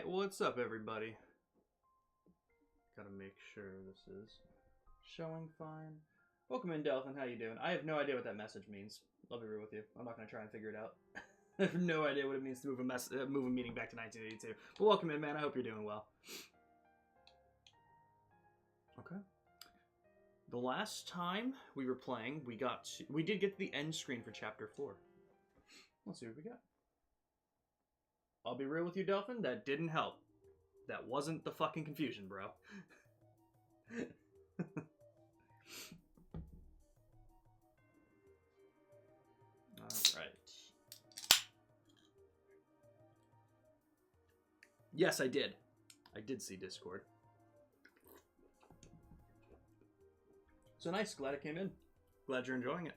what's up, everybody? Gotta make sure this is showing fine. Welcome in, Delphin. How you doing? I have no idea what that message means. I'll be real with you. I'm not gonna try and figure it out. I have no idea what it means to move a meeting back to 1982. But welcome in, man. I hope you're doing well. Okay. The last time we were playing, we did get to the end screen for Chapter 4. Let's see what we got. I'll be real with you, Delphin. That didn't help. That wasn't the fucking confusion, bro. Alright. Yes, I did. I did see Discord. So nice. Glad it came in. Glad you're enjoying it.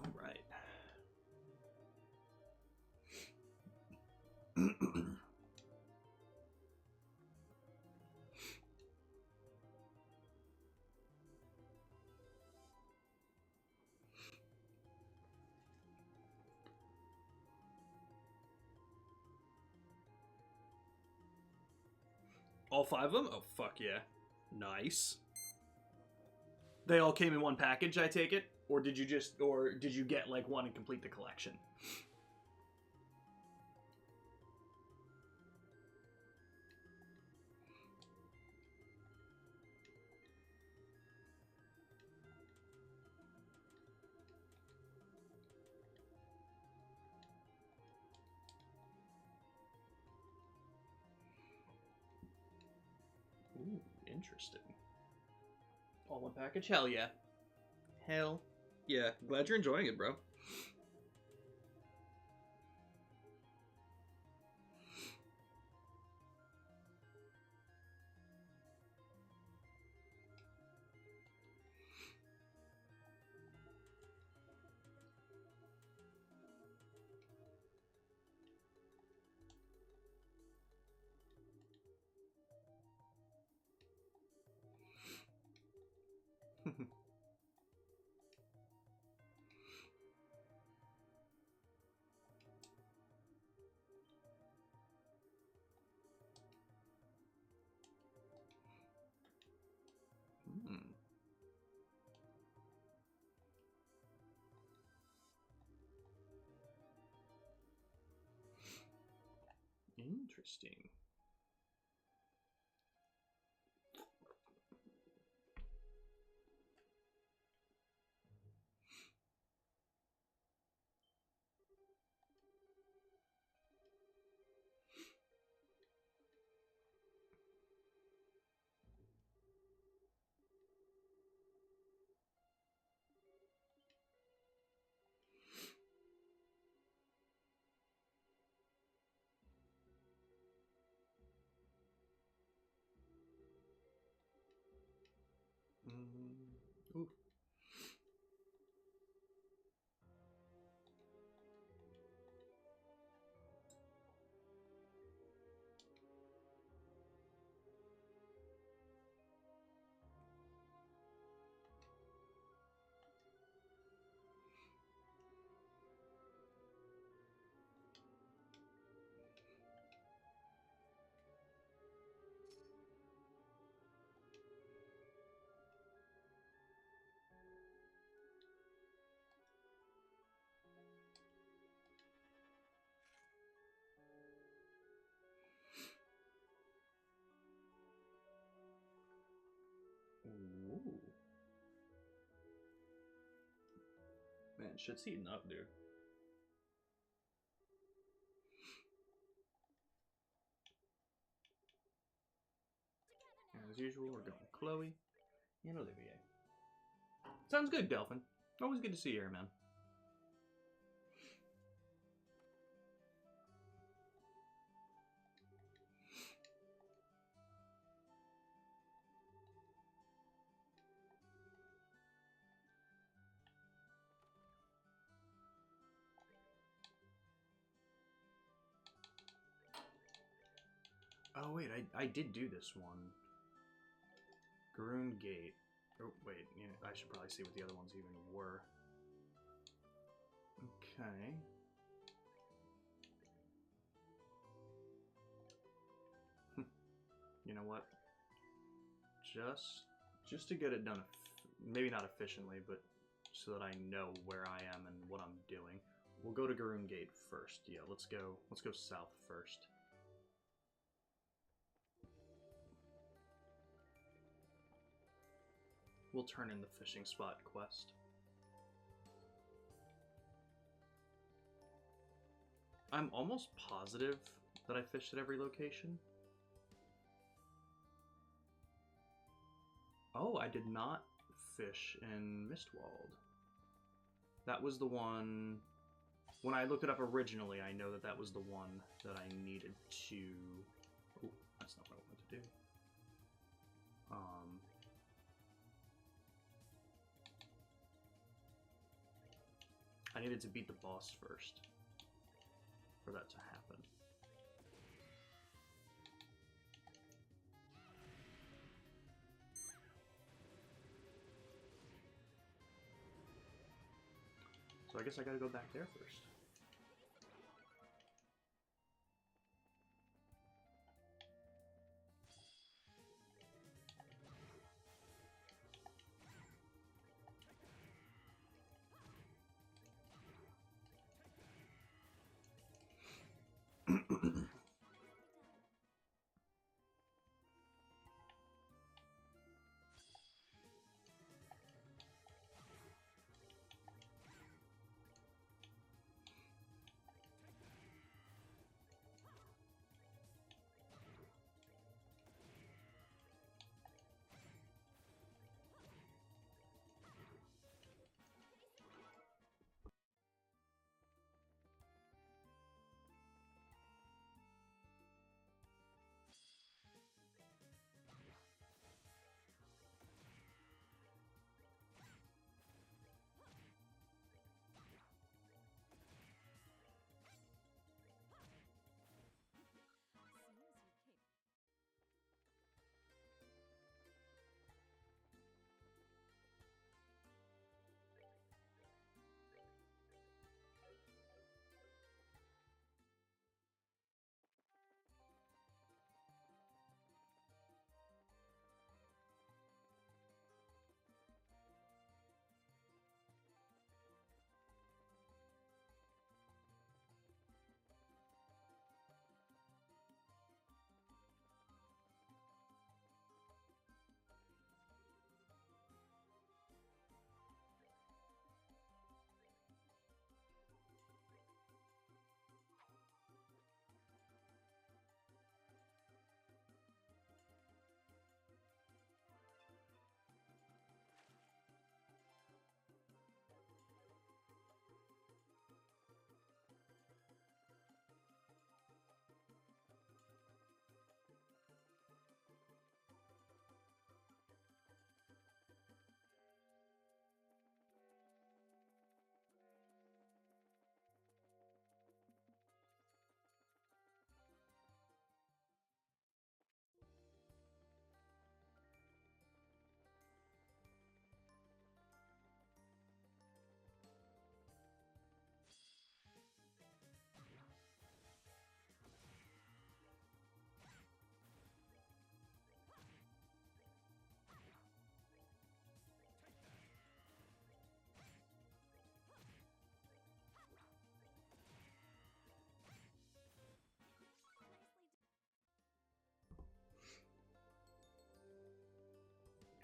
Alright. All 5 of them? Oh, fuck yeah. Nice. They all came in one package, I take it? Or did you get like one and complete the collection? Ooh, interesting. All one package? Hell yeah. Hell yeah. Glad you're enjoying it, bro. Interesting. Ooh. Ooh. Man, shit's heating up, dude. As usual, we're going Chloe and Olivier. Sounds good, Delphin. Always good to see you here, man. Oh, wait, I did do this one. Garoon Gate. Oh, wait, you know, I should probably see what the other ones even were. Okay. You know what? Just to get it done, maybe not efficiently, but so that I know where I am and what I'm doing. We'll go to Garoon Gate first. Yeah, let's go south first. We'll turn in the fishing spot quest. I'm almost positive that I fished at every location. Oh, I did not fish in Mistwald. That was the one... When I looked it up originally, I know that that was the one that I needed to... Oh, that's not what I wanted to do. I needed to beat the boss first for that to happen. So I guess I gotta go back there first.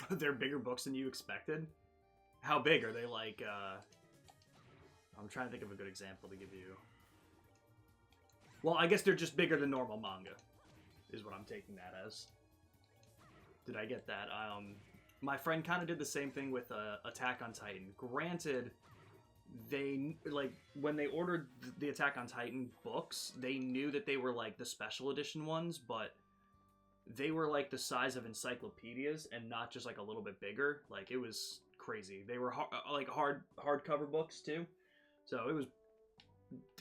They're bigger books than you expected? How big? Are they like, I'm trying to think of a good example to give you. Well, I guess they're just bigger than normal manga, is what I'm taking that as. Did I get that? My friend kind of did the same thing with Attack on Titan. Granted, they, like, when they ordered the Attack on Titan books, they knew that they were, like, the special edition ones, but they were, like, the size of encyclopedias and not just, like, a little bit bigger. Like, it was crazy. They were, like, hardcover books, too. So it was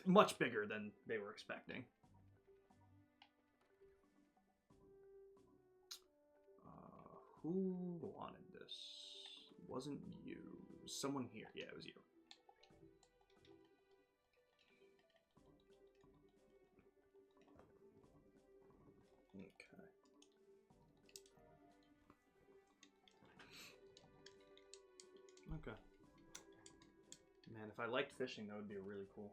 much bigger than they were expecting. Who wanted this? It wasn't you. Someone here. Yeah, it was you. Okay. Okay. Man, if I liked fishing, that would be really cool.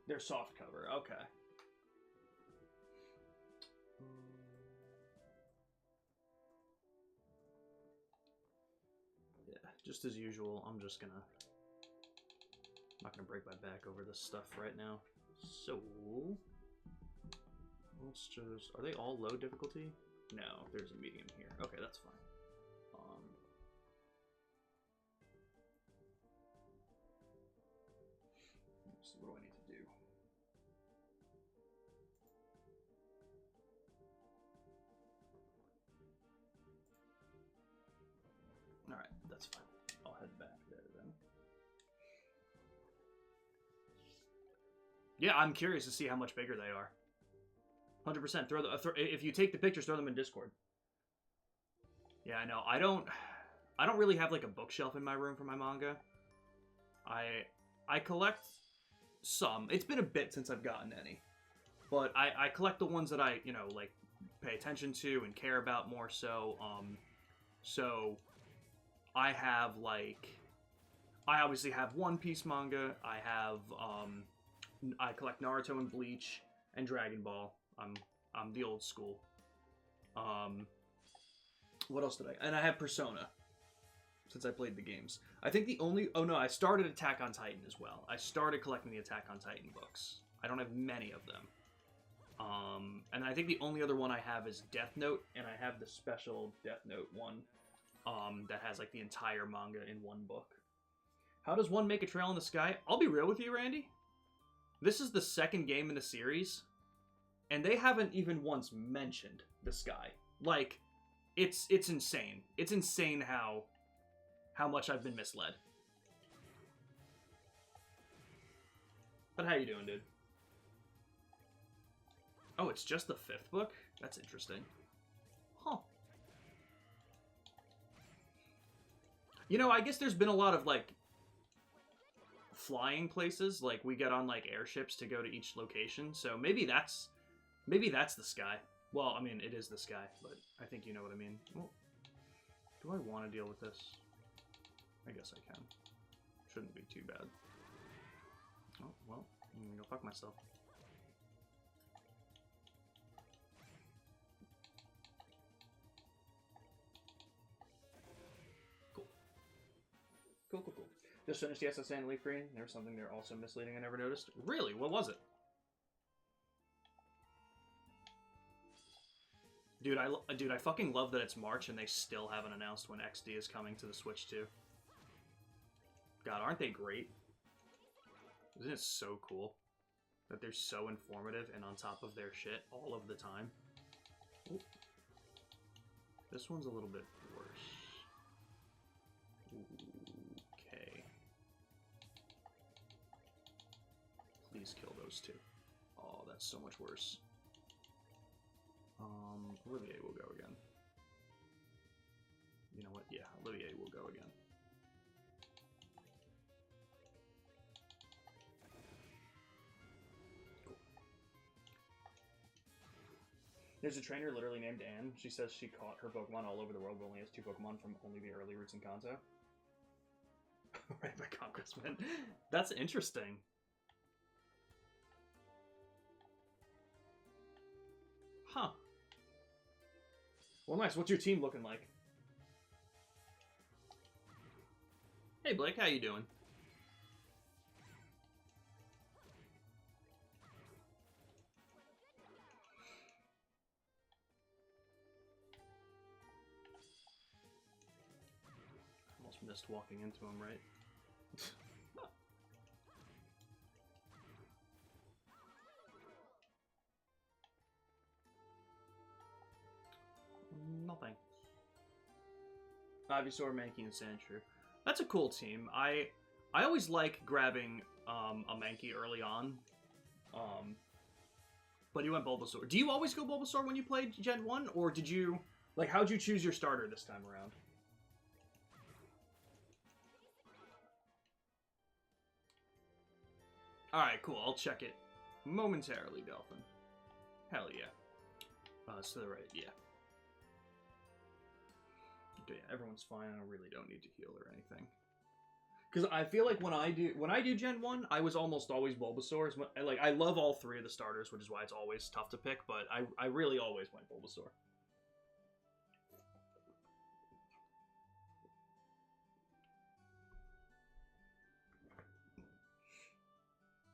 They're soft cover. Okay. Yeah, just as usual, I'm not gonna break my back over this stuff right now. So, let's just, are they all low difficulty? No, there's a medium here. Okay, that's fine. Let's see, what do I need to do? Alright, that's fine. I'll head back there then. Yeah, I'm curious to see how much bigger they are. 100%. If you take the pictures, throw them in Discord. Yeah, I know. I don't really have like a bookshelf in my room for my manga. I collect some. It's been a bit since I've gotten any. But I collect the ones that I, like pay attention to and care about more so. So I have I obviously have One Piece manga. I collect Naruto and Bleach and Dragon Ball. I'm the old school. What else did I? And I have Persona, since I played the games. I think I started Attack on Titan as well. I started collecting the Attack on Titan books. I don't have many of them. And I think the only other one I have is Death Note, and I have the special Death Note one, that has like the entire manga in one book. How does one make a trail in the sky? I'll be real with you, Randy. This is the second game in the series, and they haven't even once mentioned the sky. Like, it's insane. It's insane how much I've been misled. But how you doing, dude? Oh, it's just the 5th book? That's interesting. Huh. I guess there's been a lot of, like, flying places. Like, we get on, like, airships to go to each location. So maybe that's the sky. Well, I mean, it is the sky, but I think you know what I mean. Well, do I want to deal with this? I guess I can. Shouldn't be too bad. Oh, well, I'm gonna go fuck myself. Cool. Just finished the SSN Leaf Green. There was something there also misleading I never noticed. Really? What was it? Dude, I fucking love that it's March and they still haven't announced when XD is coming to the Switch 2. God, aren't they great? Isn't it so cool that they're so informative and on top of their shit all of the time? Ooh. This one's a little bit worse. Okay. Please kill those two. Oh, that's so much worse. Olivier will go again. You know what? Yeah, Olivier will go again. Cool. There's a trainer literally named Anne. She says she caught her Pokemon all over the world, but only has 2 Pokemon from only the early routes in Kanto. Right by Conquestman. That's interesting. Huh. Well, nice. What's your team looking like? Hey, Blake. How you doing? Almost missed walking into him, right? Nothing. Ivysaur, Mankey, and Sandshrew. That's a cool team. I always like grabbing a Mankey early on. But you went Bulbasaur. Do you always go Bulbasaur when you play Gen 1? Or did you... Like, how'd you choose your starter this time around? Alright, cool. I'll check it momentarily, Delphin. Hell yeah. It's to the right, yeah. Yeah, everyone's fine. I really don't need to heal or anything. Because I feel like when I do Gen 1, I was almost always Bulbasaur. Like, I love all three of the starters, which is why it's always tough to pick, but I really always went Bulbasaur.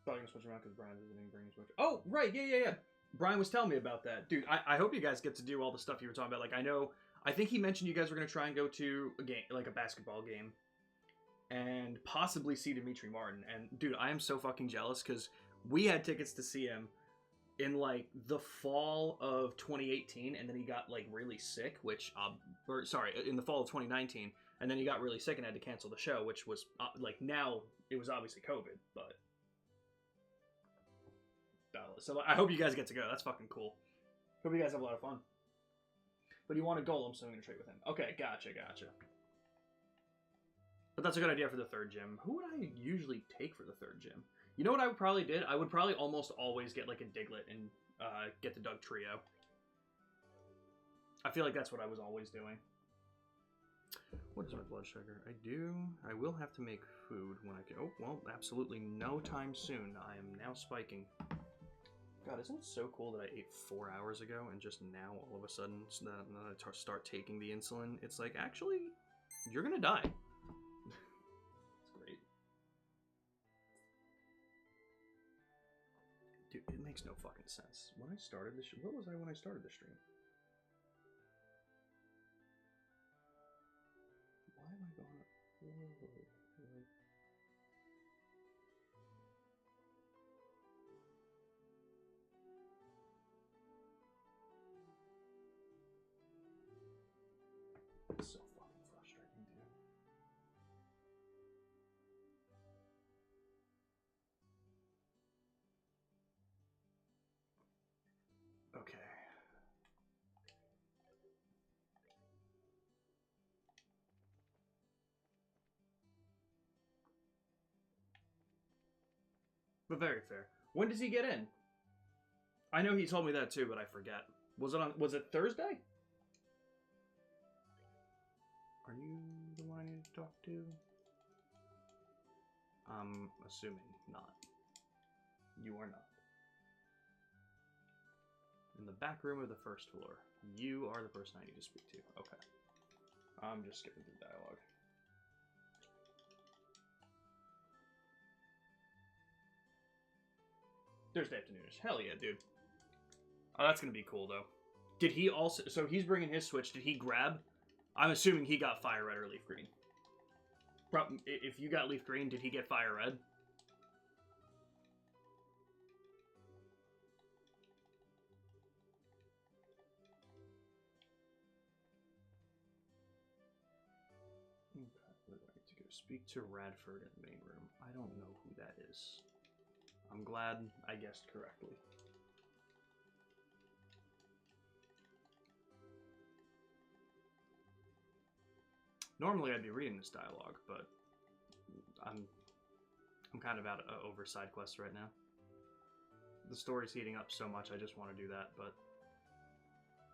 Probably gonna switch around because Brian's visiting, bringing switch. Oh, right, yeah. Brian was telling me about that. Dude, I hope you guys get to do all the stuff you were talking about. Like, I think he mentioned you guys were gonna try and go to a game, like a basketball game, and possibly see Dimitri Martin. And dude, I am so fucking jealous because we had tickets to see him in like the fall of 2018, and then he got like really sick, in the fall of 2019, and then he got really sick and had to cancel the show, which was like, now it was obviously COVID, but so I hope you guys get to go. That's fucking cool. Hope you guys have a lot of fun. But you want a Golem, so I'm gonna trade with him. Okay, gotcha. But that's a good idea for the third gym. Who would I usually take for the third gym? You know what I would probably did? I would probably almost always get like a Diglett and get the Dugtrio. I feel like that's what I was always doing. What is my blood sugar? I will have to make food when I get... Oh, well, absolutely no time soon. I am now spiking. God, isn't it so cool that I ate 4 hours ago and just now all of a sudden I start taking the insulin? It's like, actually, you're gonna die. It's great. Dude, it makes no fucking sense. When I started this... What was I when I started the stream? Why am I going up? Whoa. It's so fucking frustrating, dude. Okay. But very fair. When does he get in? I know he told me that too, but I forget. Was it Thursday? Are you the one I need to talk to? I'm assuming not. You are not. In the back room of the first floor. You are the person I need to speak to. Okay. I'm just skipping through dialogue. Thursday afternoonish. Hell yeah, dude. Oh, that's gonna be cool, though. Did he also... So he's bringing his Switch. Did he grab... I'm assuming he got Fire Red or Leaf Green. If you got Leaf Green, did he get Fire Red? Okay, where do I need to go? Speak to Radford in the main room. I don't know who that is. I'm glad I guessed correctly. Normally I'd be reading this dialogue, but I'm kind of over side quests right now. The story's heating up so much, I just want to do that, but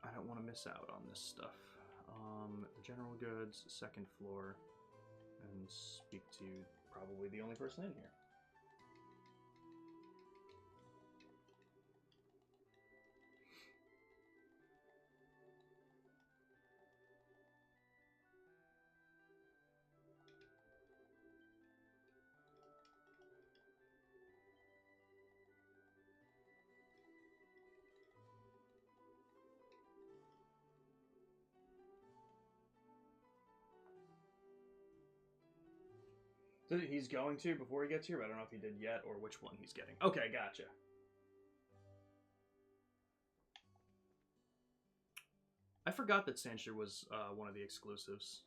I don't want to miss out on this stuff. General goods, second floor, and speak to probably the only person in here. He's going to before he gets here, but I don't know if he did yet or which one he's getting. Okay, gotcha. I forgot that Sandshrew was one of the exclusives.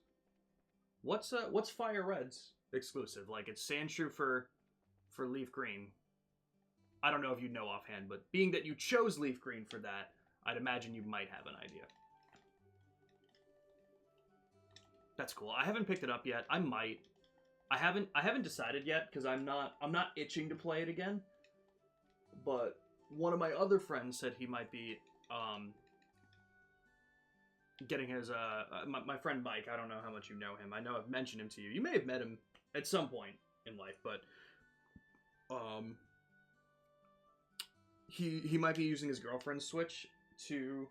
What's Fire Red's exclusive? Like, it's Sandshrew for Leaf Green. I don't know if you know offhand, but being that you chose Leaf Green for that, I'd imagine you might have an idea. That's cool. I haven't picked it up yet. I might. I haven't decided yet because I'm not itching to play it again. But one of my other friends said he might be getting his my friend Mike. I don't know how much you know him. I know I've mentioned him to you. You may have met him at some point in life, but he might be using his girlfriend's Switch to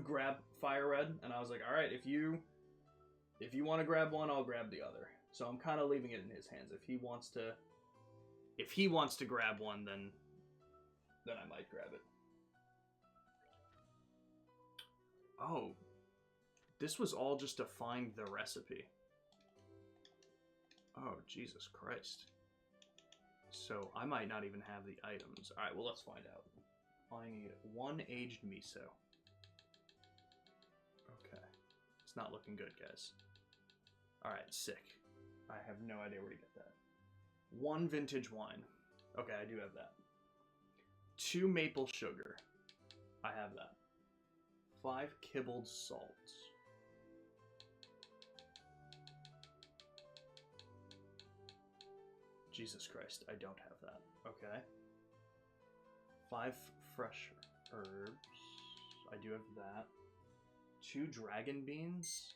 grab Fire Red, and I was like, all right, if you want to grab one, I'll grab the other. So I'm kind of leaving it in his hands. If he wants to grab one, then I might grab it. Oh, this was all just to find the recipe. Oh, Jesus Christ. So I might not even have the items. All right, well, let's find out. I need 1 aged miso. Okay. It's not looking good, guys. All right, sick. I have no idea where to get that. 1 vintage wine. Okay, I do have that. 2 maple sugar. I have that. 5 kibbled salt. Jesus Christ, I don't have that. Okay. 5 fresh herbs. I do have that. 2 dragon beans.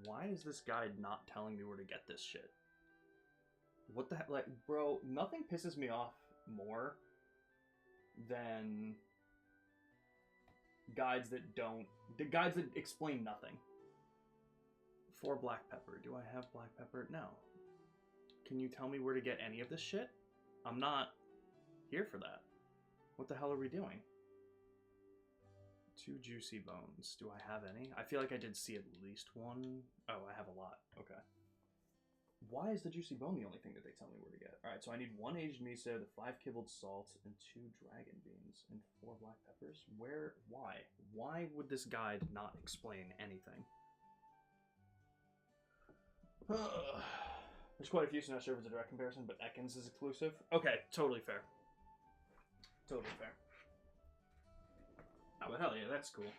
Why is this guide not telling me where to get this shit? What the heck? Like, bro, nothing pisses me off more than guides that explain nothing. 4 black pepper. Do I have black pepper? No. Can you tell me where to get any of this shit? I'm not here for that. What the hell are we doing? 2 juicy bones. Do I have any? I feel like I did see at least one. Oh, I have a lot. Okay. Why is the juicy bone the only thing that they tell me where to get? Alright, so I need 1 aged miso, the 5 kibbled salt, and 2 dragon beans, and 4 black peppers. Where? Why? Why would this guide not explain anything? There's quite a few, so I'm not sure if it's a direct comparison, but Ekans is exclusive. Okay, totally fair. Totally fair. Oh, but hell yeah, that's cool.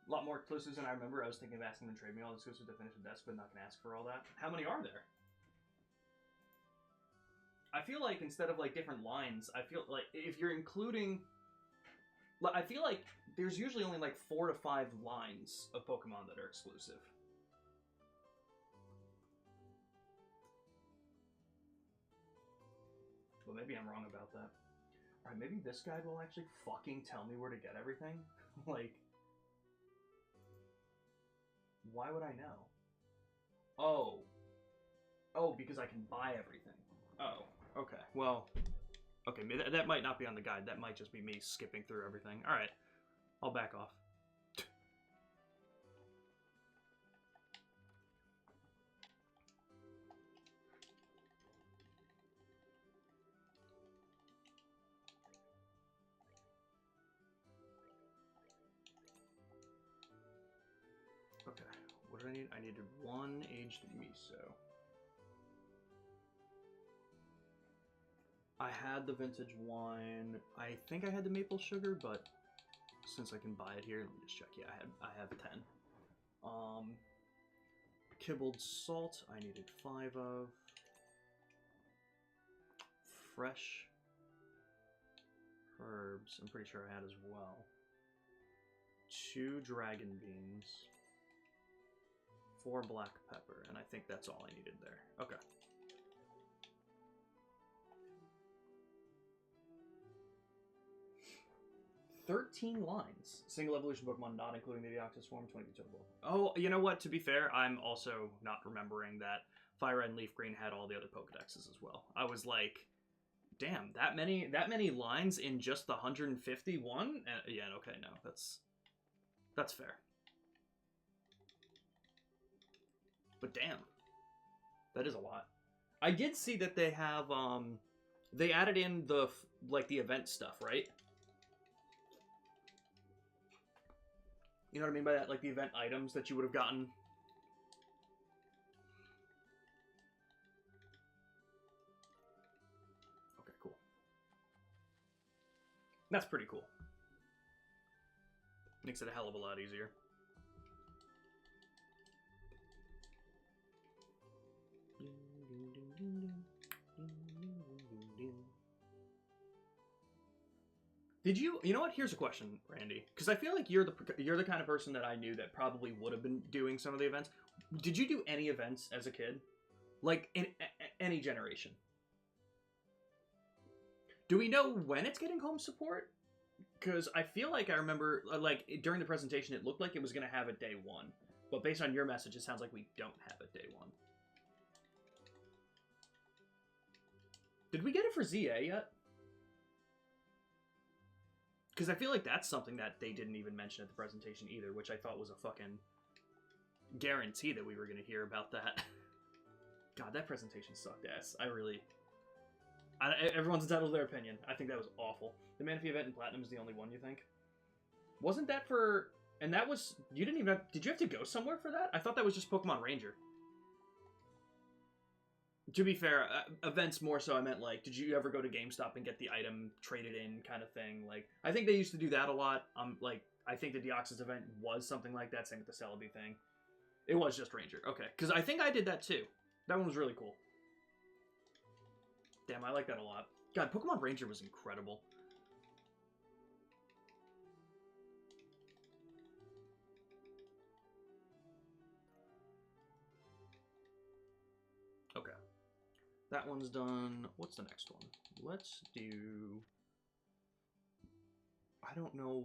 A lot more exclusives than I remember. I was thinking of asking them to trade me all the exclusives to finish the desk, but not gonna ask for all that. How many are there? I feel like instead of like different lines, I feel like if you're including, I feel like there's usually only like 4 to 5 lines of Pokemon that are exclusive. Well, maybe I'm wrong about that. Alright, maybe this guide will actually fucking tell me where to get everything. Like, why would I know? Oh. Oh, because I can buy everything. Oh, okay. Well, okay, that might not be on the guide. That might just be me skipping through everything. Alright, I'll back off. Okay, what did I need? I needed 1 aged miso. I had the vintage wine. I think I had the maple sugar, but since I can buy it here, let me just check. Yeah, I have 10. Kibbled salt, I needed 5 of. Fresh herbs, I'm pretty sure I had as well. 2 dragon beans. 4 black pepper, and I think that's all I needed there. Okay. "13 lines. Single evolution Pokemon, not including the Deoxys Swarm, 22 total. Oh, you know what? To be fair, I'm also not remembering that Fire Red and Leaf Green had all the other Pokedexes as well. I was like, damn, that many lines in just the 151? Yeah, okay, no, that's fair. But damn, that is a lot. I did see that they have they added in the event stuff, right? You know what I mean by that? Like the event items that you would have gotten. Okay, cool. That's pretty cool. Makes it a hell of a lot easier. Did you? You know what? Here's a question, Randy, because I feel like you're the kind of person that I knew that probably would have been doing some of the events. Did you do any events as a kid, like in any generation? Do we know when it's getting home support? Because I feel like I remember, like during the presentation, it looked like it was going to have it day one, but based on your message, it sounds like we don't have it day one. Did we get it for ZA yet? Because I feel like that's something that they didn't even mention at the presentation either, which I thought was a fucking guarantee that we were going to hear about that. God, that presentation sucked ass. Everyone's entitled to their opinion. I think that was awful. The Manaphy event in Platinum is the only one, you think? Wasn't that for... And that was... You didn't even have... Did you have to go somewhere for that? I thought that was just Pokemon Ranger. To be fair, events more so I meant, like, did you ever go to GameStop and get the item traded in kind of thing? Like, I think they used to do that a lot. Like, I think the Deoxys event was something like that, same with the Celebi thing. It was just Ranger. Okay, because I think I did that too. That one was really cool. Damn, I like that a lot. God, Pokemon Ranger was incredible. Okay. That one's done. What's the next one? Let's do... I don't know...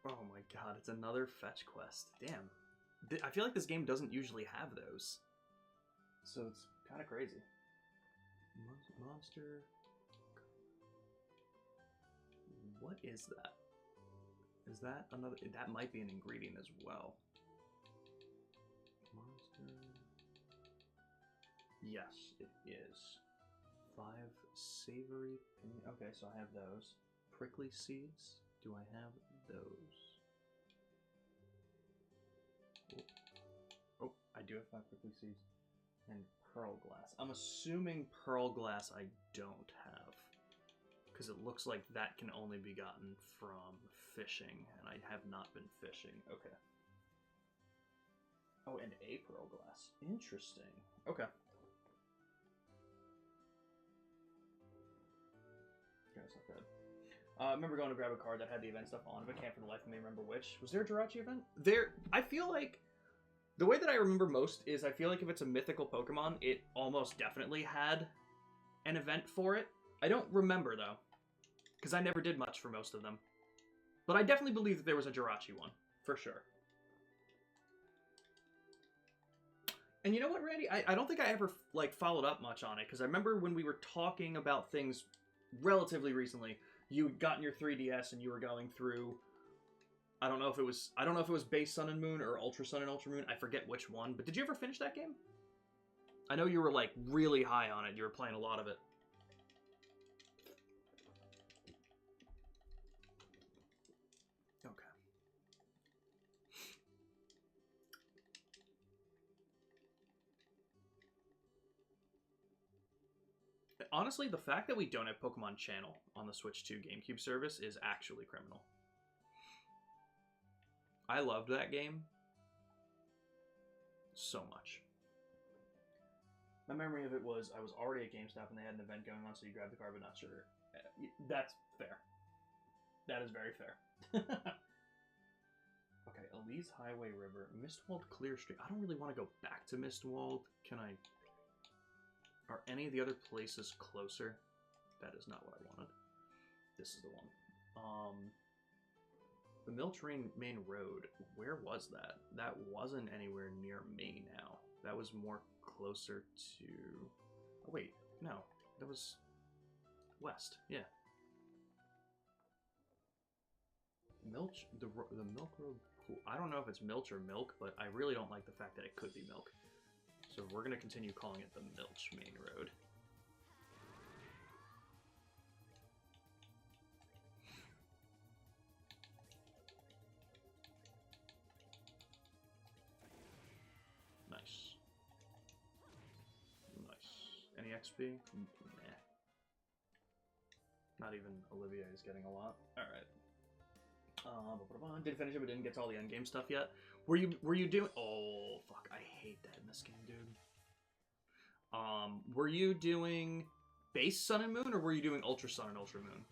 Oh my god, it's another fetch quest. Damn. I feel like this game doesn't usually have those. So it's kind of crazy. Monster... What is that? Is that another... That might be an ingredient as well. Monster... Yes, it is. 5 savory... Okay, so I have those. Prickly seeds. Do I have those? Oh, I do have 5 prickly seeds. And pearl glass. I'm assuming pearl glass I don't have. Because it looks like that can only be gotten from fishing. And I have not been fishing. Okay. Oh, and a pearl glass. Interesting. Okay. That's not bad. I remember going to grab a card that had the event stuff on, but I can't for the life of me remember which. Was there a Jirachi event? I feel like... The way that I remember most is I feel like if it's a mythical Pokemon, it almost definitely had an event for it. I don't remember, though, because I never did much for most of them. But I definitely believe that there was a Jirachi one, for sure. And you know what, Randy? I don't think I ever, like, followed up much on it, because I remember when we were talking about things relatively recently, you had gotten your 3DS and you were going through... I don't know if it was Base Sun and Moon or Ultra Sun and Ultra Moon. I forget which one. But did you ever finish that game? I know you were, like, really high on it. You were playing a lot of it. Okay. Honestly, the fact that we don't have Pokemon Channel on the Switch 2 GameCube service is actually criminal. I loved that game so much. My memory of it was I was already at GameStop and they had an event going on, so you grabbed the card but not sure. That's fair. That is very fair. Okay, Elise Highway River, Mistwald Clear Street. I don't really want to go back to Mistwald. Can I... Are any of the other places closer? That is not what I wanted. This is the one. The Miltrain Main Road, where was that? That wasn't anywhere near me now. That was more closer to... Oh, wait, no. That was west, yeah. Milch, the Milk Road, cool. I don't know if it's Milch or Milk, but I really don't like the fact that it could be Milk. So we're going to continue calling it the Milch Main Road. XP? Nah. Not even Olivier is getting a lot. Alright. Did finish it, but didn't get to all the endgame stuff yet. Were you doing... Oh, fuck. I hate that in this game, dude. Were you doing base Sun and Moon, or were you doing Ultra Sun and Ultra Moon?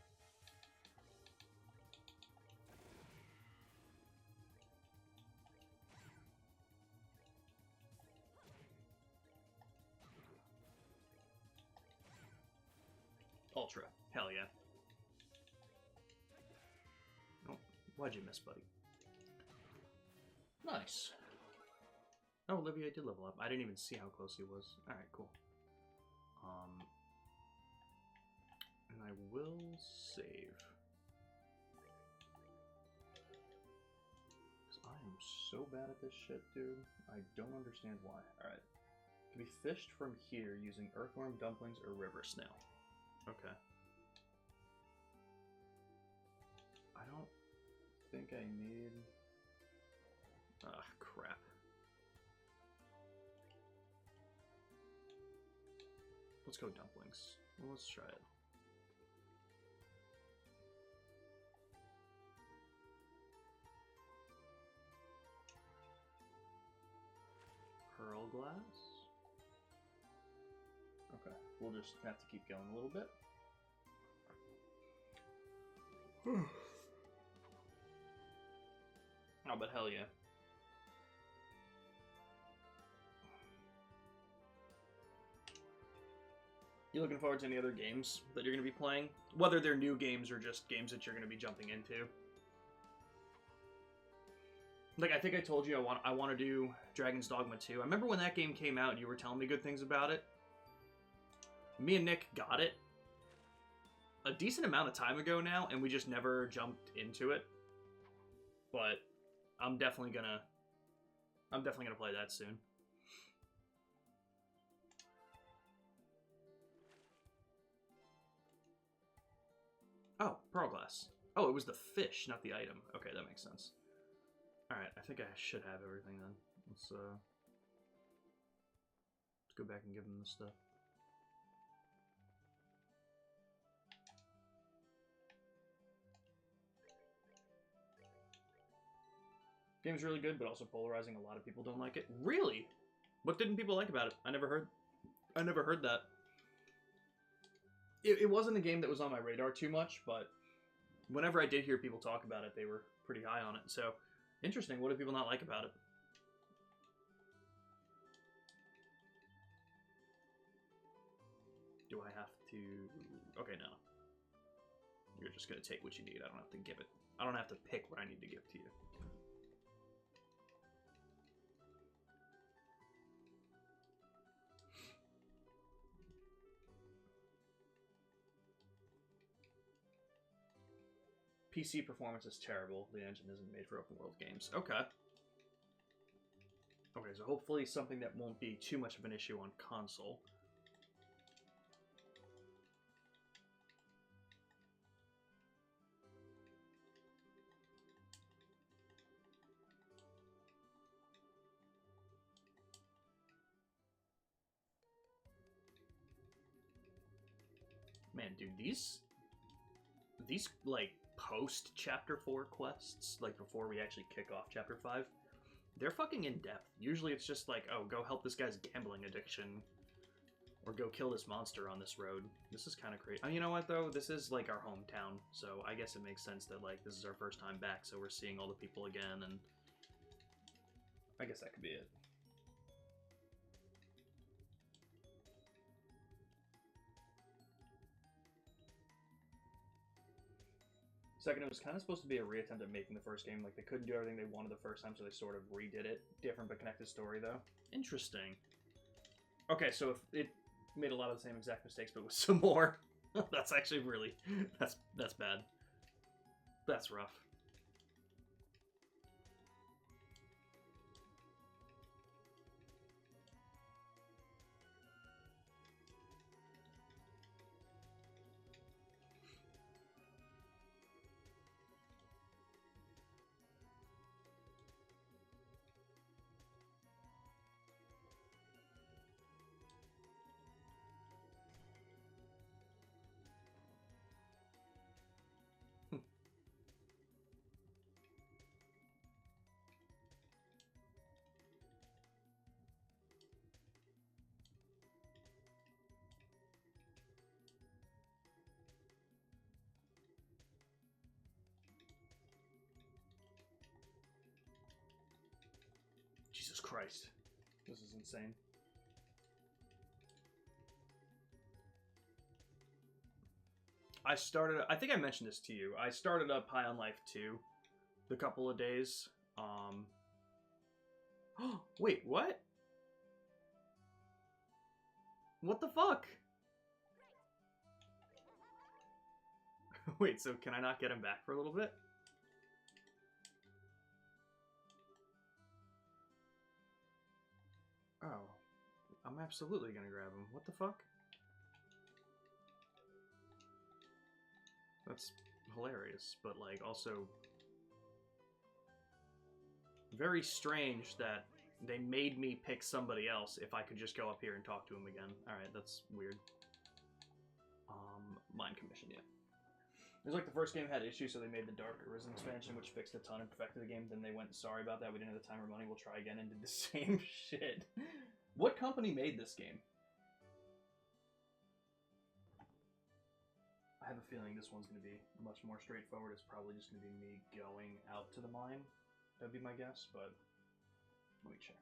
Ultra. Hell yeah. Oh, why'd you miss, buddy? Nice. Oh, Olivier did level up. I didn't even see how close he was. Alright, cool. And I will save. Because I am so bad at this shit, dude. I don't understand why. Alright. Can be fished from here using earthworm, dumplings, or river snail. Okay. I don't think I need... Ah, crap. Let's go dumplings. Well, let's try it. Pearl glass? Okay, we'll just have to keep going a little bit. Oh, but hell yeah. You looking forward to any other games that you're going to be playing? Whether they're new games or just games that you're going to be jumping into. Like, I think I told you I want to do Dragon's Dogma 2. I remember when that game came out, you were telling me good things about it. Me and Nick got it a decent amount of time ago now, and we just never jumped into it. But I'm definitely gonna play that soon. Oh, Pearl Glass. Oh, it was the fish, not the item. Okay, that makes sense. Alright, I think I should have everything then. Let's go back and give them the stuff. Game's really good, but also polarizing. A lot of people don't like it. Really? What didn't people like about it? I never heard that. It wasn't a game that was on my radar too much, but whenever I did hear people talk about it, they were pretty high on it. So, interesting. What do people not like about it? Do I have to... Okay, no. You're just going to take what you need. I don't have to give it. I don't have to pick what I need to give to you. PC performance is terrible. The engine isn't made for open world games. Okay. Okay, so hopefully something that won't be too much of an issue on console. Man, dude, these like post chapter 4 quests, like before we actually kick off chapter 5, they're fucking in depth. Usually it's just like, oh, go help this guy's gambling addiction, or go kill this monster on this road. This is kind of crazy. You know what though? This is like our hometown, so I guess it makes sense that like this is our first time back, so we're seeing all the people again, and I guess that could be it. Second, it was kind of supposed to be a reattempt at making the first game. Like, they couldn't do everything they wanted the first time, so they sort of redid it. Different but connected story, though. Interesting. Okay, so if it made a lot of the same exact mistakes, but with some more, that's actually really... That's bad. That's rough. Jesus Christ. This is insane. I think I mentioned this to you. I started up High on Life 2 a couple of days. Wait, what? What the fuck? Wait, so can I not get him back for a little bit? Oh. I'm absolutely gonna grab him. What the fuck? That's hilarious, but, like, also very strange that they made me pick somebody else if I could just go up here and talk to him again. Alright, that's weird. Mind Commission, yeah. It was like the first game had issues, so they made the Dark Arisen expansion, which fixed a ton and perfected the game. Then they went, sorry about that, we didn't have the time or money, we'll try again, and did the same shit. What company made this game? I have a feeling this one's going to be much more straightforward. It's probably just going to be me going out to the mine. That'd be my guess, but let me check.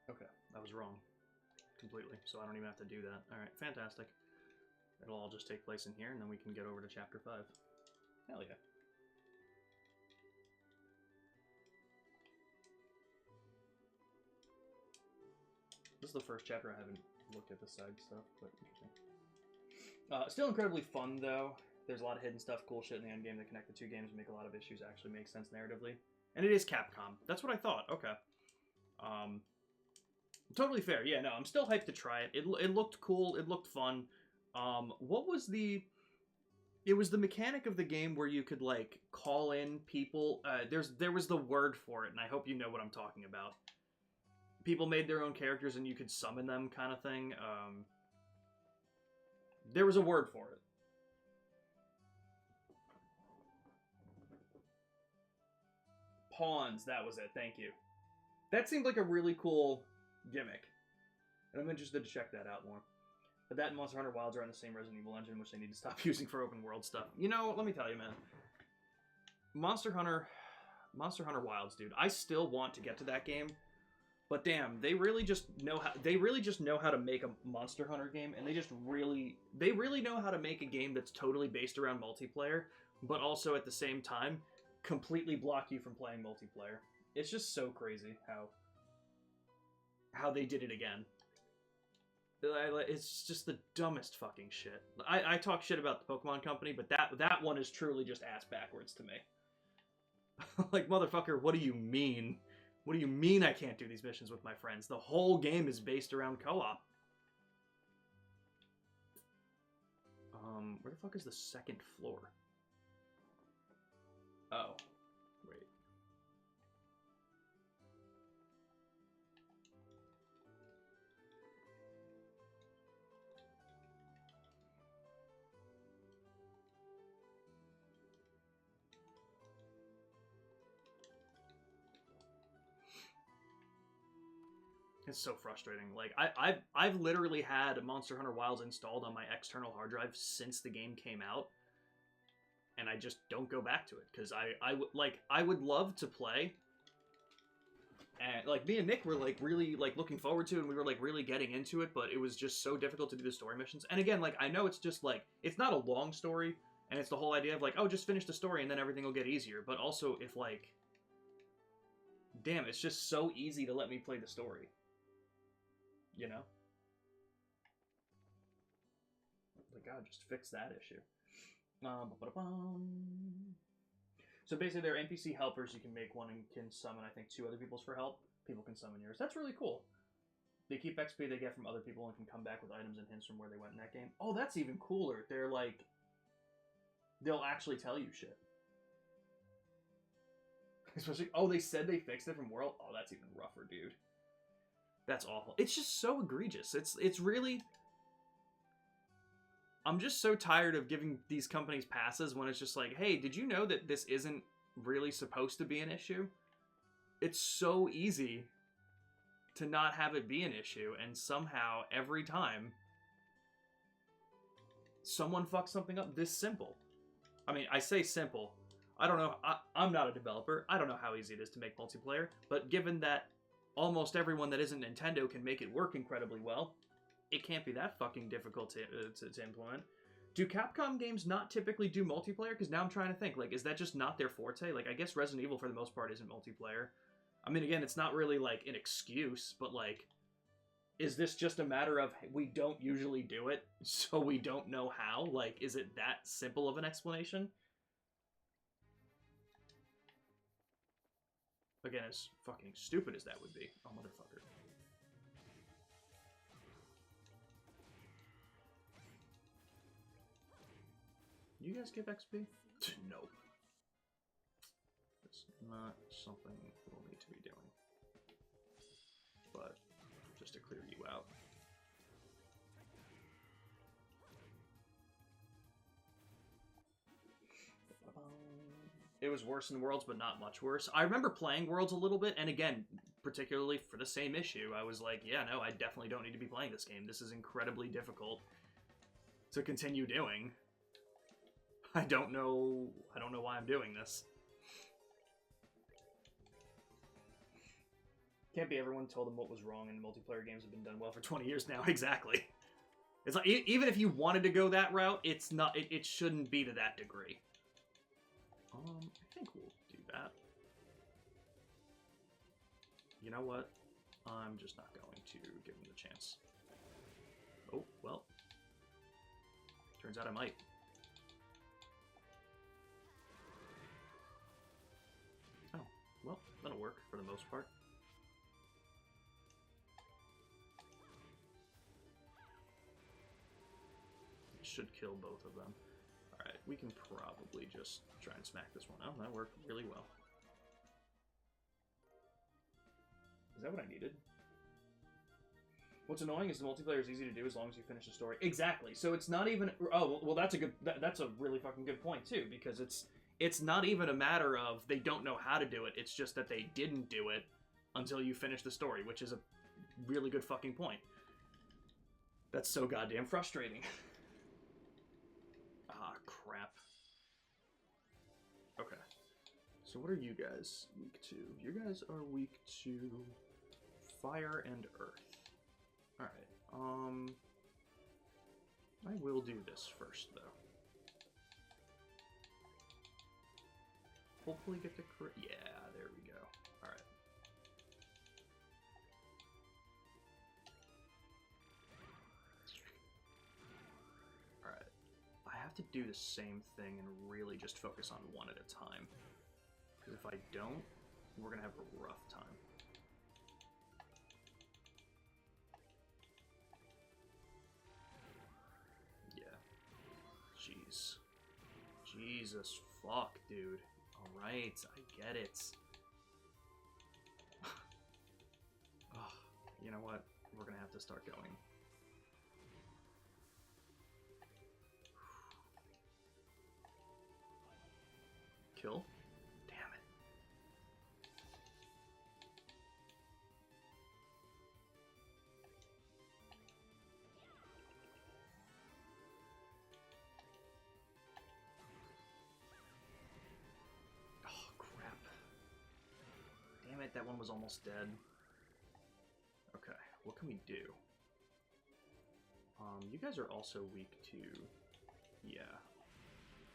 Okay, I was wrong. Completely, so I don't even have to do that. Alright, fantastic. It'll all just take place in here, and then we can get over to Chapter 5. Hell yeah. This is the first chapter I haven't looked at the side stuff, but interesting. Still incredibly fun, though. There's a lot of hidden stuff, cool shit in the end game that connect the two games and make a lot of issues actually make sense narratively. And it is Capcom. That's what I thought. Okay. Totally fair. Yeah, no, I'm still hyped to try it. It looked cool. It looked fun. What was the... It was the mechanic of the game where you could, like, call in people. There was the word for it, and I hope you know what I'm talking about. People made their own characters, and you could summon them, kind of thing. There was a word for it. Pawns, that was it. Thank you. That seemed like a really cool gimmick, and I'm interested to check that out more. But that and Monster Hunter Wilds are on the same Resident Evil engine, which they need to stop using for open world stuff. You know, let me tell you, man. Monster Hunter Wilds, dude. I still want to get to that game, but damn, they really just know how to make a Monster Hunter game, and they really know how to make a game that's totally based around multiplayer, but also at the same time completely block you from playing multiplayer. It's just so crazy how they did it again. It's just the dumbest fucking shit. I talk shit about the Pokemon Company, but that one is truly just ass backwards to me. Like, motherfucker, what do you mean? What do you mean I can't do these missions with my friends? The whole game is based around co-op. Where the fuck is the second floor? Oh. Wait. It's so frustrating. Like, I've literally had Monster Hunter Wilds installed on my external hard drive since the game came out, and I just don't go back to it because I would love to play, and like me and Nick were like really like looking forward to it, and we were like really getting into it, but it was just so difficult to do the story missions. And again, like, I know it's just like, it's not a long story, and it's the whole idea of like, oh, just finish the story and then everything will get easier. But also, if like, damn, it's just so easy to let me play the story. You know? Like, God, just fix that issue. So basically, they're NPC helpers. You can make one and can summon, I think, 2 other people's for help. People can summon yours. That's really cool. They keep XP they get from other people and can come back with items and hints from where they went in that game. Oh, that's even cooler. They're like... They'll actually tell you shit. Especially... Oh, they said they fixed it from World... Oh, that's even rougher, dude. That's awful. It's just so egregious. It's really... I'm just so tired of giving these companies passes when it's just like, hey, did you know that this isn't really supposed to be an issue? It's so easy to not have it be an issue, and somehow, every time, someone fucks something up this simple. I mean, I say simple. I don't know. I'm not a developer. I don't know how easy it is to make multiplayer, but given that almost everyone that isn't Nintendo can make it work incredibly well, it can't be that fucking difficult to implement. Do Capcom games not typically do multiplayer? Because now I'm trying to think, like, is that just not their forte? Like, I guess Resident Evil, for the most part, isn't multiplayer. I mean, again, it's not really, like, an excuse, but, like, is this just a matter of, we don't usually do it, so we don't know how? Like, is it that simple of an explanation? Again, as fucking stupid as that would be. Oh, motherfucker. You guys give XP? No. It's not something we'll need to be doing. But, just to clear you out. It was worse in Worlds, but not much worse. I remember playing Worlds a little bit, and again, particularly for the same issue, I was like, yeah, no, I definitely don't need to be playing this game. This is incredibly difficult to continue doing. I don't know why I'm doing this. Can't be everyone told them what was wrong, and multiplayer games have been done well for 20 years now. Exactly. It's like, even if you wanted to go that route, it's not. It shouldn't be to that degree. I think we'll do that. You know what? I'm just not going to give him the chance. Oh, well. Turns out I might. Oh, well, that'll work for the most part. It should kill both of them. Alright, we can probably just try and smack this one. Oh, that worked really well. Is that what I needed? What's annoying is the multiplayer is easy to do as long as you finish the story. Exactly. So it's not even... Oh, well, that's a good... That's a really fucking good point, too, because it's not even a matter of they don't know how to do it. It's just that they didn't do it until you finish the story, which is a really good fucking point. That's so goddamn frustrating. Ah, crap. Okay. So what are you guys weak to? You guys are weak to fire and earth. Alright, I will do this first, though. Hopefully get the correct... Yeah, there we go. Alright. Alright. I have to do the same thing and really just focus on one at a time. Because if I don't, we're gonna have a rough time. Jeez. Jesus fuck, dude. Alright, I get it. Oh, you know what? We're gonna have to start going. Kill? Damn it. That one was almost dead. Okay, what can we do? You guys are also weak to... Yeah.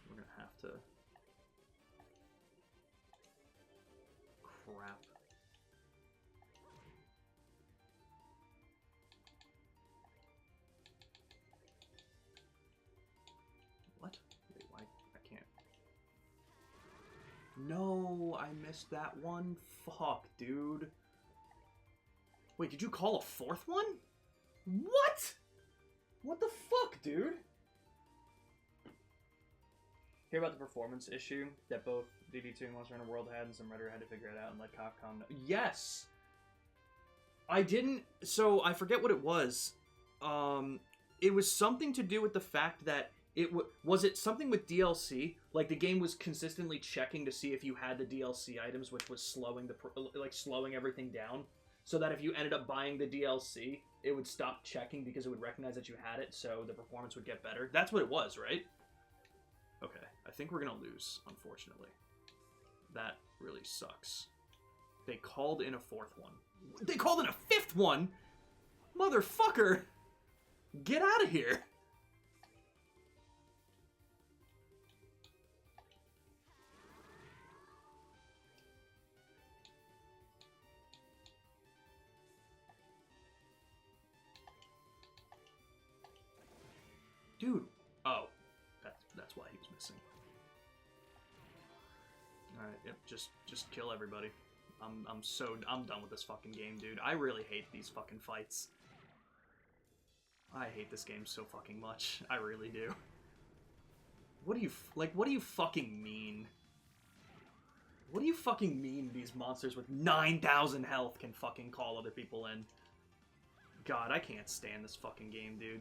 We're gonna have to... Crap. What? Wait, why? I can't... No, I missed that one. Fuck, dude. Wait, did you call a fourth one? What? What the fuck, dude? Hear about the performance issue that both DD2 and Monster Hunter World had and some writer had to figure it out and let Capcom know? Yes! I didn't. So I forget what it was. It was something to do with the fact that was it something with DLC? Like the game was consistently checking to see if you had the DLC items, which was slowing slowing everything down. So that if you ended up buying the DLC, it would stop checking because it would recognize that you had it, so the performance would get better. That's what it was, right? Okay, I think we're gonna lose, unfortunately. That really sucks. They called in a fourth one. They called in a fifth one? Motherfucker! Get out of here! Dude. Oh. That's why he was missing. Alright, yep, just kill everybody. I'm done with this fucking game, dude. I really hate these fucking fights. I hate this game so fucking much. I really do. What do you fucking mean? What do you fucking mean these monsters with 9,000 health can fucking call other people in? God, I can't stand this fucking game, dude.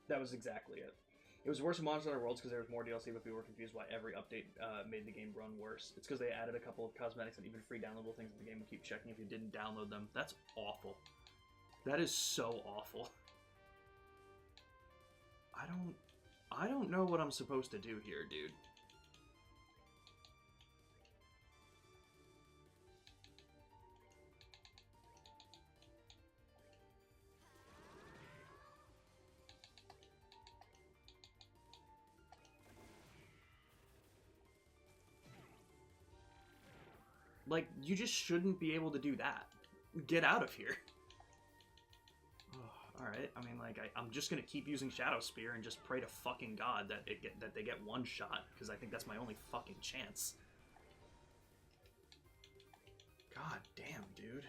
That was exactly it. It was worse in Monster Hunter Worlds because there was more DLC, but people were confused why every update made the game run worse. It's because they added a couple of cosmetics and even free downloadable things that the game would keep checking if you didn't download them. That's awful. That is so awful. I don't know what I'm supposed to do here, dude. Like, you just shouldn't be able to do that. Get out of here. Oh, alright, I mean, like, I'm just gonna keep using Shadow Spear and just pray to fucking God that they get one shot, because I think that's my only fucking chance. God damn, dude.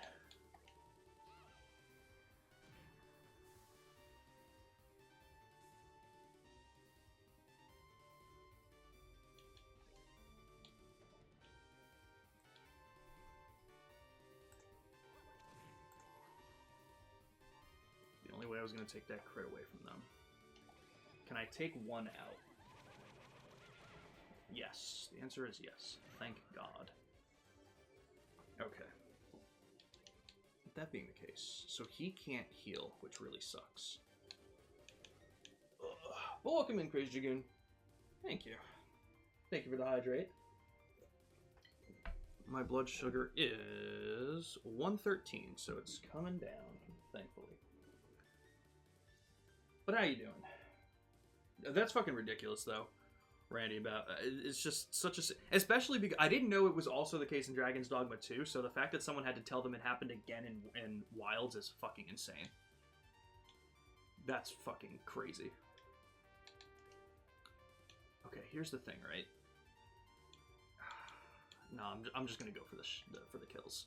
Way I was going to take that crit away from them. Can I take one out? Yes. The answer is yes. Thank God. Okay. With that being the case, so he can't heal, which really sucks. Ugh. Well, welcome in, Crazy Dragoon. Thank you. Thank you for the hydrate. My blood sugar is 113, so it's coming down, thankfully. But how you doing? That's fucking ridiculous, though, Randy, about... it's just such a... Especially because I didn't know it was also the case in Dragon's Dogma 2, so the fact that someone had to tell them it happened again in Wilds is fucking insane. That's fucking crazy. Okay, here's the thing, right? No, I'm just gonna go for the kills.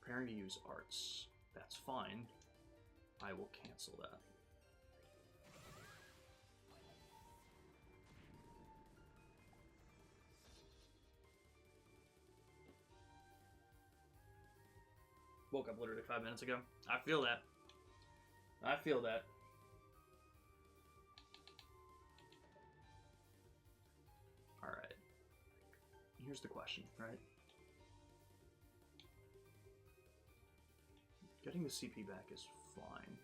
Preparing to use arts. That's fine. I will cancel that. Woke up literally 5 minutes ago. I feel that. I feel that. Alright. Here's the question, right? Getting the CP back is fine.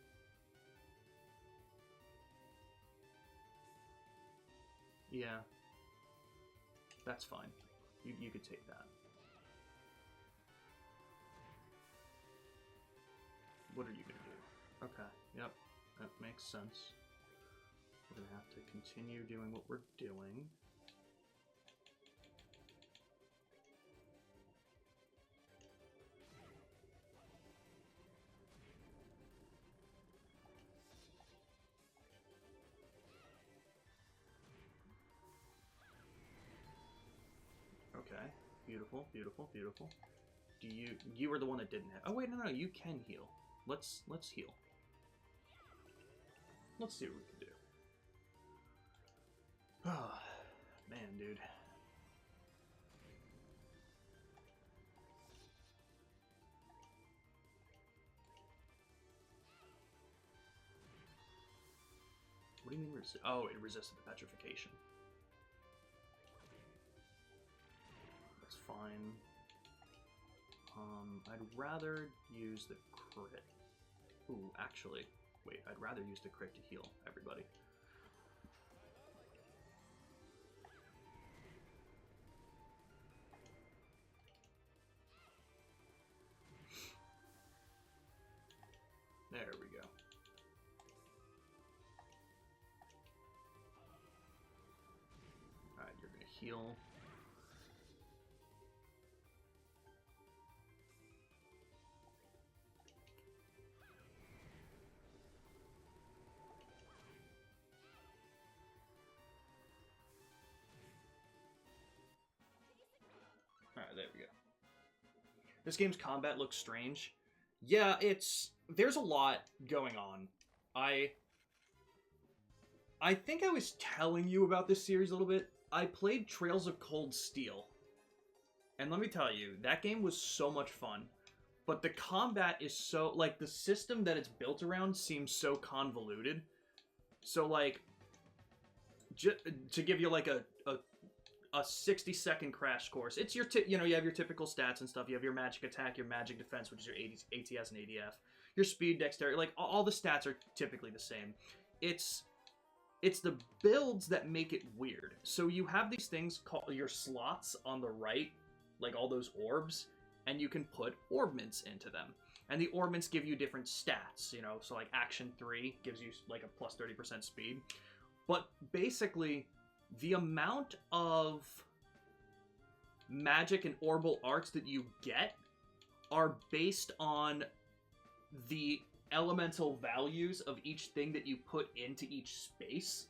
Yeah. That's fine. You could take that. What are you gonna do? Okay, yep. That makes sense. We're gonna have to continue doing what we're doing. Okay, beautiful, beautiful, beautiful. Do you were the one that didn't have... Oh wait, no, you can heal. Let's heal. Let's see what we can do. dude. What do you mean resist? Oh, it resisted the petrification. That's fine. I'd rather use the crit. Ooh, actually, wait, I'd rather use the crit to heal everybody. There we go. Alright, you're gonna heal. Alright, there we go. This game's combat looks strange. Yeah, there's a lot going on. I think I was telling you about this series a little bit. I played Trails of Cold Steel. And let me tell you, that game was so much fun. But the combat is so, like, the system that it's built around seems so convoluted. So, like, to give you, like, a 60-second crash course. It's your, you know, you have your typical stats and stuff. You have your magic attack, your magic defense, which is your ATS and ADF. Your speed, dexterity, like, all the stats are typically the same. It's the builds that make it weird. So you have these things called your slots on the right, like all those orbs, and you can put orbments into them. And the orbments give you different stats, you know, so like Action 3 gives you like a plus 30% speed. But basically, the amount of magic and orbal arts that you get are based on the elemental values of each thing that you put into each space.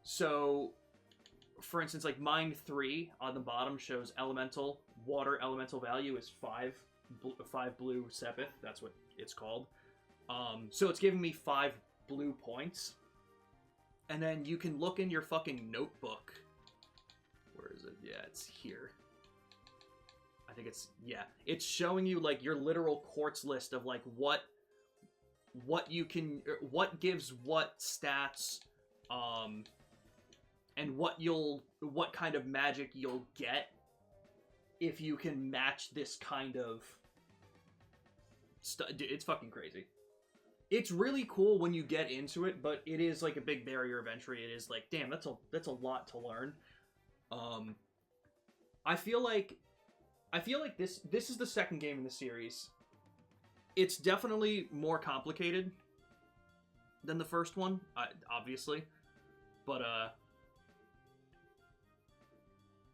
So, for instance, like Mind 3 on the bottom shows elemental, water elemental value is 5 blue Sepith, that's what it's called. So it's giving me 5 blue points. And then you can look in your fucking notebook. Where is it? Yeah, it's here. I think it's, yeah. It's showing you, like, your literal quartz list of, like, what you can, what gives what stats, and what kind of magic you'll get if you can match this kind of stuff. It's fucking crazy. It's really cool when you get into it, but it is like a big barrier of entry. It is like, damn, that's a lot to learn. I feel like this is the second game in the series. It's definitely more complicated than the first one, obviously, but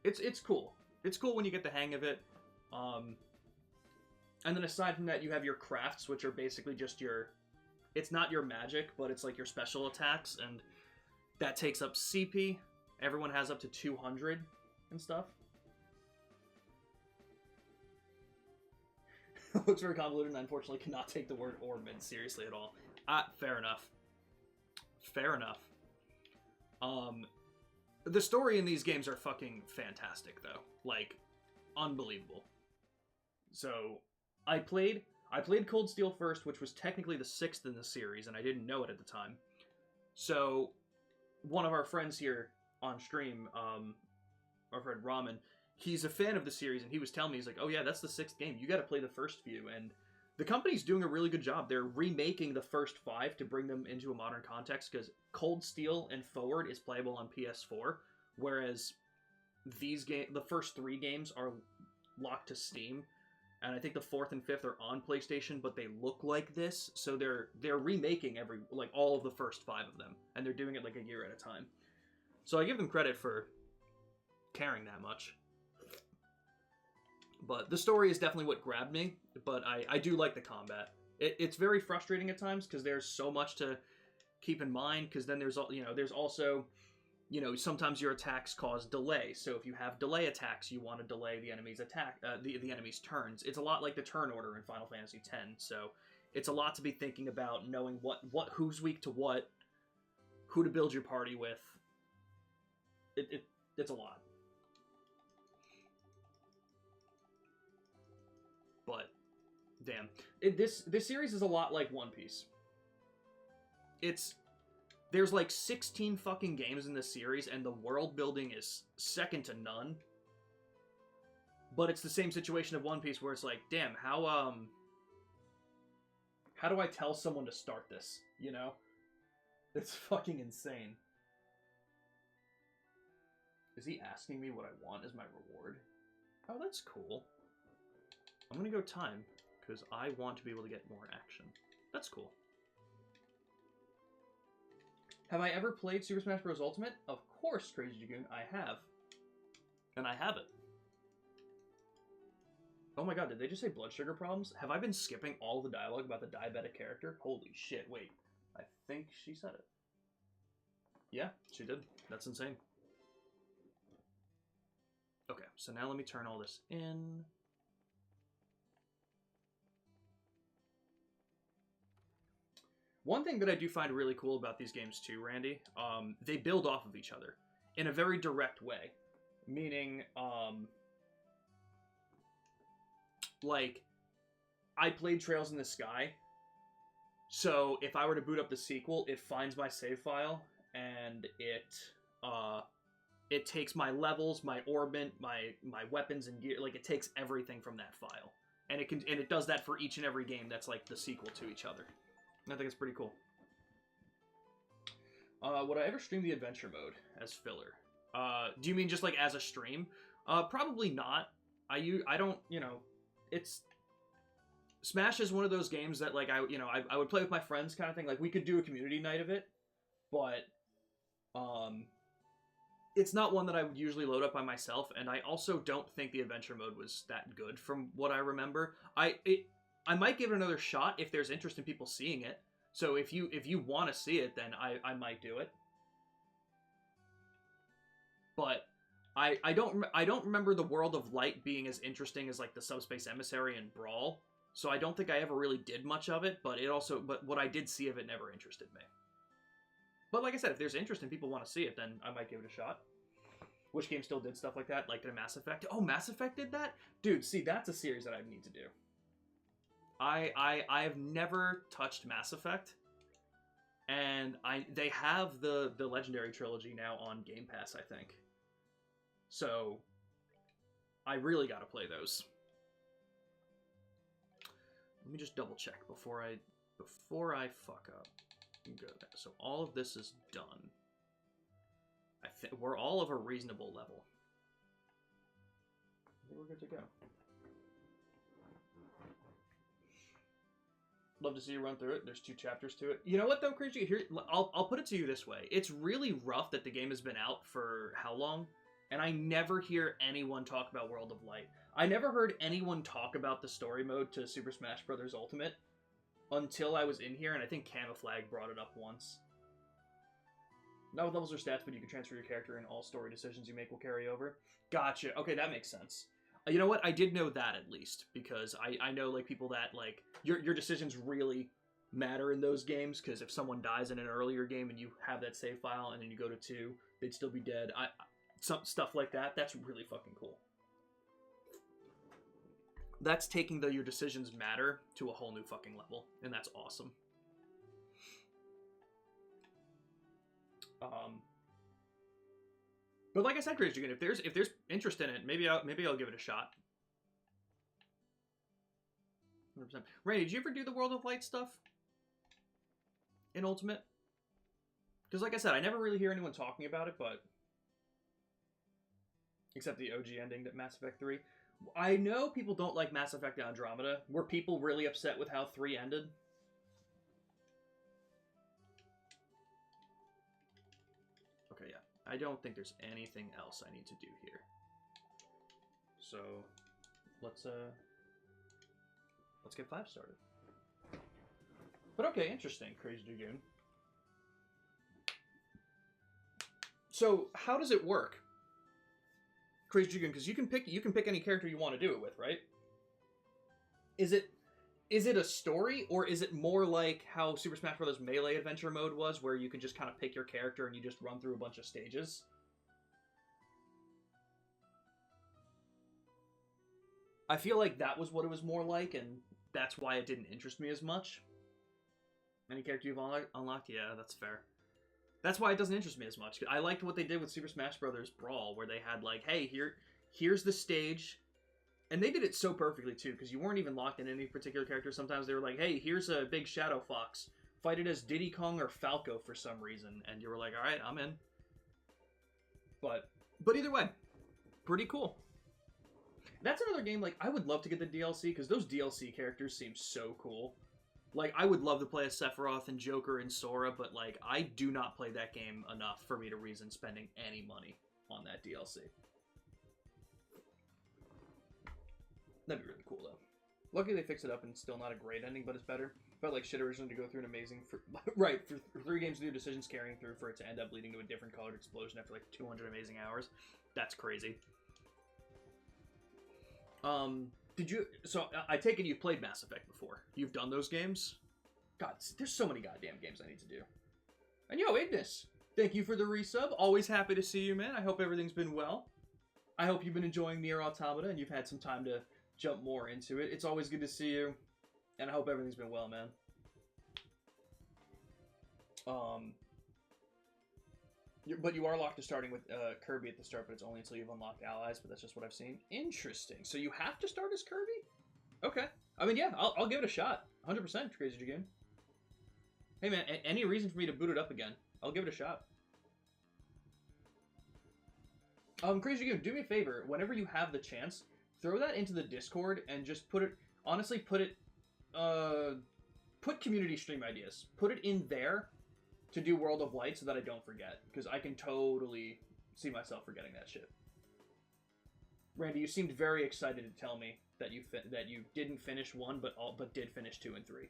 it's cool. It's cool when you get the hang of it. And then aside from that, you have your crafts, which are basically just your. It's not your magic, but it's like your special attacks, and that takes up CP. Everyone has up to 200 and stuff. Looks very convoluted, and I unfortunately cannot take the word orbment seriously at all. Fair enough. Fair enough. The story in these games are fucking fantastic, though. Like, unbelievable. So, I played Cold Steel first, which was technically the 6th in the series, and I didn't know it at the time. So, one of our friends here on stream, our friend Ramen, he's a fan of the series, and he was telling me, he's like, oh yeah, that's the 6th game. You gotta play the first few, and the company's doing a really good job. They're remaking the first 5 to bring them into a modern context, because Cold Steel and Forward is playable on PS4, whereas the first 3 games are locked to Steam. And I think the 4th and 5th are on PlayStation, but they look like this. So they're remaking all of the first 5 of them, and they're doing it like a year at a time. So I give them credit for caring that much. But the story is definitely what grabbed me. But I do like the combat. It's very frustrating at times because there's so much to keep in mind. Because then there's also. Sometimes your attacks cause delay. So if you have delay attacks, you want to delay the enemy's attack, the enemy's turns. It's a lot like the turn order in Final Fantasy X. So it's a lot to be thinking about, knowing who's weak to what, who to build your party with. it's a lot. But damn, this series is a lot like One Piece. There's like 16 fucking games in this series, and the world building is second to none. But it's the same situation of One Piece, where it's like, damn, how do I tell someone to start this? You know, it's fucking insane. Is he asking me what I want as my reward? Oh, that's cool. I'm gonna go time, because I want to be able to get more action. That's cool. Have I ever played Super Smash Bros. Ultimate? Of course, Crazy Dragoon, I have. And I have it. Oh my god, did they just say blood sugar problems? Have I been skipping all the dialogue about the diabetic character? Holy shit, wait. I think she said it. Yeah, she did. That's insane. Okay, so now let me turn all this in. One thing that I do find really cool about these games too, Randy, they build off of each other in a very direct way. Meaning, like, I played Trails in the Sky, so if I were to boot up the sequel, it finds my save file, and it takes my levels, my orbit, my weapons and gear, like, it takes everything from that file. And it does that for each and every game that's, like, the sequel to each other. I think it's pretty cool. Would I ever stream the adventure mode as filler? Do you mean just like as a stream? Probably not. I don't, you know, it's Smash is one of those games that like I would play with my friends kind of thing. Like we could do a community night of it, but it's not one that I would usually load up by myself. And I also don't think the adventure mode was that good from what I remember. I might give it another shot if there's interest in people seeing it. So if you want to see it, then I might do it. But I don't remember the World of Light being as interesting as like the Subspace Emissary and Brawl. So I don't think I ever really did much of it. But what I did see of it never interested me. But like I said, if there's interest and people want to see it, then I might give it a shot. Which game still did stuff like that? Like did Mass Effect? Oh, Mass Effect did that? Dude, see, that's a series that I need to do. I've never touched Mass Effect, and they have the Legendary Trilogy now on Game Pass, I think. So I really got to play those. Let me just double check before I fuck up. Good. So all of this is done. I think we're all of a reasonable level. I think we're good to go. Love to see you run through it. There's 2 chapters to it. You know what though, Crazy? Here, I'll put it to you this way. It's really rough that the game has been out for how long? And I never hear anyone talk about World of Light. I never heard anyone talk about the story mode to Super Smash Bros. Ultimate until I was in here, and I think Camouflag brought it up once. Not with levels or stats, but you can transfer your character and all story decisions you make will carry over. Gotcha. Okay, that makes sense. You know what? I did know that at least, because I know like people that like your decisions really matter in those games, because if someone dies in an earlier game and you have that save file and then you go to 2, they'd still be dead. Some stuff like that, that's really fucking cool. That's taking your decisions matter to a whole new fucking level, and that's awesome. But like I said, Crazy Chicken, if there's interest in it, maybe I'll give it a shot. 100%. Randy, did you ever do the World of Light stuff in Ultimate? Because like I said, I never really hear anyone talking about it, but except the OG ending to Mass Effect 3. I know people don't like Mass Effect Andromeda. Were people really upset with how 3 ended? Okay, yeah. I don't think there's anything else I need to do here. So, let's get 5 started. But okay, interesting, Crazy Dragoon. So, how does it work? Crazy Dragoon, because you can pick any character you want to do it with, right? Is it a story, or is it more like how Super Smash Bros. Melee Adventure Mode was, where you could just kind of pick your character and you just run through a bunch of stages? I feel like that was what it was more like, and that's why it didn't interest me as much. Any character you've unlocked? Yeah, that's fair. That's why it doesn't interest me as much. I liked what they did with Super Smash Bros. Brawl, where they had like, hey, here's the stage, and they did it so perfectly too, because you weren't even locked in any particular character. Sometimes they were like, hey, here's a big Shadow Fox. Fight it as Diddy Kong or Falco for some reason, and you were like, all right, I'm in. But either way, pretty cool. That's another game, like, I would love to get the DLC, because those DLC characters seem so cool. Like, I would love to play as Sephiroth and Joker and Sora, but, like, I do not play that game enough for me to reason spending any money on that DLC. That'd be really cool, though. Luckily, they fixed it up, and it's still not a great ending, but it's better. Felt like shit originally to go through an amazing... right, for 3 games to do decisions carrying through for it to end up leading to a different colored explosion after, like, 200 amazing hours. That's crazy. Did you... So, I take it you've played Mass Effect before. You've done those games? God, there's so many goddamn games I need to do. And yo, Ignis! Thank you for the resub. Always happy to see you, man. I hope everything's been well. I hope you've been enjoying Nier Automata and you've had some time to jump more into it. It's always good to see you. And I hope everything's been well, man. But you are locked to starting with Kirby at the start, but it's only until you've unlocked allies, but that's just what I've seen. Interesting. So you have to start as Kirby? Okay. I mean, yeah, I'll give it a shot. 100%, Crazy Dragoon. Hey, man, any reason for me to boot it up again? I'll give it a shot. Crazy Dragoon, do me a favor. Whenever you have the chance, throw that into the Discord and just put it... Honestly, put community stream ideas. Put it in there to do World of Light so that I don't forget. Because I can totally see myself forgetting that shit. Randy, you seemed very excited to tell me that you didn't finish 1, but did finish 2 and 3.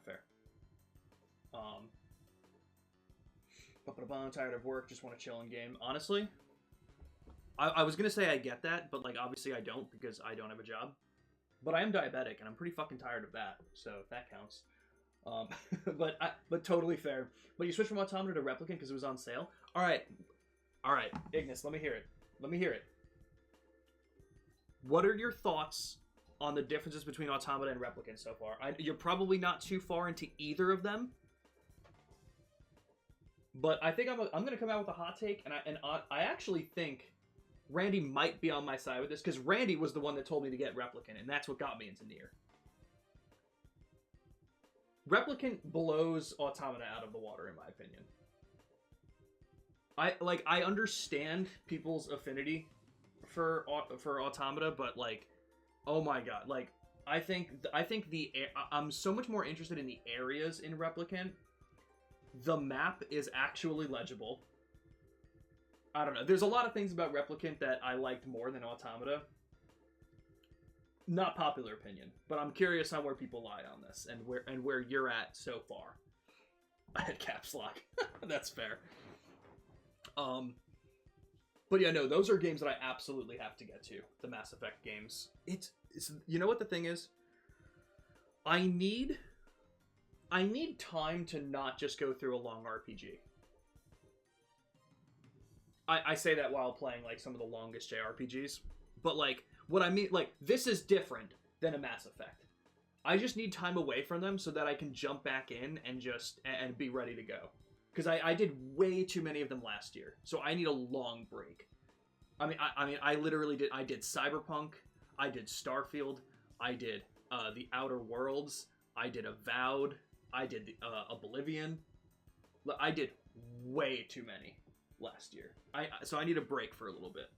Fair. Tired of work, just want to chill in game. Honestly, I was gonna say I get that, but like obviously I don't because I don't have a job. But I am diabetic and I'm pretty fucking tired of that, so that counts. But totally fair. But you switched from Automata to Replicant because it was on sale. All right, Ignis, let me hear it. What are your thoughts on the differences between Automata and Replicant so far? You're probably not too far into either of them, but I think I'm going to come out with a hot take, and I actually think Randy might be on my side with this, because Randy was the one that told me to get Replicant, and that's what got me into Nier. Replicant blows Automata out of the water, in my opinion. I understand people's affinity for Automata, but like, oh my god, like I think I'm so much more interested in the areas in Replicant. The map is actually legible. I don't know. There's a lot of things about Replicant that I liked more than Automata. Not popular opinion, but I'm curious on where people lie on this and where you're at so far. I had caps lock. That's fair. But yeah, no, those are games that I absolutely have to get to. The Mass Effect games. It's you know what the thing is? I need time to not just go through a long RPG. I say that while playing like some of the longest JRPGs, but like what I mean, like this is different than a Mass Effect. I just need time away from them so that I can jump back in and be ready to go. Because I did way too many of them last year, so I need a long break. I did Cyberpunk, I did Starfield, I did The Outer Worlds, I did Avowed, I did Oblivion. I did way too many last year. So I need a break for a little bit.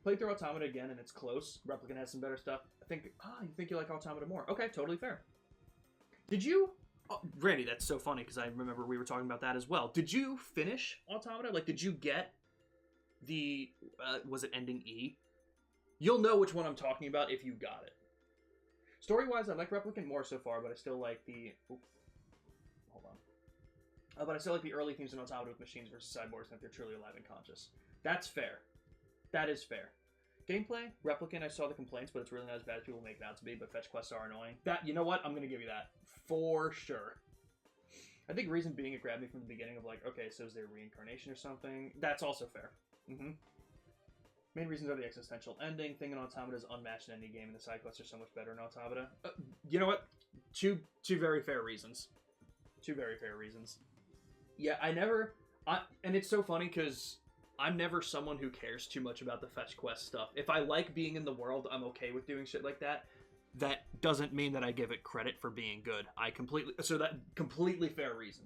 Played through Automata again, and it's close. Replicant has some better stuff. You think you like Automata more? Okay, totally fair. Did you... Oh, Randy, that's so funny, because I remember we were talking about that as well. Did you finish Automata? Like, did you get the... was it ending E? You'll know which one I'm talking about if you got it. Story-wise, I like Replicant more so far, but I still like the... Hold on. But I still like the early themes in Automata with machines versus cyborgs, and if they're truly alive and conscious. That's fair. That is fair. Gameplay, Replicant, I saw the complaints, but it's really not as bad as people make it out to be, but fetch quests are annoying. You know what? I'm going to give you that. For sure. I think reason being it grabbed me from the beginning of like, okay, so is there reincarnation or something? That's also fair. Main reasons are the existential ending. Thing in Automata is unmatched in any game, and the side quests are so much better in Automata. You know what? Two very fair reasons. Two very fair reasons. Yeah, and it's so funny because I'm never someone who cares too much about the fetch quest stuff. If I like being in the world, I'm okay with doing shit like that. That doesn't mean that I give it credit for being good. Completely fair reason.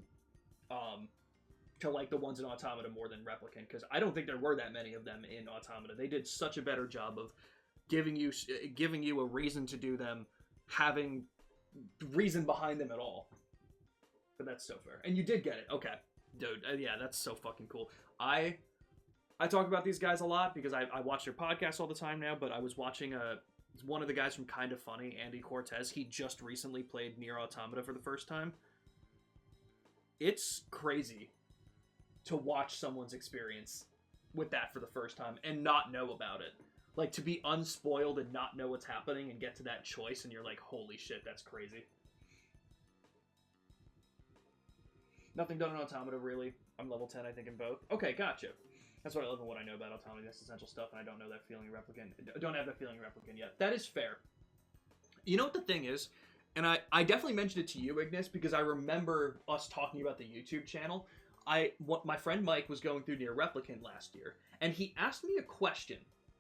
To like the ones in Automata more than Replicant, because I don't think there were that many of them in Automata. They did such a better job of giving you a reason to do them, having reason behind them at all. But that's so fair. And you did get it. Okay. Dude, yeah, that's so fucking cool. I talk about these guys a lot because I watch their podcasts all the time now, but I was watching one of the guys from Kinda Funny, Andy Cortez. He just recently played Nier Automata for the first time. It's crazy to watch someone's experience with that for the first time and not know about it. Like, to be unspoiled and not know what's happening and get to that choice and you're like, holy shit, that's crazy. Nothing done in Automata, really. I'm level 10, I think, in both. Okay, gotcha. That's what I love and what I know about Automata. That's essential stuff, and I don't know that feeling in Replicant. Don't have that feeling in Replicant yet. That is fair. You know what the thing is? And I definitely mentioned it to you, Ignis, because I remember us talking about the YouTube channel. My friend Mike was going through Nier Replicant last year, and he asked me a question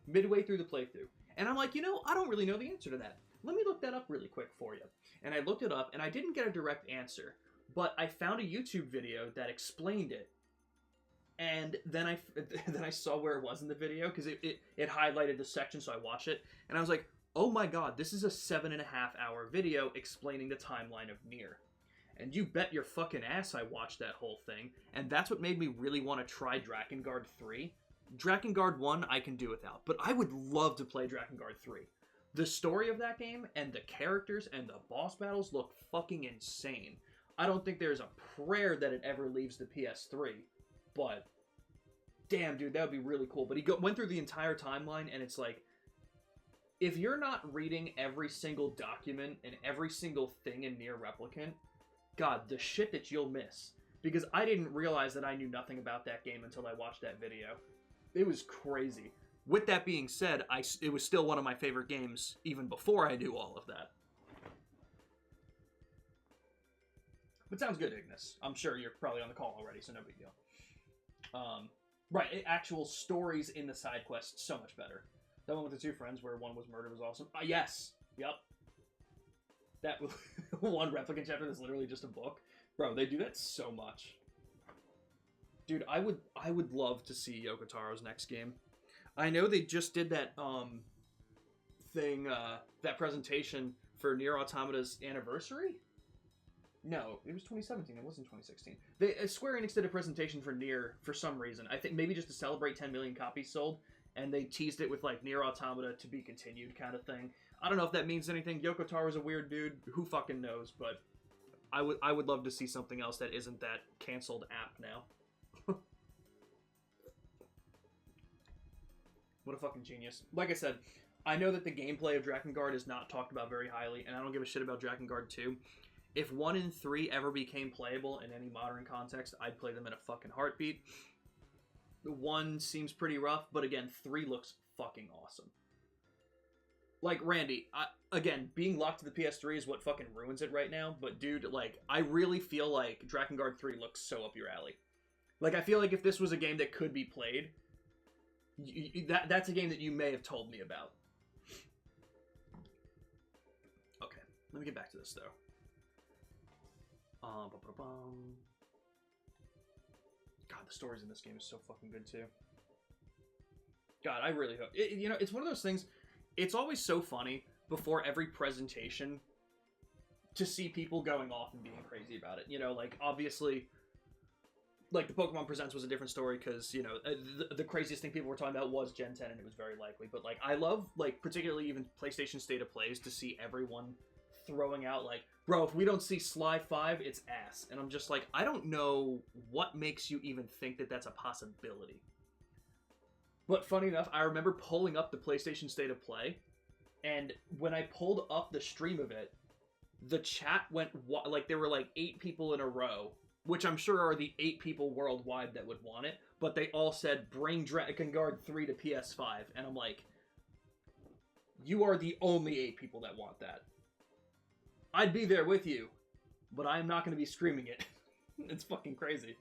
midway through the playthrough. And I'm like, I don't really know the answer to that. Let me look that up really quick for you. And I looked it up, and I didn't get a direct answer. But I found a YouTube video that explained it. And then I saw where it was in the video, because it highlighted the section, so I watched it. And I was like, oh my god, this is a 7.5-hour video explaining the timeline of Nier. And you bet your fucking ass I watched that whole thing. And that's what made me really want to try Drakengard 3. Drakengard 1 I can do without, but I would love to play Drakengard 3. The story of that game and the characters and the boss battles look fucking insane. I don't think there's a prayer that it ever leaves the PS3, but damn, dude, that would be really cool. But he went through the entire timeline, and it's like, if you're not reading every single document and every single thing in Nier Replicant, god, the shit that you'll miss. Because I didn't realize that I knew nothing about that game until I watched that video. It was crazy. With that being said, it was still one of my favorite games even before I knew all of that. But sounds good, Ignis. I'm sure you're probably on the call already, so no big deal. Right, actual stories in the side quests, so much better. That one with the two friends where one was murdered was awesome. Yes! Yep. That one Replicant chapter that's literally just a book. Bro, they do that so much. Dude, I would love to see Yoko Taro's next game. I know they just did that thing, that presentation for Nier Automata's anniversary? No, it was 2017. It wasn't 2016. Square Enix did a presentation for Nier for some reason. I think maybe just to celebrate 10 million copies sold, and they teased it with like Nier Automata to be continued kind of thing. I don't know if that means anything. Yoko Taro's a weird dude. Who fucking knows? But I would love to see something else that isn't that canceled app now. What a fucking genius. Like I said, I know that the gameplay of Drakengard is not talked about very highly, and I don't give a shit about Drakengard 2. If 1 and 3 ever became playable in any modern context, I'd play them in a fucking heartbeat. 1 seems pretty rough, but again, 3 looks fucking awesome. Like, Randy, again, being locked to the PS3 is what fucking ruins it right now, but dude, like, I really feel like Drakengard 3 looks so up your alley. Like, I feel like if this was a game that could be played, that's a game that you may have told me about. Okay, let me get back to this, though. God, the stories in this game is so fucking good too. God, I really hope it's one of those things. It's always so funny before every presentation to see people going off and being crazy about it. Like obviously, like the Pokemon Presents was a different story because the craziest thing people were talking about was Gen 10, and it was very likely. But like, I love like particularly even PlayStation State of Plays to see everyone throwing out like, bro, if we don't see Sly 5, it's ass. And I'm just like, I don't know what makes you even think that that's a possibility. But funny enough, I remember pulling up the PlayStation State of Play, and when I pulled up the stream of it, the chat went, like, there were like 8 people in a row which I'm sure are the 8 people worldwide that would want it, but they all said bring Drakengard 3 to PS5, and I'm like, you are the only 8 people that want that. I'd be there with you, but I'm not going to be streaming it. It's fucking crazy.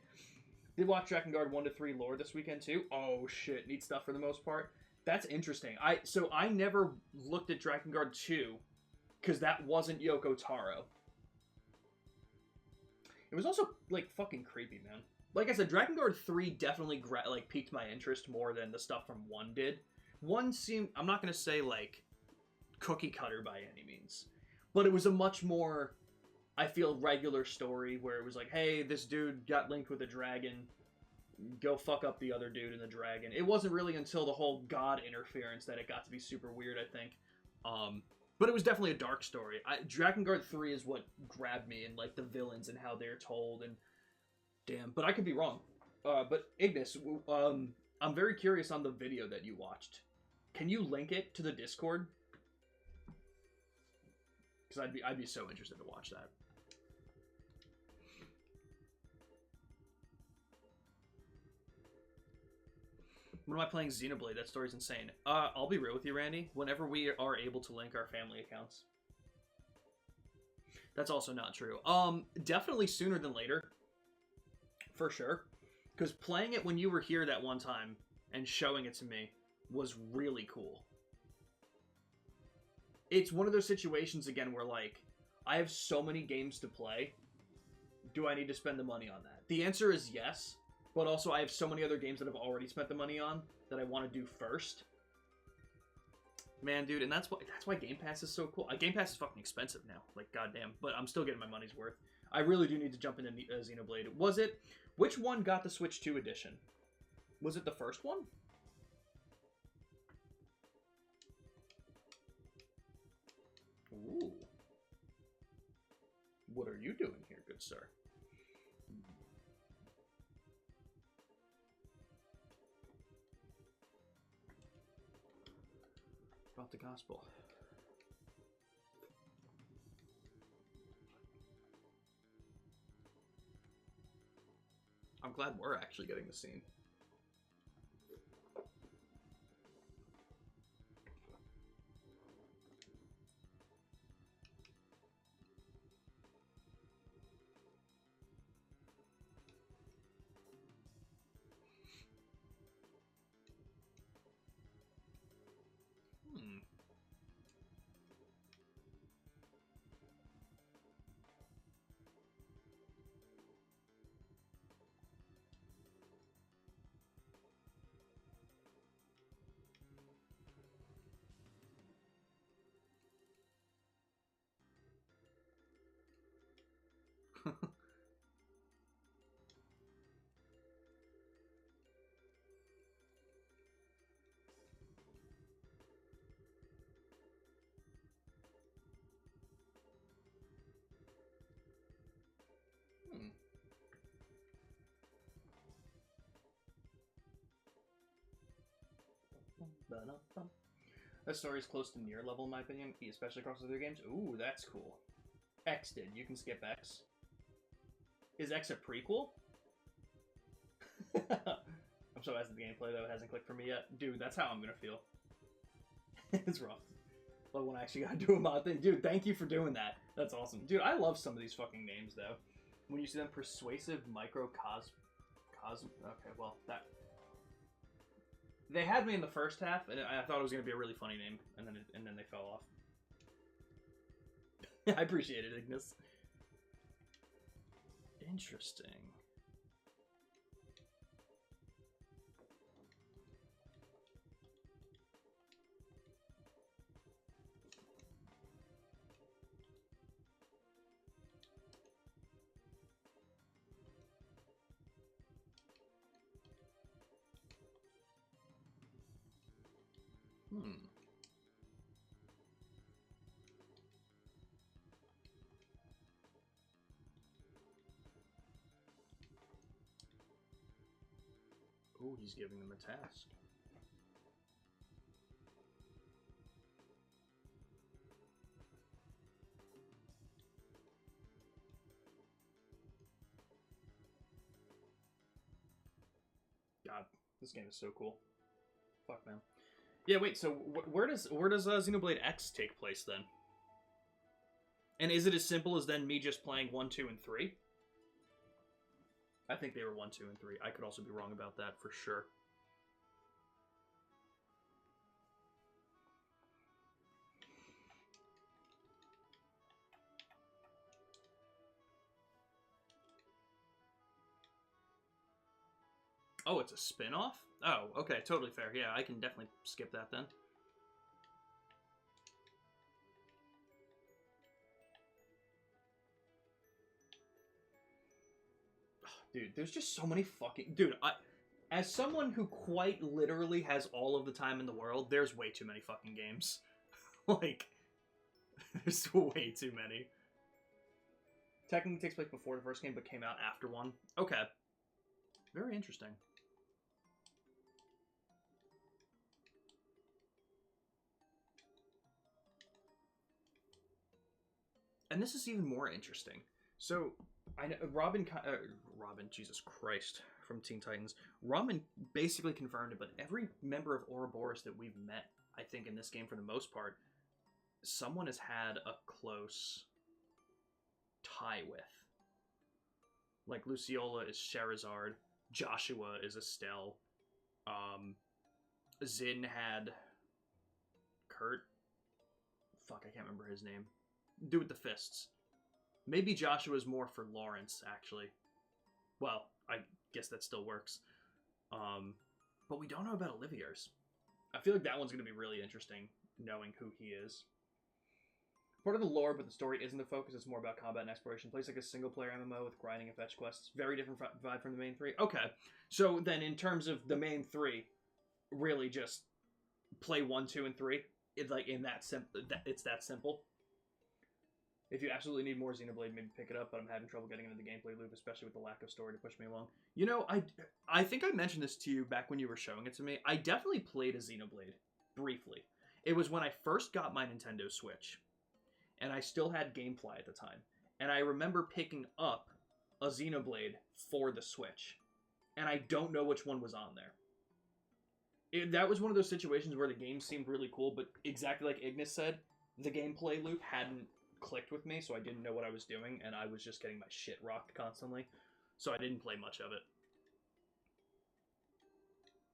Did watch Drakengard 1 to 3 lore this weekend too. Oh shit, neat stuff for the most part. That's interesting. I never looked at Drakengard 2 because that wasn't Yoko Taro. It was also like fucking creepy, man. Like I said, Drakengard 3 definitely piqued my interest more than the stuff from 1 did. 1 seemed, I'm not going to say like cookie cutter by any means, but it was a much more, I feel, regular story where it was like, hey, this dude got linked with a dragon, go fuck up the other dude and the dragon. It wasn't really until the whole god interference that it got to be super weird, I think. But it was definitely a dark story. Drakengard 3 is what grabbed me, and like the villains and how they're told, and damn, but I could be wrong. But Ignis, I'm very curious on the video that you watched. Can you link it to the Discord? Because I'd be so interested to watch that. When am I playing Xenoblade? That story's insane. I'll be real with you, Randy. Whenever we are able to link our family accounts. That's also not true. Definitely sooner than later. For sure. Because playing it when you were here that one time and showing it to me was really cool. It's one of those situations, again, where, like, I have so many games to play. Do I need to spend the money on that? The answer is yes. But also, I have so many other games that I've already spent the money on that I want to do first. Man, dude, and that's why Game Pass is so cool. Game Pass is fucking expensive now, like goddamn. But I'm still getting my money's worth. I really do need to jump into Xenoblade. Which one got the Switch 2 edition? Was it the first one? Ooh. What are you doing here, good sir? About the gospel. I'm glad we're actually getting the scene. That story is close to near level in my opinion, especially across other games. Ooh, that's cool. X did. You can skip X. Is X a prequel? I'm so as the gameplay though, it hasn't clicked for me yet. Dude, that's how I'm gonna feel. It's rough. But when I actually gotta do a mod thing. Dude, thank you for doing that. That's awesome. Dude, I love some of these fucking names though. When you see them, Persuasive Microcosm. Okay, well, that... They had me in the first half, and I thought it was going to be a really funny name, and then they fell off. I appreciate it, Ignis. Interesting. Oh, he's giving them a task. This game is so cool. Fuck, man. Yeah, wait, so where does Xenoblade X take place, then? And is it as simple as then me just playing 1, 2, and 3? I think they were 1, 2, and 3. I could also be wrong about that, for sure. Oh, it's a spin-off? Oh, okay, totally fair. Yeah, I can definitely skip that then. Dude, there's just so many fucking... Dude, as someone who quite literally has all of the time in the world, there's way too many fucking games. Like, there's way too many. Technically takes place before the first game, but came out after one. Okay. Very interesting. And this is even more interesting. So, I know Robin, Jesus Christ, from Teen Titans. Robin basically confirmed it, but every member of Ouroboros that we've met, I think, in this game for the most part, someone has had a close tie with. Like, Luciola is Sherazard, Joshua is Estelle, Zin had Kurt. Fuck, I can't remember his name. Dude with the fists. Maybe Joshua's more for Lawrence, actually. Well, I guess that still works. But we don't know about Olivier's. I feel like that one's going to be really interesting, knowing who he is. Part of the lore, but the story isn't the focus. It's more about combat and exploration. Plays like a single-player MMO with grinding and fetch quests. Very different vibe from the main 3. Okay, so then in terms of the main 3, really just play 1, 2, and 3. It's like in that it's that simple. If you absolutely need more Xenoblade, maybe pick it up, but I'm having trouble getting into the gameplay loop, especially with the lack of story to push me along. You know, I think I mentioned this to you back when you were showing it to me. I definitely played a Xenoblade, briefly. It was when I first got my Nintendo Switch, and I still had GameFly at the time. And I remember picking up a Xenoblade for the Switch, and I don't know which one was on there. That was one of those situations where the game seemed really cool, but exactly like Ignis said, the gameplay loop hadn't clicked with me, so I didn't know what I was doing, and I was just getting my shit rocked constantly, so I didn't play much of it.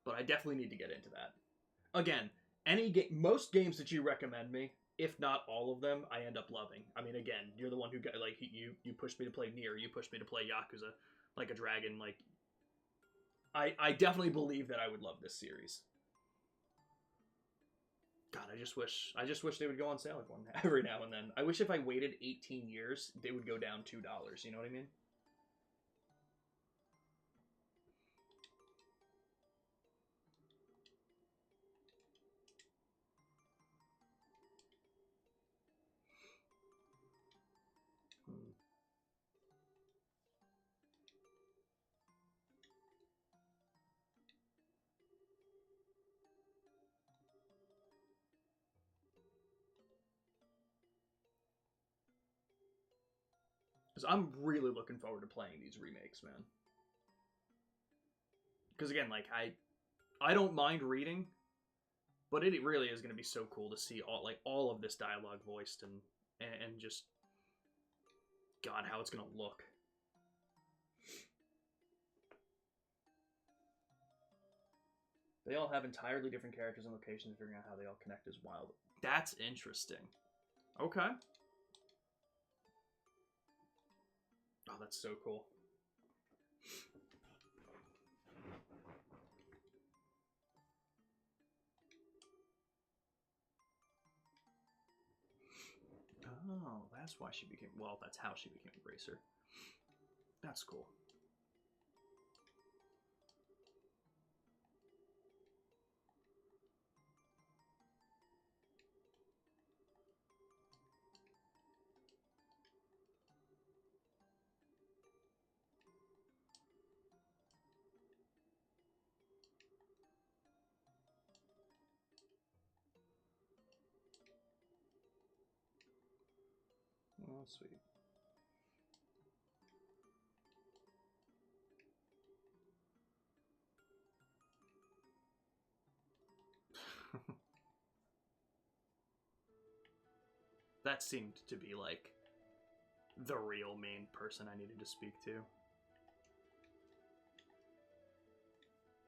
But I definitely need to get into that. Again, most games that you recommend me, if not all of them, I end up loving. I mean, again, you're the one who got, like, you pushed me to play Nier, you pushed me to play Yakuza, Like a Dragon, like... I definitely believe that I would love this series. God, I just wish they would go on sale every now and then. I wish if I waited 18 years, they would go down $2. You know what I mean? Because I'm really looking forward to playing these remakes, man. Because again, like, I don't mind reading, but it really is going to be so cool to see all of this dialogue voiced and just, God, how it's going to look. They all have entirely different characters and locations, and figuring out how they all connect is wild. That's interesting. Okay. Oh, that's so cool. Oh, that's why she became... Well, that's how she became a racer. That's cool. Oh, sweet. That seemed to be, like, the real main person I needed to speak to.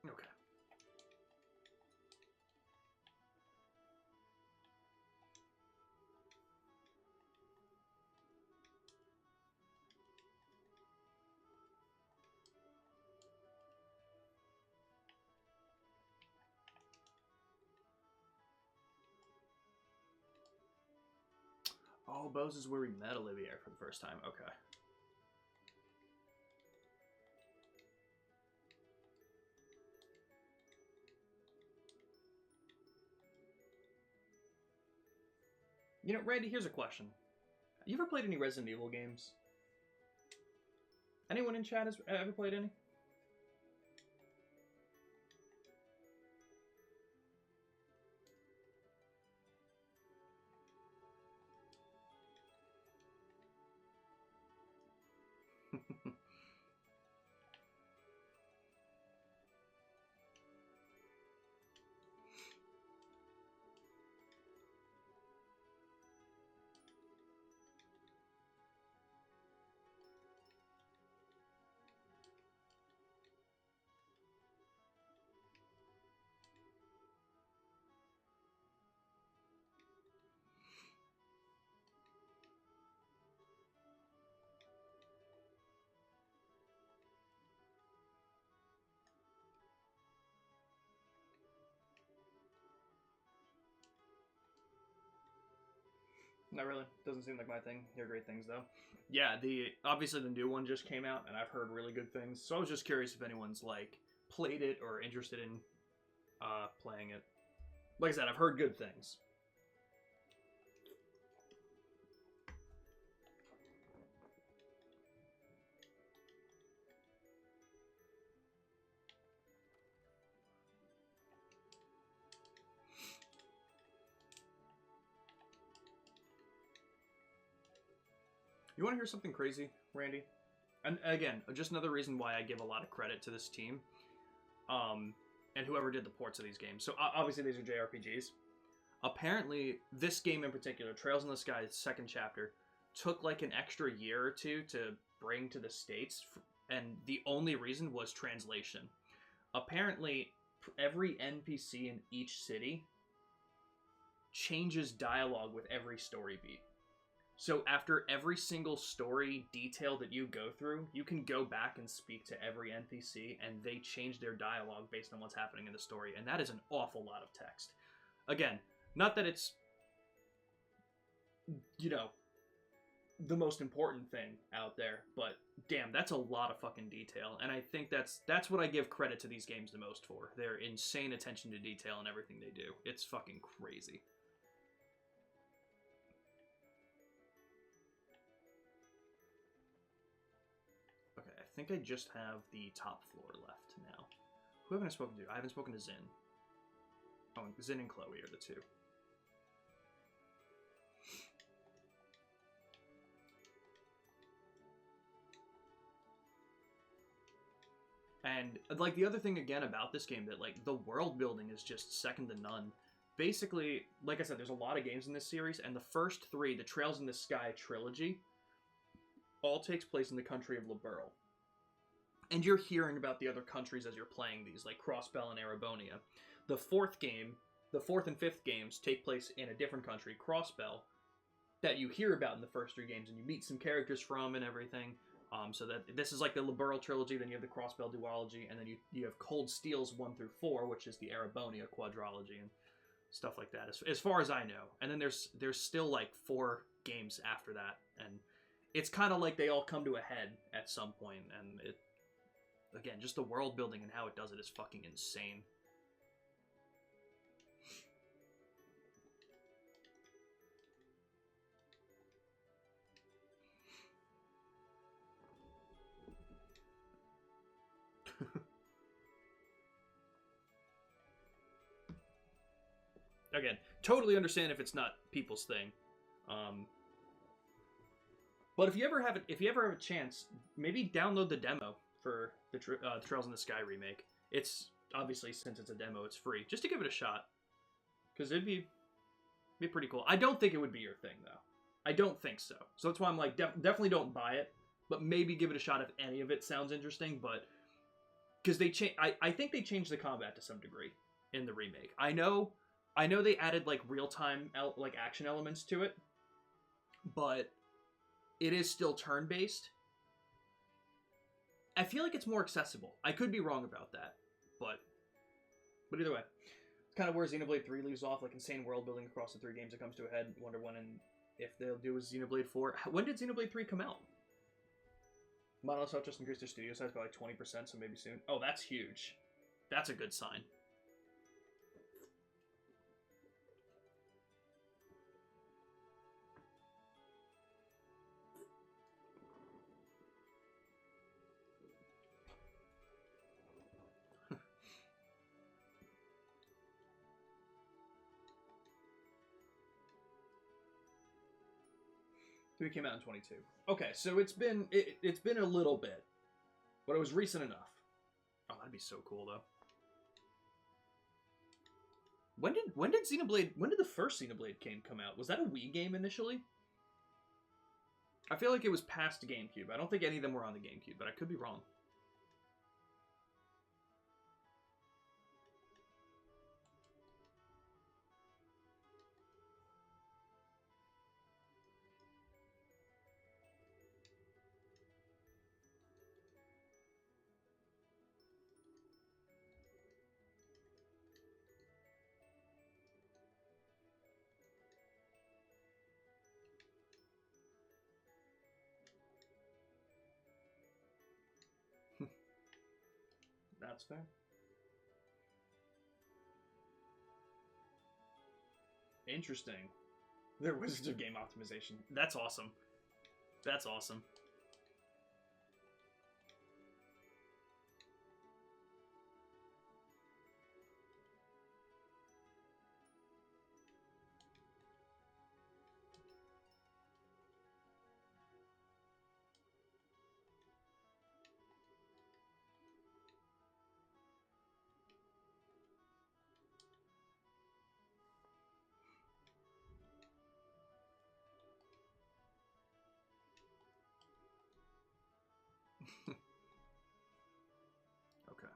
Okay. Oh, Bose is where we met Olivier for the first time. Okay. You know, Randy, here's a question. You ever played any Resident Evil games? Anyone in chat has ever played any? Not really. Doesn't seem like my thing. Hear great things though. Yeah, obviously the new one just came out, and I've heard really good things. So I was just curious if anyone's like played it or interested in playing it. Like I said, I've heard good things. You want to hear something crazy, Randy? And again, just another reason why I give a lot of credit to this team, and whoever did the ports of these games. So obviously these are JRPGs. Apparently, this game in particular, Trails in the Sky's second chapter, took like an extra year or two to bring to the States, and the only reason was translation. Apparently, every NPC in each city changes dialogue with every story beat. So after every single story detail that you go through, you can go back and speak to every NPC, and they change their dialogue based on what's happening in the story, and that is an awful lot of text. Again, not that it's, you know, the most important thing out there, but damn, that's a lot of fucking detail, and I think that's what I give credit to these games the most for. Their insane attention to detail in everything they do. It's fucking crazy. I think I just have the top floor left now. Who haven't I spoken to? I haven't spoken to Zin. Oh, Zin and Chloe are the two. And like the other thing again about this game, that like the world building is just second to none. Basically, like I said, there's a lot of games in this series, and the first three, the Trails in the Sky trilogy, all takes place in the country of Liberl. And you're hearing about the other countries as you're playing these, like Crossbell and Erebonia. The fourth and fifth games take place in a different country, Crossbell, that you hear about in the first three games, and you meet some characters from and everything. So that this is like the Liberl trilogy, then you have the Crossbell duology, and then you have Cold Steel's 1 through 4, which is the Erebonia quadrology and stuff like that, as far as I know. And then there's still like 4 games after that, and it's kind of like they all come to a head at some point, and it. Again, just the world building and how it does it is fucking insane. Again, totally understand if it's not people's thing. But if you ever have a chance, maybe download the demo for the Trails in the Sky remake. It's obviously, since it's a demo, it's free. Just to give it a shot, because it'd be pretty cool. I don't think it would be your thing though. I don't think so. So that's why I'm like, definitely don't buy it, but maybe give it a shot if any of it sounds interesting. But because they I think they changed the combat to some degree in the remake. I know they added like real time like action elements to it, but it is still turn based. I feel like it's more accessible. I could be wrong about that, but either way, it's kind of where Xenoblade 3 leaves off, like insane world building across the 3 games that comes to a head. Wonder when and if they'll do a Xenoblade 4. When did Xenoblade 3 come out? Monolith just increased their studio size by like 20%, so maybe soon. Oh, that's huge. That's a good sign. Three came out in 22. Okay, so it's been a little bit, but it was recent enough. Oh, that'd be so cool though. When did the first Xenoblade game come out? Was that a Wii game initially? I feel like it was past GameCube. I don't think any of them were on the GameCube, but I could be wrong. That's fair. Interesting. They're Wizards of Game Optimization. That's awesome. That's awesome. Okay.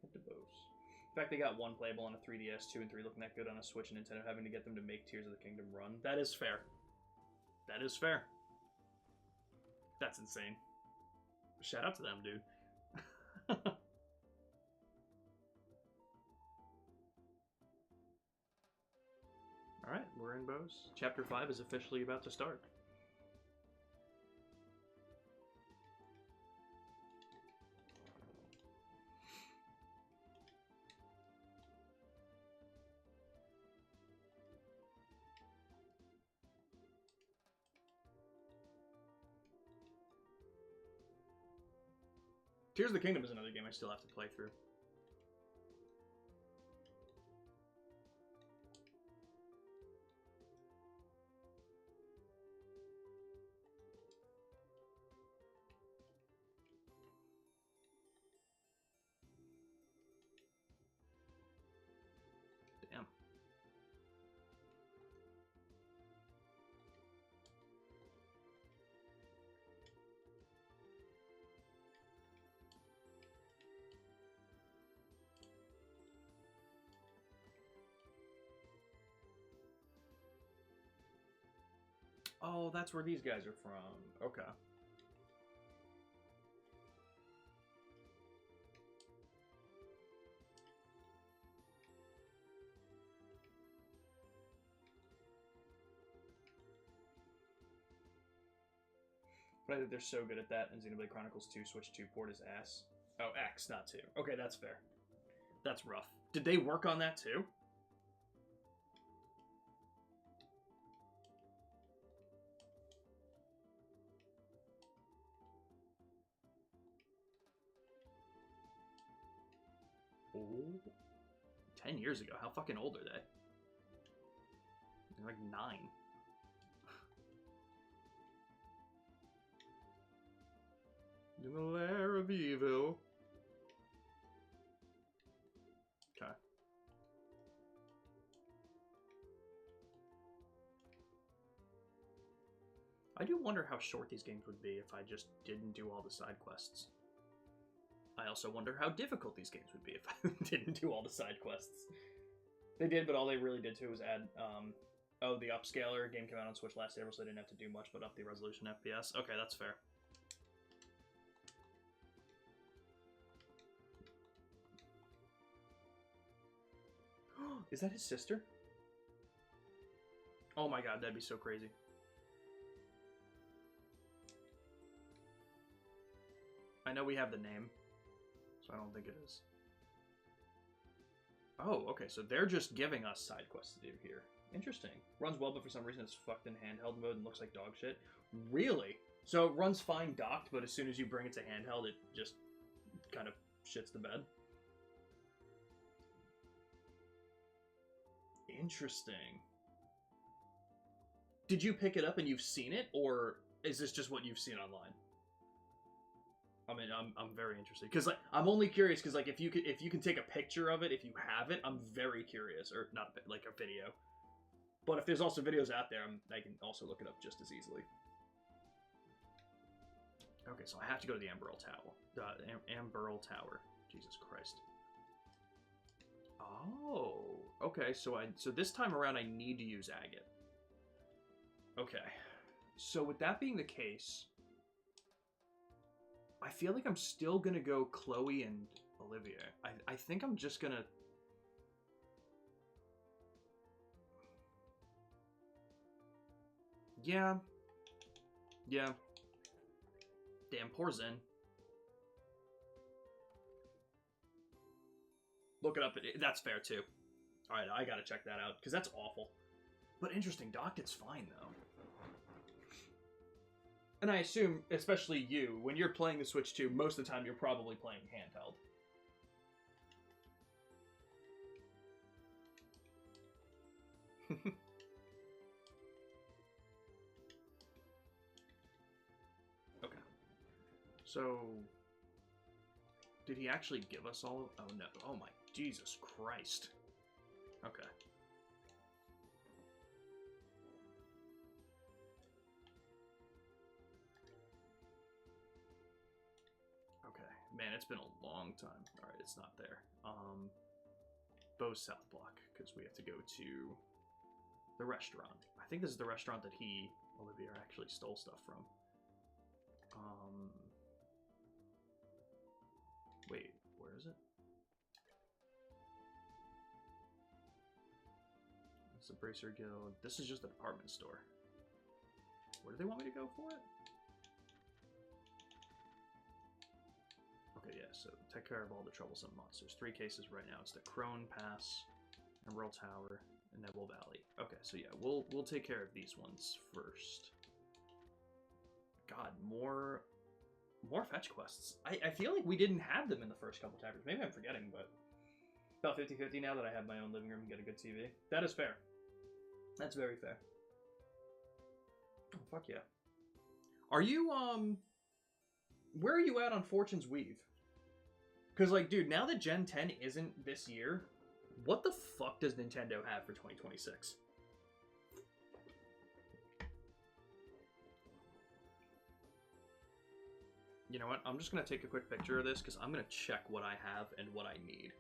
Head to Bose. In fact, they got one playable on a 3DS, 2 and 3 looking that good on a Switch, and Nintendo having to get them to make Tears of the Kingdom run. That is fair. That is fair. That's insane. Shout out to them, dude. Alright, we're in Bose. Chapter 5 is officially about to start. Tears of the Kingdom is another game I still have to play through. Damn. Oh, that's where these guys are from. Okay. But I think they're so good at that, and Xenoblade Chronicles 2 Switch 2 port is ass. Oh, X, not 2. Okay, that's fair. That's rough. Did they work on that too? Oh, 10 years ago. How fucking old are they? They're like 9. In the lair of evil. Okay. I do wonder how short these games would be if I just didn't do all the side quests. I also wonder how difficult these games would be if I didn't do all the side quests. They did, but all they really did too was add, the upscaler game came out on Switch last April, so they didn't have to do much but up the resolution FPS. Okay, that's fair. Is that his sister? Oh my god, that'd be so crazy. I know we have the name, so I don't think it is. Oh, okay, so they're just giving us side quests to do here. Interesting. Runs well, but for some reason it's fucked in handheld mode and looks like dog shit. Really? So it runs fine docked, but as soon as you bring it to handheld, it just kind of shits the bed? Interesting. Did you pick it up and you've seen it, or is this just what you've seen online? I mean, I'm very interested because like I'm only curious because like if you can take a picture of it if you have it, I'm very curious, or not like a video. But if there's also videos out there, I can also look it up just as easily. Okay, so I have to go to the Amberl Tower. Amberl Tower. Jesus Christ. Oh, okay. So this time around, I need to use agate. Okay. So with that being the case, I feel like I'm still gonna go Chloe and Olivia. I think I'm just gonna. Yeah. Yeah. Damn, poor Zen. Look it up. That's fair, too. Alright, I gotta check that out, because that's awful. But interesting, docked it's fine, though. And I assume, especially you, when you're playing the Switch 2, most of the time you're probably playing handheld. Okay. So, did he actually give us all? Oh no! Oh my Jesus Christ! Okay. Okay, man, it's been a long time. All right, it's not there. Beau's South Block because we have to go to the restaurant. I think this is the restaurant that Olivia, actually stole stuff from. Wait, where is it? It's the Bracer Guild. This is just a department store. Where do they want me to go for it? Okay, yeah, so take care of all the troublesome monsters. 3 cases right now. It's the Crone Pass, Emerald Tower, and Nebel Valley. Okay, so yeah, we'll take care of these ones first. God, more fetch quests. I feel like we didn't have them in the first couple chapters. Maybe I'm forgetting, but about 50-50 now that I have my own living room and get a good TV. That is fair. That's very fair. Oh, fuck yeah. Are you, where are you at on Fortune's Weave? Because, like, dude, now that Gen 10 isn't this year, what the fuck does Nintendo have for 2026? You know what? I'm just going to take a quick picture of this because I'm going to check what I have and what I need.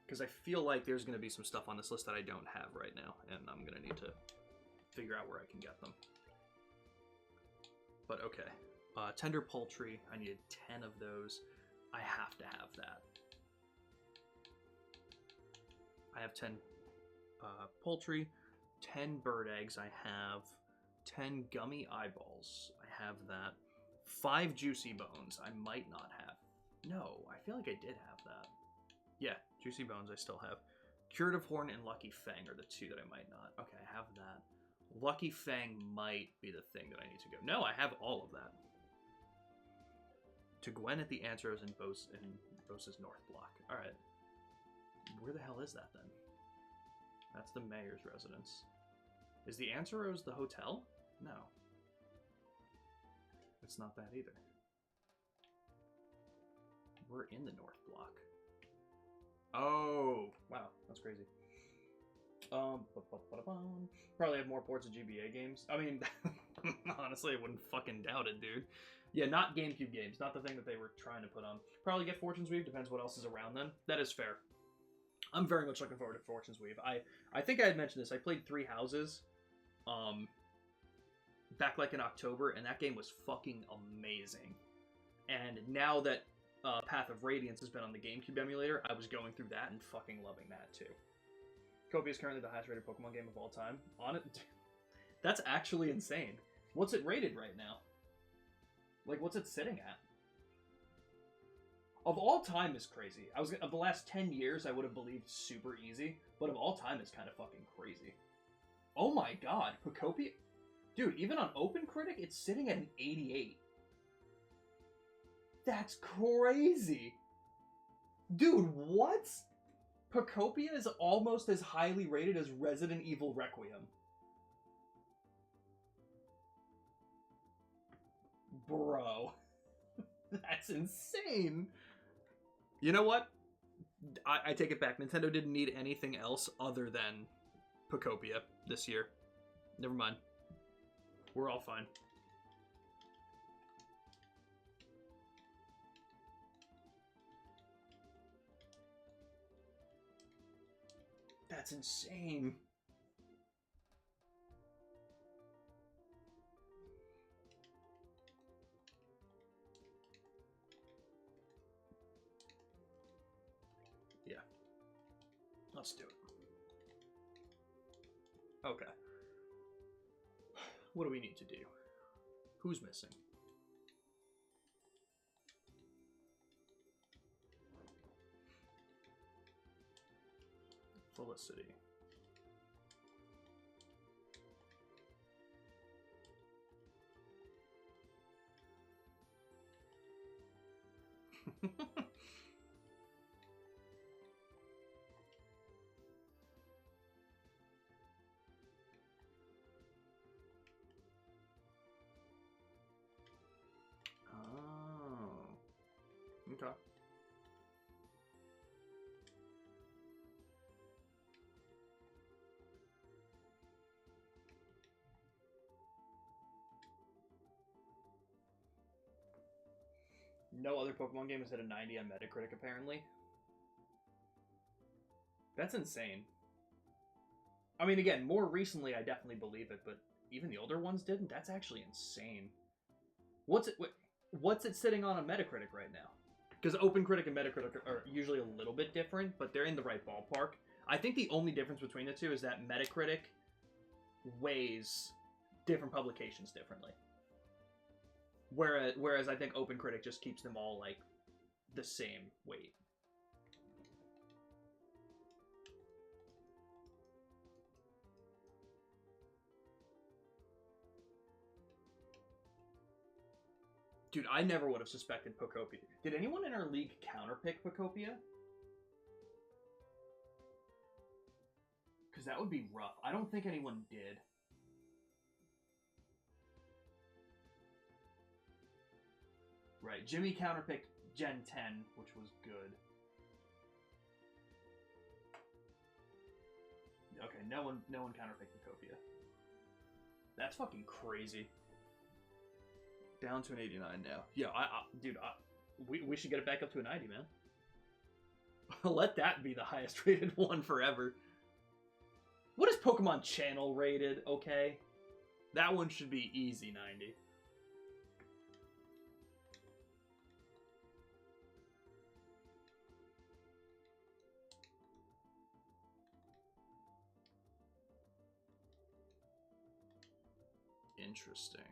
Because I feel like there's going to be some stuff on this list that I don't have right now, and I'm going to need to figure out where I can get them. But okay. Tender poultry. I needed 10 of those. I have to have that. I have 10 poultry, 10 bird eggs. I have 10 gummy eyeballs. I have that. 5 juicy bones. I might not have. No, I feel like I did have that. Yeah, juicy bones I still have. Curative Horn and Lucky Fang are the 2 that I might not. Okay, I have that. Lucky Fang might be the thing that I need to go. No, I have all of that. To Gwen at the Anteros in Bose's North Block. Alright. Where the hell is that then? That's the mayor's residence. Is the Anteros the hotel? No. It's not that either. We're in the North Block. Oh, wow, that's crazy. Probably have more ports of GBA games. I mean, honestly, I wouldn't fucking doubt it, dude. Yeah, not GameCube games. Not the thing that they were trying to put on. Probably get Fortune's Weave. Depends what else is around them. That is fair. I'm very much looking forward to Fortune's Weave. I think I had mentioned this. I played Three Houses back like in October, and that game was fucking amazing. And now that Path of Radiance has been on the GameCube emulator, I was going through that and fucking loving that too. Copia is currently the highest rated Pokemon game of all time. On it, that's actually insane. What's it rated right now? Like, what's it sitting at? Of all time is crazy. Of the last 10 years, I would have believed super easy, but of all time is kind of fucking crazy. Oh my god, Pokopia, dude! Even on OpenCritic, it's sitting at an 88. That's crazy, dude. What? Pokopia is almost as highly rated as Resident Evil Requiem. Bro. That's insane. You know what? I take it back. Nintendo didn't need anything else other than Pokopia this year. Never mind. We're all fine. That's insane. Yeah. Let's do it. Okay. What do we need to do? Who's missing? Felicity. Oh. Okay. No other Pokemon game has hit a 90 on Metacritic, apparently. That's insane. I mean, again, more recently, I definitely believe it, but even the older ones didn't? That's actually insane. What's it sitting on Metacritic right now? Because OpenCritic and Metacritic are usually a little bit different, but they're in the right ballpark. I think the only difference between the two is that Metacritic weighs different publications differently. Whereas I think OpenCritic just keeps them all, like, the same weight. Dude, I never would have suspected Pokopia. Did anyone in our league counterpick Pokopia? Because that would be rough. I don't think anyone did. Right, Jimmy counterpicked Gen 10, which was good. Okay, no one counterpicked Pokopia. That's fucking crazy. Down to an 89 now. Yeah, dude, we should get it back up to a 90, man. Let that be the highest rated one forever. What is Pokemon Channel rated? Okay, that one should be easy 90. Interesting.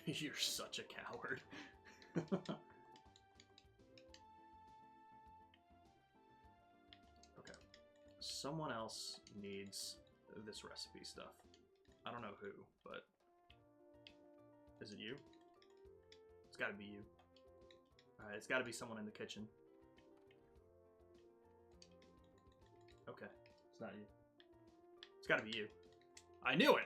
You're such a coward. Okay. Someone else needs this recipe stuff. I don't know who, but... Is it you? It's gotta be you. Alright, it's gotta be someone in the kitchen. Okay. It's not you. It's gotta be you. I knew it!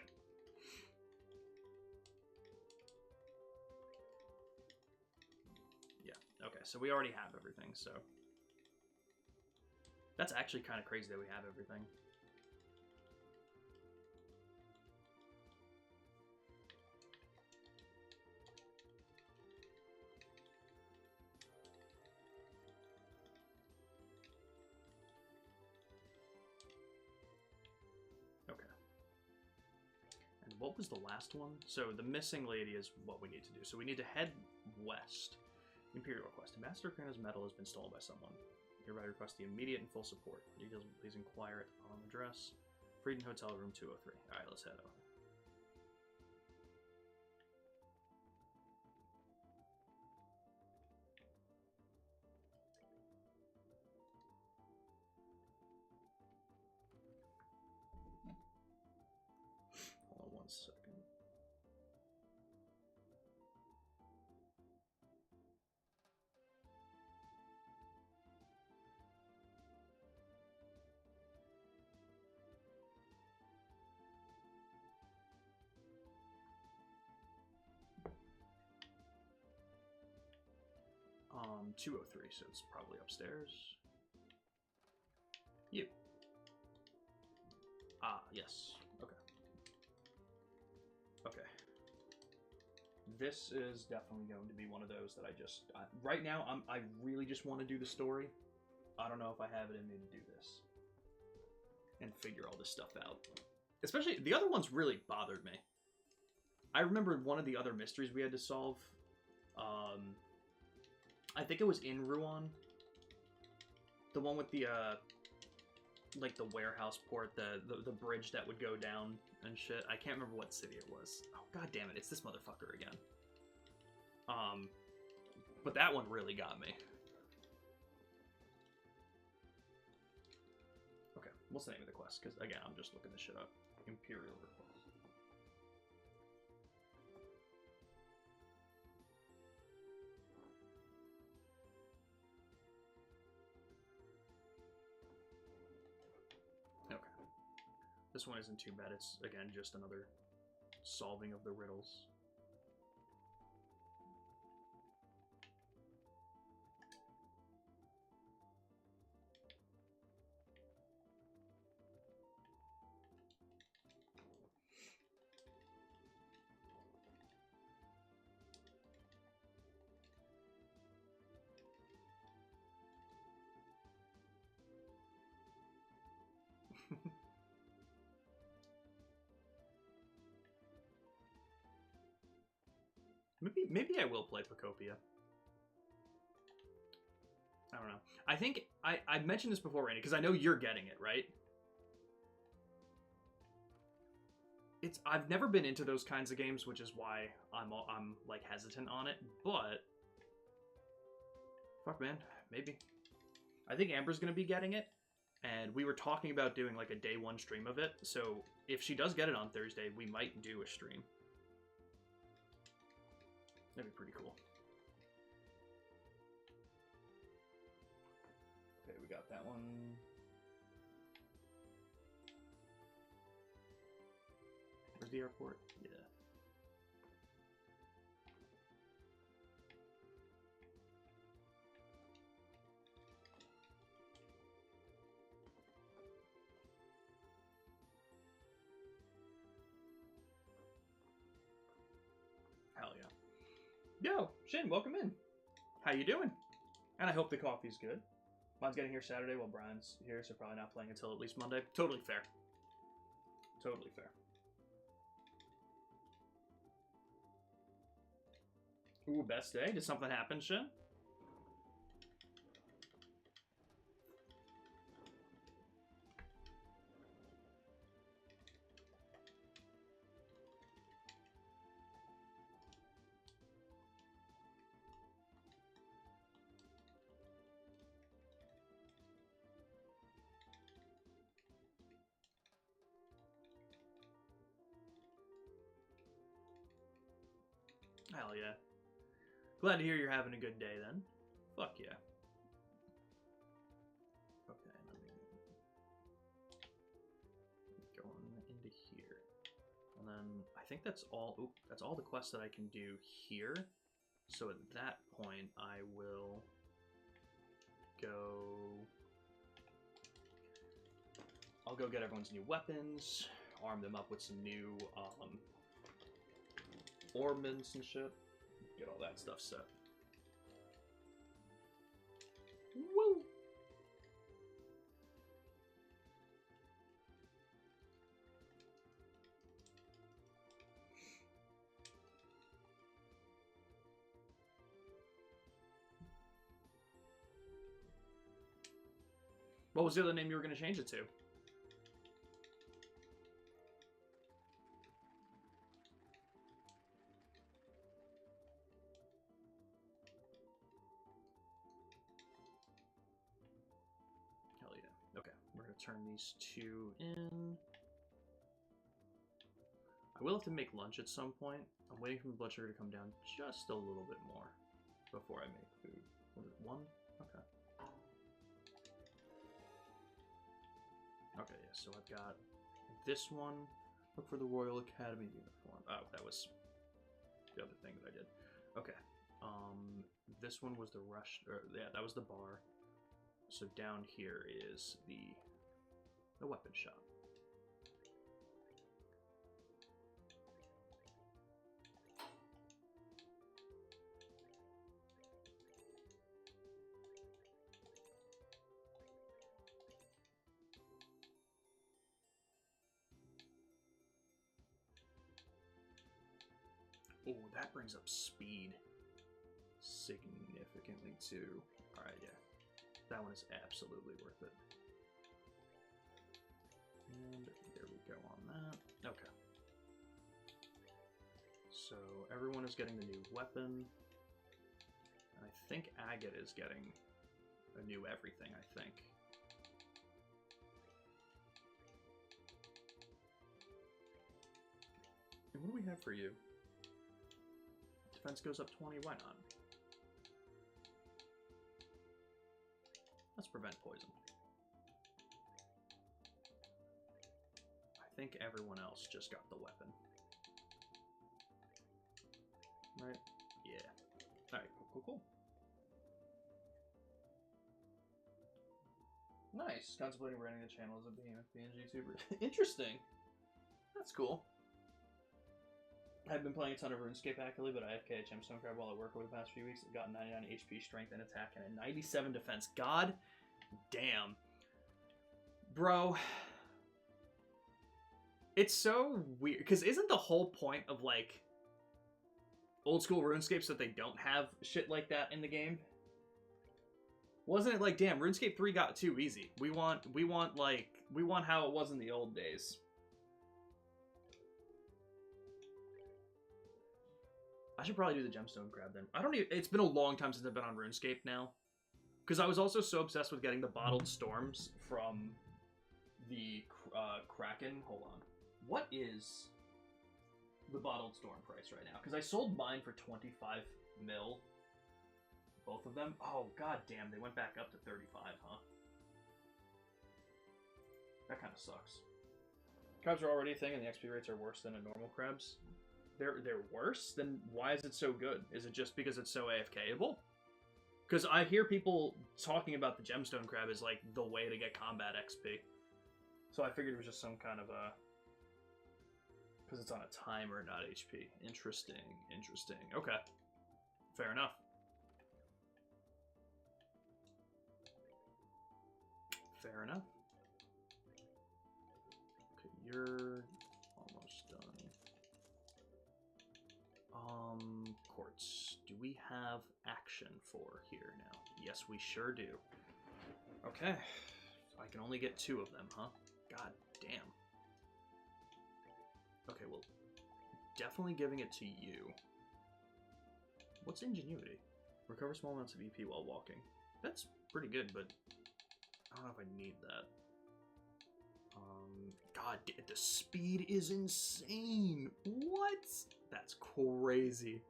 Yeah, okay, so we already have everything, so... That's actually kind of crazy that we have everything. What was the last one? So the missing lady is what we need to do. So we need to head west. Imperial request. Ambassador Krana's medal has been stolen by someone. Hereby request the immediate and full support. Details, please inquire at the following address. Frieden Hotel, room 203. Alright, let's head over. Hold on one second. Um, 203, so it's probably upstairs. You. Ah, yes. Okay. Okay. This is definitely going to be one of those that right now, I really just want to do the story. I don't know if I have it in me to do this. And figure all this stuff out. Especially, the other ones really bothered me. I remember one of the other mysteries we had to solve. I think it was in Rouen. The one with the, like the warehouse port, the bridge that would go down and shit. I can't remember what city it was. Oh, god damn it, it's this motherfucker again. But that one really got me. Okay, what's the name of the quest? Because, again, I'm just looking this shit up. Imperial request. This one isn't too bad. It's, again, just another solving of the riddles. Maybe I will play Pocopia. I don't know. I think I mentioned this before, Randy, because I know you're getting it, right? I've never been into those kinds of games, which is why I'm like hesitant on it. But fuck, man, maybe. I think Amber's gonna be getting it, and we were talking about doing like a day one stream of it. So if she does get it on Thursday, we might do a stream. That'd be pretty cool. Okay, we got that one. Where's the airport? Yeah. Hell yeah. Yo, Shin, welcome in. How you doing? And I hope the coffee's good. Mine's getting here Saturday while Brian's here, so probably not playing until at least Monday. Totally fair. Totally fair. Ooh, best day? Did something happen, Shin? Hell yeah. Glad to hear you're having a good day then. Fuck yeah. Okay, let me... I think that's all. Oop, that's all the quests that I can do here. So at that point, I will go. I'll go get everyone's new weapons, arm them up with some new ornaments and shit. Get all that stuff set. Woo! What was the other name you were going to change it to? Hell yeah. Okay, we're going to turn these two in. I will have to make lunch at some point. I'm waiting for the blood sugar to come down just a little bit more before I make food. Was it 1? Okay. Okay, yeah, so I've got this one. Look for the Royal Academy uniform. Oh, that was the other thing that I did. Okay. This one was the rush, or yeah, that was the bar. So down here is the weapon shop. Oh, that brings up speed significantly too. Alright, yeah. That one is absolutely worth it. And there we go on that. Okay. So everyone is getting the new weapon. And I think Agate is getting a new everything, I think. And what do we have for you? Defense goes up 20, why not? Let's prevent poison. I think everyone else just got the weapon. Right? Yeah. Alright, cool. Nice. Contemplating running the channel as a behemoth BNG YouTuber. Interesting. That's cool. I've been playing a ton of RuneScape actively, but I AFK at Gemstone Crab while I work over the past few weeks. I've got 99 HP, strength, and attack, and a 97 defense. God damn. Bro. It's so weird, because isn't the whole point of, like, old school RuneScapes that they don't have shit like that in the game? Wasn't it like, damn, RuneScape 3 got too easy. We want how it was in the old days. I should probably do the Gemstone Crab then. I don't even, it's been a long time since I've been on RuneScape now. Because I was also so obsessed with getting the bottled storms from the Kraken. Hold on. What is the bottled storm price right now? Because I sold mine for 25 mil. Both of them. Oh, god damn. They went back up to 35, huh? That kind of sucks. Crabs are already a thing and the XP rates are worse than a normal crabs. They're worse? Then why is it so good? Is it just because it's so AFK-able? Because I hear people talking about the Gemstone Crab as, like, the way to get combat XP. So I figured it was just some kind of a... Because it's on a timer, not HP. Interesting. Okay. Fair enough. Fair enough. Okay, you're almost done. Quartz. Do we have action for here now? Yes, we sure do. Okay. I can only get 2 of them, huh? God damn. Okay, well, definitely giving it to you. What's Ingenuity? Recover small amounts of EP while walking. That's pretty good, but I don't know if I need that. God, the speed is insane. What? That's crazy.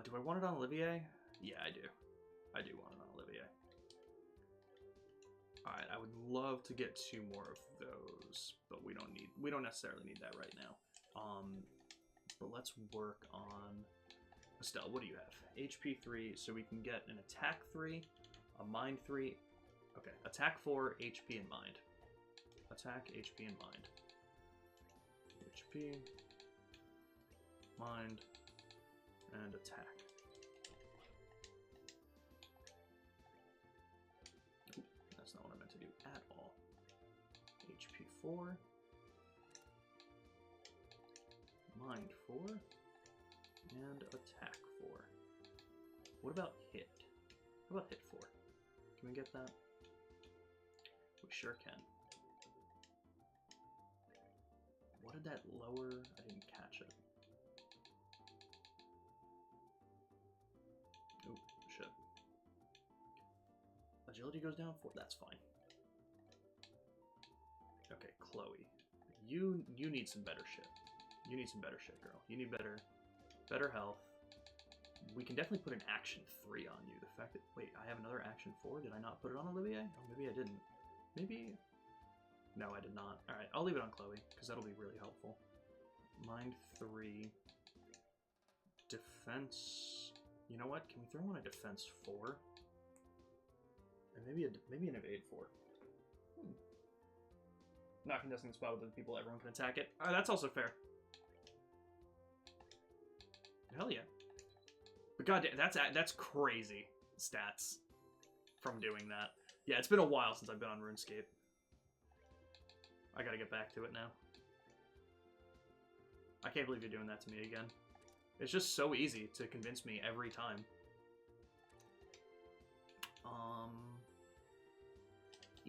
Do I want it on Olivier? Yeah, I do. I do want it on Olivier. Alright, I would love to get 2 more of those, but we don't necessarily need that right now. But let's work on Estelle. What do you have? HP 3, so we can get an attack 3, a mind 3. Okay, attack 4, HP and mind. Attack, HP and mind. HP, mind, and attack. Ooh, that's not what I meant to do at all. HP 4. Mind 4. And attack 4. What about hit? How about hit 4? Can we get that? We sure can. What did that lower? I didn't catch it. Oh, shit. Agility goes down 4. That's fine. Okay, Chloe. You need some better shit. You need some better shit, girl. You need better health. We can definitely put an action 3 on you. The fact that... Wait, I have another action 4? Did I not put it on Olivier? Oh, maybe I didn't. Maybe... No, I did not. Alright, I'll leave it on Chloe, because that'll be really helpful. Mind 3. Defense... You know what? Can we throw on a defense 4? And maybe an evade 4. Not contesting the spot with other people, everyone can attack it. That's also fair. Hell yeah. But goddamn, that's crazy stats from doing that. Yeah, it's been a while since I've been on RuneScape. I gotta get back to it now. I can't believe you're doing that to me again. It's just so easy to convince me every time.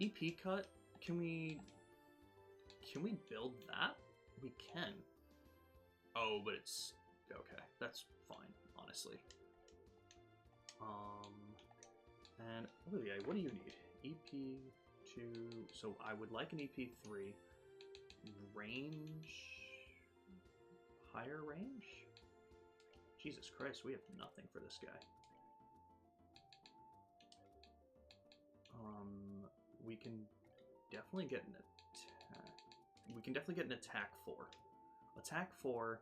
EP cut? Can we build that? We can. Oh, but it's... Okay, that's fine, honestly. And Olivier, what do you need? EP2... So I would like an EP3. Range... Higher range? Jesus Christ, we have nothing for this guy. We can definitely get an attack. We can definitely get an attack 4. Attack 4.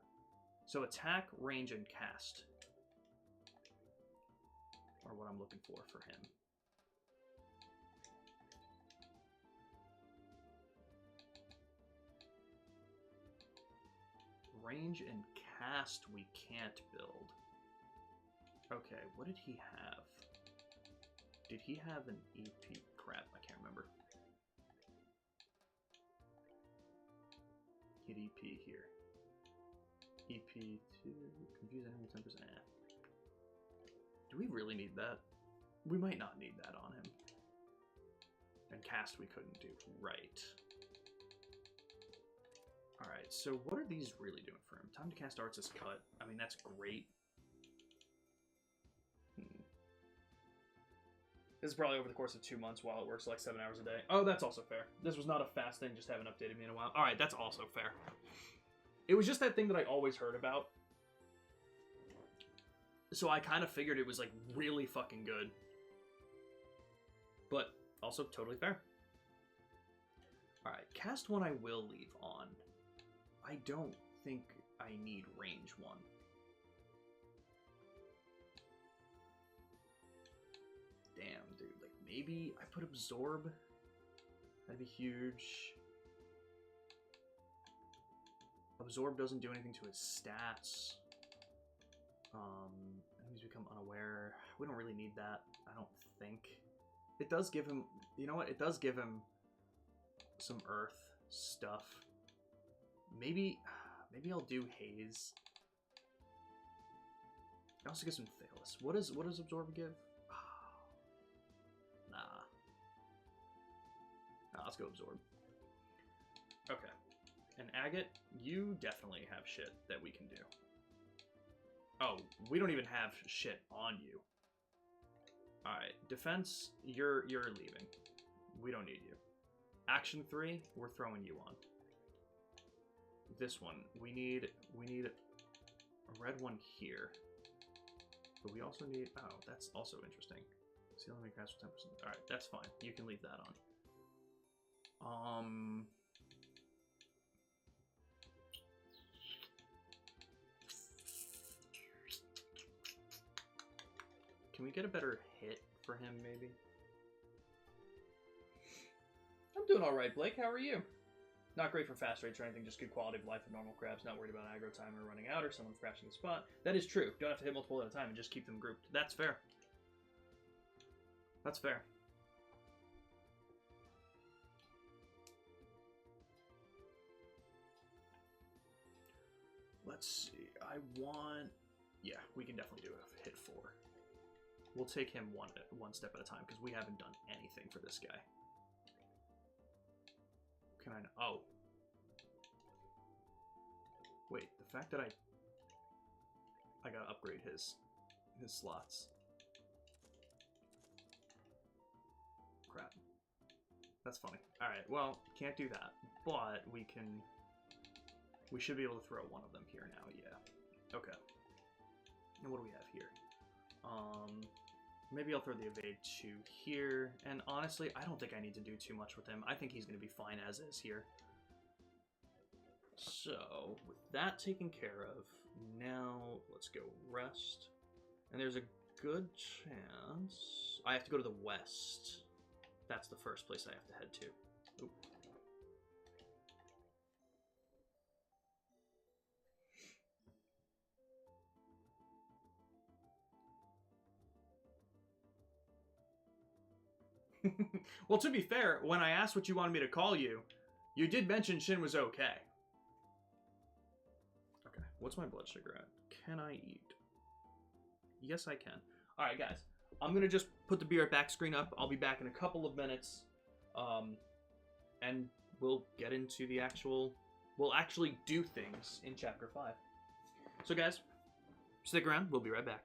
So attack, range, and cast are what I'm looking for him. Range and cast we can't build. Okay, what did he have? Did he have an EP? Crap, I can't remember. Hit EP here. EP2, confuse enemy 10%. Do we really need that? We might not need that on him. And cast we couldn't do. Right. Alright, so what are these really doing for him? Time to cast arts is cut. I mean, that's great. This is probably over the course of 2 months while it works like 7 hours a day. Oh, that's also fair. This was not a fast thing, just haven't updated me in a while. Alright, that's also fair. It was just that thing that I always heard about. So I kind of figured it was like really fucking good. But also totally fair. Alright, cast 1 I will leave on. I don't think I need range 1. Damn, dude. Like, maybe I put absorb? That'd be huge. Absorb doesn't do anything to his stats. Enemies become unaware. We don't really need that, I don't think. It does give him... You know what? It does give him some earth stuff. Maybe I'll do haze. I also get some Thalos. What does absorb give? Nah, let's go absorb. Okay. And Agate, you definitely have shit that we can do. Oh, we don't even have shit on you. Alright, defense, you're leaving. We don't need you. Action 3, we're throwing you on. This one, we need a red one here. But we also need, oh, that's also interesting. Ceiling make grass for 10%. Alright, that's fine. You can leave that on. Can we get a better hit for him, maybe? I'm doing alright, Blake. How are you? Not great for fast rates or anything, just good quality of life for normal crabs. Not worried about aggro timer running out or someone crashing the spot. That is true. Don't have to hit multiple at a time and just keep them grouped. That's fair. That's fair. Let's see. I want... Yeah, we can definitely do a hit 4. We'll take him one step at a time because we haven't done anything for this guy. Can I... Oh. Wait, the fact that I gotta upgrade his slots. Crap. That's funny. Alright, well, can't do that. But we can... We should be able to throw one of them here now, yeah. Okay. And what do we have here? Maybe I'll throw the evade 2 here. And honestly, I don't think I need to do too much with him. I think he's going to be fine as is here. So, with that taken care of, now let's go rest. And there's a good chance... I have to go to the west. That's the first place I have to head to. Oop. Well, to be fair, when I asked what you wanted me to call you, you did mention Shin was okay. Okay, what's my blood sugar at? Can I eat? Yes, I can. Alright, guys. I'm going to just put the Be Right Back screen up. I'll be back in a couple of minutes. And we'll get into the actual... We'll actually do things in Chapter 5. So, guys, stick around. We'll be right back.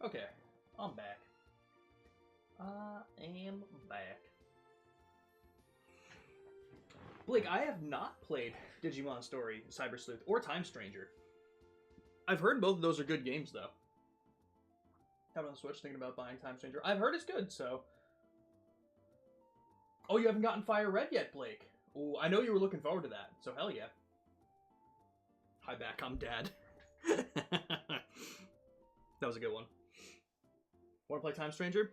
Okay, I'm back. I am back. Blake, I have not played Digimon Story, Cyber Sleuth, or Time Stranger. I've heard both of those are good games, though. Have it on Switch, thinking about buying Time Stranger. I've heard it's good, so... Oh, you haven't gotten Fire Red yet, Blake. Ooh, I know you were looking forward to that, so hell yeah. Hi back, I'm Dad. That was a good one. Want to play Time Stranger?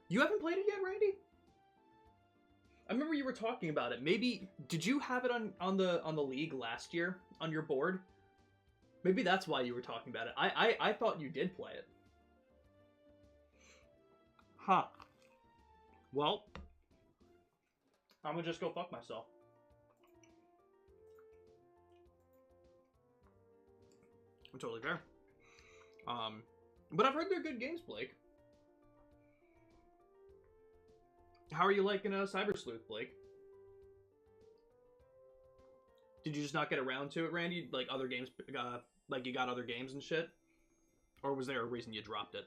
You haven't played it yet, Randy? I remember you were talking about it. Maybe did you have it on the league last year on your board? Maybe that's why you were talking about it. I thought you did play it. Huh. Well, I'm gonna just go fuck myself. Totally fair. But I've heard they're good games, Blake. How are you liking Cyber Sleuth, Blake? Did you just not get around to it, Randy? Like other games, like you got other games and shit? Or was there a reason you dropped it?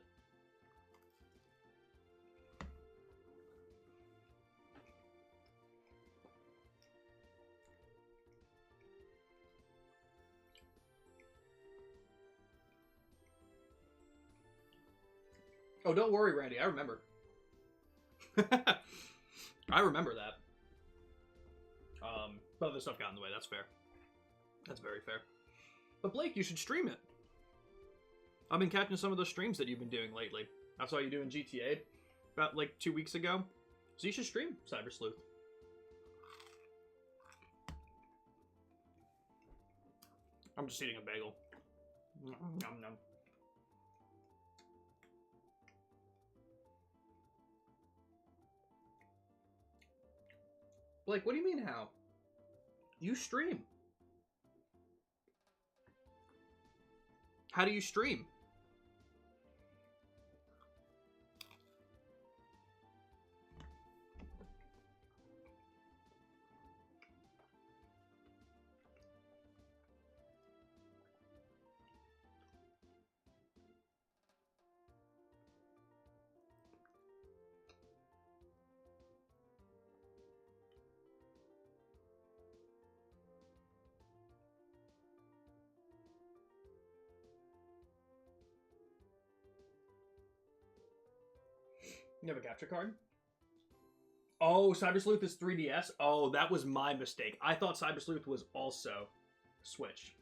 Oh, don't worry, Randy. I remember. I remember that. But other stuff got in the way. That's fair. That's very fair. But Blake, you should stream it. I've been catching some of those streams that you've been doing lately. I saw you doing GTA about like 2 weeks ago. So you should stream Cyber Sleuth. I'm just eating a bagel. Nom nom. Blake, what do you mean how? You stream. How do you stream? You have a capture card? Oh, Cyber Sleuth is 3DS? Oh, that was my mistake. I thought Cyber Sleuth was also Switch.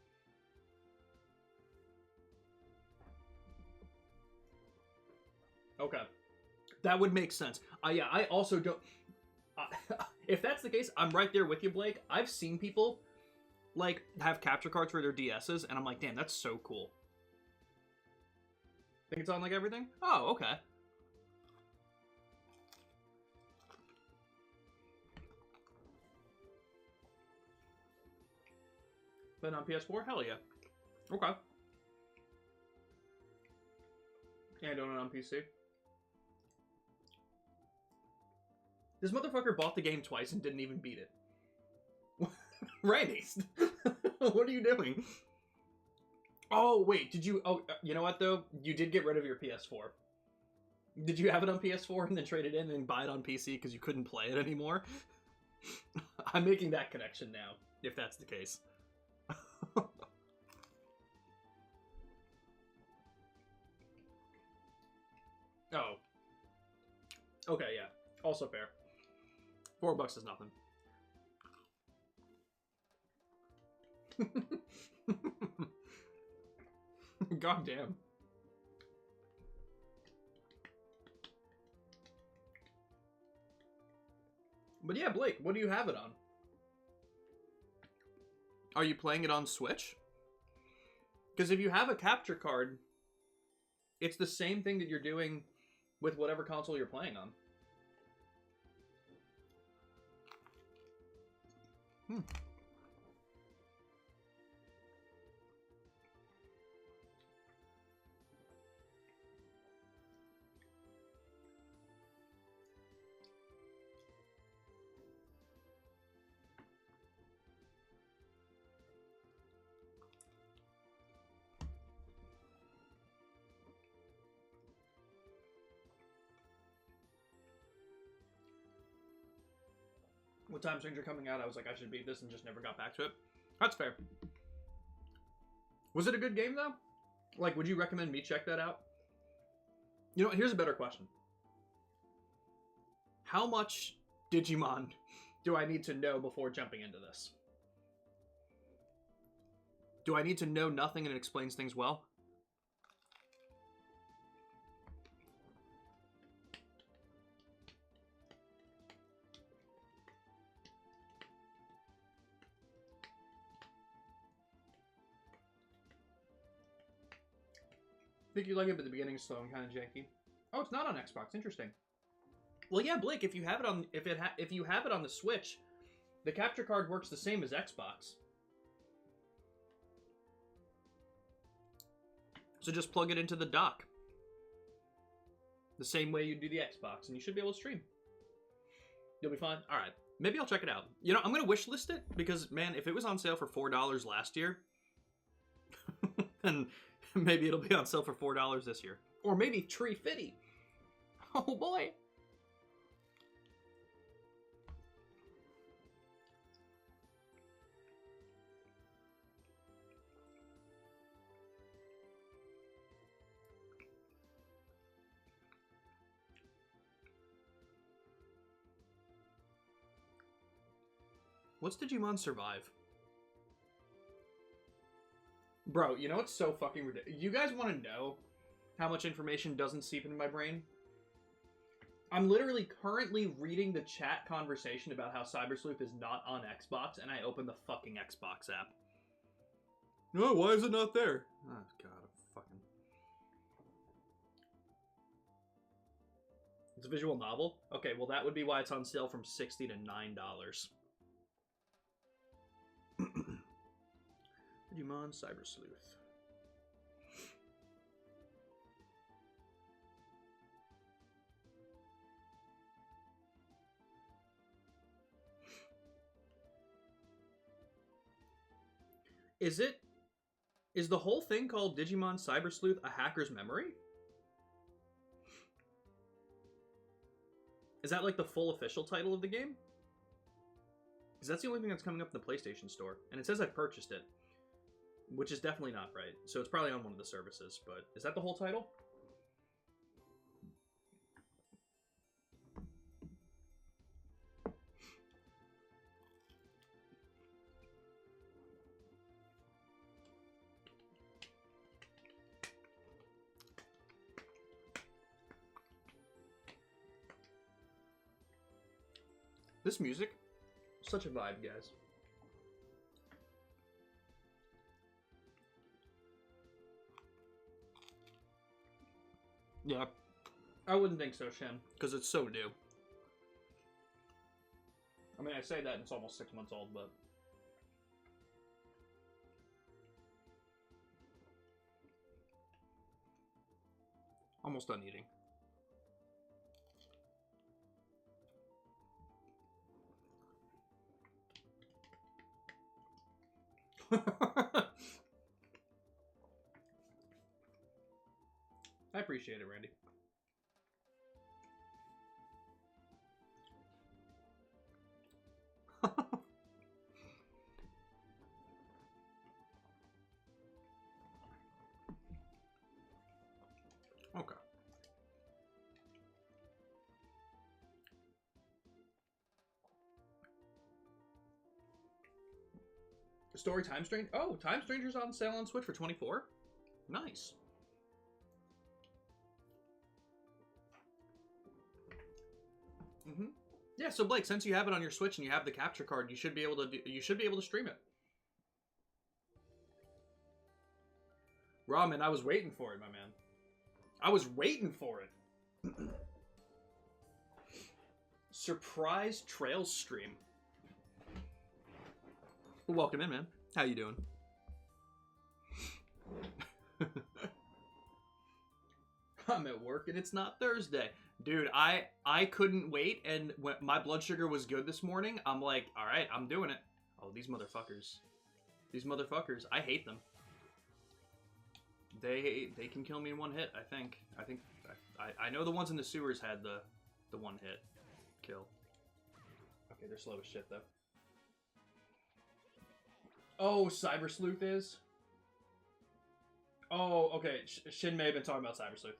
Okay. That would make sense. Yeah, I also don't... if that's the case, I'm right there with you, Blake. I've seen people, like, have capture cards for their DSs, and I'm like, damn, that's so cool. Think it's on, like, everything? Oh, okay. But on PS4? Hell yeah. Okay. Yeah, doing it on PC. This motherfucker bought the game twice and didn't even beat it. Randy, what are you doing? Oh, wait, did you... Oh, you know what, though? You did get rid of your PS4. Did you have it on PS4 and then trade it in and buy it on PC because you couldn't play it anymore? I'm making that connection now, if that's the case. Oh. Okay, yeah. Also fair. $4 is nothing. God damn. But yeah, Blake, what do you have it on? Are you playing it on Switch? Because if you have a capture card, it's the same thing that you're doing with whatever console you're playing on. with Time Stranger coming out, I was like, I should beat this and just never got back to it. That's fair. Was it a good game, though? Like, would you recommend me check that out? You know, here's a better question. How much Digimon do I need to know before jumping into this? Do I need to know nothing and it explains things well? I think you like it, but the beginning is slow and kind of janky. Oh, it's not on Xbox. Interesting. Well, yeah, Blake. If you have it on, if you have it on the Switch, the capture card works the same as Xbox. So just plug it into the dock, the same way you do the Xbox, and you should be able to stream. You'll be fine. All right, maybe I'll check it out. You know, I'm gonna wishlist it because, man, if it was on sale for $4 last year, then maybe it'll be on sale for $4 this year, or maybe $3.50. Oh boy. What's Digimon Survive? Bro, you know what's so fucking ridiculous? You guys want to know how much information doesn't seep into my brain? I'm literally currently reading the chat conversation about how Cyber Sleuth is not on Xbox, and I open the fucking Xbox app. No, why is it not there? Oh, God, I'm fucking... It's a visual novel? Okay, well that would be why it's on sale from $60 to $9. Digimon Cyber Sleuth. Is the whole thing called Digimon Cyber Sleuth a hacker's memory? Is that like the full official title of the game? Because that's the only thing that's coming up in the PlayStation Store. And it says I purchased it, which is definitely not right. So it's probably on one of the services, but is that the whole title? This music, such a vibe, guys. Yeah, I wouldn't think so, Shen, because it's so new. I mean, I say that and it's almost 6 months old, but... Almost done eating. I appreciate it, Randy. Okay. Story Time Stranger. Oh, Time Stranger's on sale on Switch for $24. Nice. Yeah, so Blake, since you have it on your Switch and you have the capture card, you should be able to stream it. Ramen, I was waiting for it, my man. I was waiting for it. Surprise Trails stream. Welcome in, man. How you doing? I'm at work and it's not Thursday. Dude, I couldn't wait, and when my blood sugar was good this morning, I'm like, all right, I'm doing it. Oh, these motherfuckers. These motherfuckers. I hate them. They can kill me in one hit, I think. I know the ones in the sewers had the one hit kill. Okay, they're slow as shit, though. Oh, Cyber Sleuth is? Oh, okay. Shin may have been talking about Cyber Sleuth.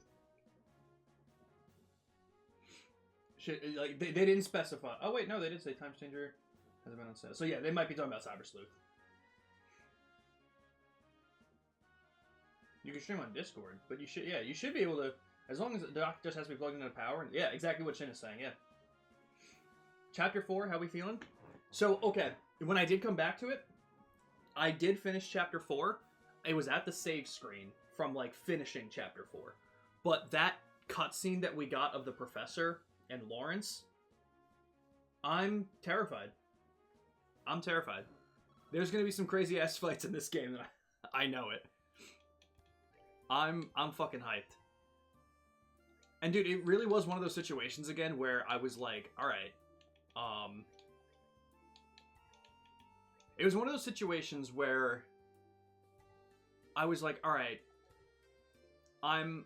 Like, they didn't specify. Oh, wait, no, they did say Time Changer has been on sale. So, yeah, they might be talking about Cyber Sleuth. You can stream on Discord, but you should be able to, as long as the dock just has to be plugged into the power. And, yeah, exactly what Shin is saying, yeah. Chapter 4, how we feeling? So, okay, when I did come back to it, I did finish Chapter 4. It was at the save screen from, like, finishing Chapter 4. But that cutscene that we got of the Professor and Lawrence, I'm terrified. I'm terrified. There's gonna be some crazy-ass fights in this game, and I know it. I'm fucking hyped. And, dude, it really was one of those situations, again, where I was like, alright, it was one of those situations where I was like, alright, I'm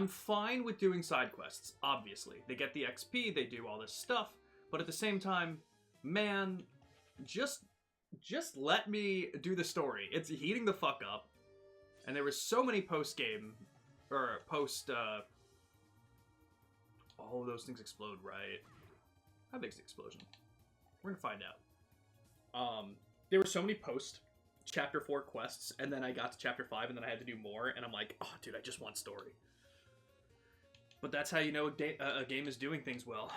fine with doing side quests, obviously. They get the XP, they do all this stuff, but at the same time, man, just let me do the story. It's heating the fuck up, and there was so many post-game, or oh, those things explode, right? How big's the explosion? We're gonna find out. There were so many post-Chapter 4 quests, and then I got to Chapter 5, and then I had to do more, and I'm like, oh, dude, I just want story. But that's how you know a game is doing things well.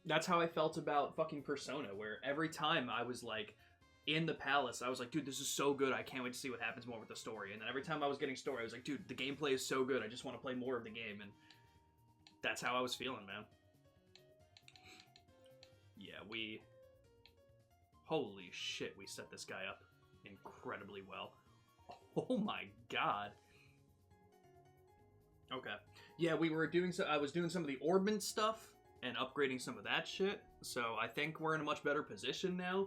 That's how I felt about fucking Persona, where every time I was, like, in the palace, I was like, dude, this is so good, I can't wait to see what happens more with the story. And then every time I was getting story, I was like, dude, the gameplay is so good, I just want to play more of the game, and that's how I was feeling, man. Yeah, holy shit, we set this guy up incredibly well. Oh my god. Okay. Yeah, I was doing some of the Orbment stuff and upgrading some of that shit, so I think we're in a much better position now.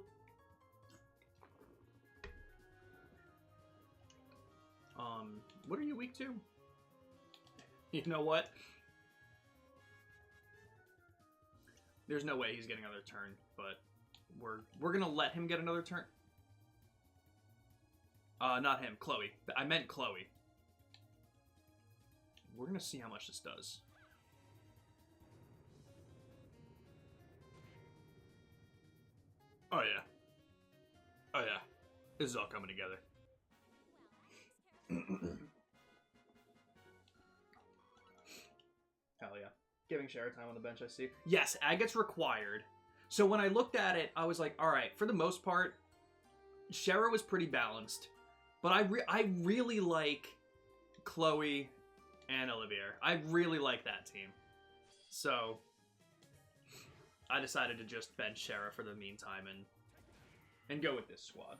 What are you weak to? You know what? There's no way he's getting another turn, but we're gonna let him get another turn. Not him, Chloe. I meant Chloe. We're gonna see how much this does. Oh yeah. Oh yeah. This is all coming together. Hell yeah. Giving Shara time on the bench, I see. Yes, Agate's required. So when I looked at it, I was like, alright, for the most part, Shara was pretty balanced. But I really like Chloe and Olivier. I really like that team. So I decided to just bench Shara for the meantime and go with this squad.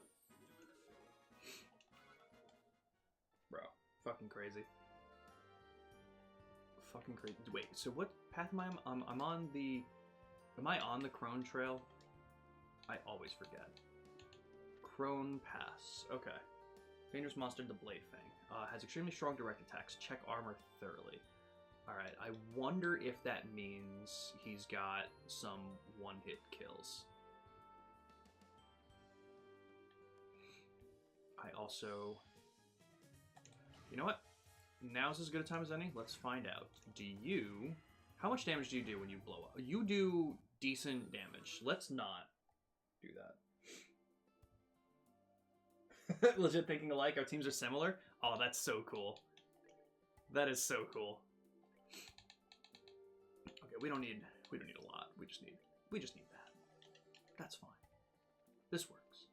Bro, fucking crazy. Fucking crazy. Wait, so what path am I on? I'm on the... Am I on the Crone Trail? I always forget. Crone Pass. Okay. Dangerous monster, the Blade Fang. Has extremely strong direct attacks. Check armor thoroughly. Alright, I wonder if that means he's got some one-hit kills. I also... You know what? Now's as good a time as any. Let's find out. How much damage do you do when you blow up? You do decent damage. Let's not do that. Legit thinking alike. Our teams are similar. Oh, that's so cool. That is so cool. Okay, we don't need a lot. We just need that. That's fine. This works.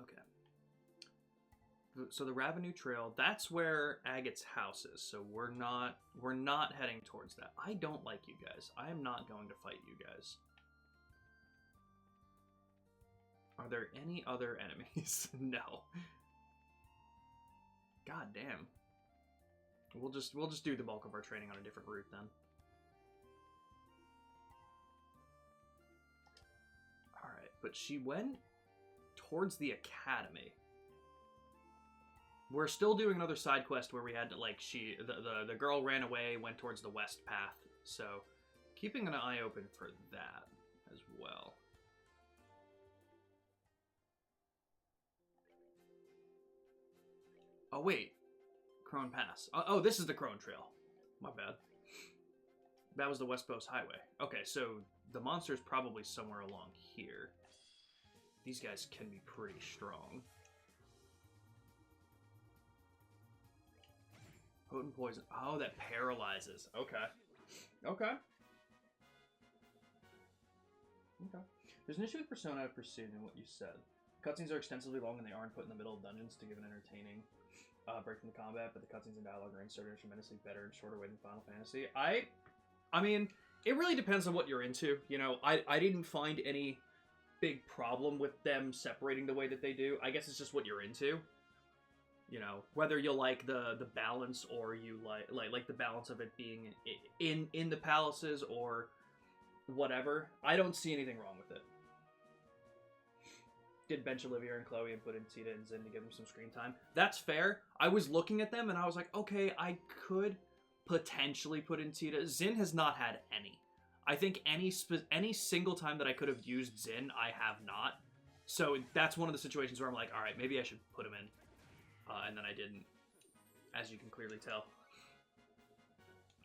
Okay. So the Ravenous Trail, that's where Agate's house is. So we're not heading towards that. I don't like you guys. I am not going to fight you guys. Are there any other enemies? No. God damn. We'll just do the bulk of our training on a different route then. Alright, but she went towards the academy. We're still doing another side quest where we had to, like, the girl ran away, went towards the west path, So, keeping an eye open for that as well. Oh, wait. Crone Pass. Oh, this is the Crone Trail. My bad. That was the West Coast Highway. Okay, so the monster's probably somewhere along here. These guys can be pretty strong. Potent poison. Oh, that paralyzes. Okay. Okay. Okay. There's an issue with Persona Pursuit in what you said. Cutscenes are extensively long and they aren't put in the middle of dungeons to give an entertaining break from the combat, but the cutscenes and dialogue are inserted tremendously better and shorter way than Final Fantasy. I mean, it really depends on what you're into. You know, I didn't find any big problem with them separating the way that they do. I guess it's just what you're into. You know, whether you like the balance or you like the balance of it being in the palaces or whatever. I don't see anything wrong with it. Did bench Olivia and Chloe and put in Tita and Zin to give them some screen time. That's fair. I was looking at them and I was like, okay, I could potentially put in Tita. Zin has not had any. I think any single time that I could have used Zin, I have not. So that's one of the situations where I'm like, all right, maybe I should put him in. And then I didn't, as you can clearly tell.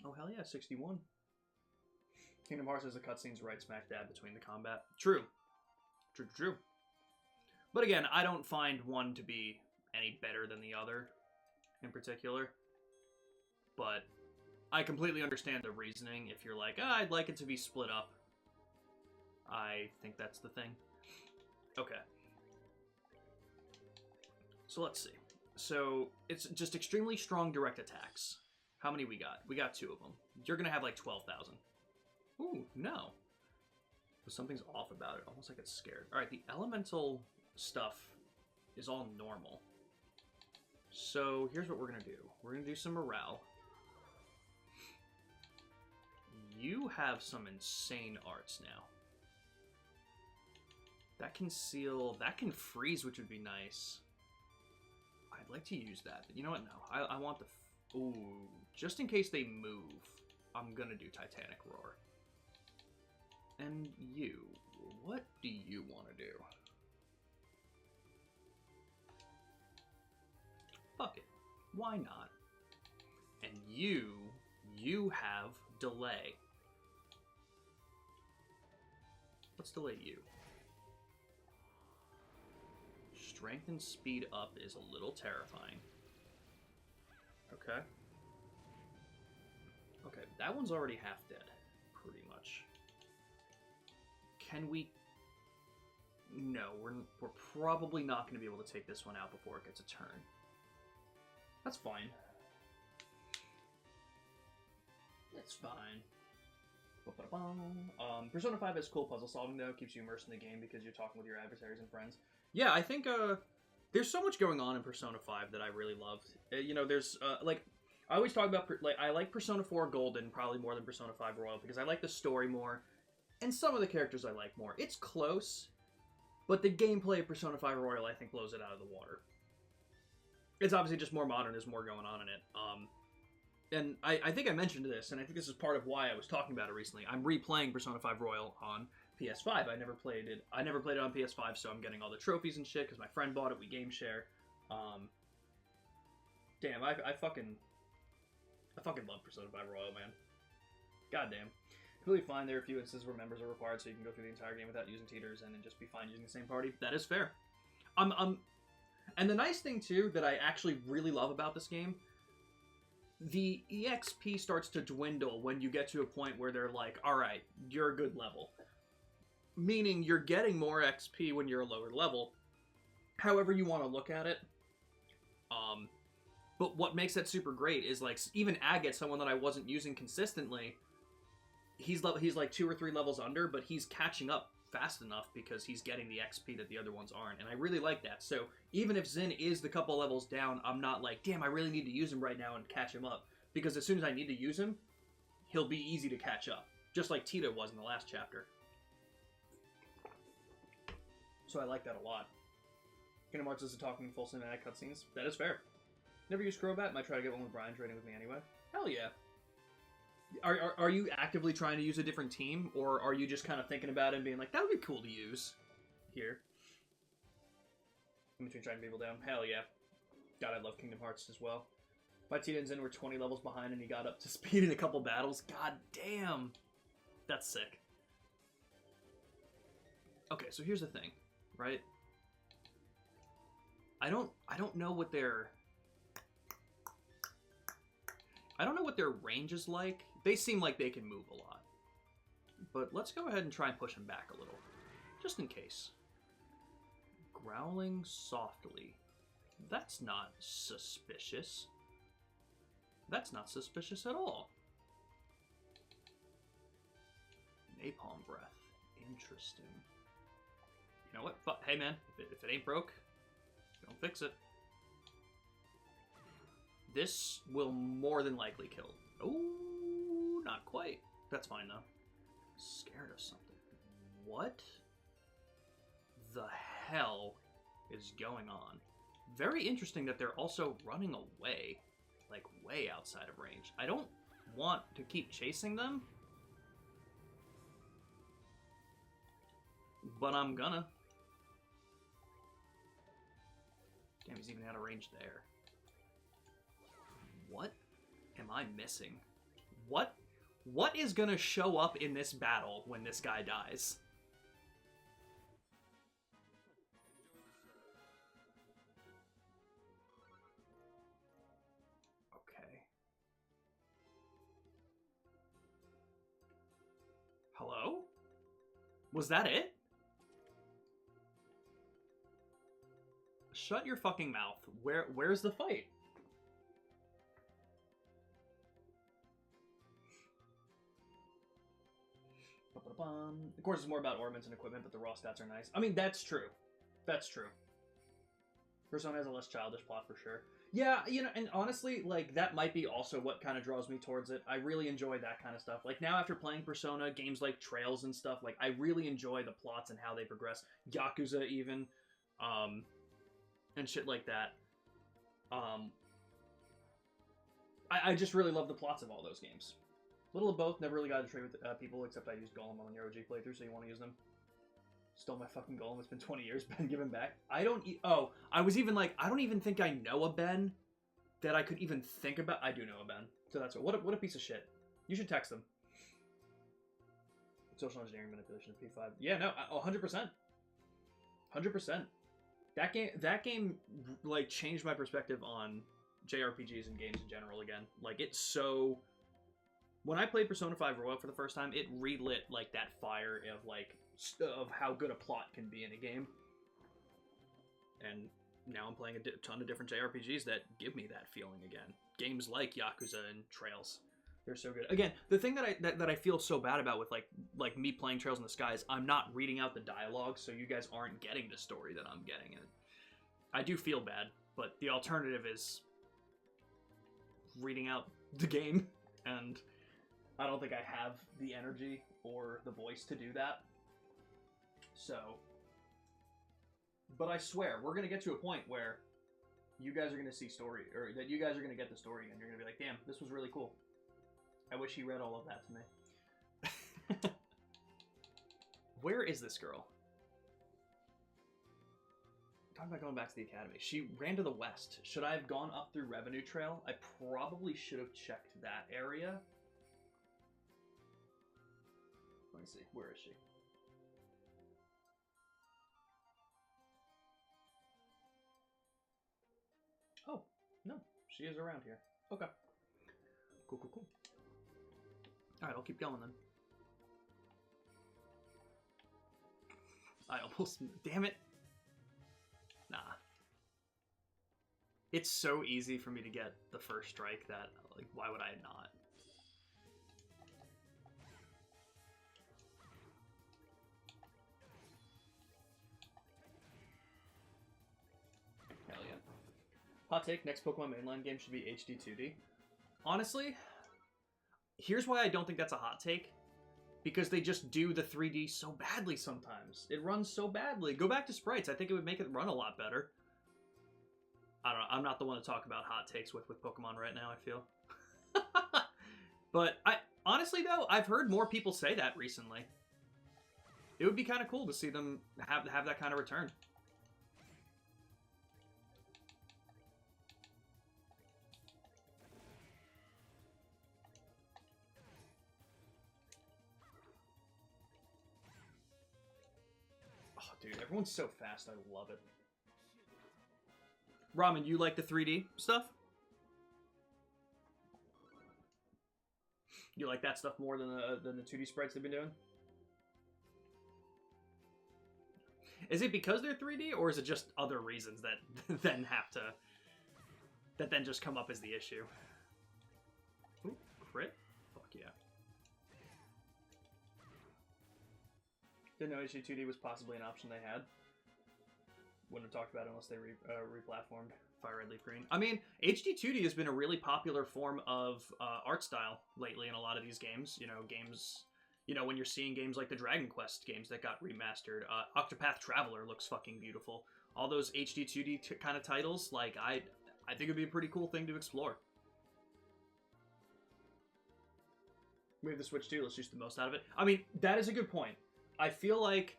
Oh, hell yeah, 61. Kingdom Hearts has the cutscenes right smack dab between the combat. True. True. But again, I don't find one to be any better than the other in particular. But I completely understand the reasoning if you're like, I'd like it to be split up. I think that's the thing. Okay. So let's see. So it's just extremely strong direct attacks. How many we got? We got 2 of them. You're going to have like 12,000. Ooh, no. But something's off about it. Almost like it's scared. All right, the elemental stuff is all normal. So here's what we're going to do. We're going to do some morale. You have some insane arts now. That can seal... That can freeze, which would be nice. I'd like to use that, but you know what? No. I want the... Ooh. Just in case they move, I'm going to do Titanic Roar. And you. What do you want to do? Fuck it. Why not? And you have delay. Let's delay you. Strength and speed up is a little terrifying. Okay. Okay, that one's already half dead, pretty much. Can we... No, we're probably not going to be able to take this one out before it gets a turn. That's fine. That's fine. Persona 5 has cool puzzle solving, though. Keeps you immersed in the game because you're talking with your adversaries and friends. Yeah, I think there's so much going on in Persona 5 that I really loved. You know, there's, like, I always talk about, like, I like Persona 4 Golden probably more than Persona 5 Royal because I like the story more, and some of the characters I like more. It's close, but the gameplay of Persona 5 Royal, I think, blows it out of the water. It's obviously just more modern, there's more going on in it. And I think I mentioned this, and I think this is part of why I was talking about it recently. I'm replaying Persona 5 Royal on PS5. I never played it on PS5, so I'm getting all the trophies and shit because my friend bought it. We game share. Damn, I fucking love Persona 5 Royal, man. Goddamn. Completely fine. There are a few instances where members are required, so you can go through the entire game without using teeters and then just be fine using the same party. That is fair. And the nice thing too that I actually really love about this game, the EXP starts to dwindle when you get to a point where they're like, all right, you're a good level. Meaning you're getting more XP when you're a lower level. However you want to look at it. But what makes that super great is, like, even Agate, someone that I wasn't using consistently, he's like 2 or 3 levels under, but he's catching up fast enough because he's getting the XP that the other ones aren't, and I really like that. So even if Zin is the couple levels down, I'm not like, damn, I really need to use him right now and catch him up, because as soon as I need to use him, he'll be easy to catch up, just like Tita was in the last chapter. So I like that a lot. Kingdom Hearts is talking full cinematic cutscenes. That is fair. Never used Crobat. Might try to get one with Brian trading with me anyway. Hell yeah. Are you actively trying to use a different team, or are you just kind of thinking about it and being like, that would be cool to use here? In between trying people down. Hell yeah. God, I love Kingdom Hearts as well. My Titans were 20 levels behind and he got up to speed in a couple battles. God damn. That's sick. Okay, so here's the thing, right? I don't know what their range is like. They seem like they can move a lot. But let's go ahead and try and push them back a little. Just in case. Growling softly. That's not suspicious. That's not suspicious at all. Napalm breath. Interesting. You know what? Hey man, if it ain't broke, don't fix it. This will more than likely kill. Oh, not quite. That's fine though. Scared of something. What the hell is going on? Very interesting that they're also running away, like way outside of range. I don't want to keep chasing them, but I'm gonna. Damn, he's even out of range there. What am I missing? What is gonna show up in this battle when this guy dies? Okay. Hello? Was that it? Shut your fucking mouth. Where's the fight? Of course, it's more about ornaments and equipment, but the raw stats are nice. I mean, that's true. That's true. Persona has a less childish plot for sure. Yeah, you know, and honestly, like, that might be also what kind of draws me towards it. I really enjoy that kind of stuff. Like, now after playing Persona, games like Trails and stuff, like, I really enjoy the plots and how they progress. Yakuza, even. And shit like that. I just really love the plots of all those games. Little of both. Never really got to trade with people, except I used Golem on your OG playthrough, so you want to use them. Stole my fucking Golem. It's been 20 years. Ben, give him back. I don't... Oh, I was even like, I don't even think I know a Ben that I could even think about. I do know a Ben. So that's what a piece of shit. You should text them. Social engineering manipulation of P5. Yeah, no, 100%. 100%. That game, like, changed my perspective on JRPGs and games in general again. Like, it's so... When I played Persona 5 Royal for the first time, it relit, like, that fire of, like, of how good a plot can be in a game. And now I'm playing a ton of different JRPGs that give me that feeling again. Games like Yakuza and Trails. They're so good. Again, the thing that I feel so bad about with, like me playing Trails in the Sky is I'm not reading out the dialogue, so you guys aren't getting the story that I'm getting. And I do feel bad, but the alternative is reading out the game, and I don't think I have the energy or the voice to do that. So, but I swear, we're going to get to a point where you guys are going to see story, or that you guys are going to get the story, and you're going to be like, damn, this was really cool. I wish he read all of that to me. Where is this girl? Talking about going back to the academy. She ran to the west. Should I have gone up through Revenue Trail? I probably should have checked that area. Let me see. Where is she? Oh, no. She is around here. Okay. Cool, cool, cool. Alright, I'll keep going then. I almost... Damn it. Nah. It's so easy for me to get the first strike that, like, why would I not? Hell yeah. Hot take, next Pokemon mainline game should be HD 2D. Honestly, here's why I don't think that's a hot take. Because they just do the 3D so badly sometimes. It runs so badly. Go back to sprites. I think it would make it run a lot better. I don't know. I'm not the one to talk about hot takes with Pokemon right now, I feel. But Honestly, though, I've heard more people say that recently. It would be kind of cool to see them have that kind of return. Oh, dude, everyone's so fast. I love it. Ramen, you like the 3D stuff? You like that stuff more than the 2D sprites they've been doing? Is it because they're 3D, or is it just other reasons that then just come up as the issue? Ooh, crit? Fuck yeah. Didn't know HD2D was possibly an option they had. Wouldn't have talked about it unless they replatformed Fire Red Leaf Green. I mean, HD2D has been a really popular form of art style lately in a lot of these games. When you're seeing games like the Dragon Quest games that got remastered, Octopath Traveler looks fucking beautiful. All those HD2D kind of titles, like, I think it'd be a pretty cool thing to explore. We have the Switch too, let's use the most out of it. I mean, that is a good point. I feel like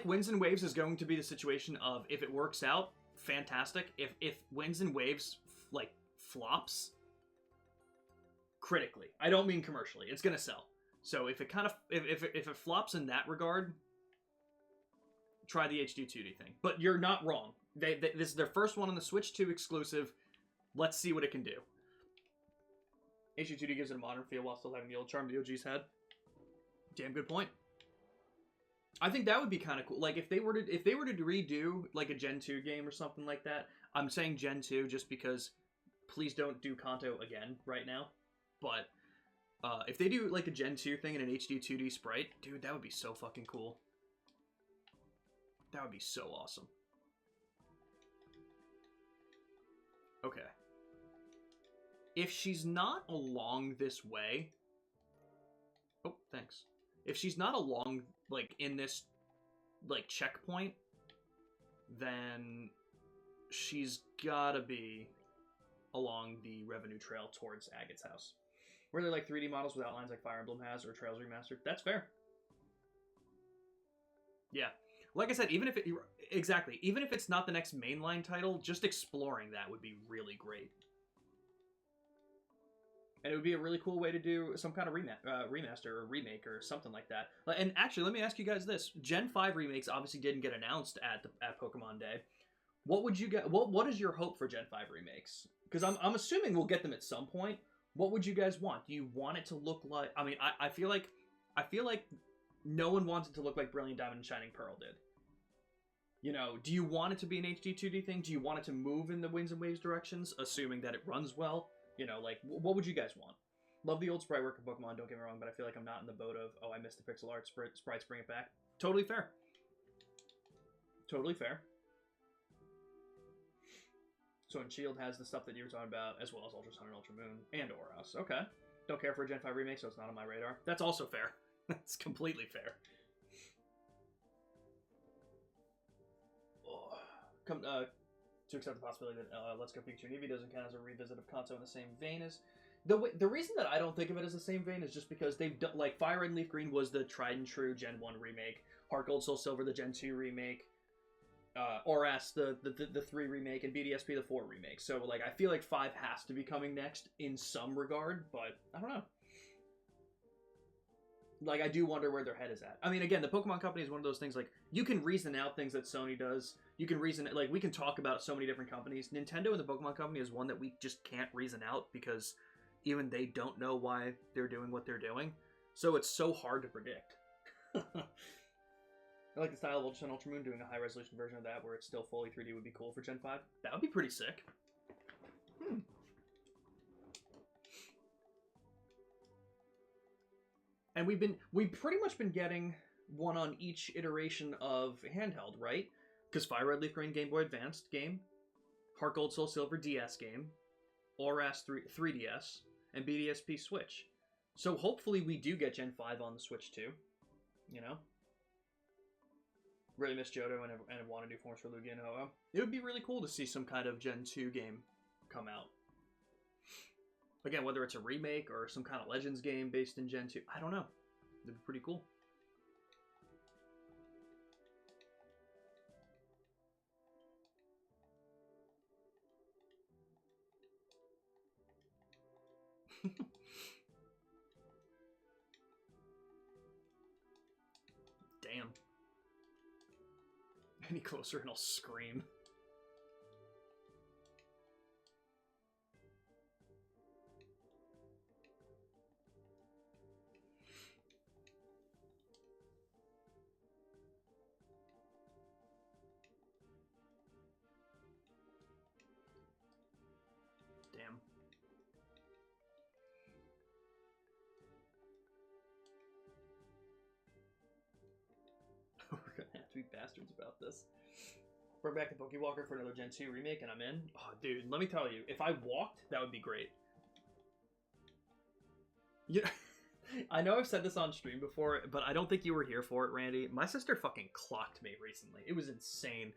Winds and Waves is going to be the situation of, if it works out, fantastic. If Winds and Waves, like, flops, critically. I don't mean commercially. It's gonna sell. So if it flops in that regard, try the HD2D thing. But you're not wrong. This is their first one on the Switch 2 exclusive. Let's see what it can do. HD2D gives it a modern feel while still having the old charm the OGs had. Damn good point. I think that would be kind of cool. Like, if they were to redo like a Gen 2 game or something like that. I'm saying Gen 2 just because please don't do Kanto again right now. But if they do like a Gen 2 thing in an HD 2D sprite, dude, that would be so fucking cool. That would be so awesome. Okay. If she's not along this way... Oh, thanks. If she's not along, like, in this, like, checkpoint, then she's gotta be along the revenue trail towards Agate's house. Really like 3D models with outlines like Fire Emblem has, or Trails Remastered. That's fair. Yeah. Like I said, even if it's not the next mainline title, just exploring that would be really great. And it would be a really cool way to do some kind of remaster or remake or something like that. And actually, let me ask you guys this: Gen 5 remakes obviously didn't get announced at Pokemon Day. What would you get? What is your hope for Gen 5 remakes? Because I'm assuming we'll get them at some point. What would you guys want? Do you want it to look like? I mean, I feel like no one wants it to look like Brilliant Diamond and Shining Pearl did. You know, do you want it to be an HD 2D thing? Do you want it to move in the Winds and Waves directions, assuming that it runs well? You know, like, what would you guys want? Love the old sprite work of Pokemon, don't get me wrong, but I feel like I'm not in the boat of, oh, I missed the pixel art, sprites, bring it back. Totally fair. Totally fair. So, and Shield has the stuff that you were talking about, as well as Ultra Sun and Ultra Moon, and Oros. Okay. Don't care for a Gen 5 remake, so it's not on my radar. That's also fair. That's completely fair. Oh. To accept the possibility that Let's Go Pikachu and Eevee doesn't count as a revisit of Kanto in the same vein as... The reason that I don't think of it as the same vein is just because they've done... Like, Fire Red and Leaf Green was the tried and true Gen 1 remake. Heart Gold Soul Silver, the Gen 2 remake. Oras, the 3 remake. And BDSP, the 4 remake. So, like, I feel like 5 has to be coming next in some regard, but I don't know. Like, I do wonder where their head is at. I mean, again, the Pokemon Company is one of those things, like, you can reason out things that Sony does. You can reason, like, we can talk about so many different companies. Nintendo and the Pokemon Company is one that we just can't reason out because even they don't know why they're doing what they're doing. So it's so hard to predict. I like the style of Ultra Sun Ultra Moon. Doing a high-resolution version of that where it's still fully 3D would be cool for Gen 5. That would be pretty sick. And we've pretty much been getting one on each iteration of handheld, right? Because Fire Red Leaf Green Game Boy Advanced game, Heart Gold Soul Silver DS game, Oras 3DS, and BDSP Switch. So hopefully we do get Gen 5 on the Switch too. You know? Really miss Johto and want to do forms for Lugia and Ho-Oh. It would be really cool to see some kind of Gen 2 game come out. Again, whether it's a remake or some kind of Legends game based in Gen 2, I don't know. It'd be pretty cool. Damn. Any closer and I'll scream. Damn. We're gonna have to be bastards about this. Bring back the Pokewalker for another Gen 2 remake and I'm in. Oh, dude, let me tell you, if I walked, that would be great. Yeah, I know I've said this on stream before, but I don't think you were here for it, Randy. My sister fucking clocked me recently. It was insane.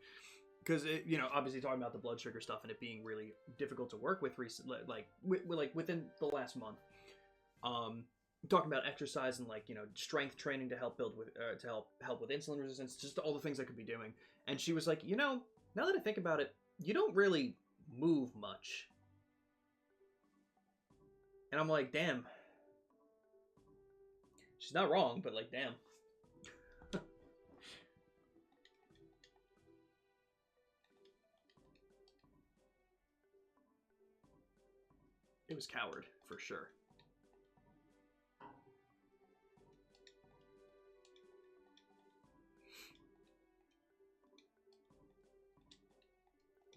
Because, you know, obviously talking about the blood sugar stuff and it being really difficult to work with recently, like within the last month. Talking about exercise and, like, you know, strength training to help build with to help with insulin resistance, just all the things I could be doing. And she was like, you know, now that I think about it, you don't really move much. And I'm like, damn. She's not wrong, but like, damn. It was Coward, for sure.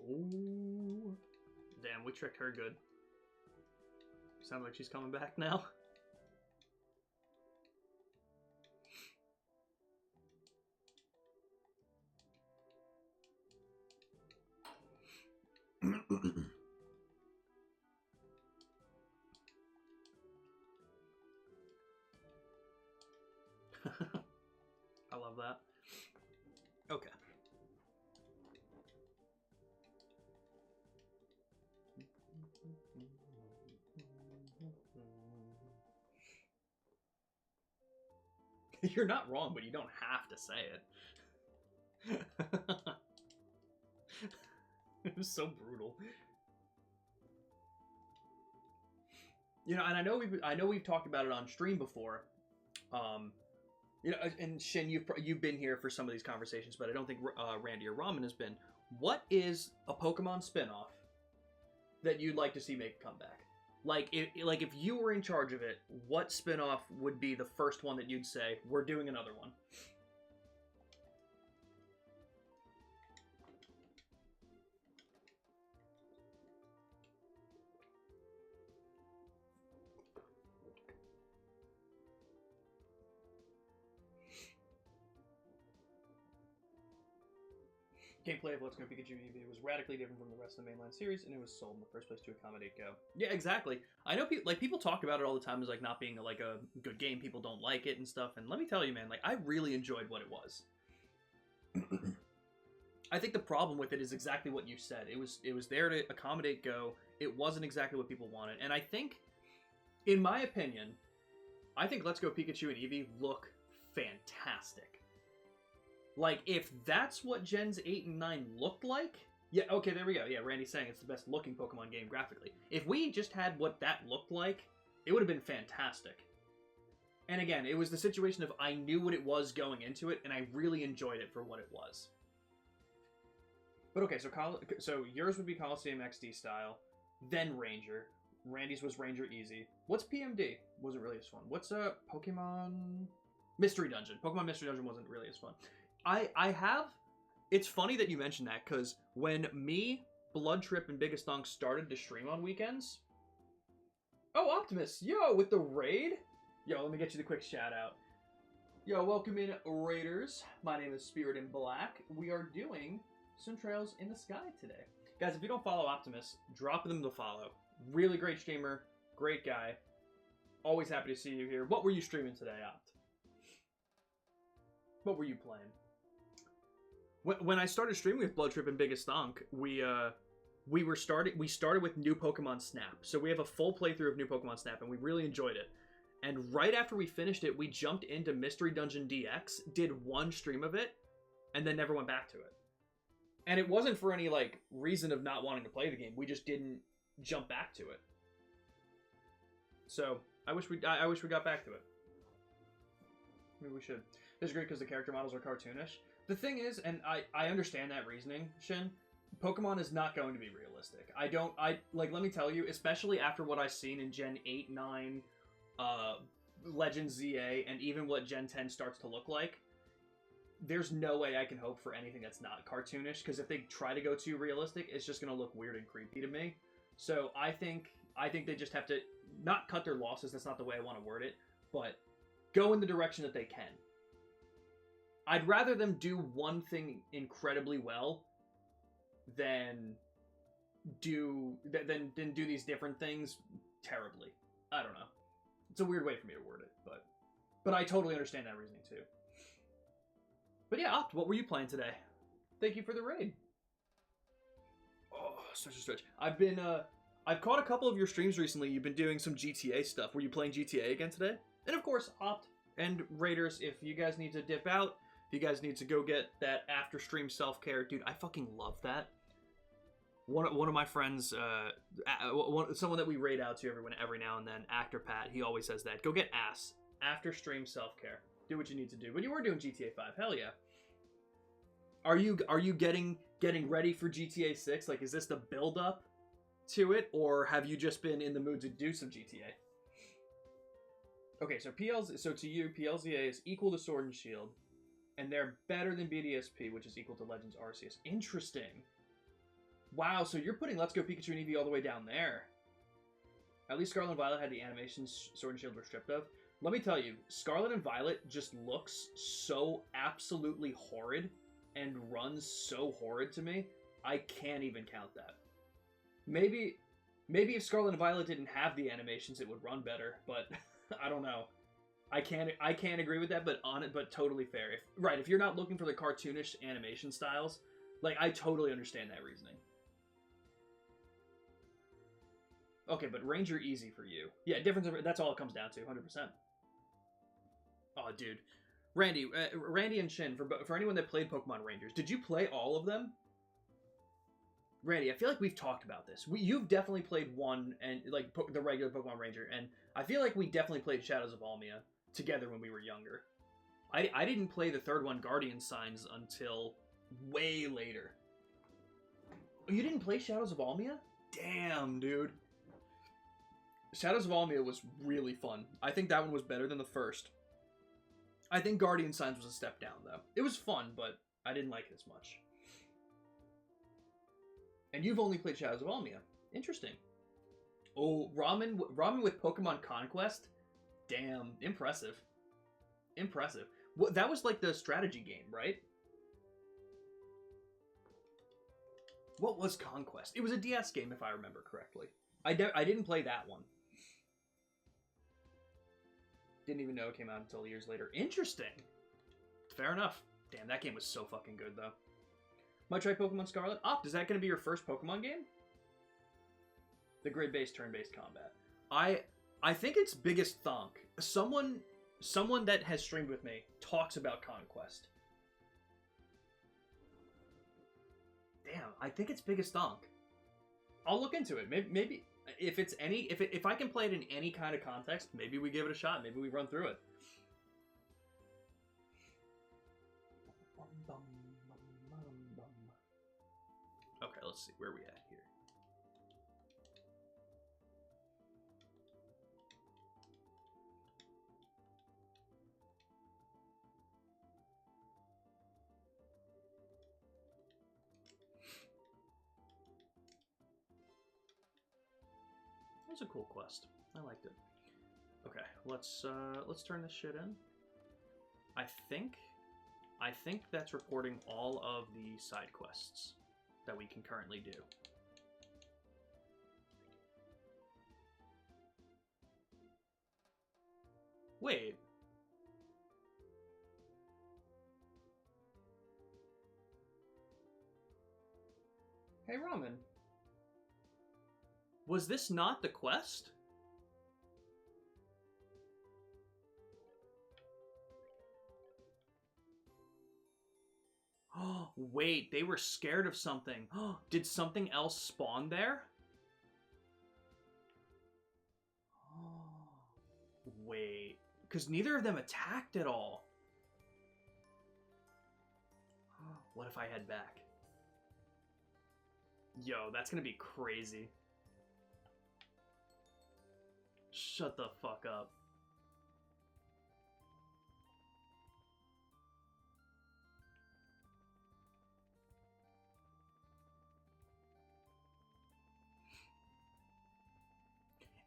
Ooh. Damn, we tricked her good. Sounds like she's coming back now. I love that. Okay. You're not wrong, but you don't have to say it. It was so brutal. You know, and I know we've talked about it on stream before. You know, and Shin, you've been here for some of these conversations, but I don't think Randy or Ramen has been. What is a Pokemon spinoff that you'd like to see make a comeback? Like if you were in charge of it, what spinoff would be the first one that you'd say, we're doing another one? Gameplay of Let's Go Pikachu Eevee was radically different from the rest of the mainline series, and it was sold in the first place to accommodate Go. Yeah, exactly. I know people talk about it all the time as like not being like a good game. People don't like it and stuff. And let me tell you, man, like I really enjoyed what it was. I think the problem with it is exactly what you said. It was there to accommodate Go. It wasn't exactly what people wanted, and I think, in my opinion, I think Let's Go Pikachu and Eevee look fantastic. Like, if that's what Gens 8 and 9 looked like... Yeah, okay, there we go. Yeah, Randy's saying it's the best looking Pokemon game graphically. If we just had what that looked like, it would have been fantastic. And again, it was the situation of I knew what it was going into it, and I really enjoyed it for what it was. But okay, so yours would be Coliseum XD style, then Ranger. Randy's was Ranger Easy. What's PMD? Wasn't really as fun. What's Pokemon Mystery Dungeon? Pokemon Mystery Dungeon wasn't really as fun. I have... It's funny that you mentioned that, because when me, Blood Trip, and Biggest Thonk started to stream on weekends... Oh, Optimus! Yo, with the raid? Yo, let me get you the quick shout-out. Yo, welcome in, Raiders. My name is Spirit in Black. We are doing some Trails in the Sky today. Guys, if you don't follow Optimus, drop them the follow. Really great streamer, great guy. Always happy to see you here. What were you streaming today, Opt? What were you playing? When I started streaming with Blood Trip and Biggest Thonk, we we started with New Pokemon Snap. So we have a full playthrough of New Pokemon Snap, and we really enjoyed it. And right after we finished it, we jumped into Mystery Dungeon DX, did one stream of it, and then never went back to it. And it wasn't for any like reason of not wanting to play the game. We just didn't jump back to it. So I wish we got back to it. Maybe we should. This is great because the character models are cartoonish. The thing is, and I understand that reasoning, Shin. Pokemon is not going to be realistic. Let me tell you, especially after what I've seen in Gen 8, 9, Legend ZA, and even what Gen 10 starts to look like, there's no way I can hope for anything that's not cartoonish, because if they try to go too realistic, it's just going to look weird and creepy to me. So I think they just have to not cut their losses, that's not the way I want to word it, but go in the direction that they can. I'd rather them do one thing incredibly well than do these different things terribly. I don't know. It's a weird way for me to word it, but I totally understand that reasoning too. But yeah, Opt, what were you playing today? Thank you for the raid. Oh, such a stretch. I've caught a couple of your streams recently. You've been doing some GTA stuff. Were you playing GTA again today? And of course, Opt and Raiders, if you guys need to dip out, if you guys need to go get that after stream self-care, dude, I fucking love that. One of my friends, someone that we raid out to every now and then, Actor Pat, he always says that. Go get ass after stream self-care. Do what you need to do. But you were doing GTA 5, hell yeah. Are you getting ready for GTA 6? Like, is this the build-up to it, or have you just been in the mood to do some GTA? Okay, so to you, PLZA is equal to Sword and Shield, and they're better than BDSP, which is equal to Legends Arceus. Interesting. Wow, so you're putting Let's Go Pikachu and Eevee all the way down there. At least Scarlet and Violet had the animations Sword and Shield were stripped of. Let me tell you, Scarlet and Violet just looks so absolutely horrid and runs so horrid to me, I can't even count that. Maybe if Scarlet and Violet didn't have the animations, it would run better, but I don't know. I can't agree with that, but totally fair. If you're not looking for the cartoonish animation styles, like, I totally understand that reasoning. Okay, but Ranger easy for you. Yeah, that's all it comes down to, 100%. Oh, dude. Randy and Shin, for anyone that played Pokemon Rangers, did you play all of them? Randy, I feel like we've talked about this. You've definitely played one, and like the regular Pokemon Ranger, and I feel like we definitely played Shadows of Almia together when we were younger. I didn't play the third one, Guardian Signs, until way later. Oh, you didn't play Shadows of Almia? Damn, dude. Shadows of Almia was really fun. I think that one was better than the first. I think Guardian Signs was a step down, though. It was fun, but I didn't like it as much. And you've only played Shadows of Almia. Interesting. Oh, Ramen with Pokemon Conquest? Damn, impressive. Impressive. Well, that was like the strategy game, right? What was Conquest? It was a DS game, if I remember correctly. I didn't play that one. Didn't even know it came out until years later. Interesting. Fair enough. Damn, that game was so fucking good, though. Might try Pokemon Scarlet. Opt, is that going to be your first Pokemon game? The grid-based, turn-based combat. I think it's biggest thunk. Someone that has streamed with me talks about Conquest. Damn, I think it's biggest thunk. I'll look into it. Maybe if I can play it in any kind of context, maybe we give it a shot. Maybe we run through it. Okay, let's see where we at here. That was a cool quest. I liked it. Okay, let's turn this shit in. I think that's reporting all of the side quests that we can currently do. Wait. Hey, Ramen. Was this not the quest? Oh, wait, they were scared of something. Did something else spawn there? Wait, because neither of them attacked at all. What if I head back? Yo, that's gonna be crazy. Shut the fuck up.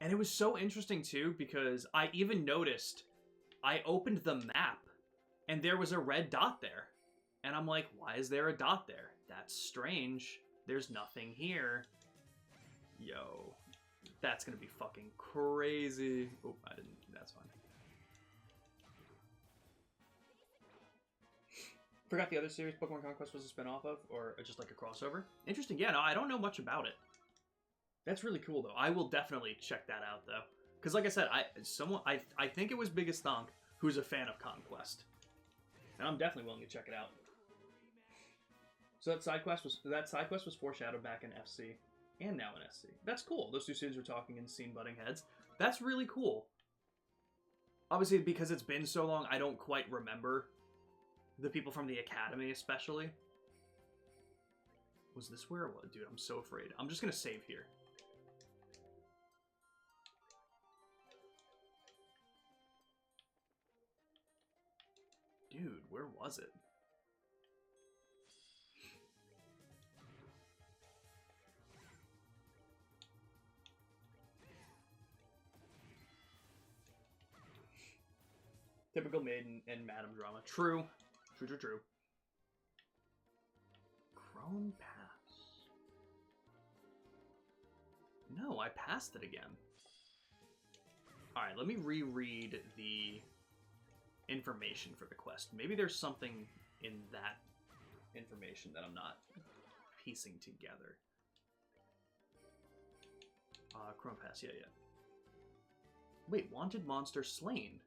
And it was so interesting too, because I even noticed, I opened the map and there was a red dot there. And I'm like, why is there a dot there? That's strange. There's nothing here. Yo, that's gonna be fucking crazy. Oh, I didn't, that's fine. Forgot the other series Pokemon Conquest was a spin-off of, or just like a crossover. Interesting, yeah, no, I don't know much about it. That's really cool, though. I will definitely check that out, though. Because, like I said, I think it was Biggest Thonk who's a fan of Conquest. And I'm definitely willing to check it out. So that side quest was foreshadowed back in FC and now in SC. That's cool. Those two series were talking and seeing butting heads. That's really cool. Obviously, because it's been so long, I don't quite remember the people from the Academy, especially. Was this where it was? Dude, I'm so afraid. I'm just gonna save here. Dude, where was it? Typical maiden and madam drama. True. True, true, true. Crone Pass. No, I passed it again. Alright, let me reread the information for the quest. Maybe there's something in that information that I'm not piecing together. Crone Pass, yeah. Wait, wanted monster slain.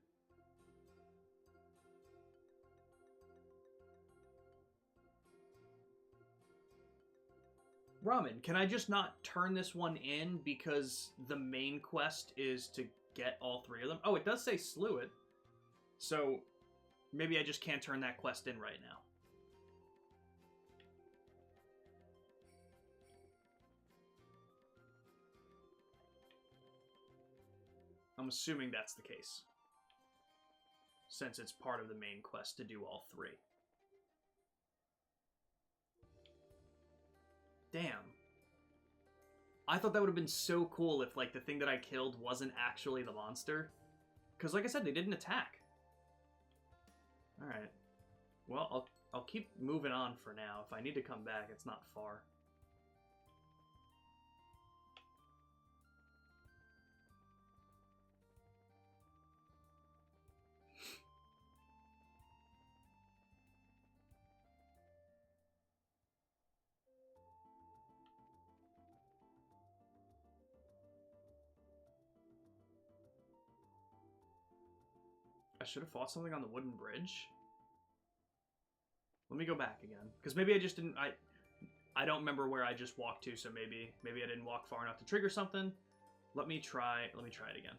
Ramen, can I just not turn this one in because the main quest is to get all three of them? Oh, it does say slew it. So maybe I just can't turn that quest in right now. I'm assuming that's the case, since it's part of the main quest to do all three. Damn. I thought that would have been so cool if, like, the thing that I killed wasn't actually the monster. Because, like I said, they didn't attack. Alright. Well, I'll keep moving on for now. If I need to come back, it's not far. I should have fought something on the wooden bridge. Let me go back again, because maybe I just didn't. I don't remember where I just walked to, so maybe I didn't walk far enough to trigger something. Let me try it again.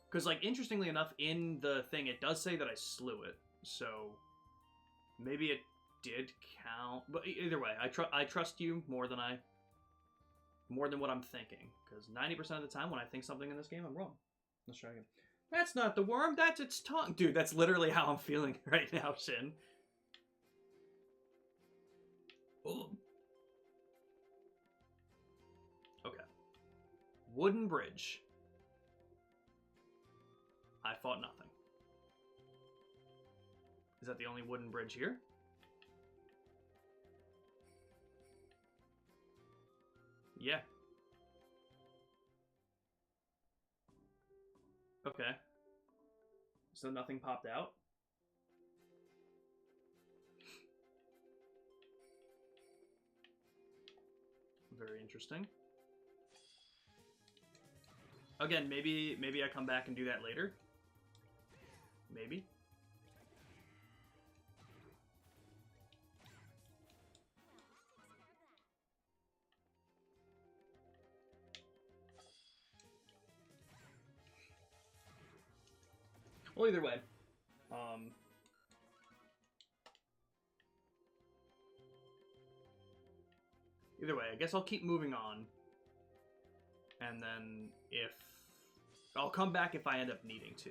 Because, like, interestingly enough, in the thing it does say that I slew it, so maybe it did count. But either way, I trust you more than what I'm thinking, because 90% of the time when I think something in this game, I'm wrong. Let's try again. That's not the worm, that's its tongue. Dude, that's literally how I'm feeling right now, Shin. Ooh. Okay. Wooden bridge. I fought nothing. Is that the only wooden bridge here? Yeah. Okay. So nothing popped out? Very interesting. Again, maybe I come back and do that later. Maybe. Well, either way. Either way, I guess I'll keep moving on. And then if... I'll come back if I end up needing to.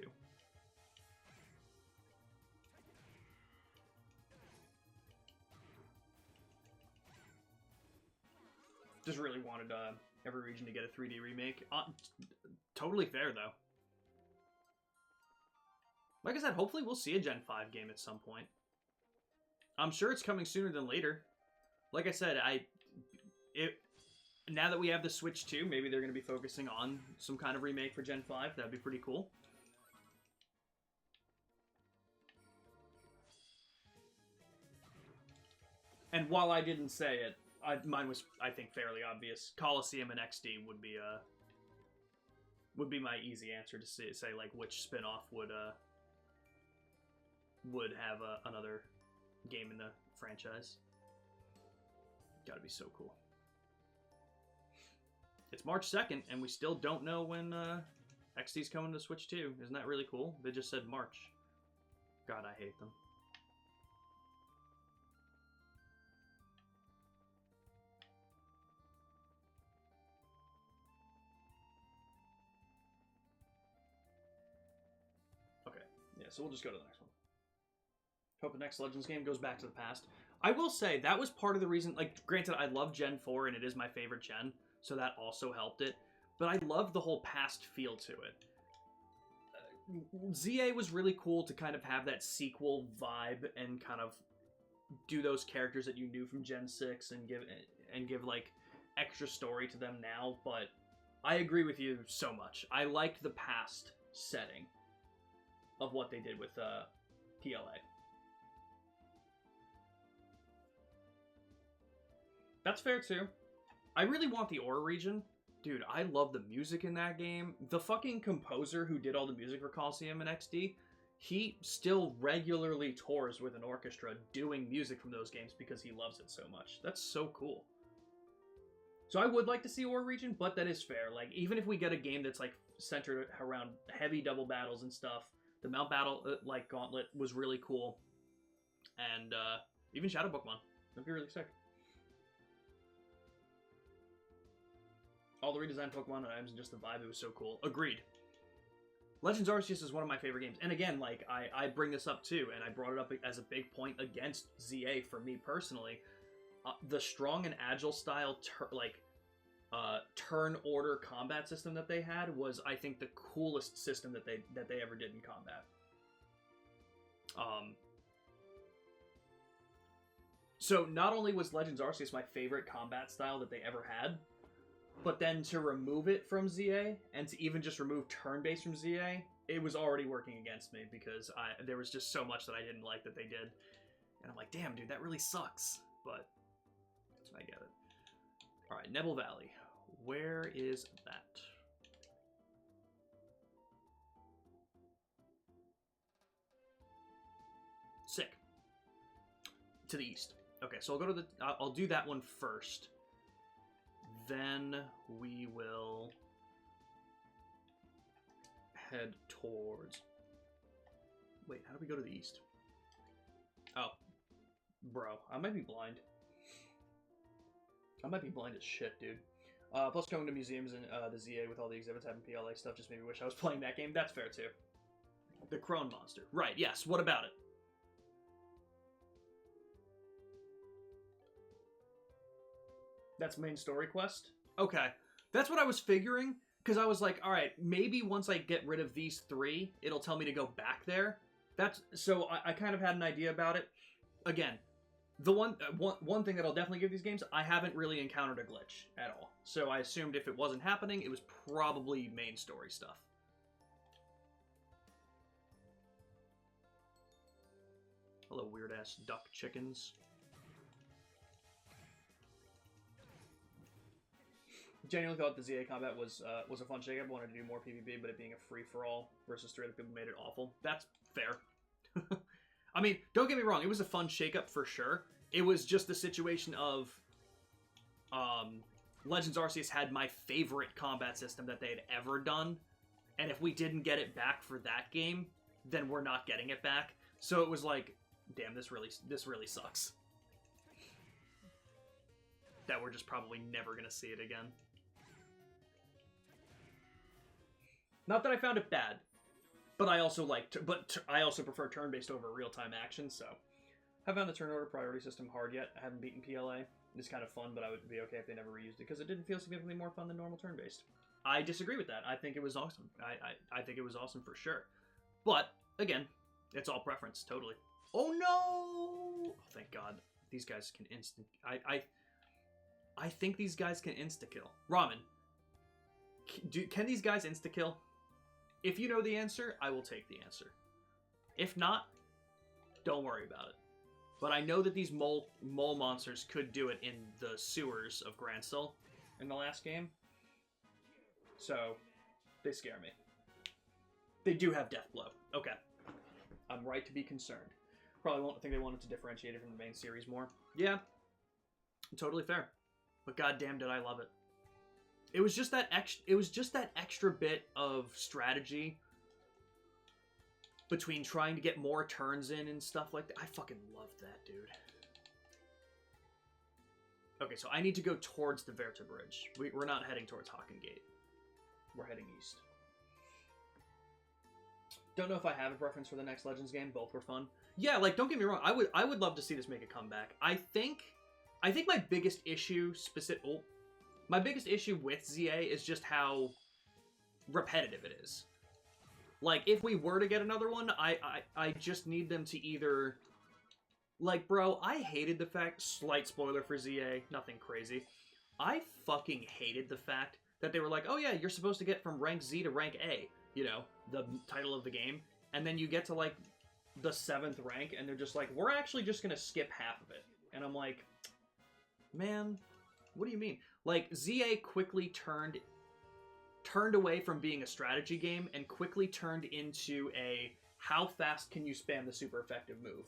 Just really wanted every region to get a 3D remake. Totally fair, though. Like I said, hopefully we'll see a Gen 5 game at some point. I'm sure it's coming sooner than later. Like I said, now that we have the Switch 2, maybe they're going to be focusing on some kind of remake for Gen 5. That'd be pretty cool. And while I didn't say it, mine was, I think, fairly obvious. Colosseum and XD would be my easy answer to say like which spin-off would have another game in the franchise. Gotta be so cool. It's March 2nd, and we still don't know when XD's coming to Switch 2. Isn't that really cool? They just said March. God, I hate them. Okay, yeah, so we'll just go to the next one. Hope the next Legends game goes back to the past. I will say, that was part of the reason, like, granted, I love Gen 4, and it is my favorite gen, so that also helped it. But I love the whole past feel to it. ZA was really cool to kind of have that sequel vibe and kind of do those characters that you knew from Gen 6 and give like extra story to them now, but I agree with you so much. I liked the past setting of what they did with PLA. That's fair too. I really want the Aura region. Dude, I love the music in that game. The fucking composer who did all the music for Colosseum and XD, he still regularly tours with an orchestra doing music from those games because he loves it so much. That's so cool. So I would like to see Aura region, but that is fair. Like, even if we get a game that's like centered around heavy double battles and stuff, the Mount Battle like Gauntlet was really cool. And even Shadow Pokemon. That'd be really sick. All the redesigned Pokemon and items and just the vibe, it was so cool. Agreed. Legends Arceus is one of my favorite games. And again, like, I bring this up too, and I brought it up as a big point against ZA for me personally. The strong and agile style, turn order combat system that they had was, I think, the coolest system that they ever did in combat. So not only was Legends Arceus my favorite combat style that they ever had, but then to remove it from ZA, and to even just remove turn-based from ZA, it was already working against me, because there was just so much that I didn't like that they did. And I'm like, damn, dude, that really sucks. But I get it. Alright, Nebel Valley. Where is that? Sick. To the east. Okay, so I'll go to the... I'll do that one first. Then we will head towards... Wait, how do we go to the east? Oh. Bro, I might be blind. I might be blind as shit, dude. Plus going to museums and the ZA with all the exhibits having PLA stuff just made me wish I was playing that game. That's fair, too. The Crone Monster. Right, yes. What about it? That's main story quest? Okay. That's what I was figuring, because I was like, alright, maybe once I get rid of these three, it'll tell me to go back there. So I kind of had an idea about it. Again, the one thing that I'll definitely give these games, I haven't really encountered a glitch at all. So I assumed if it wasn't happening, it was probably main story stuff. Hello, weird-ass duck chickens. genuinely thought the ZA combat was a fun shakeup. Wanted to do more PvP, but it being a free-for-all versus 3 other people made it awful. That's fair. I mean, don't get me wrong. It was a fun shakeup for sure. It was just the situation of Legends Arceus had my favorite combat system that they had ever done, and if we didn't get it back for that game, then we're not getting it back. So it was like, damn, this really sucks. That we're just probably never gonna see it again. Not that I found it bad, but I also I also prefer turn-based over real-time action. So, haven't found the turn order priority system hard yet. I haven't beaten PLA. It's kind of fun, but I would be okay if they never reused it because it didn't feel significantly more fun than normal turn-based. I disagree with that. I think it was awesome. I think it was awesome for sure. But again, it's all preference, totally. Oh no! Oh, thank God, these guys can instant. I think these guys can insta-kill. Ramen, can these guys insta-kill? If you know the answer, I will take the answer. If not, don't worry about it. But I know that these mole monsters could do it in the sewers of Gransel in the last game. So, they scare me. They do have Death Blow. Okay. I'm right to be concerned. Probably won't think they wanted to differentiate it from the main series more. Yeah. Totally fair. But goddamn did I love it. It was just that extra bit of strategy between trying to get more turns in and stuff like that. I fucking loved that, dude. Okay, so I need to go towards the Verta Bridge. We're not heading towards Hockengate. We're heading east. Don't know if I have a preference for the next Legends game. Both were fun. Yeah, like, don't get me wrong. I would love to see this make a comeback. I think my biggest issue my biggest issue with ZA is just how repetitive it is. Like, if we were to get another one, I just need them to either... Like, bro, I hated the fact... Slight spoiler for ZA, nothing crazy. I fucking hated the fact that they were like, oh yeah, you're supposed to get from rank Z to rank A, you know, the title of the game, and then you get to, like, the 7th rank, and they're just like, we're actually just gonna skip half of it. And I'm like, man, what do you mean? Like, ZA quickly turned away from being a strategy game and quickly turned into a how fast can you spam the super effective move.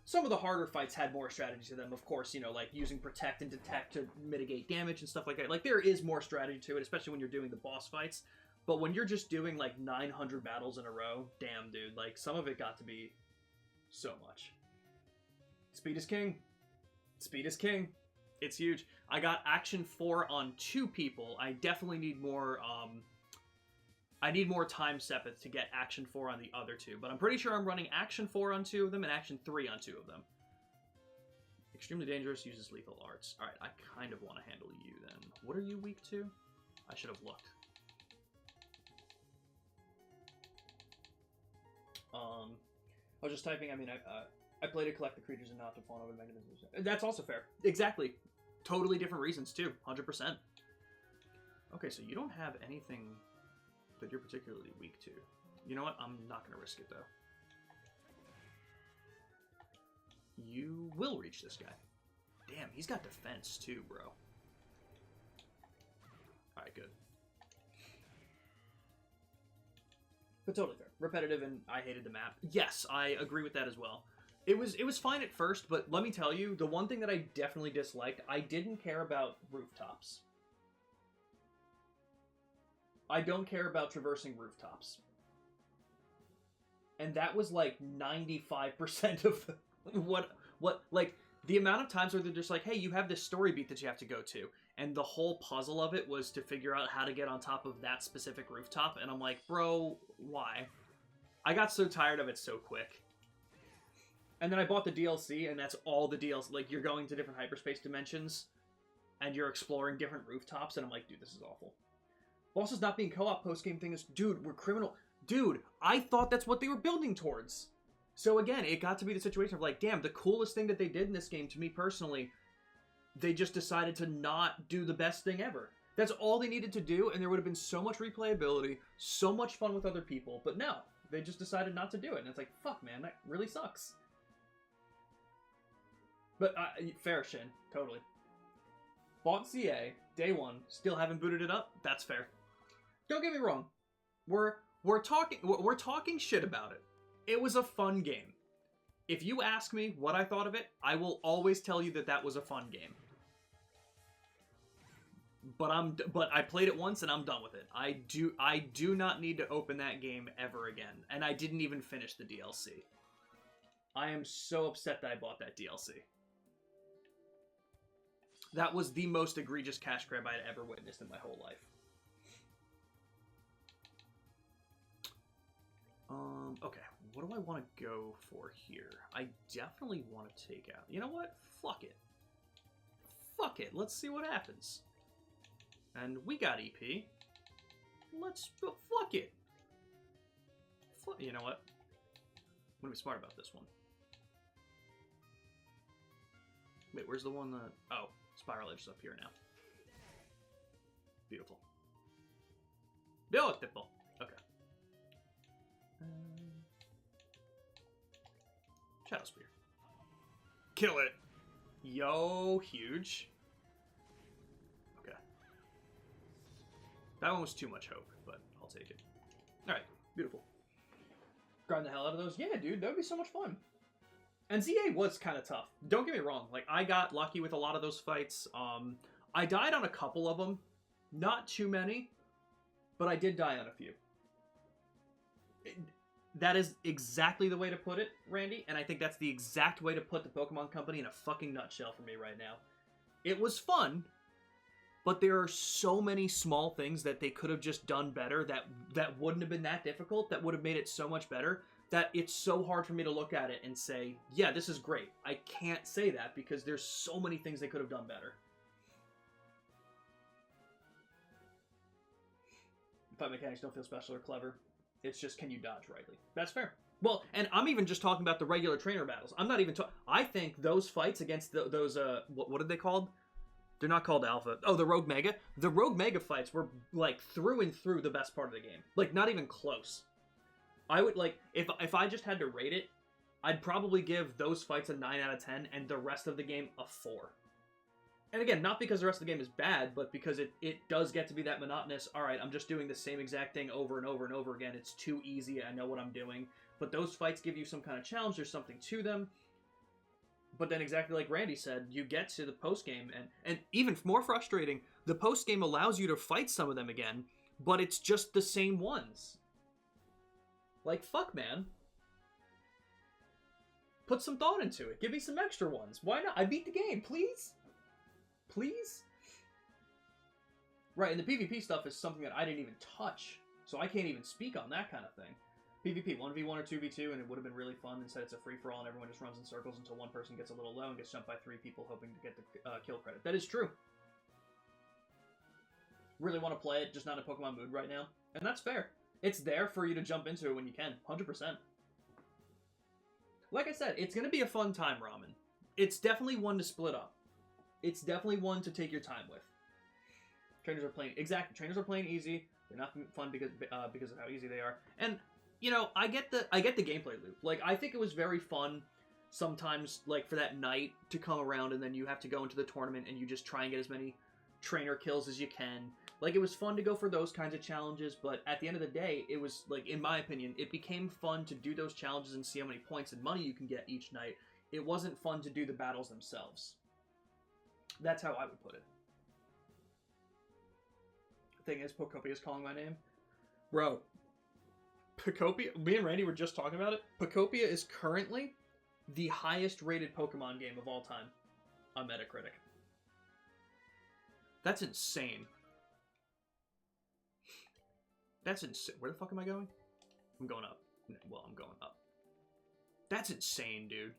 Some of the harder fights had more strategy to them, of course, you know, like using Protect and Detect to mitigate damage and stuff like that. Like, there is more strategy to it, especially when you're doing the boss fights. But when you're just doing, like, 900 battles in a row, damn, dude, like, some of it got to be so much. Speed is king. Speed is king. It's huge. I got Action 4 on 2 people. I definitely need more, I need more time Sepith to get Action 4 on the other 2. But I'm pretty sure I'm running Action 4 on 2 of them and Action 3 on 2 of them. Extremely dangerous, uses lethal arts. Alright, I kind of want to handle you then. What are you weak to? I should have looked. I was just typing, I mean, I play to collect the creatures and not to fawn over the mechanisms. That's also fair. Exactly. Totally different reasons, too. 100%. Okay, so you don't have anything that you're particularly weak to. You know what? I'm not going to risk it, though. You will reach this guy. Damn, he's got defense, too, bro. Alright, good. But totally fair. Repetitive, and I hated the map. Yes, I agree with that as well. It was fine at first, but let me tell you, the one thing that I definitely disliked, I didn't care about rooftops. I don't care about traversing rooftops. And that was like 95% of what, like, the amount of times where they're just like, hey, you have this story beat that you have to go to. And the whole puzzle of it was to figure out how to get on top of that specific rooftop. And I'm like, bro, why? I got so tired of it so quick. And then I bought the DLC, and that's all the DLC. Like, you're going to different hyperspace dimensions, and you're exploring different rooftops, and I'm like, dude, this is awful. Bosses not being co-op post-game thing is, dude, we're criminal. Dude, I thought that's what they were building towards. So again, it got to be the situation of like, damn, the coolest thing that they did in this game, to me personally, they just decided to not do the best thing ever. That's all they needed to do, and there would have been so much replayability, so much fun with other people, but no, they just decided not to do it, and it's like, fuck, man, that really sucks. But, fair, Shin, totally. Bought CA, Day one. Still haven't booted it up? That's fair. Don't get me wrong. We're talking shit about it. It was a fun game. If you ask me what I thought of it, I will always tell you that that was a fun game. But I played it once and I'm done with it. I do not need to open that game ever again. And I didn't even finish the DLC. I am so upset that I bought that DLC. That was the most egregious cash grab I had ever witnessed in my whole life. Okay, what do I want to go for here? I definitely want to take out... You know what? Fuck it. Fuck it. Let's see what happens. And we got EP. Let's... Fuck it. You know what? I'm going to be smart about this one. Wait, where's the one that... Oh, Spiral Edge is up here now. Beautiful. Beautiful. Okay. Shadow Spear. Kill it! Yo, huge. Okay. That one was too much hope, but I'll take it. Alright, beautiful. Grind the hell out of those? Yeah, dude, that would be so much fun. And ZA was kind of tough. Don't get me wrong. Like, I got lucky with a lot of those fights. I died on a couple of them. Not too many. But I did die on a few. That is exactly the way to put it, Randy. And I think that's the exact way to put the Pokemon Company in a fucking nutshell for me right now. It was fun. But there are so many small things that they could have just done better that wouldn't have been that difficult. That would have made it so much better. That it's so hard for me to look at it and say, yeah, this is great. I can't say that because there's so many things they could have done better. Fight mechanics don't feel special or clever. It's just, can you dodge rightly? That's fair. Well, and I'm even just talking about the regular trainer battles. I'm not even talking... I think those fights against those... What are they called? They're not called Alpha. Oh, the Rogue Mega? The Rogue Mega fights were, like, through and through the best part of the game. Like, not even close. I would, like, if I just had to rate it, I'd probably give those fights a 9 out of 10 and the rest of the game a 4. And again, not because the rest of the game is bad, but because it does get to be that monotonous, alright, I'm just doing the same exact thing over and over and over again. It's too easy, I know what I'm doing. But those fights give you some kind of challenge, there's something to them. But then exactly like Randy said, you get to the post-game, and even more frustrating, the post-game allows you to fight some of them again, but it's just the same ones. Like, fuck, man. Put some thought into it. Give me some extra ones. Why not? I beat the game, please? Please? Right, and the PvP stuff is something that I didn't even touch, so I can't even speak on that kind of thing. PvP, 1v1 or 2v2, and it would have been really fun. Instead, it's a free-for-all, and everyone just runs in circles until one person gets a little low and gets jumped by 3 people hoping to get the kill credit. That is true. Really want to play it, just not in a Pokemon mood right now. And that's fair. It's there for you to jump into it when you can. 100%. Like I said, it's going to be a fun time, Ramen. It's definitely one to split up. It's definitely one to take your time with. Trainers are playing... Exactly. Trainers are playing easy. They're not fun because of how easy they are. And, you know, I get the gameplay loop. Like, I think it was very fun sometimes, like, for that night to come around and then you have to go into the tournament and you just try and get as many trainer kills as you can. Like, it was fun to go for those kinds of challenges, but at the end of the day, it was, like, in my opinion, it became fun to do those challenges and see how many points and money you can get each night. It wasn't fun to do the battles themselves. That's how I would put it. The thing is, Pokopia is calling my name. Bro, Pokopia, me and Randy were just talking about it. Pokopia is currently the highest rated Pokemon game of all time on Metacritic. That's insane. That's insane. Where the fuck am I going? I'm going up. Well, I'm going up. That's insane, dude.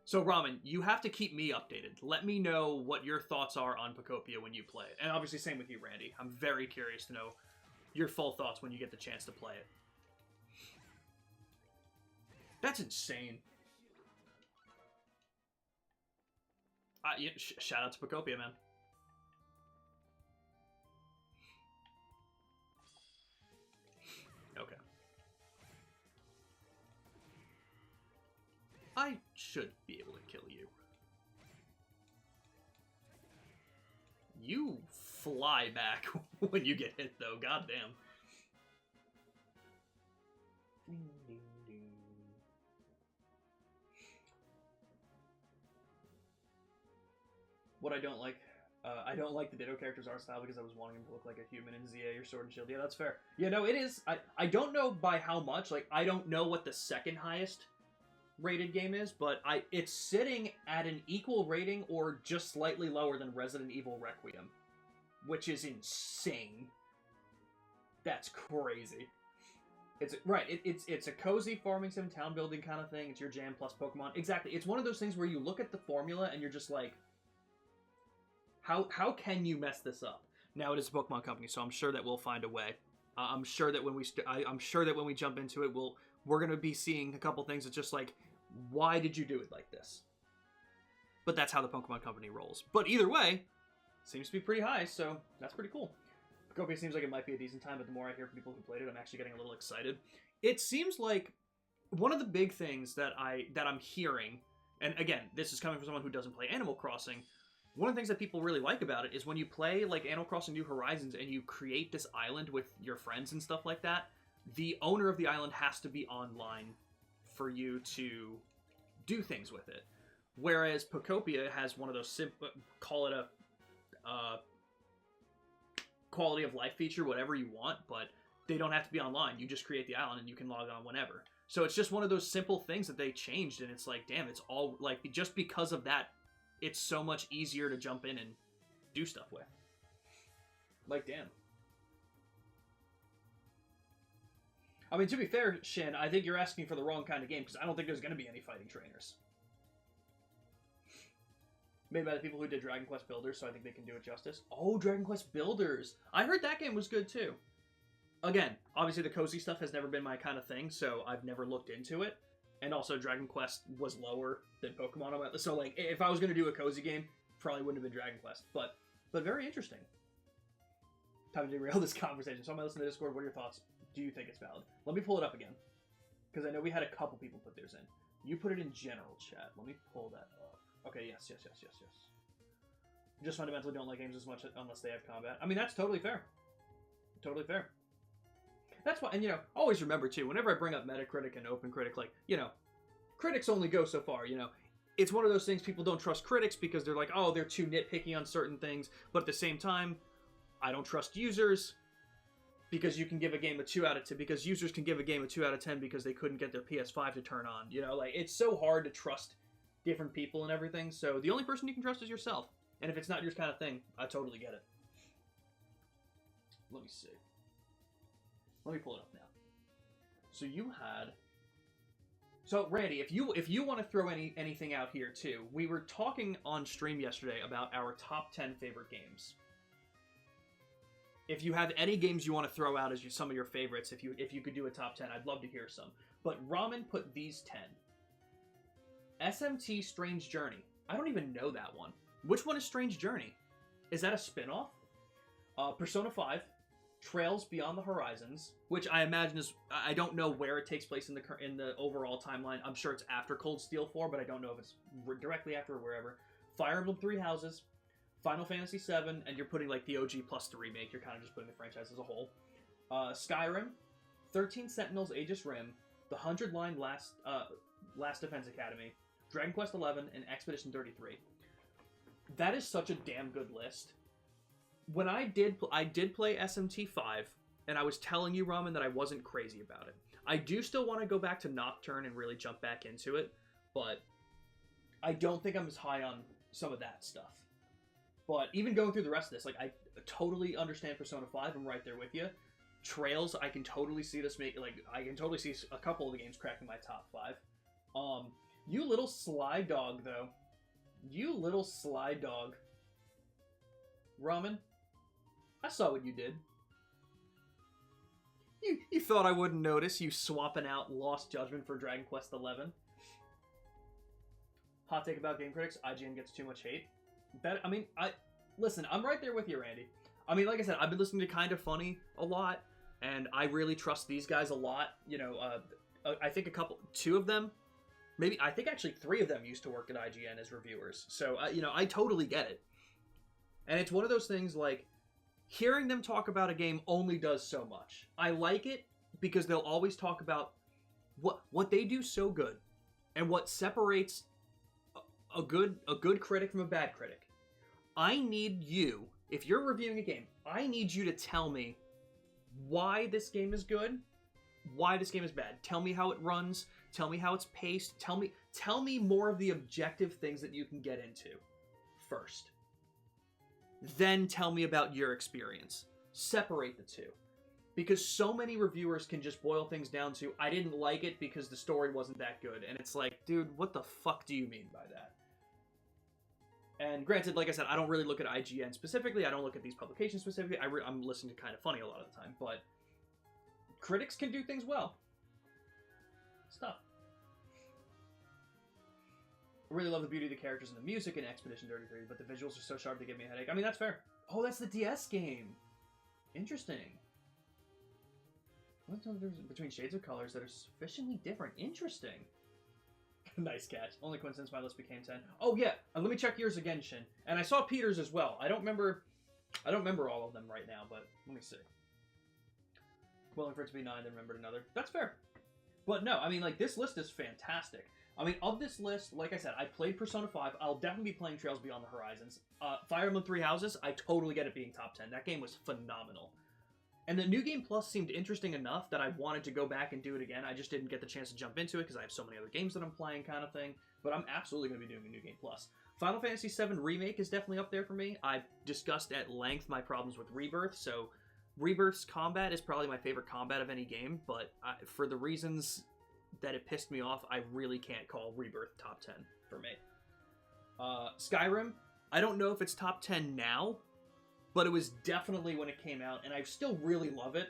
So, Ramen, you have to keep me updated. Let me know what your thoughts are on Pokopia when you play it. And obviously, same with you, Randy. I'm very curious to know your full thoughts when you get the chance to play it. That's insane. Yeah, shout out to Pokopia, man. Okay. I should be able to kill you. You fly back when you get hit, though. Goddamn. What I don't like the Ditto character's art style because I was wanting him to look like a human in ZA or Sword and Shield. Yeah, that's fair. Yeah, no, it is. I don't know by how much. Like, I don't know what the second highest rated game is, but it's sitting at an equal rating or just slightly lower than Resident Evil Requiem, which is insane. That's crazy. It's a cozy farming sim town building kind of thing. It's your jam plus Pokemon. Exactly. It's one of those things where you look at the formula and you're just like, how can you mess this up? Now it is a Pokemon company, so I'm sure that we'll find a way. I'm sure that when we jump into it, we're gonna be seeing a couple things that's just like, why did you do it like this? But that's how the Pokemon company rolls. But either way, seems to be pretty high, so that's pretty cool. Pokopia seems like it might be a decent time, but the more I hear from people who played it, I'm actually getting a little excited. It seems like one of the big things that I'm hearing, and again, this is coming from someone who doesn't play Animal Crossing, one of the things that people really like about it is when you play like Animal Crossing New Horizons and you create this island with your friends and stuff like that, the owner of the island has to be online for you to do things with it. Whereas Pokopia has one of those call it a quality of life feature, whatever you want, but they don't have to be online. You just create the island and you can log on whenever. So it's just one of those simple things that they changed, and it's like, damn, it's all like, just because of that, it's so much easier to jump in and do stuff with. Like, damn. I mean, to be fair, Shin, I think you're asking for the wrong kind of game, because I don't think there's going to be any fighting trainers. Made by the people who did Dragon Quest Builders, so I think they can do it justice. Oh, Dragon Quest Builders! I heard that game was good, too. Again, obviously the cozy stuff has never been my kind of thing, so I've never looked into it. And also, Dragon Quest was lower than Pokemon on my list. So, like, if I was going to do a cozy game, probably wouldn't have been Dragon Quest. But very interesting. Time to derail this conversation. So I'm going to listen to Discord. What are your thoughts? Do you think it's valid? Let me pull it up again. Because I know we had a couple people put theirs in. You put it in general chat. Let me pull that up. Okay, yes. Just fundamentally don't like games as much unless they have combat. I mean, that's totally fair. Totally fair. That's why, and you know, always remember too, whenever I bring up Metacritic and OpenCritic, like, you know, critics only go so far, you know. It's one of those things, people don't trust critics because they're like, oh, they're too nitpicky on certain things. But at the same time, I don't trust users because you can give a game a 2 out of 10, because users can give a game a 2 out of 10 because they couldn't get their PS5 to turn on. You know, like, it's so hard to trust different people and everything. So the only person you can trust is yourself. And if it's not your kind of thing, I totally get it. Let me see. Let me pull it up now. So you had... So, Randy, if you want to throw anything out here, too, we were talking on stream yesterday about our top 10 favorite games. If you have any games you want to throw out as some of your favorites, if you could do a top 10, I'd love to hear some. But Ramen put these 10. SMT Strange Journey. I don't even know that one. Which one is Strange Journey? Is that a spin-off? Persona 5. Trails Beyond the Horizons, which I imagine is, I don't know where it takes place in the overall timeline. I'm sure it's after Cold Steel 4, but I don't know if it's directly after or wherever. Fire Emblem Three Houses, Final Fantasy 7, and you're putting like the OG plus the remake. You're kind of just putting the franchise as a whole. Skyrim, 13 Sentinels Aegis Rim, The 100 Line Last Defense Academy, Dragon Quest 11, and Expedition 33. That is such a damn good list. When I did play SMT 5, and I was telling you, Ramen, that I wasn't crazy about it. I do still want to go back to Nocturne and really jump back into it, but I don't think I'm as high on some of that stuff. But even going through the rest of this, like, I totally understand Persona 5. I'm right there with you. Trails, I can totally see this I can totally see a couple of the games cracking my top 5. You little sly dog, though. You little sly dog. Ramen, I saw what you did. You thought I wouldn't notice you swapping out Lost Judgment for Dragon Quest XI. Hot take about game critics, IGN gets too much hate. Listen, I'm right there with you, Randy. I mean, like I said, I've been listening to Kind of Funny a lot, and I really trust these guys a lot. You know, I think two of them, maybe, I think actually 3 of them used to work at IGN as reviewers. So, you know, I totally get it. And it's one of those things like, hearing them talk about a game only does so much. I like it because they'll always talk about what they do so good and what separates a good critic from a bad critic. I need you, if you're reviewing a game, I need you to tell me why this game is good, why this game is bad. Tell me how it runs, tell me how it's paced, tell me more of the objective things that you can get into first. Then tell me about your experience. Separate the two. Because so many reviewers can just boil things down to, I didn't like it because the story wasn't that good. And it's like, dude, what the fuck do you mean by that? And granted, like I said, I don't really look at IGN specifically. I don't look at these publications specifically. I'm listening to Kind of Funny a lot of the time. But critics can do things well. Stuff. I really love the beauty of the characters and the music in Expedition 33, but the visuals are so sharp they give me a headache. I mean, that's fair. Oh, that's the DS game. Interesting. What's the difference between shades of colors that are sufficiently different? Interesting. Nice catch. Only coincidence my list became 10. Oh, yeah. Let me check yours again, Shin. And I saw Peter's as well. I don't remember all of them right now, but let me see. Willing for it to be 9, then remembered another. That's fair. But no, I mean, like, this list is fantastic. I mean, of this list, like I said, I played Persona 5. I'll definitely be playing Trails Beyond the Horizons. Fire Emblem Three Houses, I totally get it being top 10. That game was phenomenal. And the New Game Plus seemed interesting enough that I wanted to go back and do it again. I just didn't get the chance to jump into it because I have so many other games that I'm playing kind of thing. But I'm absolutely going to be doing a New Game Plus. Final Fantasy VII Remake is definitely up there for me. I've discussed at length my problems with Rebirth, so Rebirth's combat is probably my favorite combat of any game, but for the reasons that it pissed me off, I really can't call Rebirth top 10 for me. Skyrim, I don't know if it's top 10 now, but it was definitely when it came out, and I still really love it.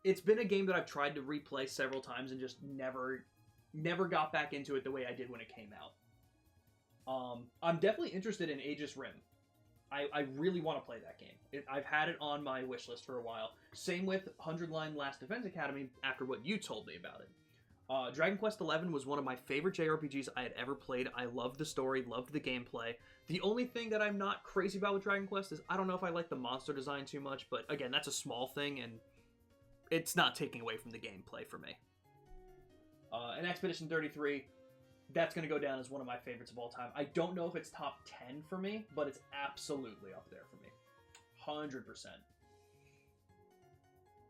It's been a game that I've tried to replay several times and just never got back into it the way I did when it came out. I'm definitely interested in Aegis Rim. I really want to play that game. I've had it on my wish list for a while. Same with 100 Line Last Defense Academy after what you told me about it. Dragon Quest XI was one of my favorite JRPGs I had ever played. I loved the story, loved the gameplay. The only thing that I'm not crazy about with Dragon Quest is I don't know if I like the monster design too much, but again, that's a small thing, and it's not taking away from the gameplay for me. And Expedition 33, that's going to go down as one of my favorites of all time. I don't know if it's top 10 for me, but it's absolutely up there for me. 100%.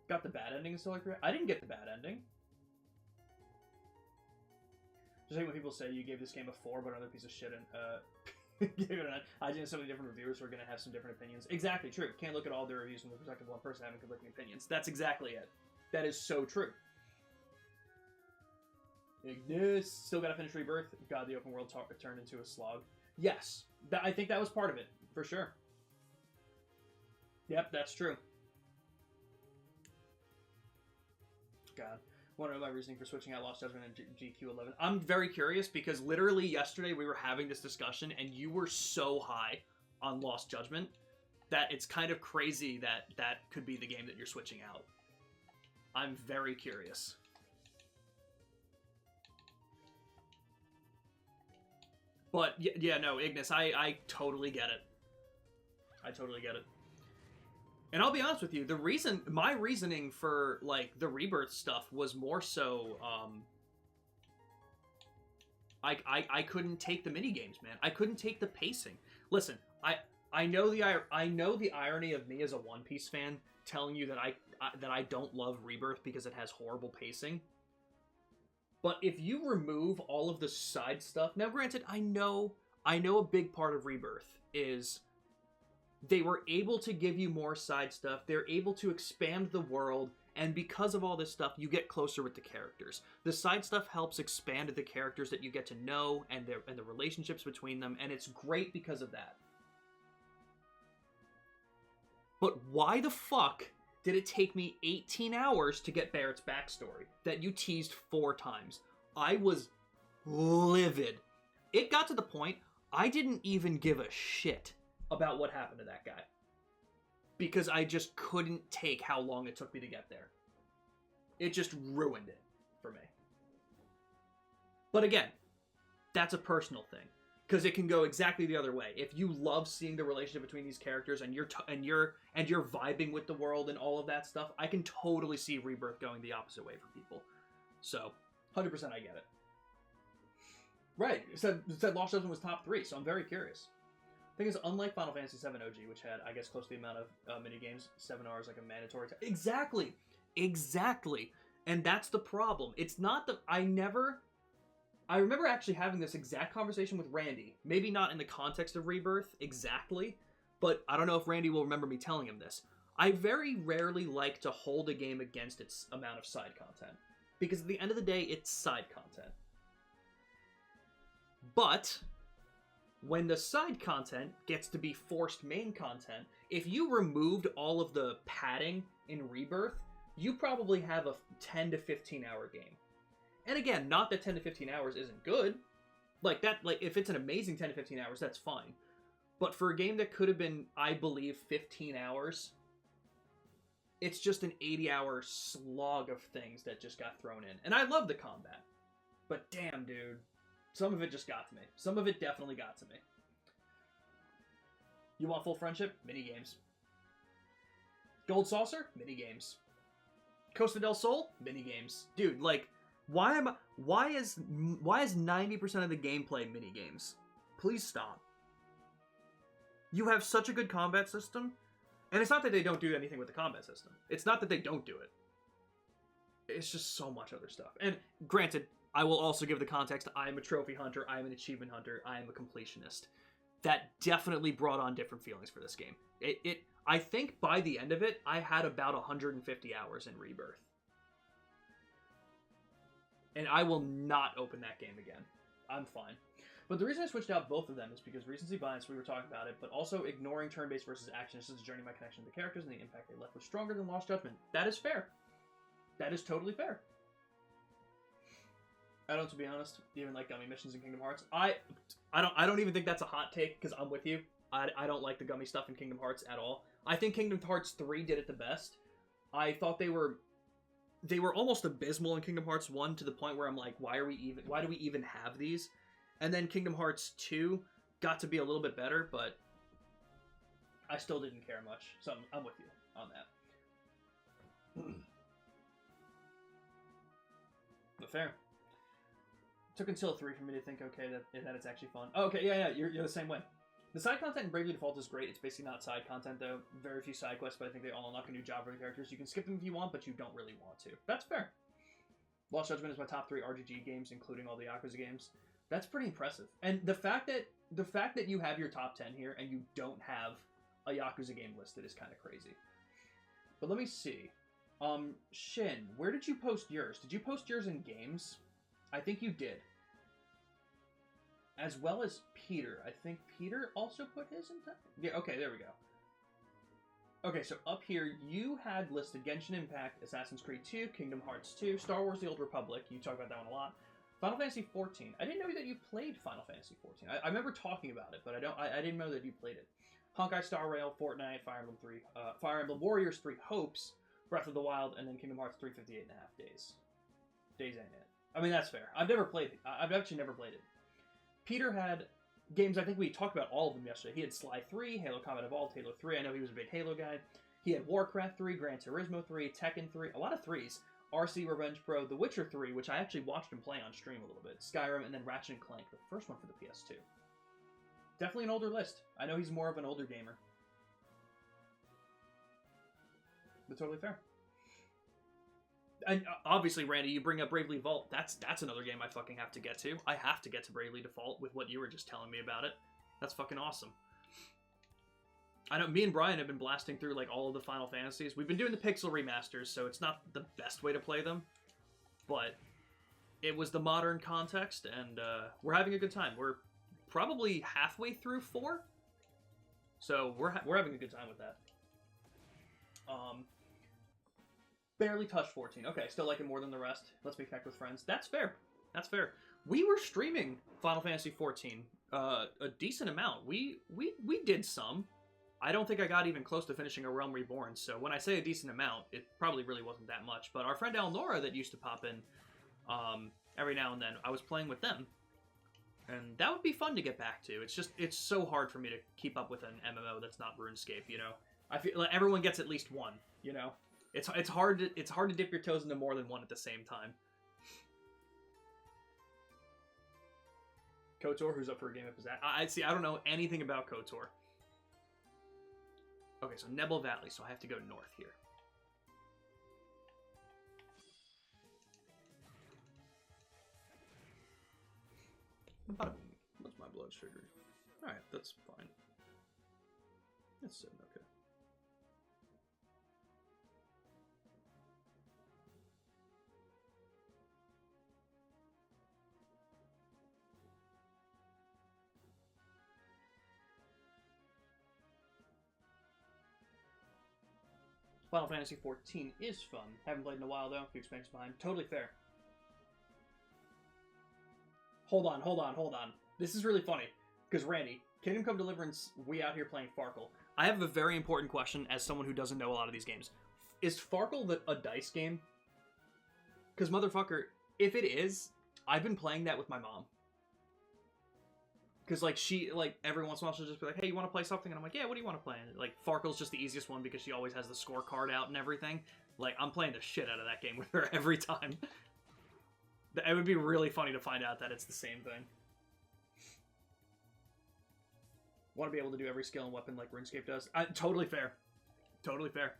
Got the bad ending still like that? I didn't get the bad ending. Just like when people say you gave this game a 4, but another piece of shit and gave it an 9. I just have so many different reviewers who are going to have some different opinions. Exactly true. Can't look at all their reviews from the perspective of one person having conflicting opinions. That's exactly it. That is so true. Ignis. Still got to finish Rebirth. God, the open world turned into a slog. Yes. I think that was part of it. For sure. Yep, that's true. God. What are my reasoning for switching out Lost Judgment and GQ11? I'm very curious because literally yesterday we were having this discussion and you were so high on Lost Judgment that it's kind of crazy that that could be the game that you're switching out. I'm very curious. But yeah, no, Ignis, I totally get it. I totally get it. And I'll be honest with you, my reasoning for, like, the Rebirth stuff was more so, I couldn't take the minigames, man. I couldn't take the pacing. Listen, I know the irony of me as a One Piece fan telling you that I don't love Rebirth because it has horrible pacing. But if you remove all of the side stuff, now granted, I know a big part of Rebirth is they were able to give you more side stuff. They're able to expand the world, and because of all this stuff, you get closer with the characters. The side stuff helps expand the characters that you get to know and the relationships between them, and it's great because of that. But why the fuck did it take me 18 hours to get Barrett's backstory that you teased 4 times? I was livid. It got to the point I didn't even give a shit about what happened to that guy. Because I just couldn't take how long it took me to get there. It just ruined it for me. But again, that's a personal thing. because it can go exactly the other way. If you love seeing the relationship between these characters and you're vibing with the world and all of that stuff, I can totally see Rebirth going the opposite way for people. So, 100% I get it. Right, it said Lost Judgment was top 3, so I'm very curious. Thing is, unlike Final Fantasy VII OG, which had, I guess, close to the amount of minigames, 7 hours like a mandatory time. Exactly. And that's the problem. It's not that I remember actually having this exact conversation with Randy. Maybe not in the context of Rebirth exactly, but I don't know if Randy will remember me telling him this. I very rarely like to hold a game against its amount of side content. Because at the end of the day, it's side content. But when the side content gets to be forced main content, if you removed all of the padding in Rebirth, you probably have a 10 to 15 hour game. And again, not that 10 to 15 hours isn't good. Like if it's an amazing 10 to 15 hours, that's fine. But for a game that could have been, I believe, 15 hours, it's just an 80-hour slog of things that just got thrown in. And I love the combat. But damn, dude. Some of it just got to me. Some of it definitely got to me. You want full friendship? Minigames. Gold Saucer? Minigames. Costa del Sol? Minigames. Dude, like, why is 90% of the gameplay minigames? Please stop. You have such a good combat system, and it's not that they don't do anything with the combat system. It's not that they don't do it. It's just so much other stuff. And granted, I will also give the context, I am a trophy hunter, I am an achievement hunter, I am a completionist. That definitely brought on different feelings for this game. I think by the end of it, I had about 150 hours in Rebirth. And I will not open that game again. I'm fine. But the reason I switched out both of them is because recency bias, we were talking about it, but also ignoring turn-based versus action. This is journey my connection to the characters and the impact they left was stronger than Lost Judgment. That is fair. That is totally fair. I don't, to be honest, even like gummy missions in Kingdom Hearts. I don't even think that's a hot take, because I'm with you. I don't like the gummy stuff in Kingdom Hearts at all. I think Kingdom Hearts 3 did it the best. I thought they were almost abysmal in Kingdom Hearts 1 to the point where I'm like, why do we even have these? And then Kingdom Hearts 2 got to be a little bit better, but I still didn't care much. So I'm with you on that. But fair. Took until 3 for me to think, okay, that it's actually fun. Oh, okay, yeah, you're the same way. The side content in Bravely Default is great. It's basically not side content, though. Very few side quests, but I think they all unlock a new job for the characters. You can skip them if you want, but you don't really want to. That's fair. Lost Judgment is my top 3 RGG games, including all the Yakuza games. That's pretty impressive. And the fact that you have your top 10 here and you don't have a Yakuza game listed is kind of crazy. But let me see. Shin, where did you post yours? Did you post yours in games? I think you did. As well as Peter. I think Peter also put his in. Yeah, okay, there we go. Okay, so up here, you had listed Genshin Impact, Assassin's Creed 2, Kingdom Hearts 2, Star Wars The Old Republic. You talk about that one a lot. Final Fantasy 14. I didn't know that you played Final Fantasy 14. I remember talking about it, but I didn't know that you played it. Honkai Star Rail, Fortnite, Fire Emblem 3, Fire Emblem Warriors 3 Hopes, Breath of the Wild, and then Kingdom Hearts 3 58.5 days. Days ain't it. I mean, that's fair. I've actually never played it. Peter had games, I think we talked about all of them yesterday. He had Sly 3, Halo Combat Evolved, Halo 3. I know he was a big Halo guy. He had Warcraft 3, Gran Turismo 3, Tekken 3, a lot of 3s. RC Revenge Pro, The Witcher 3, which I actually watched him play on stream a little bit. Skyrim, and then Ratchet & Clank, the first one for the PS2. Definitely an older list. I know he's more of an older gamer. But totally fair. And obviously, Randy, you bring up Bravely Default. That's another game I fucking have to get to. I have to get to Bravely Default with what you were just telling me about it. That's fucking awesome. I know me and Brian have been blasting through like all of the Final Fantasies. We've been doing the pixel remasters, so it's not the best way to play them. But it was the modern context, and we're having a good time. We're probably halfway through 4. So we're having a good time with that. Barely touched 14. Okay, still like it more than the rest. Let's me connect with friends. That's fair. That's fair. We were streaming Final Fantasy 14 a decent amount. We did some. I don't think I got even close to finishing A Realm Reborn, so when I say a decent amount, it probably really wasn't that much. But our friend Elnora that used to pop in every now and then, I was playing with them. And that would be fun to get back to. It's so hard for me to keep up with an MMO that's not RuneScape, you know? I feel like everyone gets at least one, you know? It's hard to dip your toes into more than one at the same time. KOTOR, who's up for a game up is that? I see. I don't know anything about KOTOR. Okay, so Nebel Valley, so I have to go north here. What's my blood sugar? Alright, that's fine. That's okay. Final Fantasy XIV is fun. Haven't played in a while though. A few expansions behind. Totally fair. Hold on. This is really funny. Because Randy, Kingdom Come Deliverance, we out here playing Farkle. I have a very important question as someone who doesn't know a lot of these games. Is Farkle a dice game? Because motherfucker, if it is, I've been playing that with my mom. Because, like, she, like, every once in a while she'll just be like, hey, you want to play something? And I'm like, yeah, what do you want to play? And, like, Farkle's just the easiest one because she always has the scorecard out and everything. Like, I'm playing the shit out of that game with her every time. It would be really funny to find out that it's the same thing. Want to be able to do every skill and weapon like RuneScape does? Totally fair. Totally fair.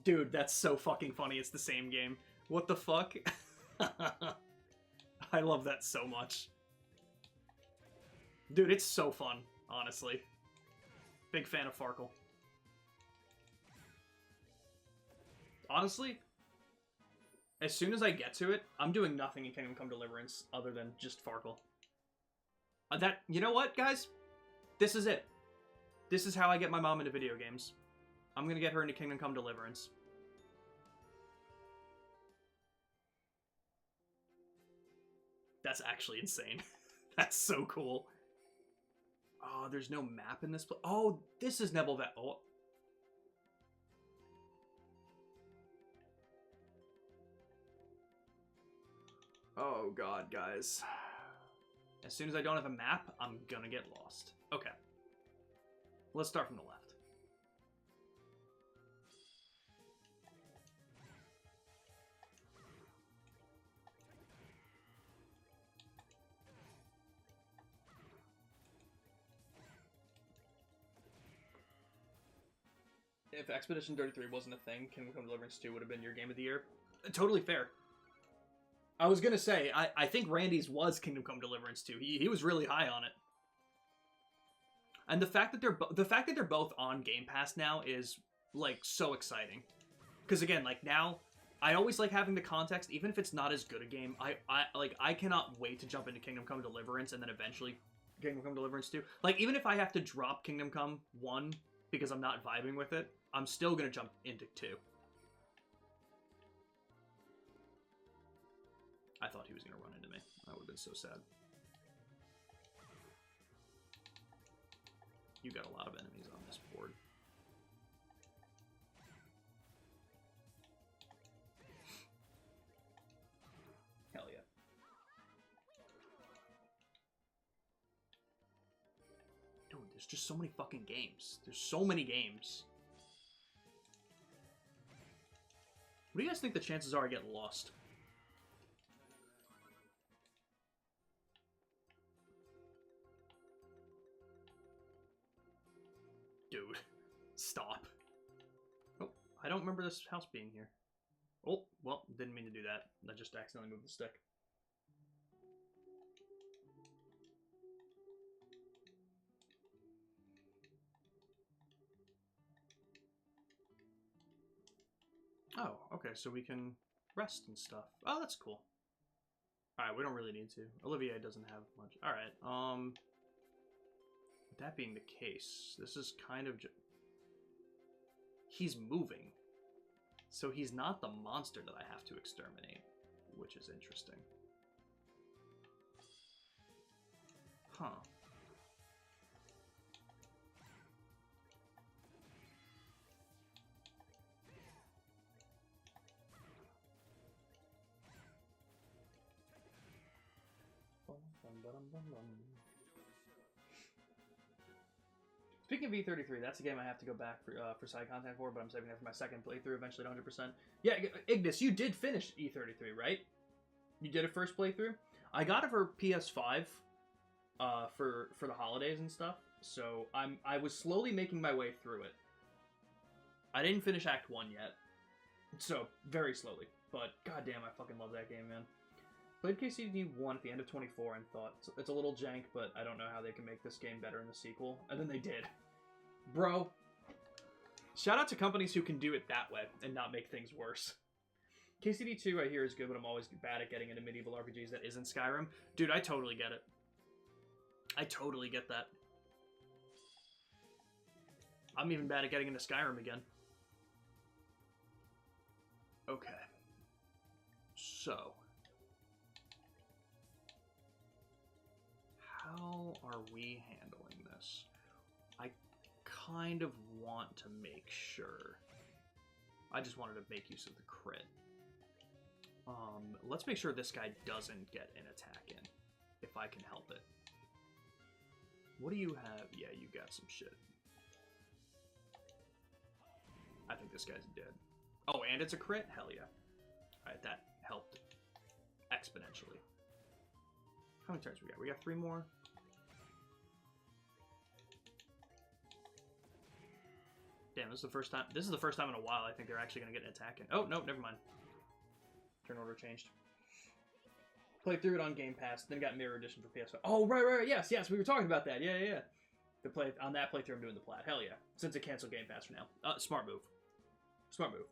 Dude, that's so fucking funny. It's the same game. What the fuck? I love that so much. Dude, it's so fun, honestly. Big fan of Farkle. Honestly, as soon as I get to it, I'm doing nothing in Kingdom Come Deliverance other than just Farkle. You know what, guys? This is it. This is how I get my mom into video games. I'm gonna get her into Kingdom Come Deliverance. That's actually insane. That's so cool. Oh, there's no map in this place. Oh, this is Nebel Valley. Oh. Oh god, guys. As soon as I don't have a map, I'm gonna get lost. Okay. Let's start from the left. If Expedition 33 wasn't a thing, Kingdom Come Deliverance 2 would have been your game of the year. Totally fair. I was gonna say, I think Randy's was Kingdom Come Deliverance 2. He was really high on it. And the fact that they're both on Game Pass now is like so exciting. Because again, like now, I always like having the context, even if it's not as good a game. I cannot wait to jump into Kingdom Come Deliverance and then eventually Kingdom Come Deliverance 2. Like even if I have to drop Kingdom Come 1 because I'm not vibing with it, I'm still gonna jump into 2. I thought he was gonna run into me. That would have been so sad. You got a lot of enemies on this board. Hell yeah. Dude, there's just so many fucking games. There's so many games. What do you guys think the chances are I get lost? Dude, stop. Oh, I don't remember this house being here. Oh, well, didn't mean to do that. I just accidentally moved the stick. Oh, okay, so we can rest and stuff. Oh, that's cool. Alright, we don't really need to. Olivier doesn't have much. Alright, that being the case, this is kind of he's moving. So he's not the monster that I have to exterminate, which is interesting. Huh. Speaking of E33, that's a game I have to go back for side content for, but I'm saving that for my second playthrough eventually at 100%. Yeah, Ignis, you did finish E33, right? You did a first playthrough? I got it for PS5 for the holidays and stuff, so I was slowly making my way through it. I didn't finish Act 1 yet, so very slowly, but goddamn, I fucking love that game, man. Played KCD 1 at the end of 24 and thought, it's a little jank, but I don't know how they can make this game better in the sequel. And then they did. Bro. Shout out to companies who can do it that way and not make things worse. KCD 2 I hear is good, but I'm always bad at getting into medieval RPGs that isn't Skyrim. Dude, I totally get it. I totally get that. I'm even bad at getting into Skyrim again. Okay. So... how are we handling this? I kind of want to make sure. I just wanted to make use of the crit. Let's make sure this guy doesn't get an attack in, if I can help it. What do you have? Yeah, you got some shit. I think this guy's dead. Oh, and it's a crit? Hell yeah. Alright, that helped exponentially. How many turns we got? We got 3 more. Damn, this is the first time. This is the first time in a while I think they're actually gonna get an attack in. Oh no, never mind. Turn order changed. Played through it on Game Pass, then got Mirror Edition for PS5. Oh right, yes, we were talking about that. Yeah. The play on that playthrough, I'm doing the plat. Hell yeah. Since it canceled Game Pass for now. Smart move. Smart move.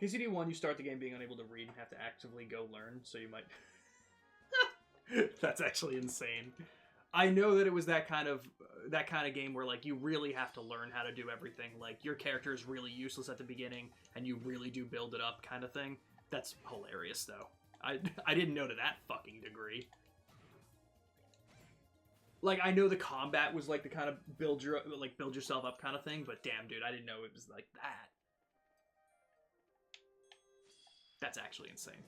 KCD 1, you start the game being unable to read and have to actively go learn, so you might. That's actually insane. I know that it was that kind of game where like you really have to learn how to do everything. Like your character is really useless at the beginning, and you really do build it up, kind of thing. That's hilarious, though. I didn't know to that fucking degree. Like I know the combat was like the kind of build yourself up kind of thing, but damn, dude, I didn't know it was like that. That's actually insane.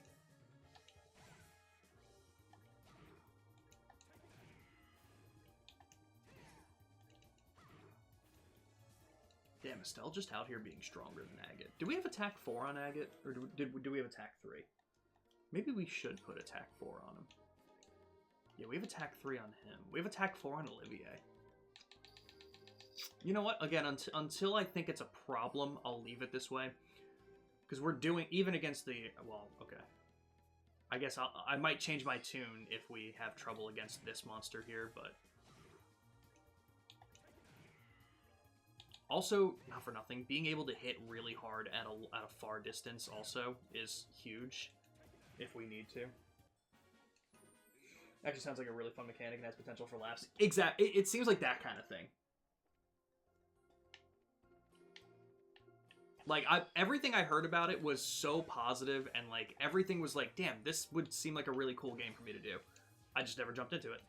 Damn, Estelle just out here being stronger than Agate. Do we have attack 4 on Agate? Or do we have attack 3? Maybe we should put attack 4 on him. Yeah, we have attack 3 on him. We have attack 4 on Olivier. You know what? Again, until I think it's a problem, I'll leave it this way. Because we're doing... even against the... well, okay. I guess I might change my tune if we have trouble against this monster here, but... also, not for nothing, being able to hit really hard at a far distance also is huge, if we need to. Actually sounds like a really fun mechanic and has potential for laughs. Exactly, it seems like that kind of thing. Like, everything I heard about it was so positive, and like, everything was like, damn, this would seem like a really cool game for me to do. I just never jumped into it.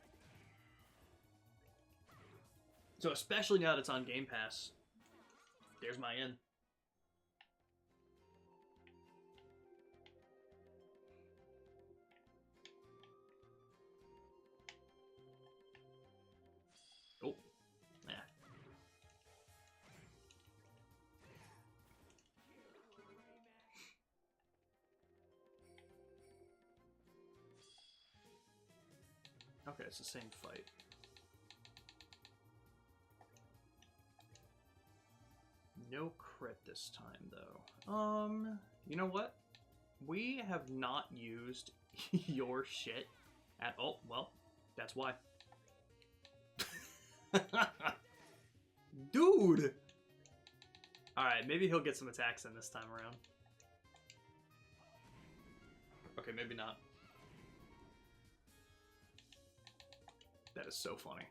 So especially now that it's on Game Pass, there's my in. Oh, yeah. Okay, it's the same fight. No crit this time, though. You know what? We have not used your shit at all. Well, that's why. Dude! Alright, maybe he'll get some attacks in this time around. Okay, maybe not. That is so funny.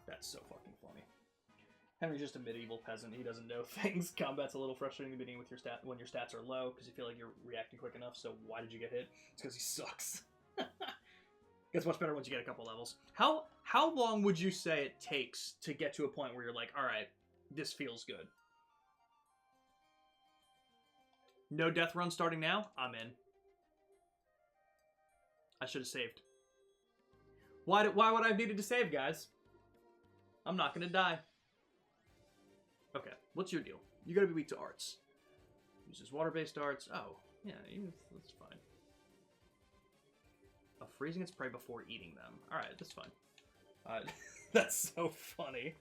That's so fucking funny. Henry's just a medieval peasant. He doesn't know things. Combat's a little frustrating in the beginning with your when your stats are low because you feel like you're reacting quick enough. So why did you get hit? It's because he sucks. Gets much better once you get a couple levels. How long would you say it takes to get to a point where you're like, all right, this feels good? No death run starting now? I'm in. I should have saved. Why would I have needed to save, guys? I'm not gonna die. Okay, what's your deal? You gotta be weak to arts. Uses water-based arts. Oh, yeah, that's fine. Of freezing its prey before eating them. Alright, that's fine. That's so funny.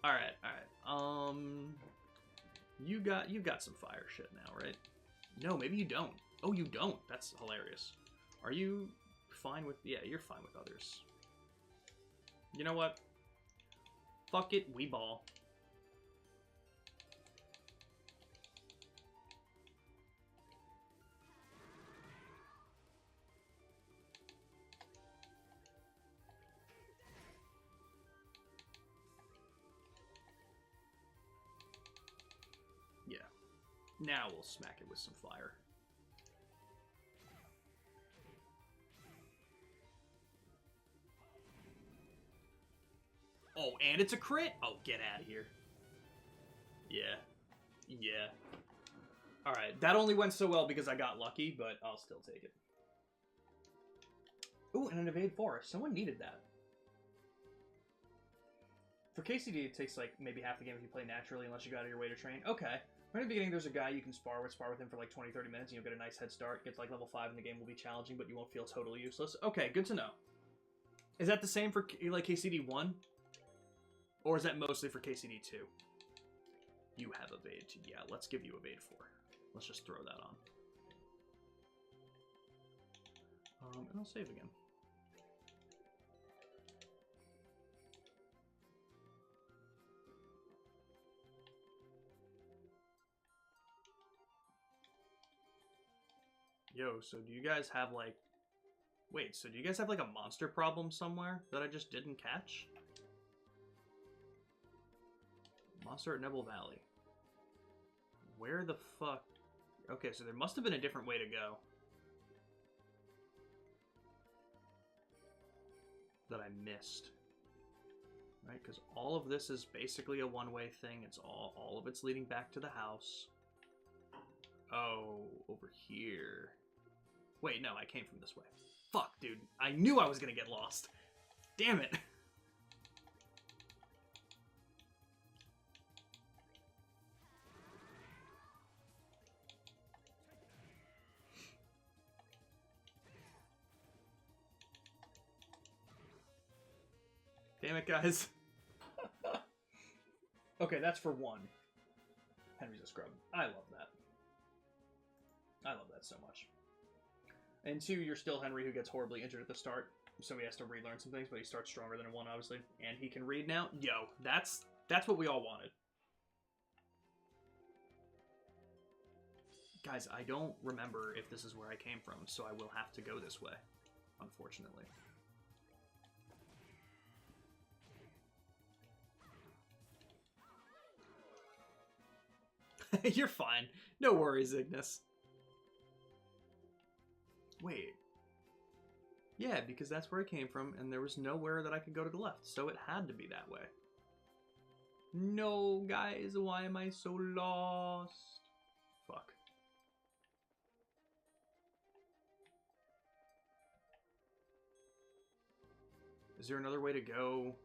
Alright. You got some fire shit now, right? No, maybe you don't. Oh, you don't. That's hilarious. Are you fine with... Yeah, you're fine with others. You know what? Fuck it, we ball. Yeah. Now we'll smack it with some fire. Oh, and it's a crit? Oh, get out of here. Yeah. Yeah. Alright, that only went so well because I got lucky, but I'll still take it. Ooh, and an evade forest. Someone needed that. For KCD, it takes like maybe half the game if you play naturally unless you go out of your way to train. Okay. Right at the beginning, there's a guy you can spar with him for like 20-30 minutes, and you'll get a nice head start. Gets like level 5, and the game will be challenging, but you won't feel totally useless. Okay, good to know. Is that the same for like KCD 1? Or is that mostly for KCD 2? You have evade. Yeah, let's give you evade 4. Let's just throw that on. And I'll save again. Yo, so do you guys have like... Wait, so do you guys have like a monster problem somewhere that I just didn't catch? Monster at Nebel Valley. Where the fuck... Okay, so there must have been a different way to go. That I missed. Right, because all of this is basically a one-way thing. It's all of it's leading back to the house. Oh, over here. Wait, no, I came from this way. Fuck, dude. I knew I was gonna get lost. Damn it. Damn it, guys. Okay, that's for 1. Henry's a scrub. I love that. I love that so much. And 2, you're still Henry, who gets horribly injured at the start, so he has to relearn some things, but he starts stronger than in 1, obviously. And he can read now. Yo, that's what we all wanted. Guys, I don't remember if this is where I came from, so I will have to go this way, unfortunately. You're fine. No worries, Ignis. Wait. Yeah, because that's where I came from, and there was nowhere that I could go to the left, so it had to be that way. No, guys, why am I so lost? Fuck. Is there another way to go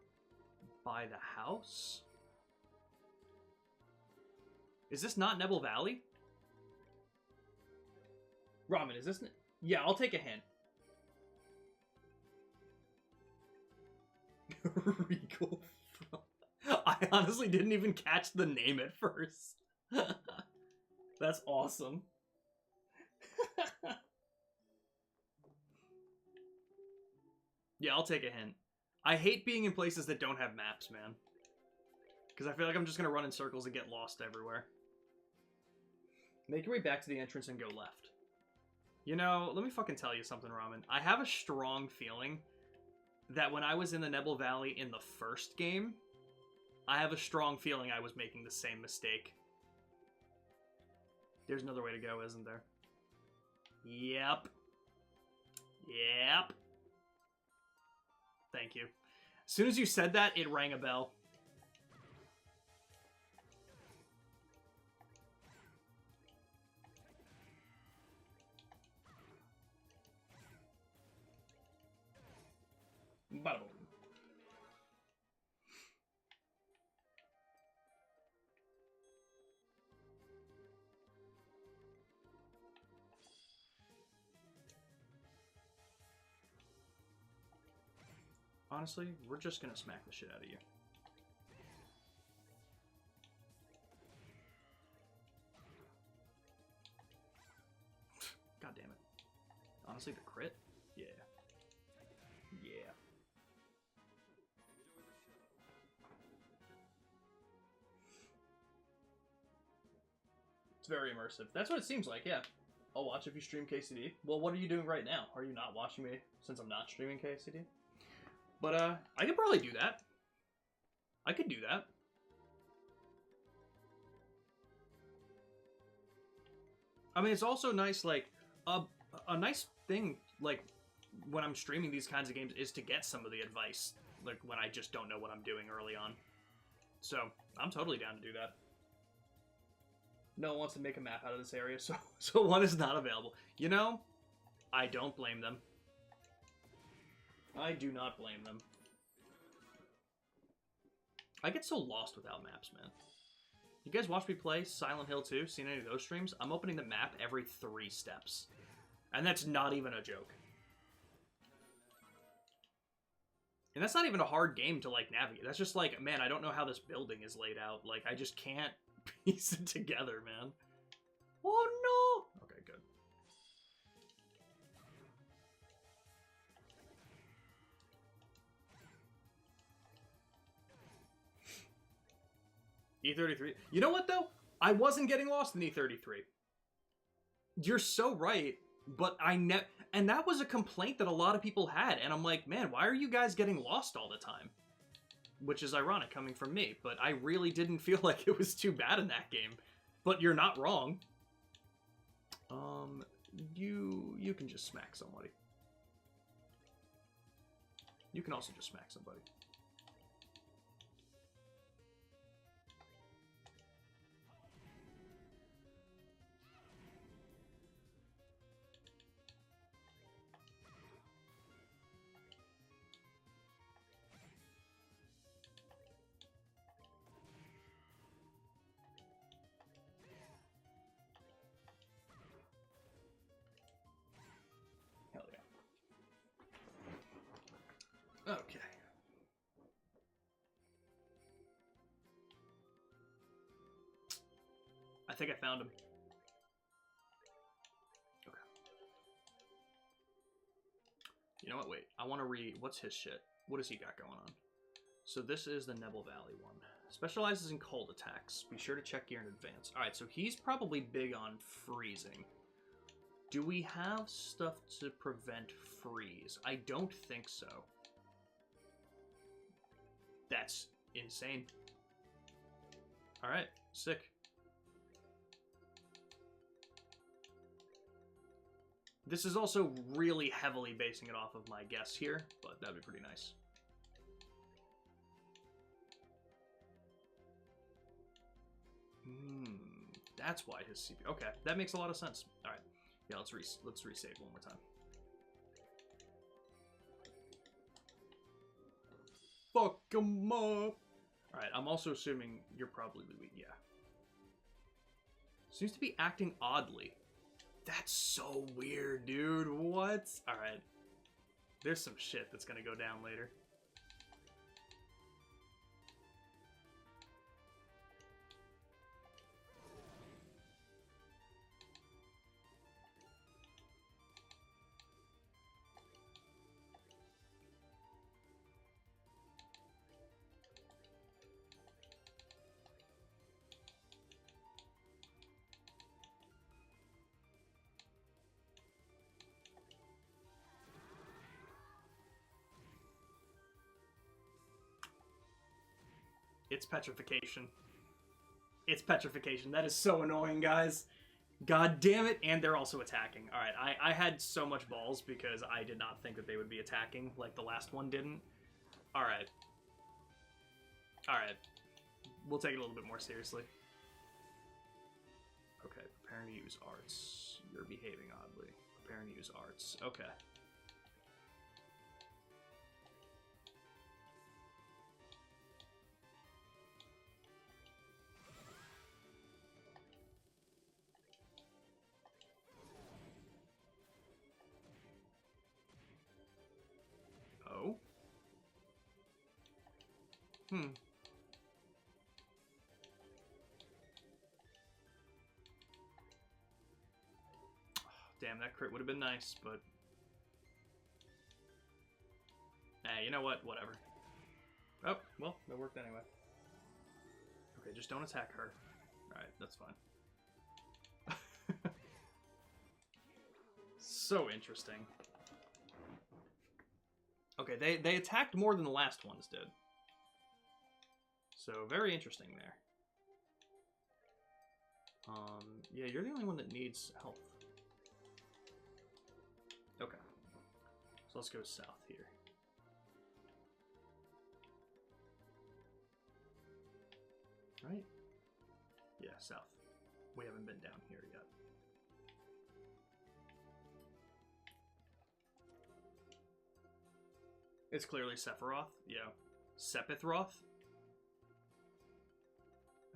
by the house? Is this not Nebel Valley? Ramen, is this... Yeah, I'll take a hint. Regal. I honestly didn't even catch the name at first. That's awesome. Yeah, I'll take a hint. I hate being in places that don't have maps, man. Because I feel like I'm just going to run in circles and get lost everywhere. Make your way back to the entrance and go left. You know, let me fucking tell you something, Ramen. I have a strong feeling that when I was in the Nebel Valley in the first game, I have a strong feeling I was making the same mistake. There's another way to go, isn't there? Yep. Yep. Thank you. As soon as you said that, it rang a bell. Bada boom. Honestly, we're just gonna smack the shit out of you. God damn it. Honestly, the crit? Yeah. Yeah. It's very immersive. That's what it seems like, yeah. I'll watch if you stream KCD. Well, what are you doing right now? Are you not watching me since I'm not streaming KCD? But, I could probably do that. I could do that. I mean, it's also nice, like, a nice thing, like, when I'm streaming these kinds of games is to get some of the advice, like, when I just don't know what I'm doing early on. So, I'm totally down to do that. No one wants to make a map out of this area, so one is not available. You know, I don't blame them. I do not blame them. I get so lost without maps, man. You guys watch me play Silent Hill 2? Seen any of those streams? I'm opening the map every 3 steps. And that's not even a joke. And that's not even a hard game to, like, navigate. That's just like, man, I don't know how this building is laid out. Like, I just can't piece it together, man. Oh, no! Okay, good. E33. You know what, though? I wasn't getting lost in E33. You're so right, but and that was a complaint that a lot of people had, and I'm like, man, why are you guys getting lost all the time? Which is ironic coming from me, but I really didn't feel like it was too bad in that game. But you're not wrong. You can just smack somebody. You can also just smack somebody. Okay. I think I found him. Okay. You know what? Wait. I want to read... What's his shit? What does he got going on? So this is the Nebel Valley one. Specializes in cold attacks. Be sure to check gear in advance. Alright, so he's probably big on freezing. Do we have stuff to prevent freeze? I don't think so. That's insane. Alright, sick. This is also really heavily basing it off of my guess here, but that'd be pretty nice. That's why his CPU... Okay, that makes a lot of sense. Alright, yeah, let's resave one more time. Fuck him up. Alright, I'm also assuming you're probably weak. Yeah. Seems to be acting oddly. That's so weird, dude. What? Alright. There's some shit that's gonna go down later. It's petrification. It's petrification. That is so annoying, guys. God damn it. And they're also attacking. Alright, I had so much balls because I did not think that they would be attacking like the last one didn't. Alright. Alright. We'll take it a little bit more seriously. Okay, preparing to use arts. You're behaving oddly. Preparing to use arts. Okay. Oh? Damn, that crit would have been nice, but... Hey, you know what? Whatever. Oh, well, that worked anyway. Okay, just don't attack her. Alright, that's fine. So interesting. Okay, they attacked more than the last ones did. So, very interesting there. Yeah, you're the only one that needs health. Okay. So let's go south here. Right? Yeah, south. We haven't been down here yet. It's clearly Sephiroth. Yeah. Sepithroth?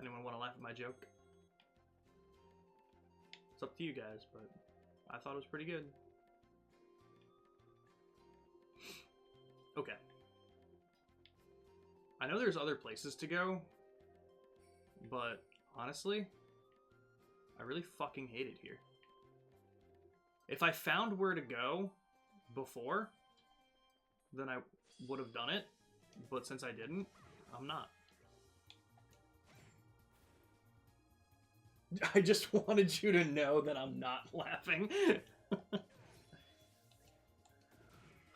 Anyone want to laugh at my joke? It's up to you guys, but I thought it was pretty good. Okay. I know there's other places to go, but honestly, I really fucking hate it here. If I found where to go before, then I would have done it, but since I didn't, I'm not. I just wanted you to know that I'm not laughing.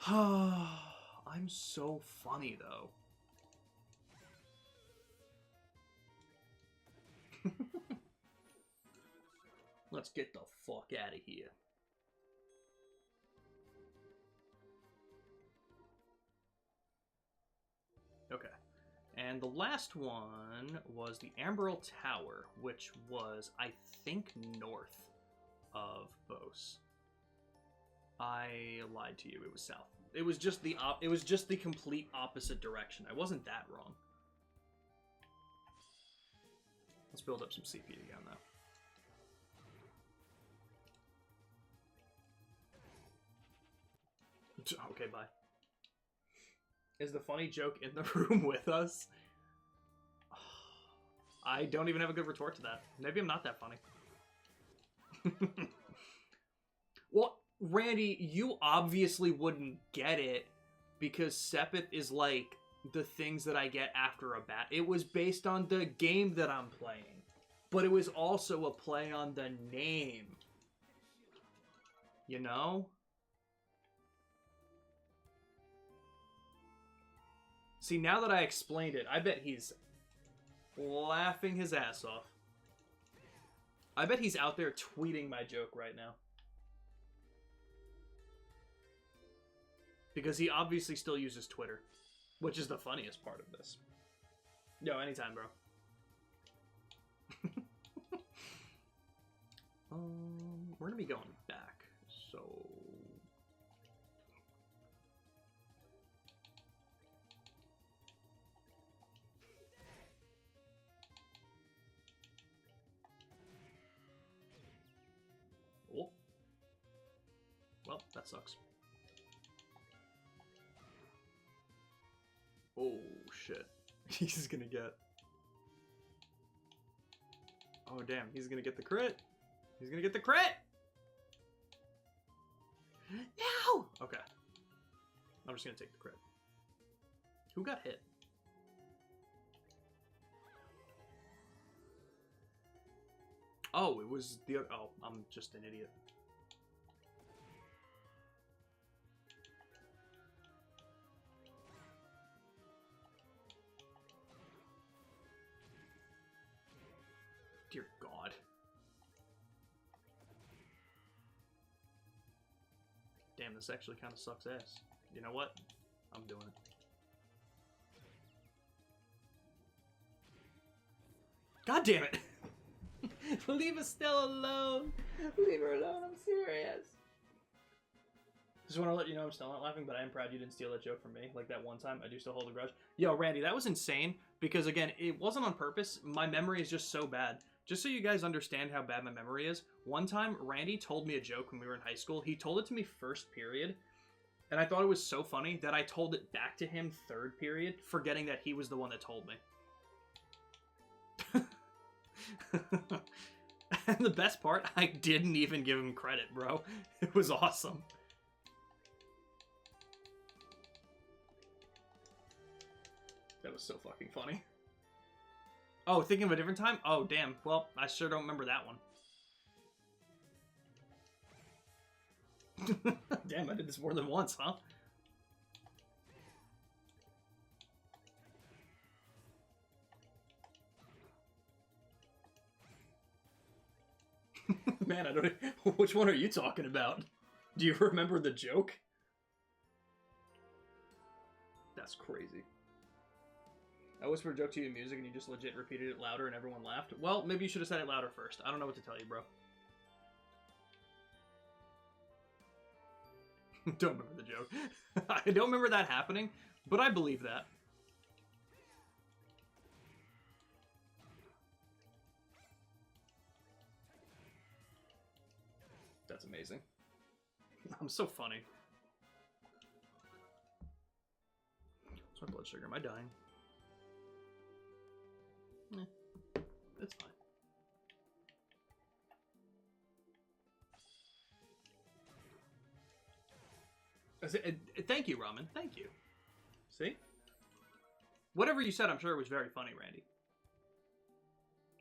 I'm so funny, though. Let's get the fuck out of here. Okay. And the last one was the Amberl Tower, which was, I think, north of Bose. I lied to you. It was south. It was just the complete opposite direction. I wasn't that wrong. Let's build up some CP again, though. Okay, bye. Is the funny joke in the room with us? I don't even have a good retort to that. Maybe I'm not that funny. Well, Randy, you obviously wouldn't get it because Sepith is like the things that I get after a bat. It was based on the game that I'm playing, but it was also a play on the name. You know? See, now that I explained it, I bet he's laughing his ass off. I bet he's out there tweeting my joke right now. Because he obviously still uses Twitter, which is the funniest part of this. Yo, anytime, bro. We're gonna be going back, so... Oh. Well, that sucks. Oh, shit. He's gonna get... Oh, damn. He's gonna get the crit. He's gonna get the crit! No! Okay. I'm just gonna take the crit. Who got hit? Oh, it was the other... Oh, I'm just an idiot. Dear God. Damn, this actually kind of sucks ass. You know what? I'm doing it. God damn it! Leave Estelle alone! Leave her alone, I'm serious. Just want to let you know I'm still not laughing, but I am proud you didn't steal that joke from me. Like that one time, I do still hold a grudge. Yo, Randy, that was insane, because again, it wasn't on purpose. My memory is just so bad. Just so you guys understand how bad my memory is, one time, Randy told me a joke when we were in high school. He told it to me first period, and I thought it was so funny that I told it back to him third period, forgetting that he was the one that told me. And the best part, I didn't even give him credit, bro. It was awesome. That was so fucking funny. Oh, thinking of a different time? Oh, damn. Well, I sure don't remember that one. Damn, I did this more than once, huh? Man, I don't... Which one are you talking about? Do you remember the joke? That's crazy. I whispered a joke to you in music and you just legit repeated it louder and everyone laughed. Well, maybe you should have said it louder first. I don't know what to tell you, bro. Don't remember the joke. I don't remember that happening, but I believe that. That's amazing. I'm so funny. What's my blood sugar? Am I dying? It's fine. Thank you, Ramen. Thank you. See? Whatever you said, I'm sure it was very funny, Randy.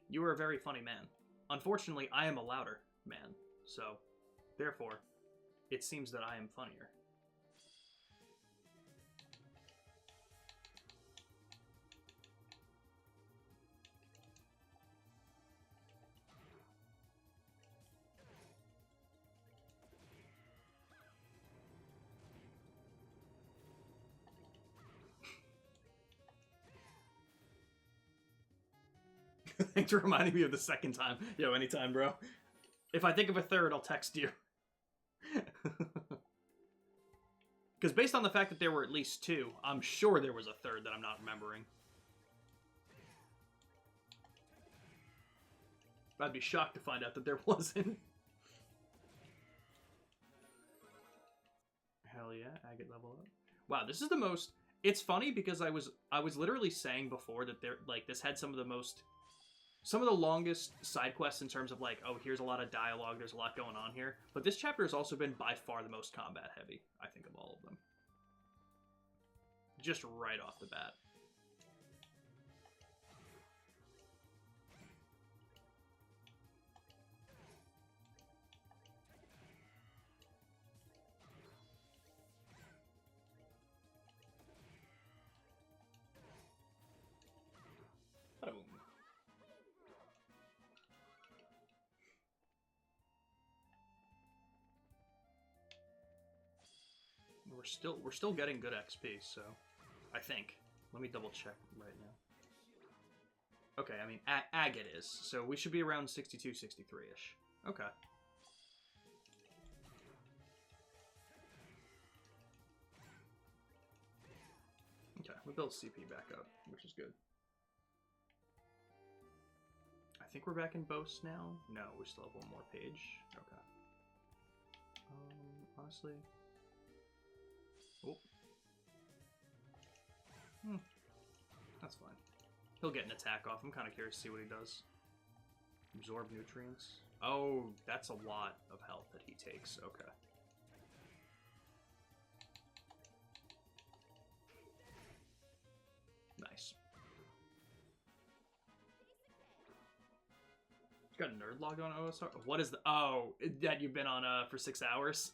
You were a very funny man. Unfortunately, I am a louder man, so therefore, it seems that I am funnier. Thanks for reminding me of the second time. Yo, anytime, bro. If I think of a third, I'll text you. Because based on the fact that there were at least two, I'm sure there was a third that I'm not remembering. I'd be shocked to find out that there wasn't. Hell yeah, agate level up. Wow, this is the most... It's funny because I was literally saying before that this had some of the longest side quests in terms of like, oh, here's a lot of dialogue, there's a lot going on here. But this chapter has also been by far the most combat heavy, I think, of all of them. Just right off the bat. We're still getting good XP, so I think. Let me double check right now. Okay, I mean, agate is, so we should be around 62, 63-ish. Okay. Okay, we built CP back up, which is good. I think we're back in Bose now. No, we still have one more page. Okay. Honestly... Oh. That's fine. He'll get an attack off. I'm kind of curious to see what he does. Absorb nutrients. Oh, that's a lot of health that he takes. Okay. Nice. You got a nerd log on OSR? What is the... Oh, that you've been on for 6 hours?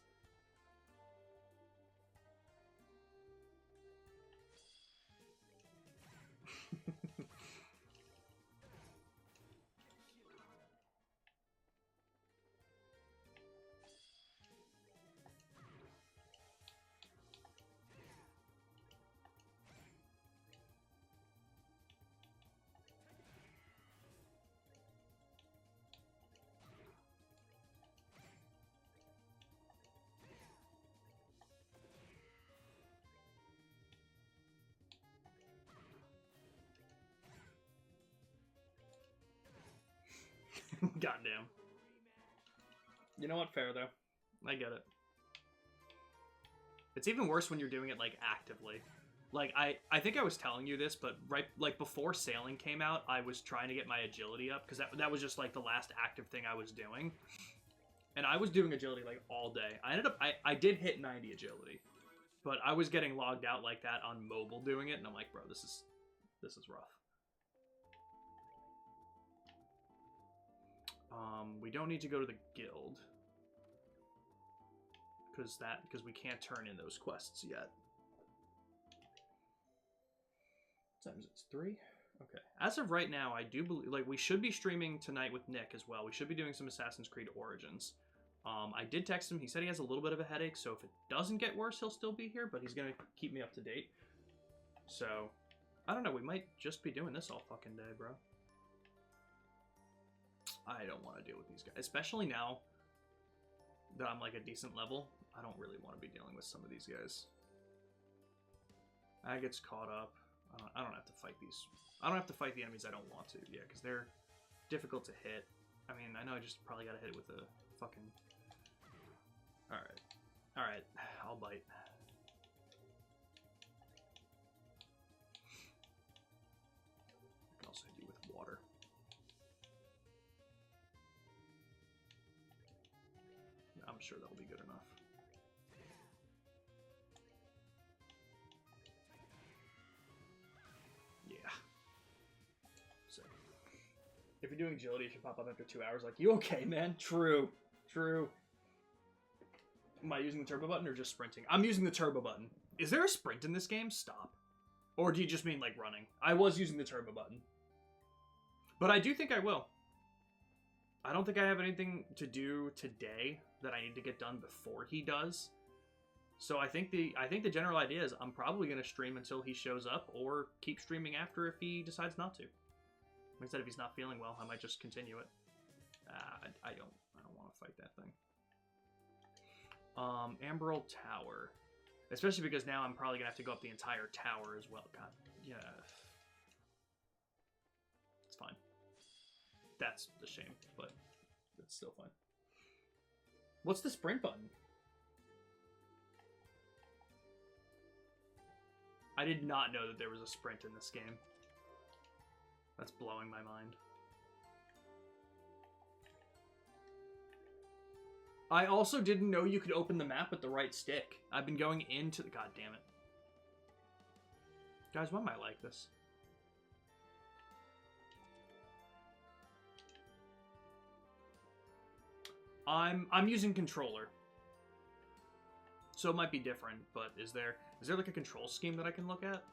Goddamn. You know what? Fair, though. I get it. It's even worse when you're doing it, like, actively. Like, I think I was telling you this, but right, like, before sailing came out, I was trying to get my agility up, because that was just, like, the last active thing I was doing. And I was doing agility, like, all day. I did hit 90 agility. But I was getting logged out like that on mobile doing it, and I'm like, bro, this is rough. We don't need to go to the guild. Because we can't turn in those quests yet. Sometimes it's 3. Okay. As of right now, I do believe, like, we should be streaming tonight with Nick as well. We should be doing some Assassin's Creed Origins. I did text him. He said he has a little bit of a headache, so if it doesn't get worse, he'll still be here, but he's going to keep me up to date. So, I don't know. We might just be doing this all fucking day, bro. I don't want to deal with these guys. Especially now that I'm, like, a decent level. I don't really want to be dealing with some of these guys. I gets caught up. I don't have to fight these. I don't have to fight the enemies I don't want to. Yeah, because they're difficult to hit. I mean, I know I just probably got to hit it with a fucking... Alright. Alright. I'll bite. I can also hit you with water. I'm sure that'll be good enough. Yeah. So, if you're doing agility, it should pop up after 2 hours. Like, you okay, man? True. True. Am I using the turbo button or just sprinting? I'm using the turbo button. Is there a sprint in this game? Stop. Or do you just mean, like, running? I was using the turbo button. But I do think I will. I don't think I have anything to do today that I need to get done before he does. So I think the general idea is I'm probably going to stream until he shows up, or keep streaming after if he decides not to. Like I said, if he's not feeling well, I might just continue it. I don't want to fight that thing. Amberl Tower. Especially because now I'm probably going to have to go up the entire tower as well. God, yeah. It's fine. That's a shame, but it's still fine. What's the sprint button? I did not know that there was a sprint in this game. That's blowing my mind. I also didn't know you could open the map with the right stick. I've been going into the... God damn it. Guys, why am I like this? I'm using controller. So it might be different, but is there like a control scheme that I can look at?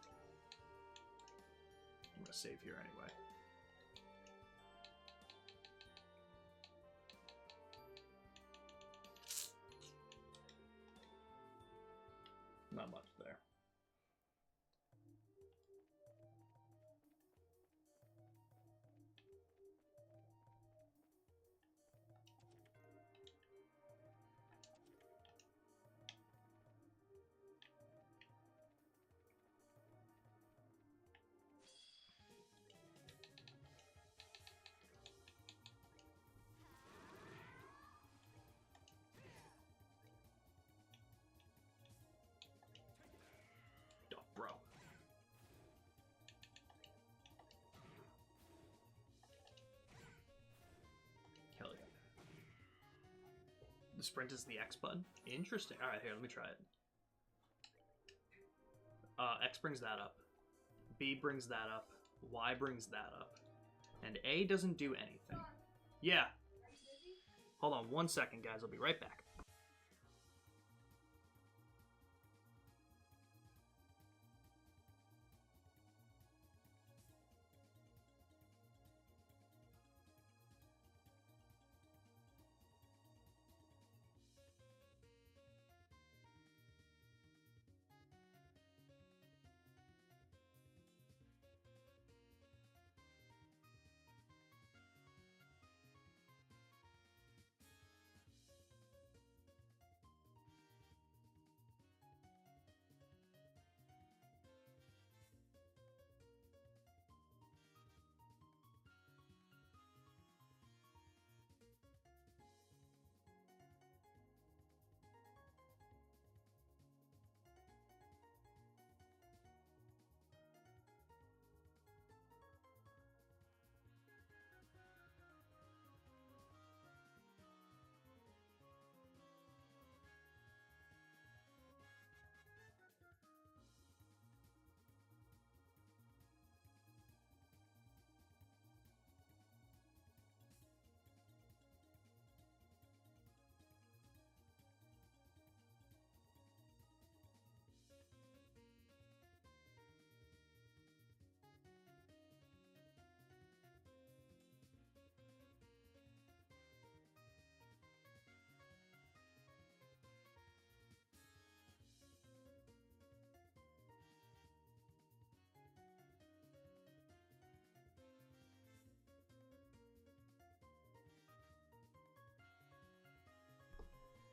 I'm gonna save here anyway. Not much there. Bro. Hell yeah. The sprint is the X button? Interesting. Alright, here, let me try it. X brings that up. B brings that up. Y brings that up. And A doesn't do anything. Yeah. Hold on 1 second, guys. I'll be right back.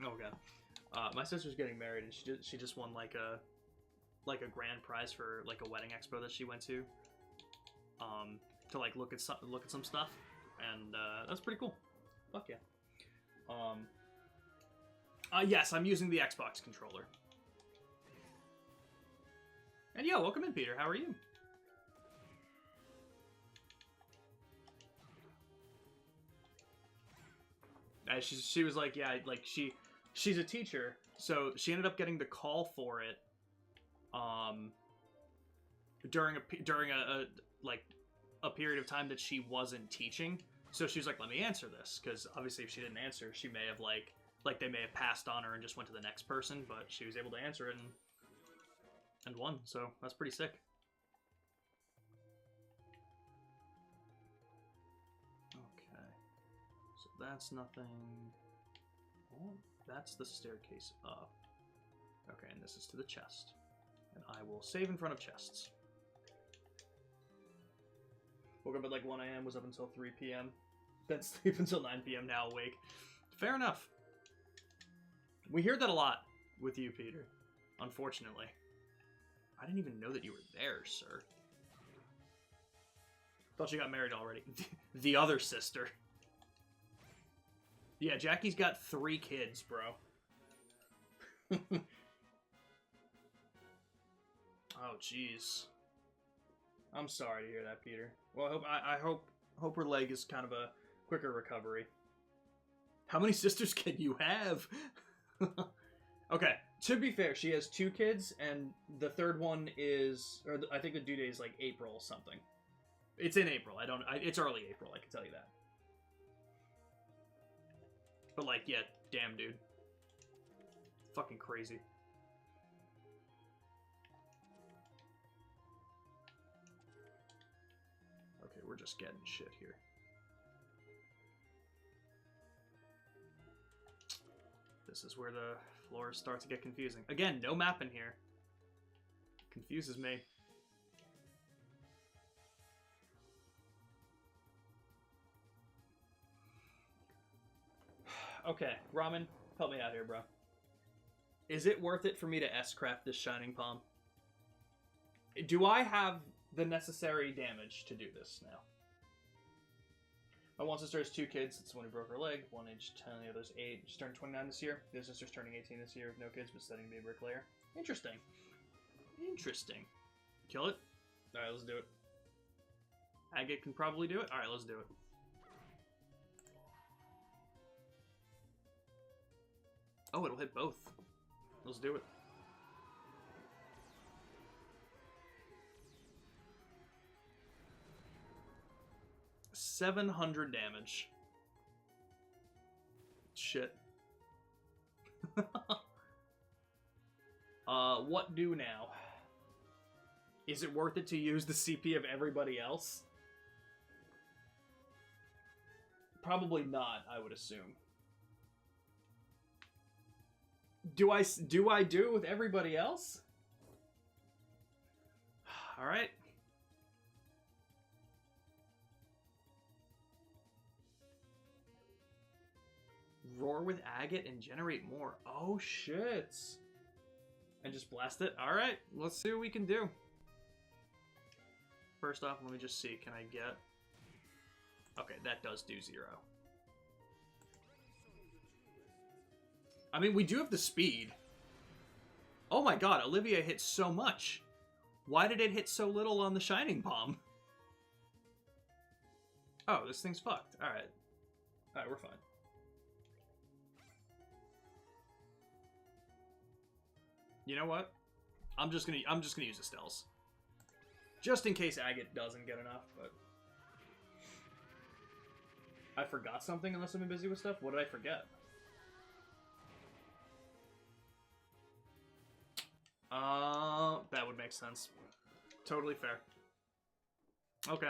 Okay. My sister's getting married, and she just won like a grand prize for like a wedding expo that she went to like look at some stuff, and that's pretty cool. Fuck yeah. Yes, I'm using the Xbox controller. And yo, welcome in, Peter. How are you? She was like, yeah, like she's a teacher, so she ended up getting the call for it during a like a period of time that she wasn't teaching. So she was like, let me answer this, because obviously if she didn't answer, she may have like they may have passed on her and just went to the next person, but she was able to answer it and won, so that's pretty sick. Okay, so that's nothing. Oh, that's the staircase up. Okay, and this is to the chest. And I will save in front of chests. Woke up at like 1 a.m., was up until 3 p.m. Then sleep until 9 p.m., now awake. Fair enough. We hear that a lot with you, Peter. Unfortunately. I didn't even know that you were there, sir. Thought you got married already. The other sister. Yeah, Jackie's got 3 kids, bro. Oh, jeez. I'm sorry to hear that, Peter. Well, I hope her leg is kind of a quicker recovery. How many sisters can you have? Okay, to be fair, she has 2 kids, and the third one is, or I think the due date is like April something. It's in April. It's early April, I can tell you that. But like, yeah, damn, dude. Fucking crazy. Okay, we're just getting shit here. This is where the floors start to get confusing. Again, no map in here. Confuses me. Okay, Ramen, help me out here, bro. Is it worth it for me to S-craft this Shining Palm? Do I have the necessary damage to do this now? My one sister has 2 kids. It's the one who broke her leg. One age 10, the other's 8. She's turning 29 this year. The other sister's turning 18 this year with no kids, but studying to be a bricklayer. Interesting. Interesting. Kill it? Alright, let's do it. Agate can probably do it? Alright, let's do it. Oh, it'll hit both. Let's do it. $700 damage. Shit. What do now? Is it worth it to use the CP of everybody else? Probably not, I would assume. Do I do it with everybody else? All right. Roar with agate and generate more. Oh shit. And just blast it. All right, let's see what we can do. First off, let me just see. Can I get? Okay, that does do 0. I mean, we do have the speed. Oh my god, Olivia hit so much. Why did it hit so little on the Shining Palm? Oh, this thing's fucked. Alright. Alright, we're fine. You know what? I'm just gonna use Estelle's. Just in case Agate doesn't get enough, but... I forgot something unless I've been busy with stuff? What did I forget? That would make sense. Totally fair. Okay,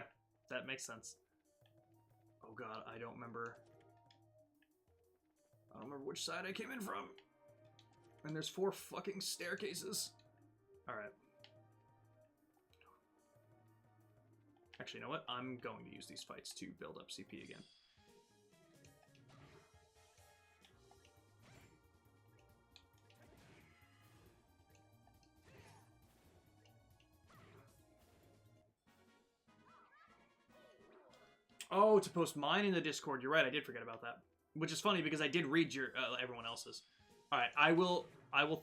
that makes sense. Oh god, I don't remember which side I came in from. And there's 4 fucking staircases. Alright. Actually, you know what? I'm going to use these fights to build up CP again. Oh, to post mine in the Discord. You're right. I did forget about that. Which is funny because I did read your everyone else's. All right, I will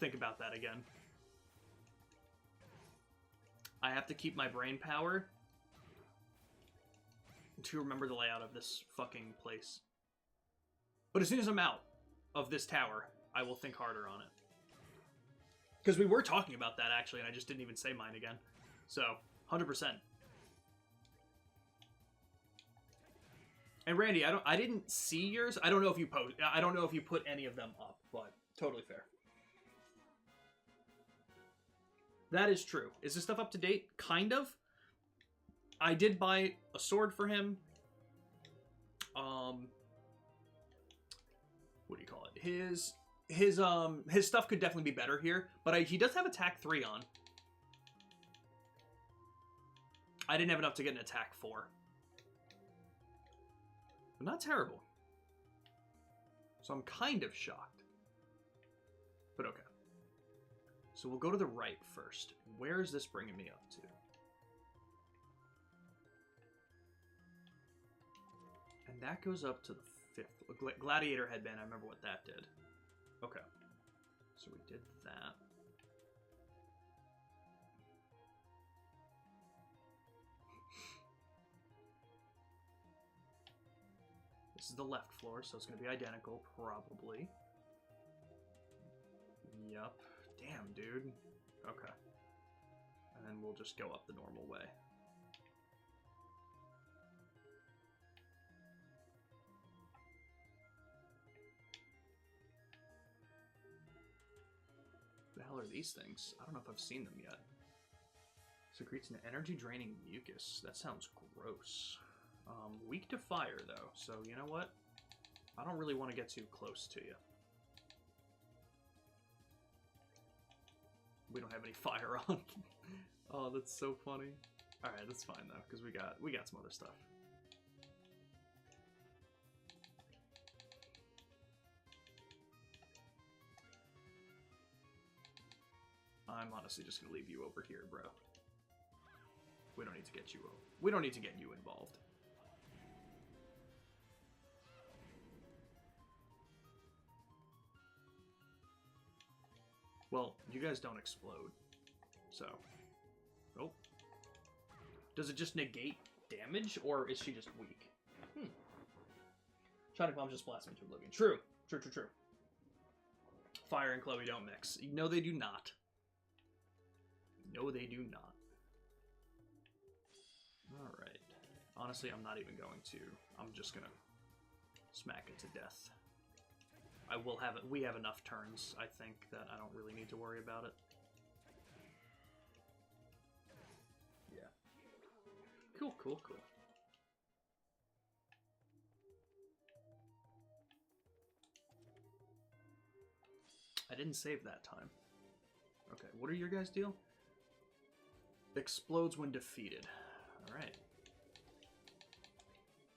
think about that again. I have to keep my brain power to remember the layout of this fucking place. But as soon as I'm out of this tower, I will think harder on it. Because we were talking about that actually, and I just didn't even say mine again. So, 100%. And Randy, I didn't see yours. I don't know if you I don't know if you put any of them up, but totally fair. That is true. Is this stuff up to date? Kind of. I did buy a sword for him. What do you call it? His stuff could definitely be better here, but he does have attack 3 on. I didn't have enough to get an attack 4. But not terrible. So I'm kind of shocked. But okay. So we'll go to the right first. Where is this bringing me up to? And that goes up to the 5th. Gladiator headband, I remember what that did. Okay. So we did that. This is the left floor, so it's going to be identical, probably. Yup. Damn, dude. Okay. And then we'll just go up the normal way. The hell are these things? I don't know if I've seen them yet. Secretes an energy-draining mucus. That sounds gross. Weak to fire, though, so you know what? I don't really want to get too close to you. We don't have any fire on. Oh, that's so funny. Alright, that's fine, though, because we got some other stuff. I'm honestly just gonna leave you over here, bro. We don't need to get you over. We don't need to get you involved. Well, you guys don't explode, so. Oh. Does it just negate damage, or is she just weak? Shining Bombs just blast me to oblivion. True. True, true, true. Fire and Chloe don't mix. No, they do not. No, they do not. Alright. Honestly, I'm not even going to. I'm just gonna smack it to death. I will have it. We have enough turns, I think, that I don't really need to worry about it. Yeah. Cool, cool, cool. I didn't save that time. Okay, what are your guys' deal? Explodes when defeated. Alright.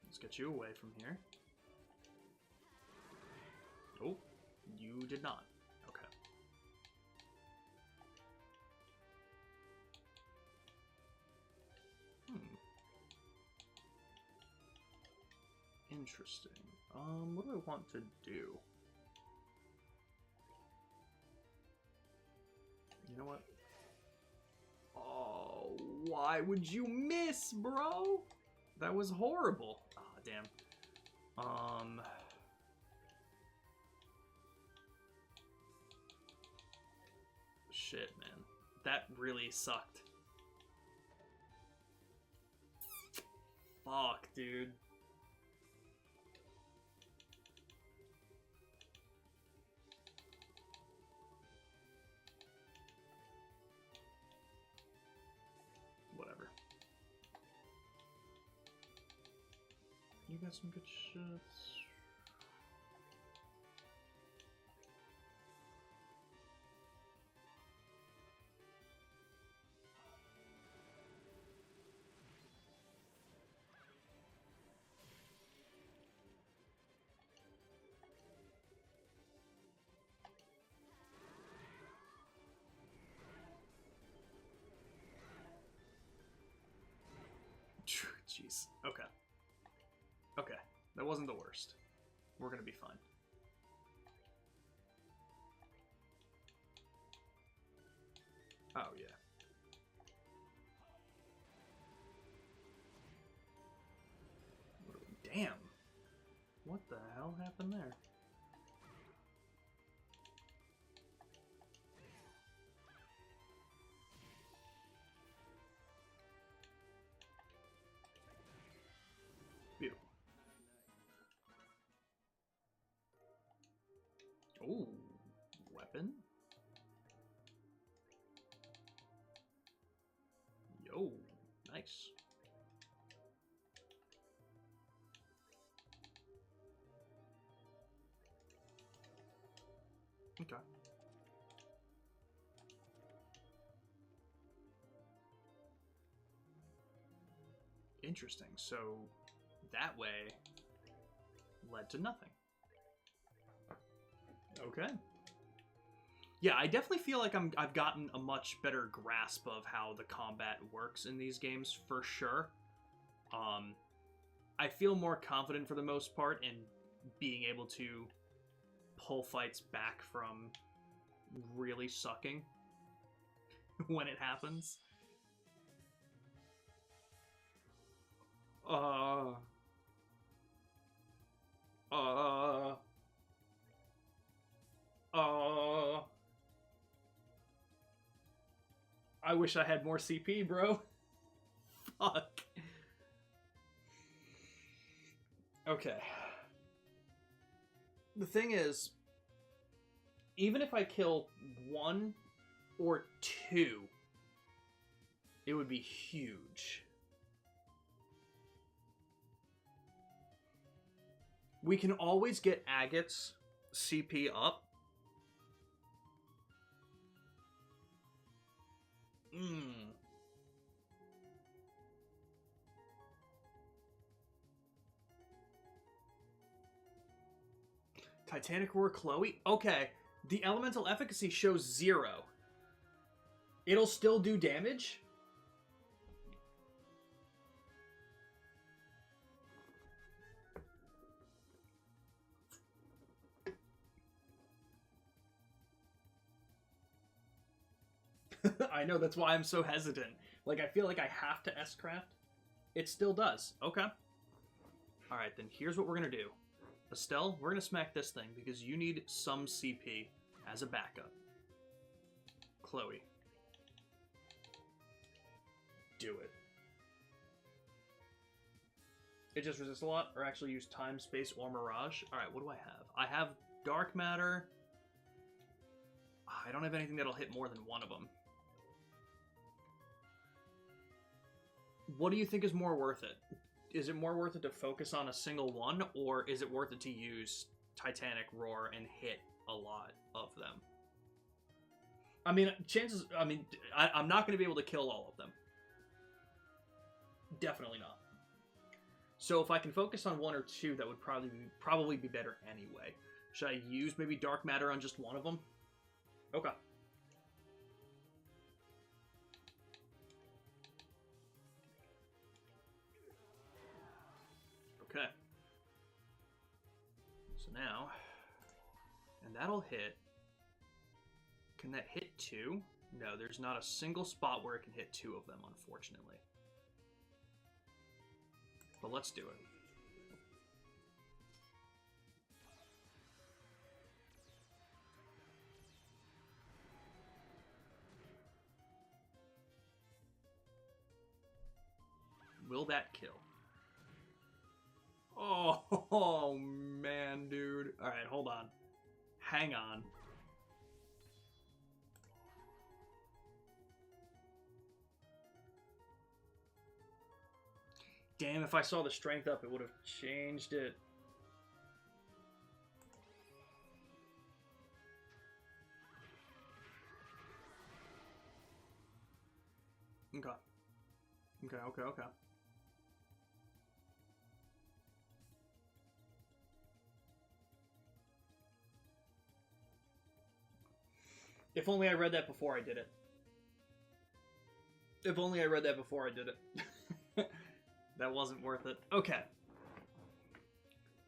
Let's get you away from here. Oh, you did not. Okay. Interesting. What do I want to do? You know what? Oh, why would you miss, bro? That was horrible. Ah, oh, damn. Shit, man. That really sucked. Fuck, dude. Whatever. You got some good shots. Jeez. Okay. That wasn't the worst. We're gonna be fine. Oh, yeah. Damn. What the hell happened there? Beautiful. Ooh, weapon. Yo, nice. Okay. Interesting. So that way led to nothing. Okay. Yeah, I definitely feel like I've gotten a much better grasp of how the combat works in these games for sure. I feel more confident for the most part in being able to pull fights back from really sucking when it happens. I wish I had more CP, bro. Fuck. Okay. The thing is, even if I kill 1 or 2, it would be huge. We can always get Agate's CP up. Titanic Roar Chloe? Okay, the elemental efficacy shows 0. It'll still do damage? I know, that's why I'm so hesitant. Like, I feel like I have to S-craft. It still does. Okay. Alright, then here's what we're gonna do. Estelle, we're gonna smack this thing because you need some CP as a backup. Chloe. Do it. It just resists a lot, or actually use time, space, or mirage. Alright, what do I have? I have dark matter. I don't have anything that'll hit more than one of them. What do you think is more worth it? Is it more worth it to focus on a single one, or is it worth it to use Titanic Roar and hit a lot of them? I mean, I'm not going to be able to kill all of them. Definitely not. So if I can focus on 1 or 2, that would probably be better anyway. Should I use maybe Dark Matter on just one of them? Okay. Okay. So now, and that'll hit. Can that hit 2? No, there's not a single spot where it can hit 2 of them, unfortunately. But let's do it. Will that kill? Oh, man, dude. Alright, hold on. Hang on. Damn, if I saw the strength up, it would have changed it. Okay. Okay. If only I read that before I did it. If only I read that before I did it. That wasn't worth it. Okay.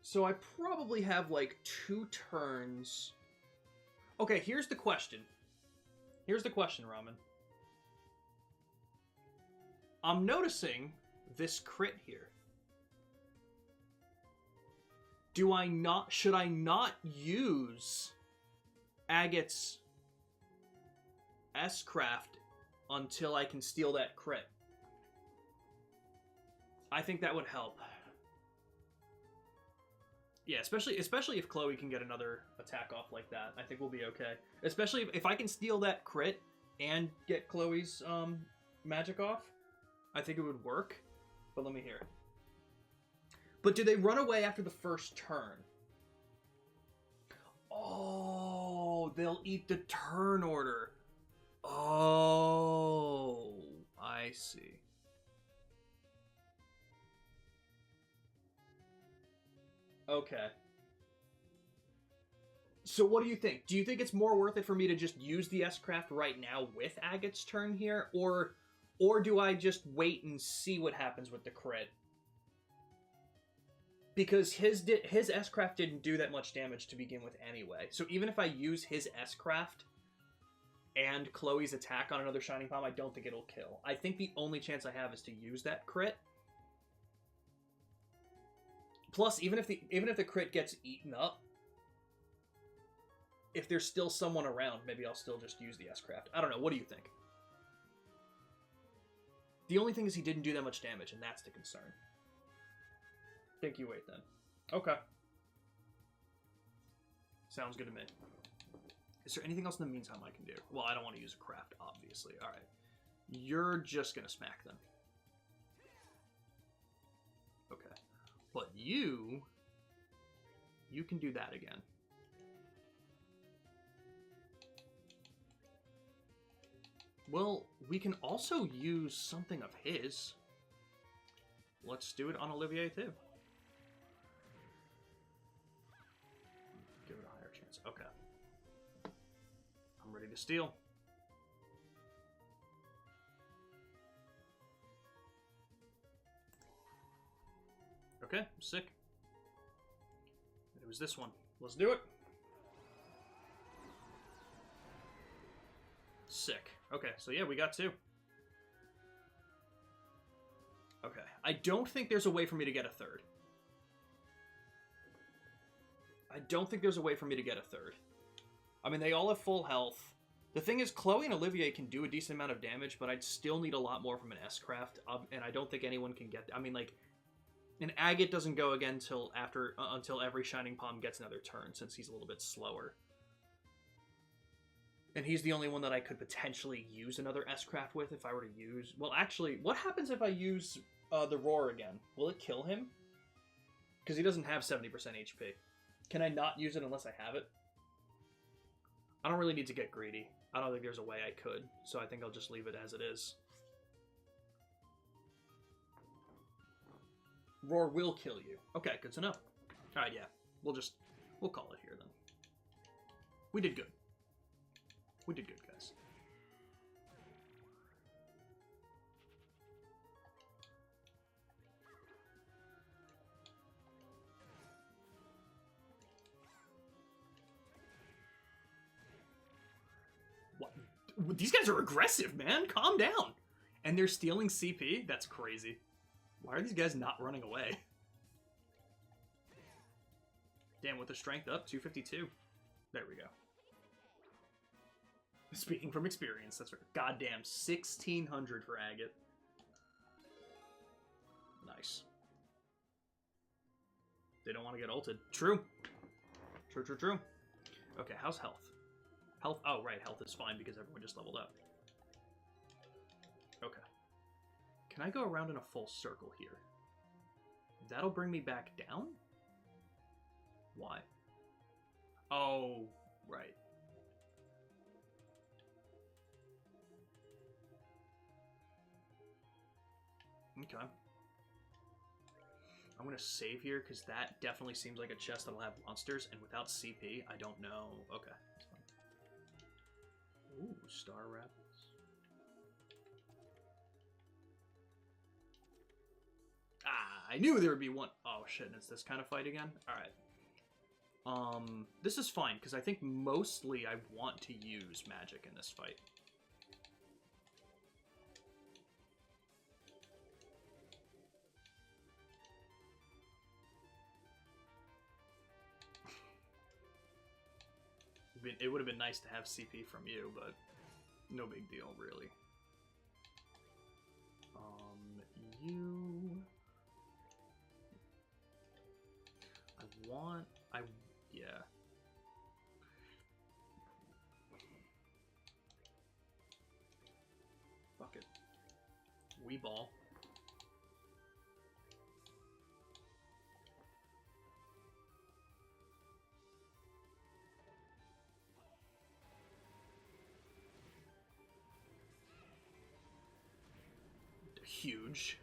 So I probably have like 2 turns. Okay, here's the question. Here's the question, Ramen. I'm noticing this crit here. Should I not use Agate's S-Craft until I can steal that crit? I think that would help. Yeah, especially if Chloe can get another attack off like that. I think we'll be okay. Especially if I can steal that crit and get Chloe's magic off, I think it would work. But let me hear. But do they run away after the first turn? Oh, they'll eat the turn order. Oh, I see. Okay. So what do you think? Do you think it's more worth it for me to just use the S-Craft right now with Agate's turn here? Or do I just wait and see what happens with the crit? Because his S-Craft didn't do that much damage to begin with anyway. So even if I use his S-Craft and Chloe's attack on another Shining Palm, I don't think it'll kill. I think the only chance I have is to use that crit. Plus, even if the crit gets eaten up, if there's still someone around, maybe I'll still just use the S-Craft. I don't know. What do you think? The only thing is he didn't do that much damage, and that's the concern. Think you wait then. Okay. Sounds good to me. Is there anything else in the meantime I can do? Well, I don't want to use a craft, obviously. All right. You're just going to smack them. Okay. But you can do that again. Well, we can also use something of his. Let's do it on Olivier, too. Give it a higher chance. Okay. I'm ready to steal. Okay, sick. It was this one. Let's do it. Sick. Okay, so yeah, we got 2. Okay, I don't think there's a way for me to get a 3rd. I don't think there's a way for me to get a 3rd. I mean, they all have full health. The thing is, Chloe and Olivier can do a decent amount of damage, but I'd still need a lot more from an S-Craft, and I don't think anyone can get... I mean, like, an Agate doesn't go again until every Shining Palm gets another turn, since he's a little bit slower. And he's the only one that I could potentially use another S-Craft with if I were to use... Well, actually, what happens if I use the Roar again? Will it kill him? Because he doesn't have 70% HP. Can I not use it unless I have it? I don't really need to get greedy. I don't think there's a way I could, so I think I'll just leave it as it is. Roar will kill you. Okay, good to know. Alright, yeah. We'll call it here then. We did good. We did good, guys. What? These guys are aggressive, man. Calm down. And they're stealing CP? That's crazy. Why are these guys not running away? Damn, with the strength up, 252. There we go. Speaking from experience, that's right. Goddamn, 1,600 for Agate. Nice. They don't want to get ulted. True. True, true, true. Okay, how's health? Health, oh, right, health is fine because everyone just leveled up. Okay. Can I go around in a full circle here? That'll bring me back down? Why? Oh, right. Okay. I'm going to save here because that definitely seems like a chest that'll have monsters, and without CP, I don't know. Okay. That's fine. Ooh, Star Rapids. Ah, I knew there would be one. Oh shit, and it's this kind of fight again? Alright. This is fine, because I think mostly I want to use magic in this fight. It would have been nice to have CP from you, but no big deal, really. You... yeah. Fuck it. Wii ball. They're huge.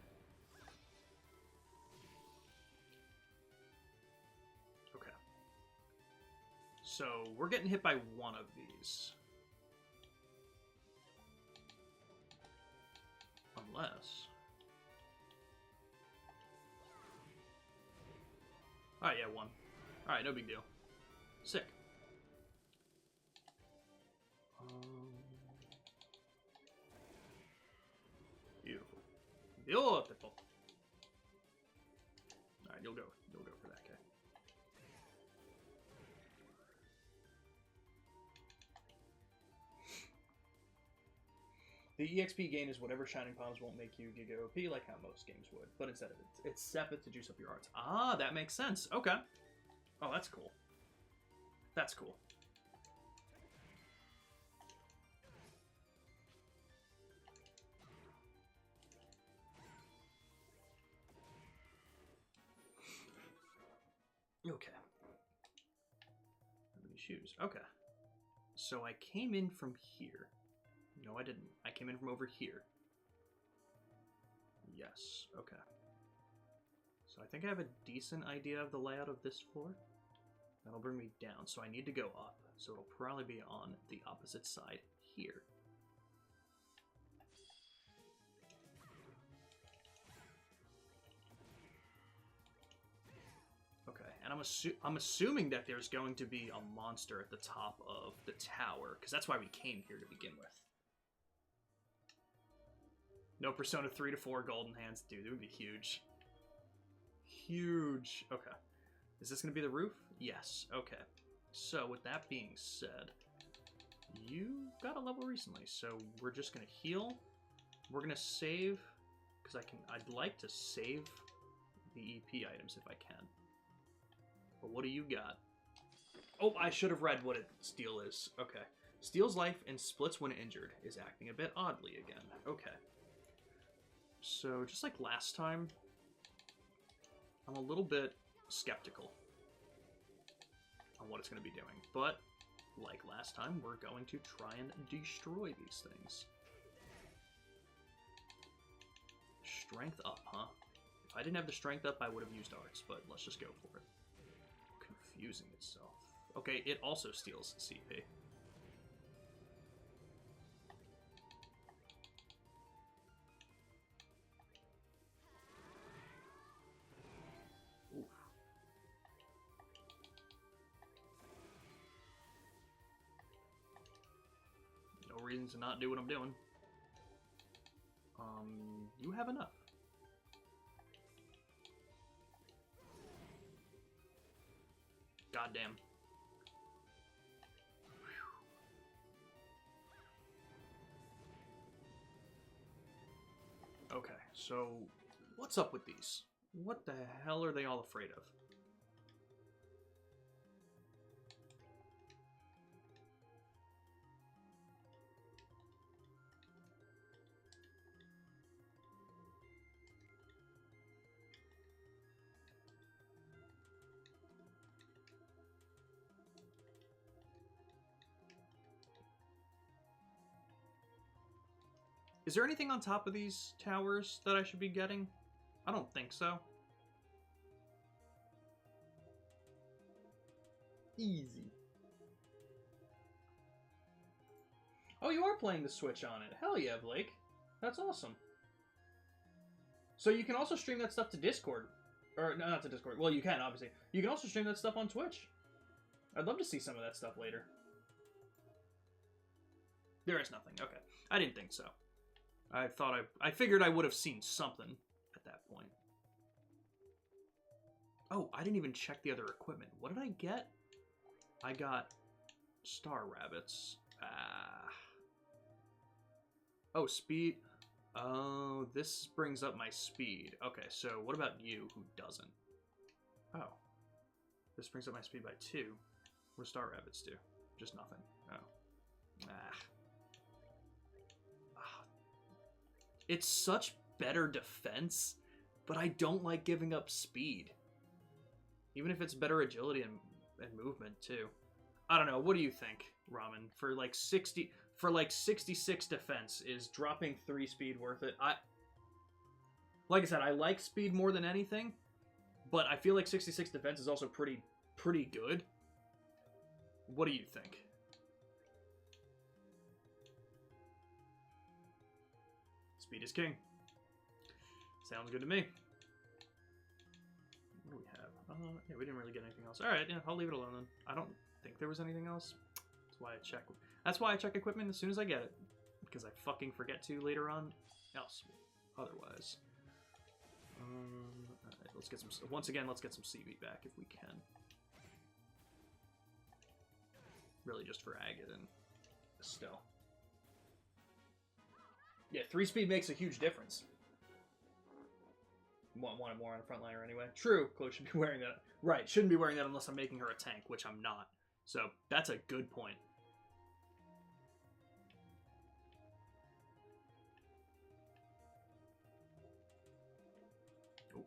So, we're getting hit by one of these. Unless... Alright, yeah, one. Alright, no big deal. Sick. Beautiful. Beautiful. Alright, you'll go for that guy. The EXP gain is whatever Shining Palms won't make you Giga OP like how most games would, but instead of it's Sepith to juice up your arts. Ah, that makes sense. Okay. Oh, that's cool. That's cool. Okay. How many shoes? Okay. So I came in from here. No, I didn't. I came in from over here. Yes. Okay. So I think I have a decent idea of the layout of this floor. That'll bring me down. So I need to go up. So it'll probably be on the opposite side here. Okay, and I'm assuming that there's going to be a monster at the top of the tower, because that's why we came here to begin with. No Persona 3 to 4 Golden Hands. Dude, it would be huge. Huge. Okay. Is this going to be the roof? Yes. Okay. So, with that being said, you got a level recently, so we're just going to heal. We're going to save, because I'd like to save the EP items if I can. But what do you got? Oh, I should have read what Steel is. Okay. Steel's life and splits when injured is acting a bit oddly again. Okay. So, just like last time, I'm a little bit skeptical on what it's going to be doing. But, like last time, we're going to try and destroy these things. Strength up, huh? If I didn't have the strength up, I would have used arts, but let's just go for it. Confusing itself. Okay, it also steals CP. Reason to not do what I'm doing. You have enough. Goddamn. Okay, so what's up with these? What the hell are they all afraid of? Is there anything on top of these towers that I should be getting? I don't think so. Easy. Oh, you are playing the Switch on it. Hell yeah, Blake. That's awesome. So you can also stream that stuff to Discord. Or, no, not to Discord. Well, you can, obviously. You can also stream that stuff on Twitch. I'd love to see some of that stuff later. There is nothing. Okay. I didn't think so. I figured I would have seen something at that point. Oh, I didn't even check the other equipment. What did I get? I got Star Rabbits. Oh, speed. Oh, this brings up my speed. Okay, so what about you, who doesn't? Oh. This brings up my speed by 2. What do Star Rabbits do? Just nothing. Oh. It's such better defense, but I don't like giving up speed. Even if it's better agility and movement, too. I don't know. What do you think, Ramen? For like 66 defense, is dropping 3 speed worth it? Like I said, I like speed more than anything, but I feel like 66 defense is also pretty good. What do you think? Speed is king. Sounds good to me. What do we have? Yeah, we didn't really get anything else. All right, yeah, I'll leave it alone then. I don't think there was anything else. That's why I check equipment as soon as I get it, because I fucking forget to later on. Otherwise. All right, let's get some. Once again, let's get some CV back if we can. Really, just for Agate and Estelle. Yeah, 3 speed makes a huge difference. Want more on a frontliner anyway. True, Chloe should be wearing that. Right, shouldn't be wearing that unless I'm making her a tank, which I'm not. So, that's a good point. Oh.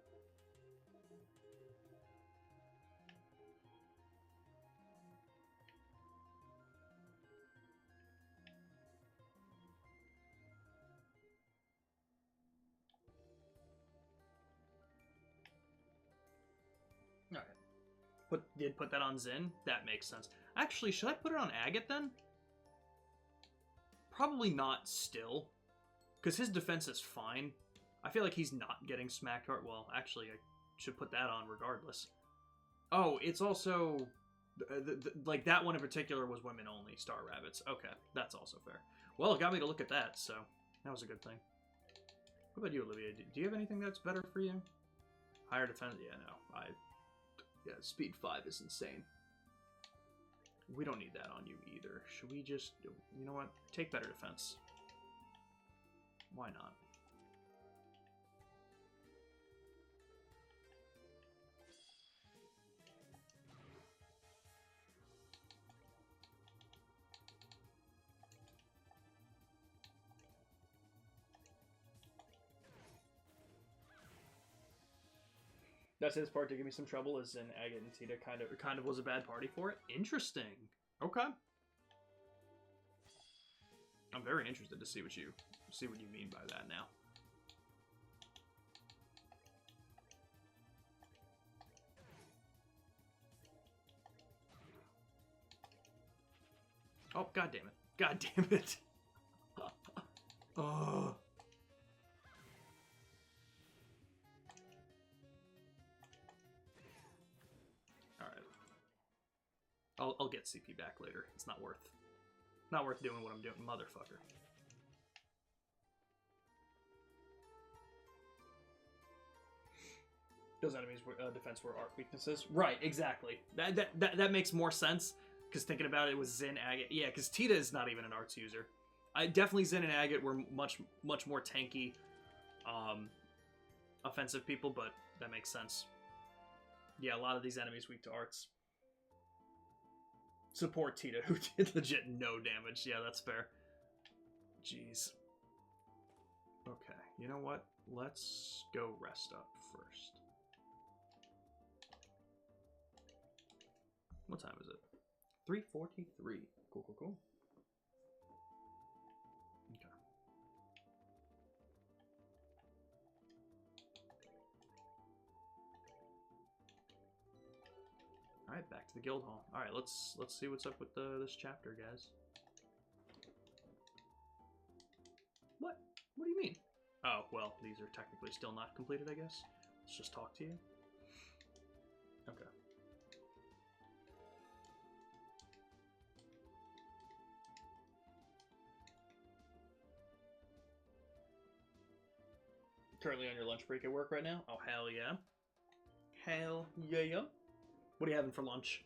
Alright. Did put that on Zin? That makes sense. Actually, should I put it on Agate then? Probably not still. Because his defense is fine. I feel like he's not getting smacked hard. Well, actually, I should put that on regardless. Oh, it's also... like, that one in particular was women only, Star Rabbits. Okay, that's also fair. Well, it got me to look at that, so that was a good thing. What about you, Olivia? Do you have anything that's better for you? Higher defense? Yeah, no. Yeah, speed 5 is insane. We don't need that on you either. Should we just... You know what? Take better defense. Why not? That's his part to give me some trouble, is in Agate and Tita kind of was a bad party for it. Interesting. Okay. I'm very interested to see what you mean by that now. Oh, god damn it. God damn it. Oh. I'll get CP back later. It's not worth doing what I'm doing, motherfucker. Those enemies' defense were art weaknesses. Right, exactly. That makes more sense, because thinking about it was Zin, Agate. Yeah, because Tita is not even an arts user. Definitely Zin and Agate were much more tanky, offensive people, but that makes sense. Yeah, a lot of these enemies weak to arts. Support Tita, who did legit no damage. Yeah, that's fair. Jeez. Okay, you know what? Let's go rest up first. What time is it? 3:43. Cool. Okay. All right, back to the guild hall. All right, let's see what's up with this chapter, guys. What? What do you mean? Oh, well, these are technically still not completed, I guess. Let's just talk to you. Okay. Currently on your lunch break at work right now? Oh, hell yeah. Hell yeah. What are you having for lunch?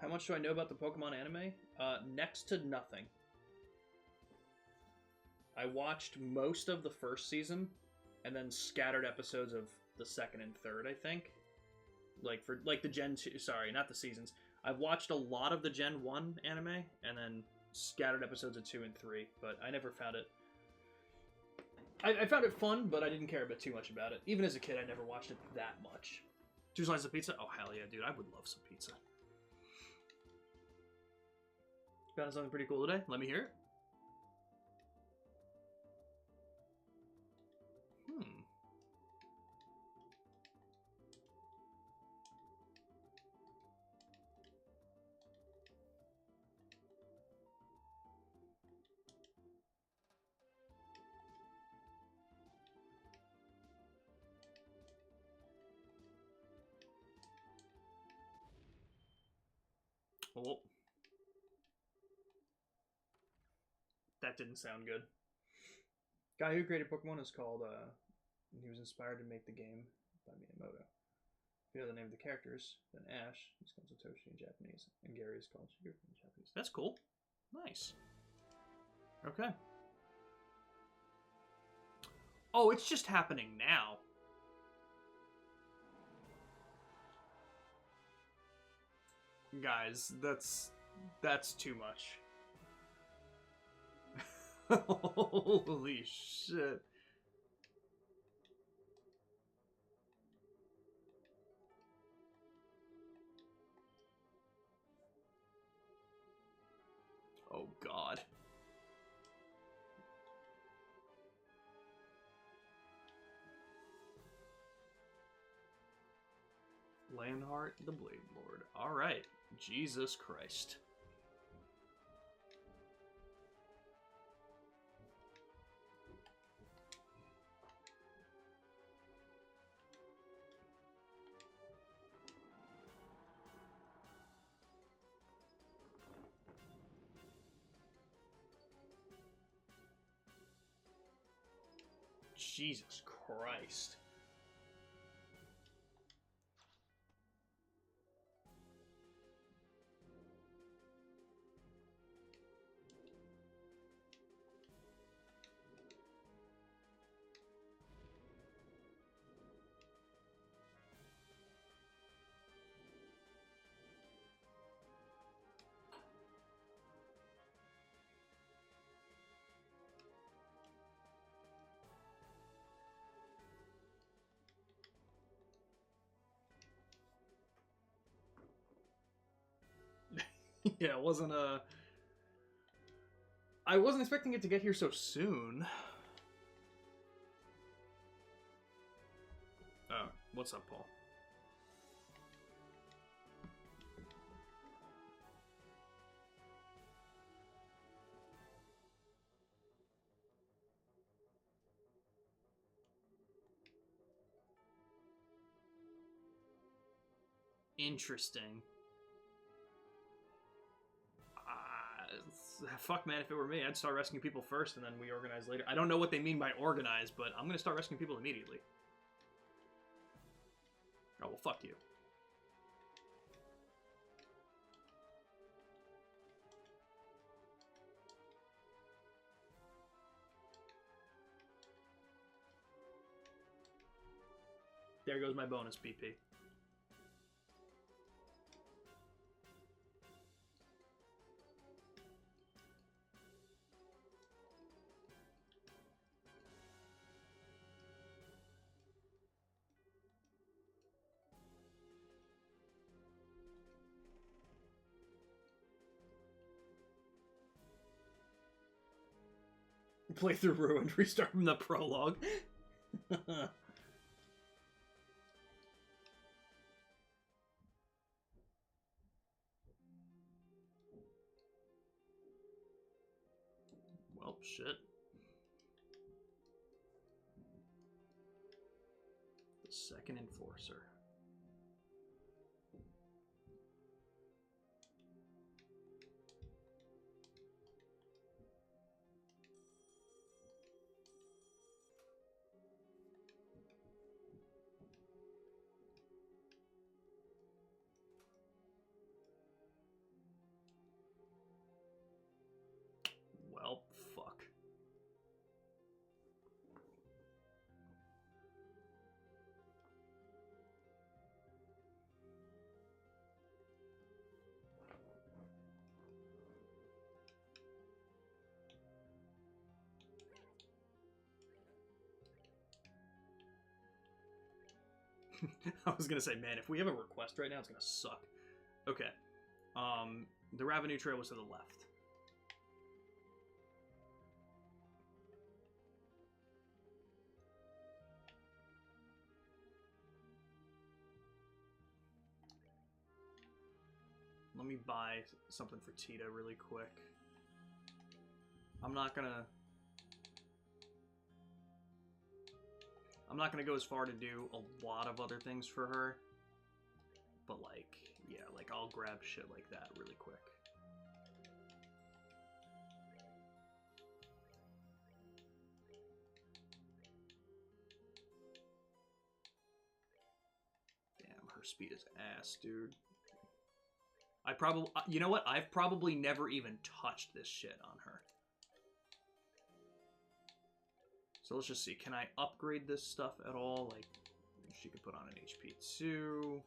How much do I know about the Pokemon anime? Next to nothing. I watched most of the first season, and then scattered episodes of the second and third, I think. Like the Gen 2, sorry, not the seasons. I've watched a lot of the Gen 1 anime, and then scattered episodes of 2 and 3, but I never found it... I found it fun, but I didn't care a bit too much about it. Even as a kid, I never watched it that much. 2 slices of pizza? Oh, hell yeah, dude. I would love some pizza. Found something pretty cool today? Let me hear it. Oh. That didn't sound good. Guy who created Pokemon is called, he was inspired to make the game by Miyamoto. If you know the name of the characters, then Ash is called Satoshi in Japanese, and Gary is called Shigeru in Japanese. That's cool. Nice. Okay. Oh, it's just happening now. Guys, that's too much. Holy shit. Oh god. Lanhart the Blade Lord. Alright. Jesus Christ. Jesus Christ. Yeah, it wasn't a... I wasn't expecting it to get here so soon. Oh, what's up, Paul? Interesting. Fuck, man, if it were me, I'd start rescuing people first and then we organize later. I don't know what they mean by organize, but I'm gonna start rescuing people immediately. Oh, well, fuck you. There goes my bonus BP. Play through Ruined, restart from the prologue. Well, shit. The second enforcer. Well, fuck. I was gonna say, man, if we have a request right now, it's gonna suck. Okay. The Ravenue Trail was to the left. Let me buy something for Tita really quick. I'm not gonna go as far to do a lot of other things for her. But like, yeah, like I'll grab shit like that really quick. Damn, her speed is ass, dude. I probably, you know what? I've probably never even touched this shit on her. So let's just see. Can I upgrade this stuff at all? Like, she could put on an HP 2.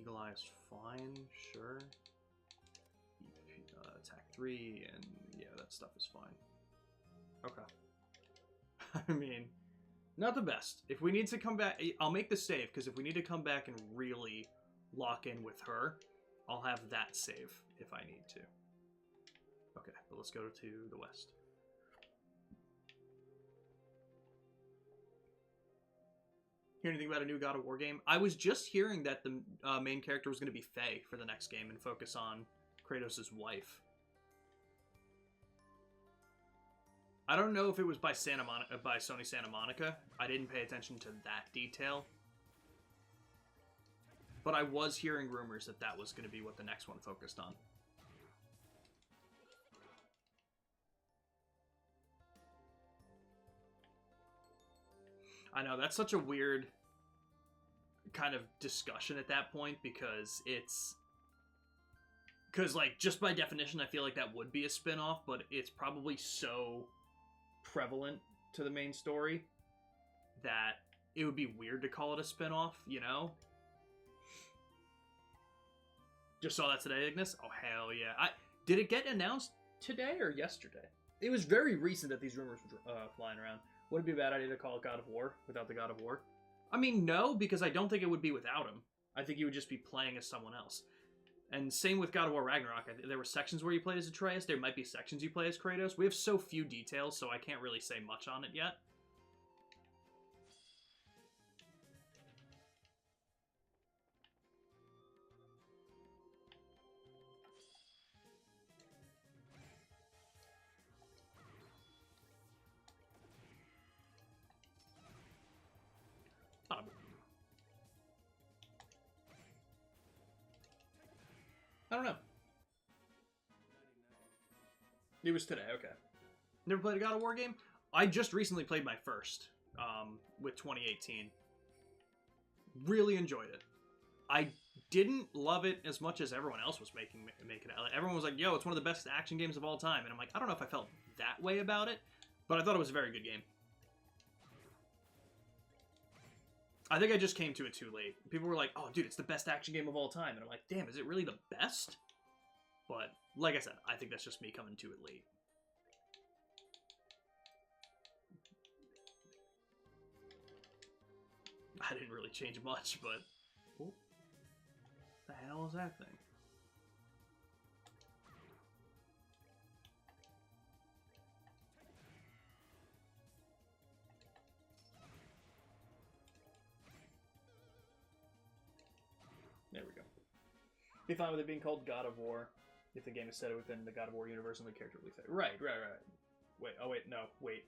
Eagle Eye is fine, sure. Attack 3, and yeah, that stuff is fine. Okay. I mean, not the best. If we need to come back, I'll make the save, because if we need to come back and really lock in with her, I'll have that save if I need to. Okay, but let's go to the west. Hear anything about a new God of War game? I was just hearing that the main character was going to be Faye for the next game and focus on Kratos' wife. I don't know if it was by Sony Santa Monica. I didn't pay attention to that detail. But I was hearing rumors that that was going to be what the next one focused on. I know, that's such a weird kind of discussion at that point, because it's... Because, like, just by definition, I feel like that would be a spin-off, but it's probably so prevalent to the main story that it would be weird to call it a spin-off, you know? Just saw that today, Ignis? Oh, hell yeah. Did it get announced today or yesterday? It was very recent that these rumors were flying around. Would it be a bad idea to call it God of War without the God of War? I mean, no, because I don't think it would be without him. I think you would just be playing as someone else. And same with God of War Ragnarok. There were sections where you played as Atreus. There might be sections you play as Kratos. We have so few details, so I can't really say much on it yet. I don't know. It was today, okay. Never played a God of War game? I just recently played my first, with 2018. Really enjoyed it. I didn't love it as much as everyone else was making it out. Everyone was like, yo, it's one of the best action games of all time. And I'm like, I don't know if I felt that way about it, but I thought it was a very good game. I think I just came to it too late. People were like, oh, dude, it's the best action game of all time. And I'm like, damn, is it really the best? But, like I said, I think that's just me coming to it late. I didn't really change much, but... What the hell is that thing? Be fine with it being called God of War if the game is set within the God of War universe and the character will be fit. Right. Wait,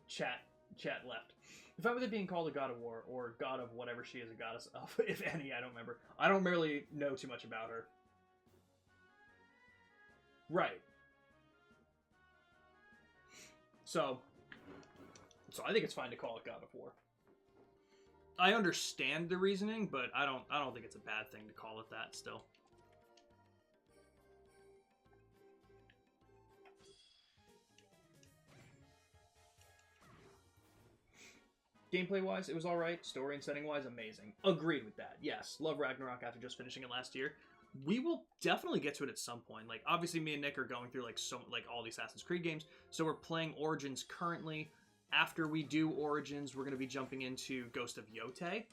chat left. If I with it being called a God of War or God of whatever she is a goddess of, if any, I don't remember. I don't really know too much about her. Right. So I think it's fine to call it God of War. I understand the reasoning, but I don't think it's a bad thing to call it that still. Gameplay-wise, it was alright. Story and setting-wise, amazing. Agreed with that. Yes, love Ragnarok after just finishing it last year. We will definitely get to it at some point. Like, obviously, me and Nick are going through, like, all the Assassin's Creed games, so we're playing Origins currently. After we do Origins, we're going to be jumping into Ghost of Yotei,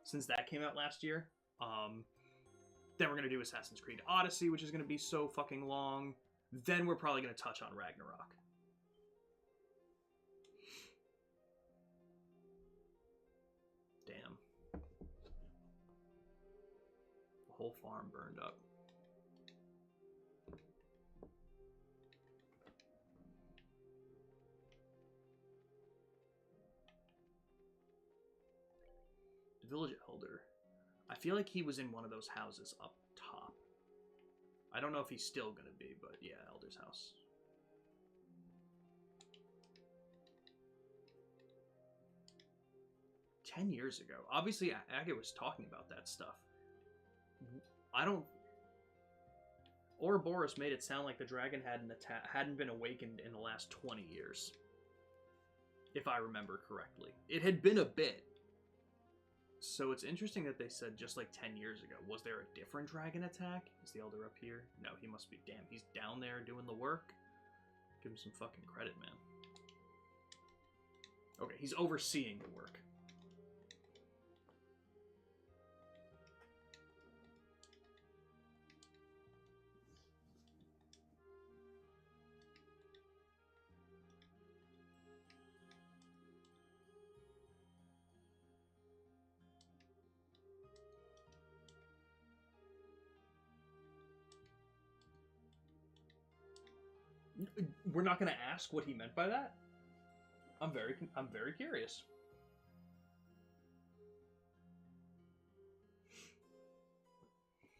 since that came out last year. Then we're going to do Assassin's Creed Odyssey, which is going to be so fucking long. Then we're probably going to touch on Ragnarok. Damn. The whole farm burned up. The village elder. I feel like he was in one of those houses up top. I don't know if he's still going to be, but yeah, Elder's house. $10 ago. Obviously, Agate was talking about that stuff. Ouroboros made it sound like the dragon hadn't been awakened in the last 20 years. If I remember correctly. It had been a bit. So it's interesting that they said just like 10 years ago. Was there a different dragon attack? Is the Elder up here? No, he must be. Damn, he's down there doing the work. Give him some fucking credit, man. Okay, he's overseeing the work. We're not going to ask what he meant by that? I'm very curious.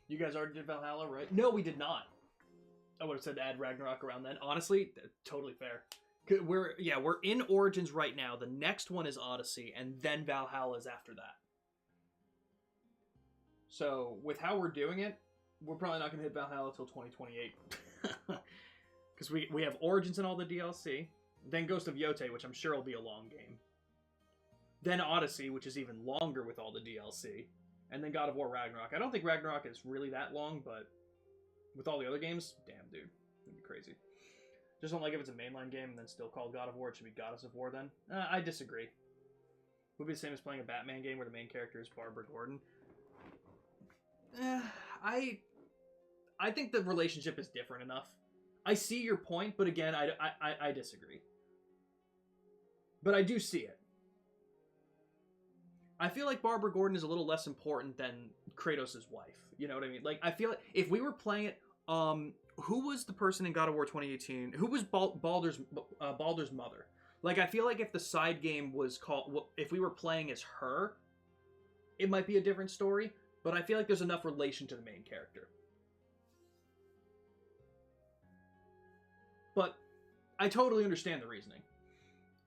You guys already did Valhalla, right? No, we did not. I would have said to add Ragnarok around then. Honestly, totally fair. We're in Origins right now. The next one is Odyssey, and then Valhalla is after that. So, with how we're doing it, we're probably not going to hit Valhalla until 2028. Because we have Origins and all the DLC, then Ghost of Yotei, which I'm sure will be a long game, then Odyssey, which is even longer with all the DLC, and then God of War Ragnarok. I don't think Ragnarok is really that long, but with all the other games, damn, dude, it'd be crazy. Just don't like if it's a mainline game and then still called God of War. It should be Goddess of War then. I disagree. It would be the same as playing a Batman game where the main character is Barbara Gordon. I think the relationship is different enough. I see your point, but again, I disagree. But I do see it. I feel like Barbara Gordon is a little less important than Kratos' wife. You know what I mean? Like, I feel like if we were playing it, who was the person in God of War 2018? Who was Baldur's mother? Like, I feel like if the side game was called, if we were playing as her, it might be a different story. But I feel like there's enough relation to the main character. But I totally understand the reasoning.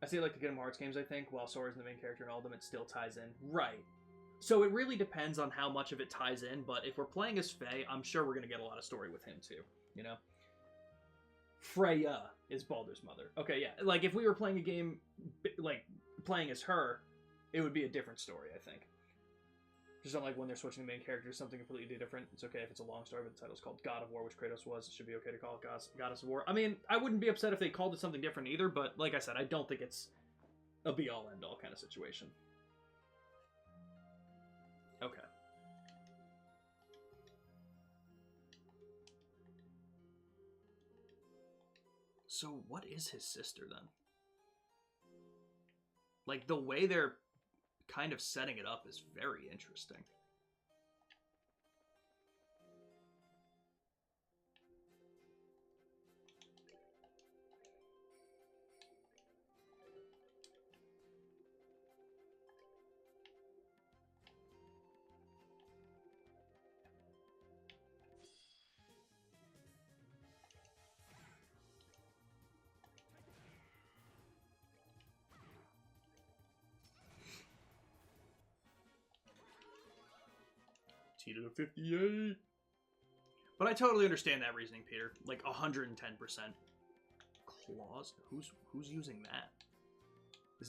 I say like the Kingdom Hearts games, I think, while Sora's the main character and all of them, it still ties in. Right. So it really depends on how much of it ties in, but if we're playing as Faye, I'm sure we're going to get a lot of story with him too, you know? Freya is Baldur's mother. Okay, yeah. Like, if we were playing a game, like, playing as her, it would be a different story, I think. Just not like when they're switching the main character to something completely different. It's okay if it's a long story, but the title's called God of War, which Kratos was. It should be okay to call it Goddess of War. I mean, I wouldn't be upset if they called it something different either, but like I said, I don't think it's a be-all, end-all kind of situation. Okay. So what is his sister then? Like, the way they're kind of setting it up is very interesting. T to the 58. But I totally understand that reasoning, Peter. Like 110%. Claws? Who's using that?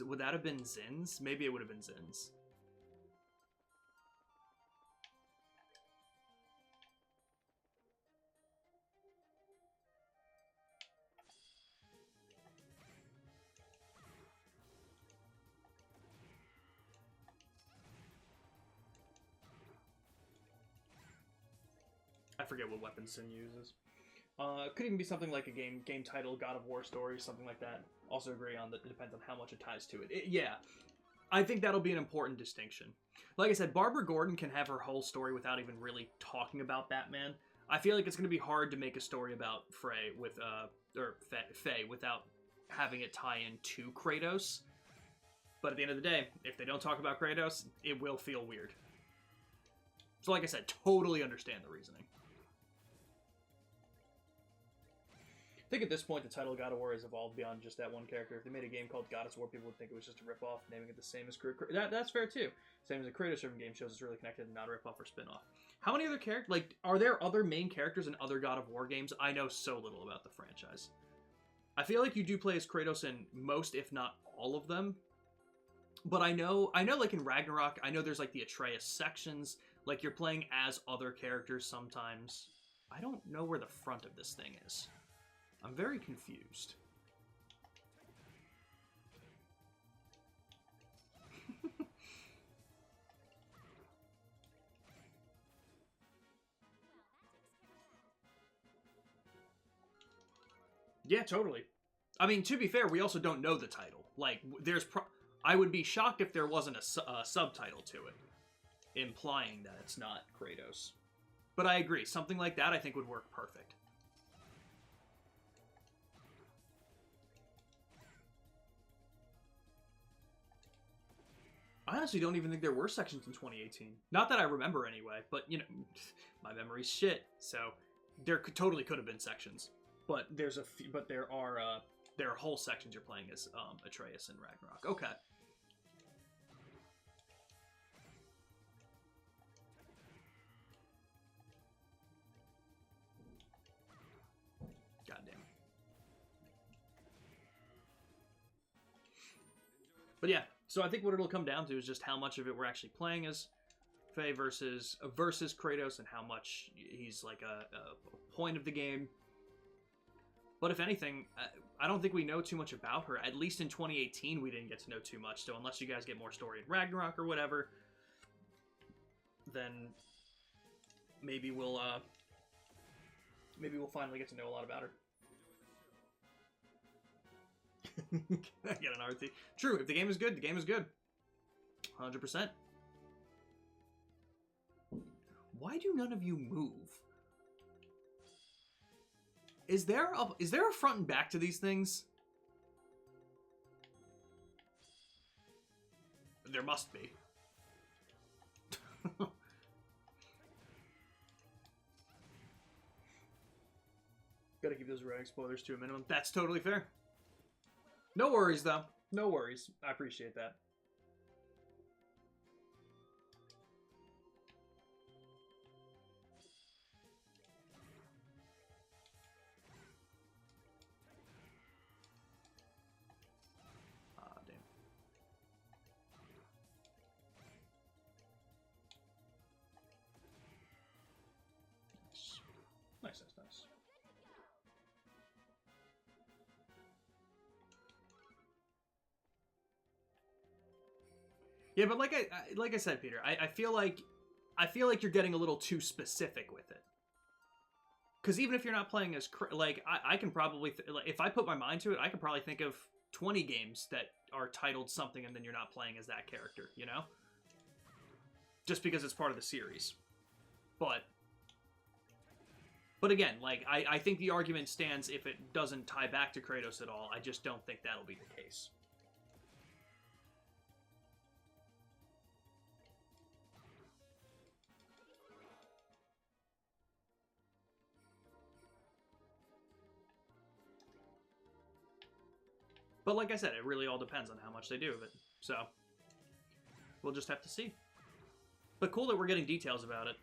Would that have been Zins? Maybe it would have been Zins. I forget what weapon Sin uses. It could even be something like a game title, God of War story, something like that. Also agree on that it depends on how much it ties to it. Yeah, I think that'll be an important distinction. Like I said, Barbara Gordon can have her whole story without even really talking about Batman. I feel like it's going to be hard to make a story about Faye without having it tie in to Kratos. But at the end of the day, if they don't talk about Kratos, it will feel weird. So like I said, totally understand the reasoning. I think at this point, the title God of War has evolved beyond just that one character. If they made a game called God of War, people would think it was just a ripoff, naming it the same as that's fair too. Same as a Kratos-driven game shows it's really connected and not a ripoff or spin-off. How many other characters? Like, are there other main characters in other God of War games? I know so little about the franchise. I feel like you do play as Kratos in most, if not all of them. But I know, like in Ragnarok, I know there's like the Atreus sections. Like you're playing as other characters sometimes. I don't know where the front of this thing is. I'm very confused. Yeah, totally. I mean, to be fair, we also don't know the title. Like, I would be shocked if there wasn't a subtitle to it, implying that it's not Kratos. But I agree, something like that I think would work perfect. I honestly don't even think there were sections in 2018. Not that I remember anyway, but, you know, my memory's shit. So there totally could have been sections. But there are whole sections you're playing as Atreus and Ragnarok. Okay. Goddamn. But yeah, so I think what it'll come down to is just how much of it we're actually playing as Faye versus Kratos, and how much he's like a point of the game. But if anything, I don't think we know too much about her. At least in 2018, we didn't get to know too much. So unless you guys get more story in Ragnarok or whatever, then maybe we'll finally get to know a lot about her. Can I get an RT? True, if the game is good, the game is good. 100%. Why do none of you move? Is there a front and back to these things? There must be. Gotta keep those rag spoilers to a minimum. That's totally fair. No worries, though. No worries. I appreciate that. Nice. Yeah, but like I said, Peter, I feel like you're getting a little too specific with it. Because even if you're not playing as like I can probably if I put my mind to it, I could probably think of 20 games that are titled something and then you're not playing as that character, you know? Just because it's part of the series. But again, like, I think the argument stands if it doesn't tie back to Kratos at all. I just don't think that'll be the case. But like I said, it really all depends on how much they do of it. So, we'll just have to see. But cool that we're getting details about it.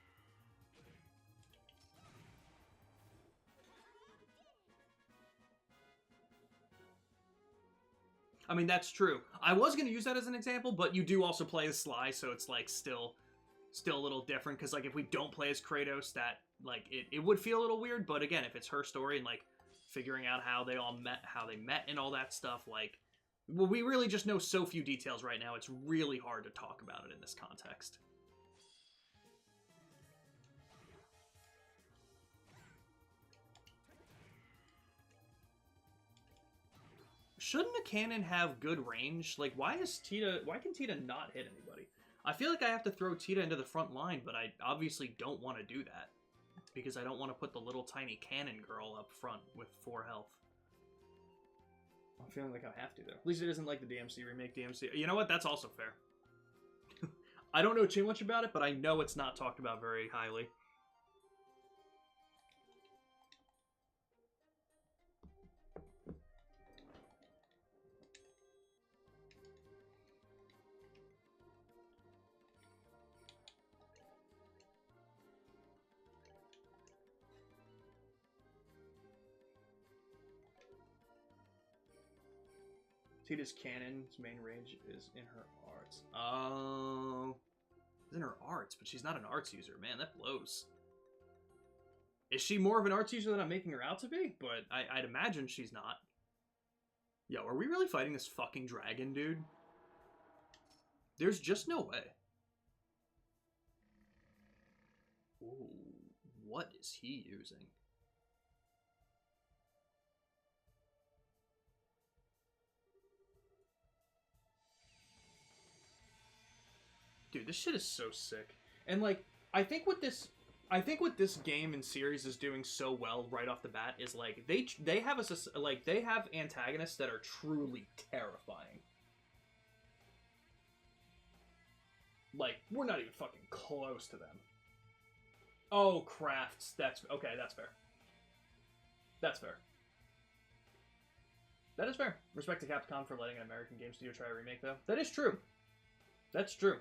I mean, that's true. I was going to use that as an example, but you do also play as Sly, so it's like still a little different, because like if we don't play as Kratos, that like it would feel a little weird. But again, if it's her story and like figuring out how they met and all that stuff, like, well, we really just know so few details right now, it's really hard to talk about it in this context. Shouldn't a cannon have good range? Like, why can Tita not hit anybody? I feel like I have to throw Tita into the front line, but I obviously don't want to do that, because I don't want to put the little tiny cannon girl up front with 4 health. I'm feeling like I have to, though. At least it isn't like the DMC remake DMC. You know what? That's also fair. I don't know too much about it, but I know it's not talked about very highly. Tita's cannon's main range is in her arts. Oh, it's in her arts, but she's not an arts user. Man, that blows. Is she more of an arts user than I'm making her out to be? But I'd imagine she's not. Yo, are we really fighting this fucking dragon, dude? There's just no way. Ooh, what is he using? Dude, this shit is so sick. And like, I think what this game and series is doing so well right off the bat is like they have antagonists that are truly terrifying. Like, we're not even fucking close to them. Oh, crafts. That's okay. That's fair. That's fair. That is fair. Respect to Capcom for letting an American game studio try a remake, though. That is true. That's true.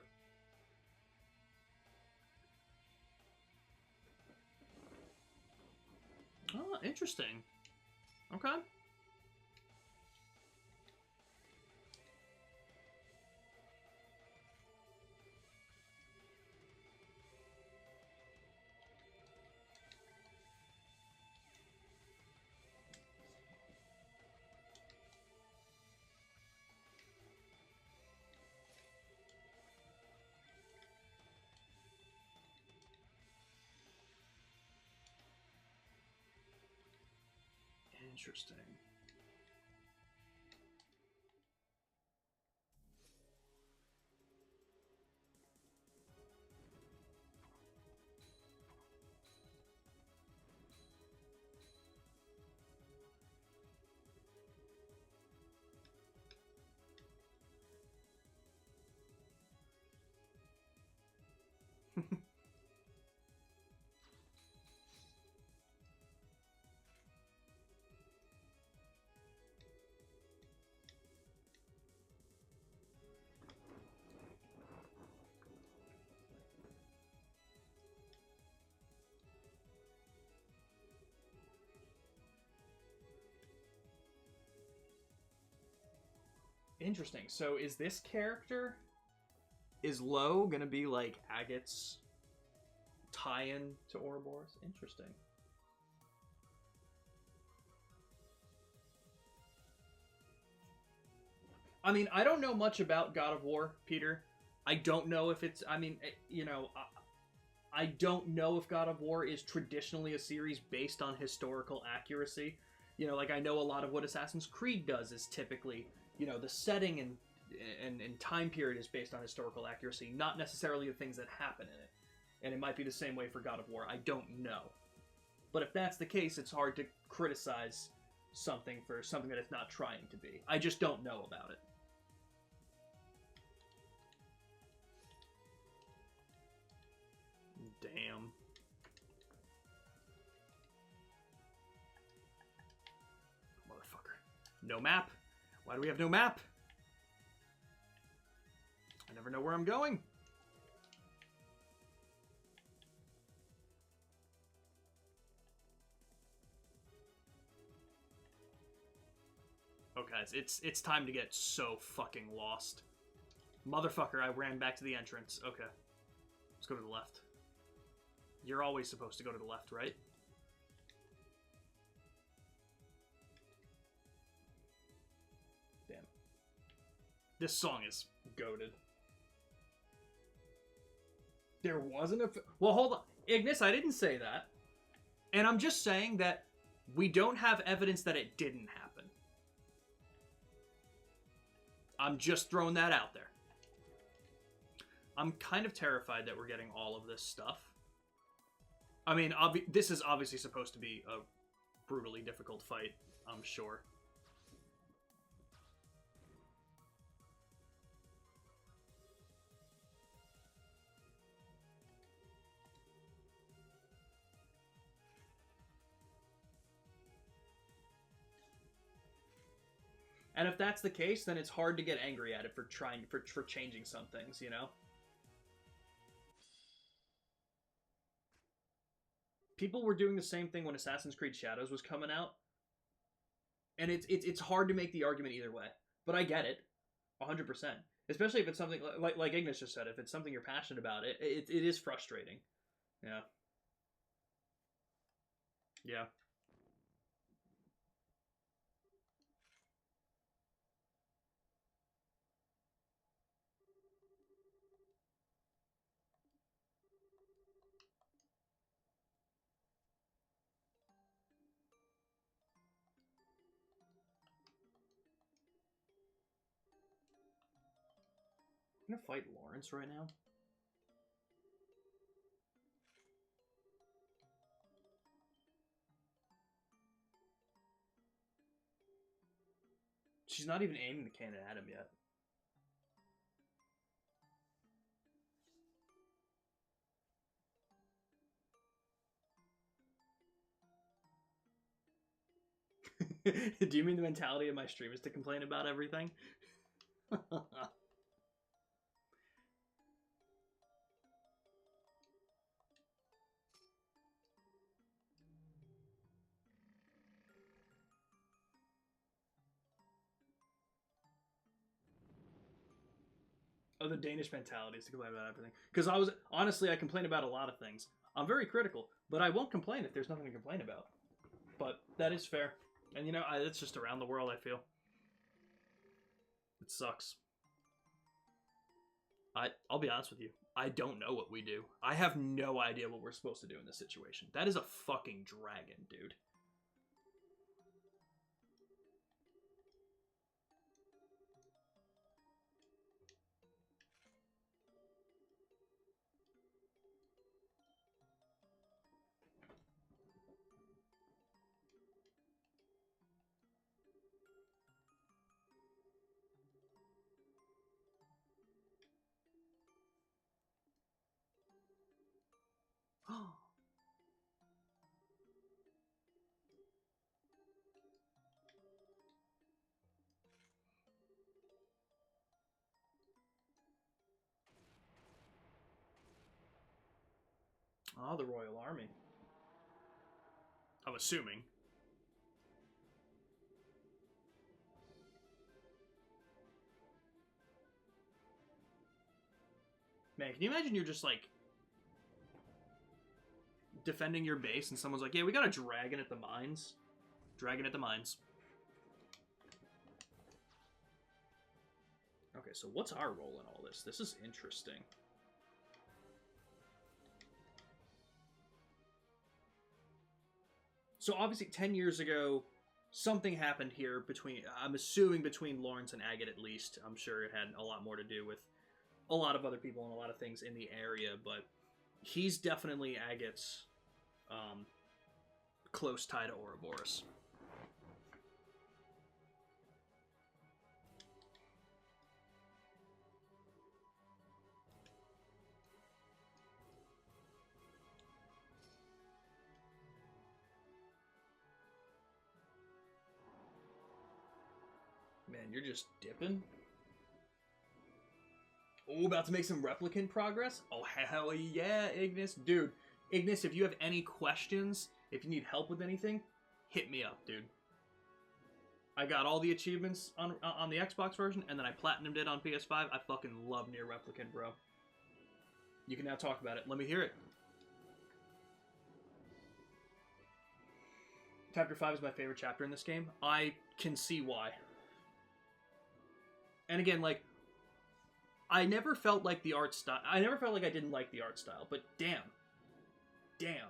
Oh, interesting. Okay. Interesting. Interesting. So is this character, is Lo gonna be like Agate's tie-in to Ouroboros? Interesting. I mean, I don't know much about God of War, Peter. I don't know if it's, I mean, you know, I don't know if God of War is traditionally a series based on historical accuracy. You know, like, I know a lot of what Assassin's Creed does is typically, you know, the setting and time period is based on historical accuracy, not necessarily the things that happen in it. And it might be the same way for God of War. I don't know. But if that's the case, it's hard to criticize something for something that it's not trying to be. I just don't know about it. Damn. Motherfucker. No map. Why do we have no map? I never know where I'm going. Oh, guys, it's time to get so fucking lost. Motherfucker, I ran back to the entrance. Okay. Let's go to the left. You're always supposed to go to the left, right? Damn. This song is goated. There wasn't a... Well, hold on. Ignis, I didn't say that. And I'm just saying that we don't have evidence that it didn't happen. I'm just throwing that out there. I'm kind of terrified that we're getting all of this stuff. I mean, this is obviously supposed to be a brutally difficult fight, I'm sure. And if that's the case, then it's hard to get angry at it for changing some things, you know? People were doing the same thing when Assassin's Creed Shadows was coming out. And it's hard to make the argument either way. But I get it. 100%. Especially if it's something, like Ignis just said, if it's something you're passionate about, it is frustrating. Yeah. Yeah. I'm gonna fight Lawrence right now. She's not even aiming the cannon at him yet. Do you mean the mentality of my stream is to complain about everything? Oh, the Danish mentality is to complain about everything. Because I complain about a lot of things. I'm very critical, but I won't complain if there's nothing to complain about. But that is fair. And, you know, it's just around the world, I feel. It sucks. I'll be honest with you. I don't know what we do. I have no idea what we're supposed to do in this situation. That is a fucking dragon, dude. Oh, the Royal Army. I'm assuming. Man, can you imagine you're just, like, defending your base and someone's like, yeah, we got a dragon at the mines. Dragon at the mines. Okay, so what's our role in all this? This is interesting. So obviously 10 years ago, something happened here between, I'm assuming between Lawrence and Agate at least. I'm sure it had a lot more to do with a lot of other people and a lot of things in the area, but he's definitely Agate's close tie to Ouroboros. Man, you're just dipping? Oh, about to make some replicant progress? Oh, hell yeah, Ignis. Dude, Ignis, if you have any questions, if you need help with anything, hit me up, dude. I got all the achievements on the Xbox version, and then I platinumed it on PS5. I fucking love Nier Replicant, bro. You can now talk about it. Let me hear it. Chapter 5 is my favorite chapter in this game. I can see why. And again, like, I never felt like the art style... I never felt like I didn't like the art style, but damn. Damn.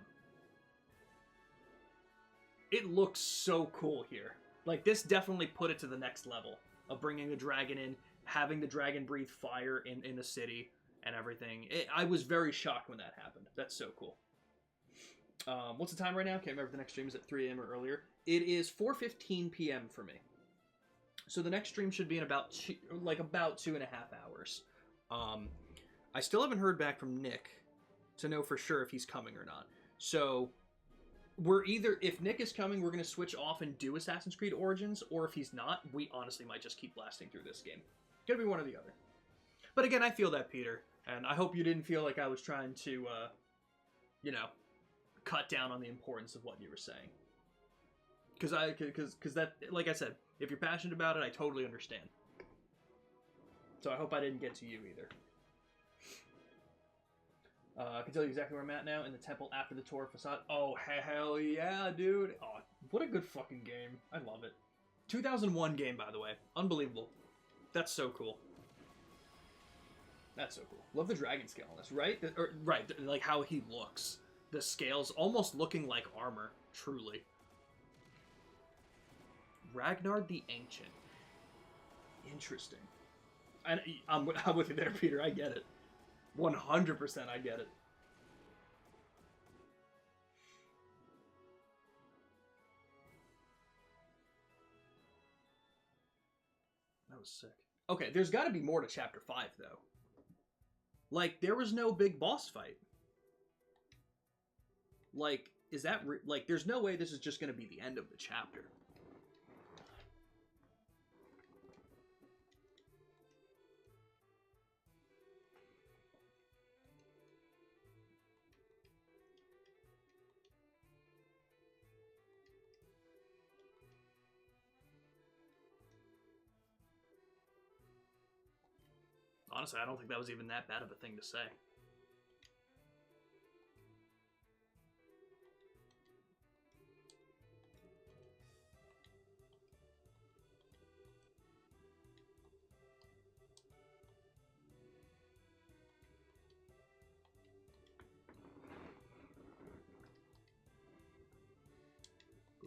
It looks so cool here. Like, this definitely put it to the next level of bringing the dragon in, having the dragon breathe fire in the city and everything. I was very shocked when that happened. That's so cool. What's the time right now? Can't remember if the next stream is at 3 a.m. or earlier. It is 4:15 p.m. for me. So the next stream should be in about 2.5 hours. I still haven't heard back from Nick to know for sure if he's coming or not. So we're either, if Nick is coming, we're going to switch off and do Assassin's Creed Origins, or if he's not, we honestly might just keep blasting through this game. Gonna be one or the other. But again, I feel that, Peter, and I hope you didn't feel like I was trying to, cut down on the importance of what you were saying. Because that, like I said, if you're passionate about it, I totally understand. So I hope I didn't get to you either. I can tell you exactly where I'm at now, in the temple after the Torah facade. Oh, hell yeah, dude. Oh, what a good fucking game. I love it. 2001 game, by the way. Unbelievable. That's so cool. That's so cool. Love the dragon scale on this, right? Right, like how he looks. The scales almost looking like armor, truly. Ragnar the Ancient. Interesting. And I'm with you there, Peter. I get it. 100% I get it. That was sick. Okay, there's got to be more to Chapter 5, though. Like, there was no big boss fight. Like, is that... like, there's no way this is just going to be the end of the chapter. Honestly, I don't think that was even that bad of a thing to say.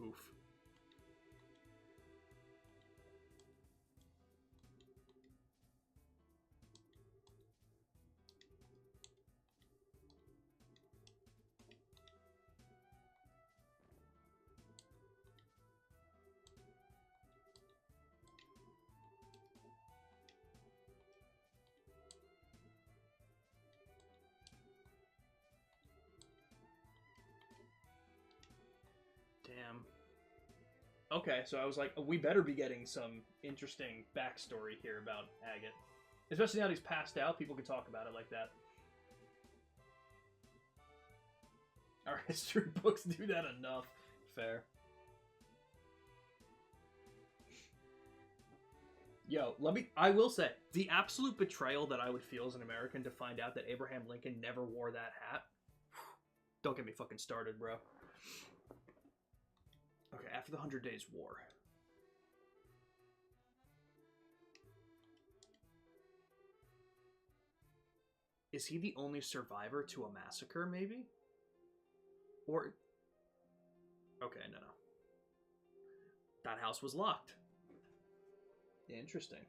Oof. Damn. Okay, so I was like, we better be getting some interesting backstory here about Agate. Especially now that he's passed out, people can talk about it like that. Our history books do that enough. Fair. Yo, I will say, the absolute betrayal that I would feel as an American to find out that Abraham Lincoln never wore that hat. Don't get me fucking started, bro. Okay, after the 100 Days War. Is he the only survivor to a massacre, maybe? Or... okay, no. That house was locked. Interesting.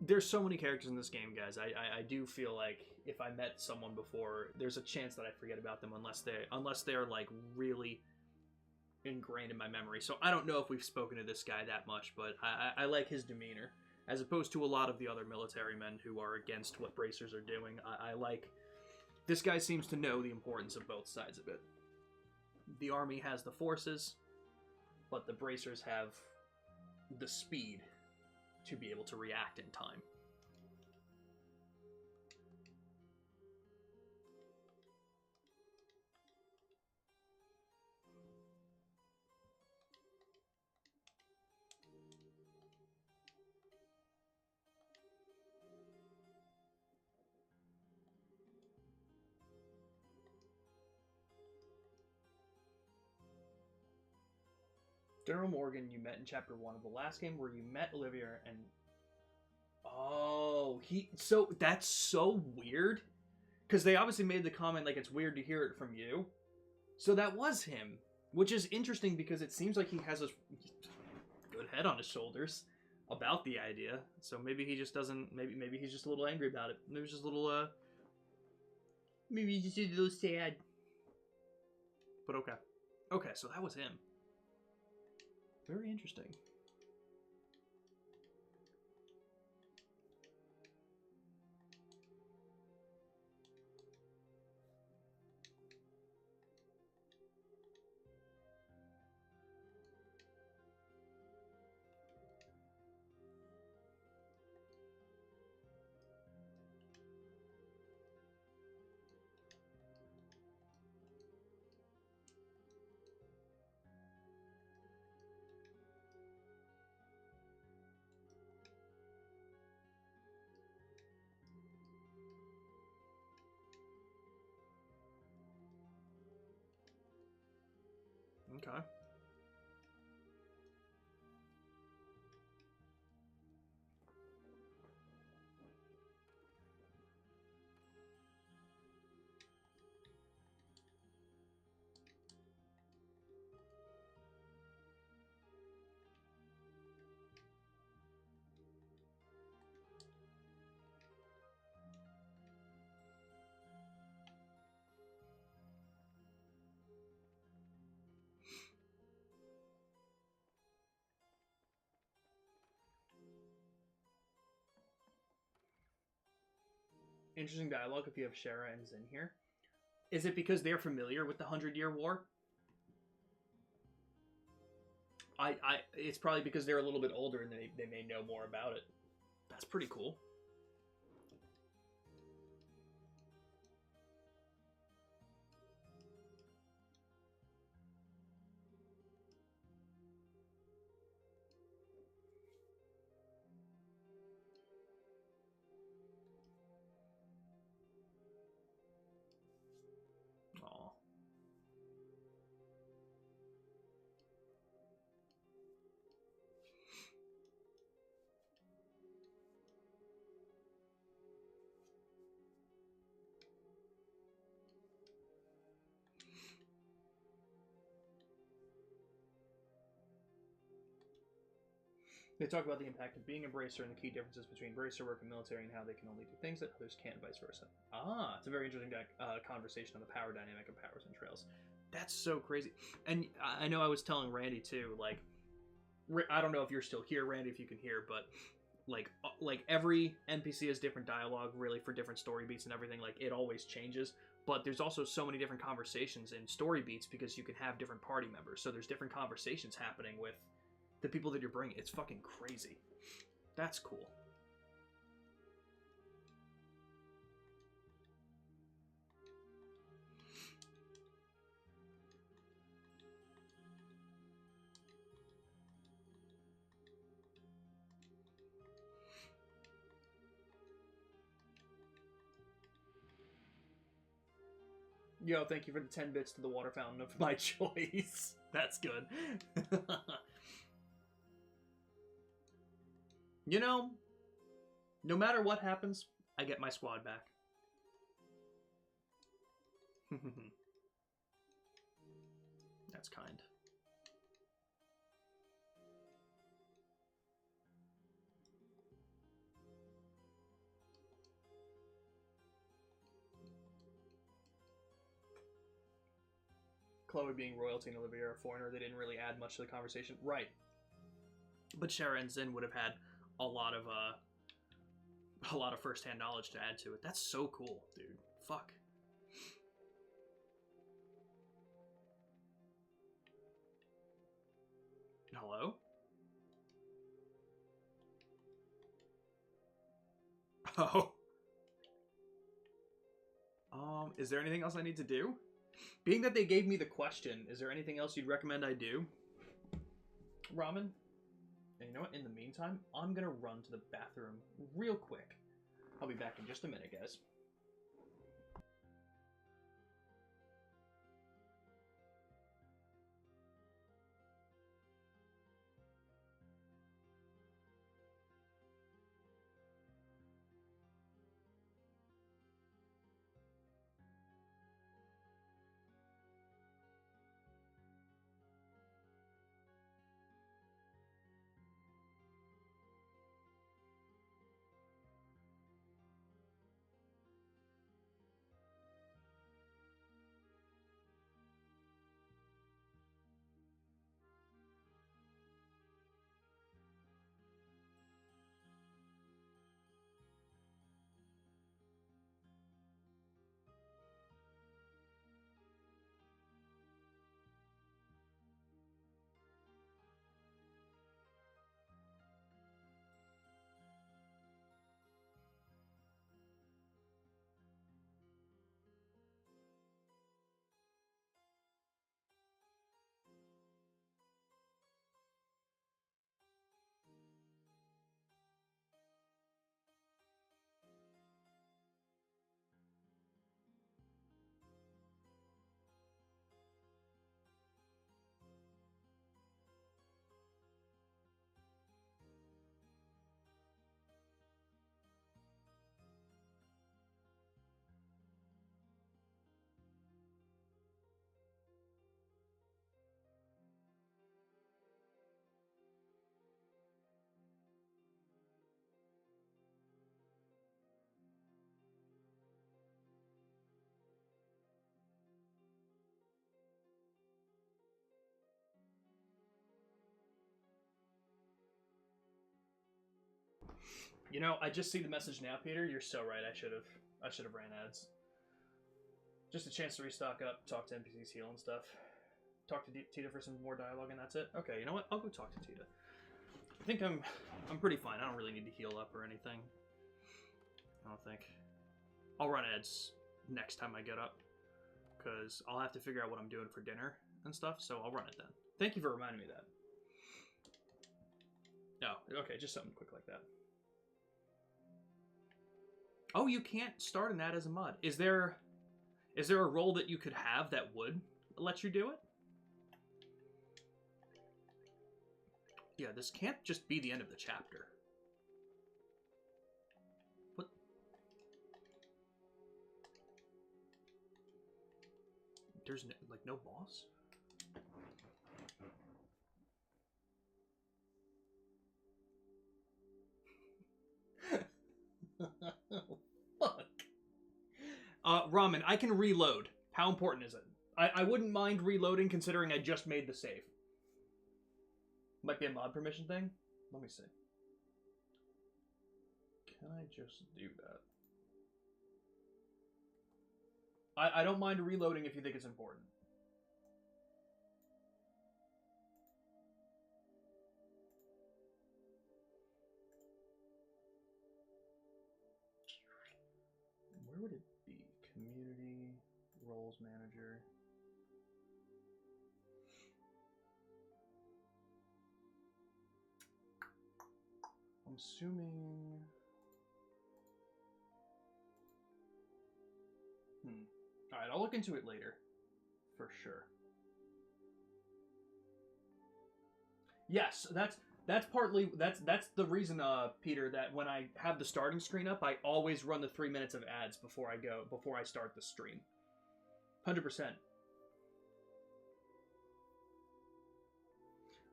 there's so many characters in this game, guys. I do feel like if I met someone before, there's a chance that I forget about them unless they're like really ingrained in my memory. So I don't know if we've spoken to this guy that much, but I like his demeanor as opposed to a lot of the other military men who are against what bracers are doing. I like this guy seems to know the importance of both sides of it. The army has the forces, but the bracers have the speed to be able to react in time. General Morgan you met in chapter 1 of the last game where you met Olivia and... Oh, so that's so weird. Because they obviously made the comment like it's weird to hear it from you. So that was him. Which is interesting because it seems like he has a good head on his shoulders about the idea. So maybe he just doesn't... Maybe he's just a little angry about it. Maybe he's just a little... Maybe he's just a little sad. But okay. Okay, so that was him. Very interesting. Okay. Interesting dialogue if you have Shara and Zin here. Is it because they're familiar with the 100-Year War? It's probably because they're a little bit older and they may know more about it. That's pretty cool. Aw. They talk about the impact of being a bracer and the key differences between bracer work and military and how they can only do things that others can't, vice versa. Ah, it's a very interesting conversation on the power dynamic of powers and trails. That's so crazy. And I know I was telling Randy too, like, I don't know if you're still here, Randy, if you can hear, but like every NPC has different dialogue, really, for different story beats and everything. Like, it always changes. But there's also so many different conversations in story beats because you can have different party members. So there's different conversations happening with the people that you're bringing. It's fucking crazy. That's cool. Yo, thank you for the 10 bits to the water fountain of my choice. That's good. You know, no matter what happens, I get my squad back. That's kind. Chloe being royalty and Olivia a foreigner, they didn't really add much to the conversation. Right. But Shara and Zin would have had a lot of first-hand knowledge to add to it. That's so cool, dude. Fuck. Hello? Oh. Is there anything else I need to do? Being that they gave me the question, is there anything else you'd recommend I do? Ramen? And you know what? In the meantime, I'm gonna run to the bathroom real quick. I'll be back in just a minute, guys. You know, I just see the message now, Peter. You're so right. I should have ran ads. Just a chance to restock up, talk to NPCs, heal and stuff. Talk to Tita for some more dialogue, and that's it. Okay, you know what? I'll go talk to Tita. I think I'm pretty fine. I don't really need to heal up or anything. I don't think. I'll run ads next time I get up, because I'll have to figure out what I'm doing for dinner and stuff. So I'll run it then. Thank you for reminding me of that. Oh, okay, just something quick like that. Oh, you can't start an ad as a mod. Is there a role that you could have that would let you do it? Yeah, this can't just be the end of the chapter. What? There's no, like, no boss? Fuck. Ramen, I can reload. How important is it? I wouldn't mind reloading considering I just made the save. Might be a mod permission thing? Let me see. Can I just do that? I don't mind reloading if you think it's important. Where would it be? Community, roles manager. I'm assuming... Alright, I'll look into it later. For sure. Yes, that's partly... That's the reason, Peter, that when I have the starting screen up, I always run the 3 minutes of ads before I start the stream. 100%.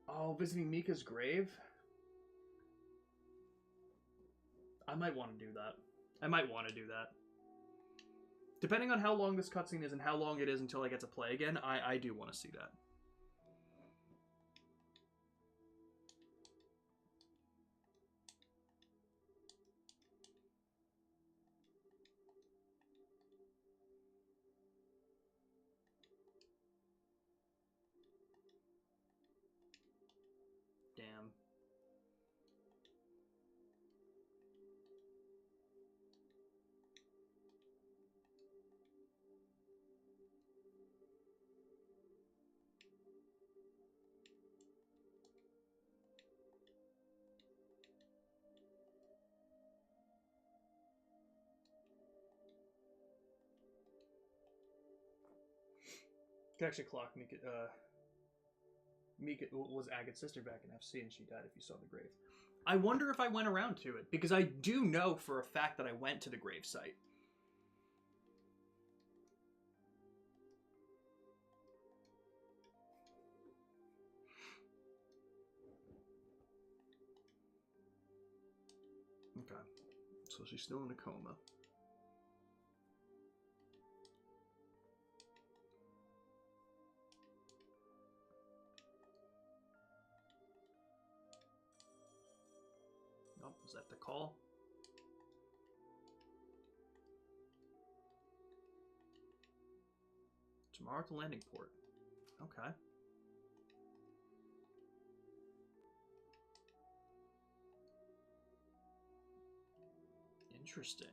Oh, visiting Mika's grave? I might want to do that. Depending on how long this cutscene is and how long it is until I get to play again, I do want to see that. Damn. Could actually clock Mika. Mika was Agate's sister back in FC, and she died if you saw the grave. I wonder if I went around to it, because I do know for a fact that I went to the grave site. Okay. So she's still in a coma. Oh, is that the call? Tomorrow at the landing port. Okay. Interesting.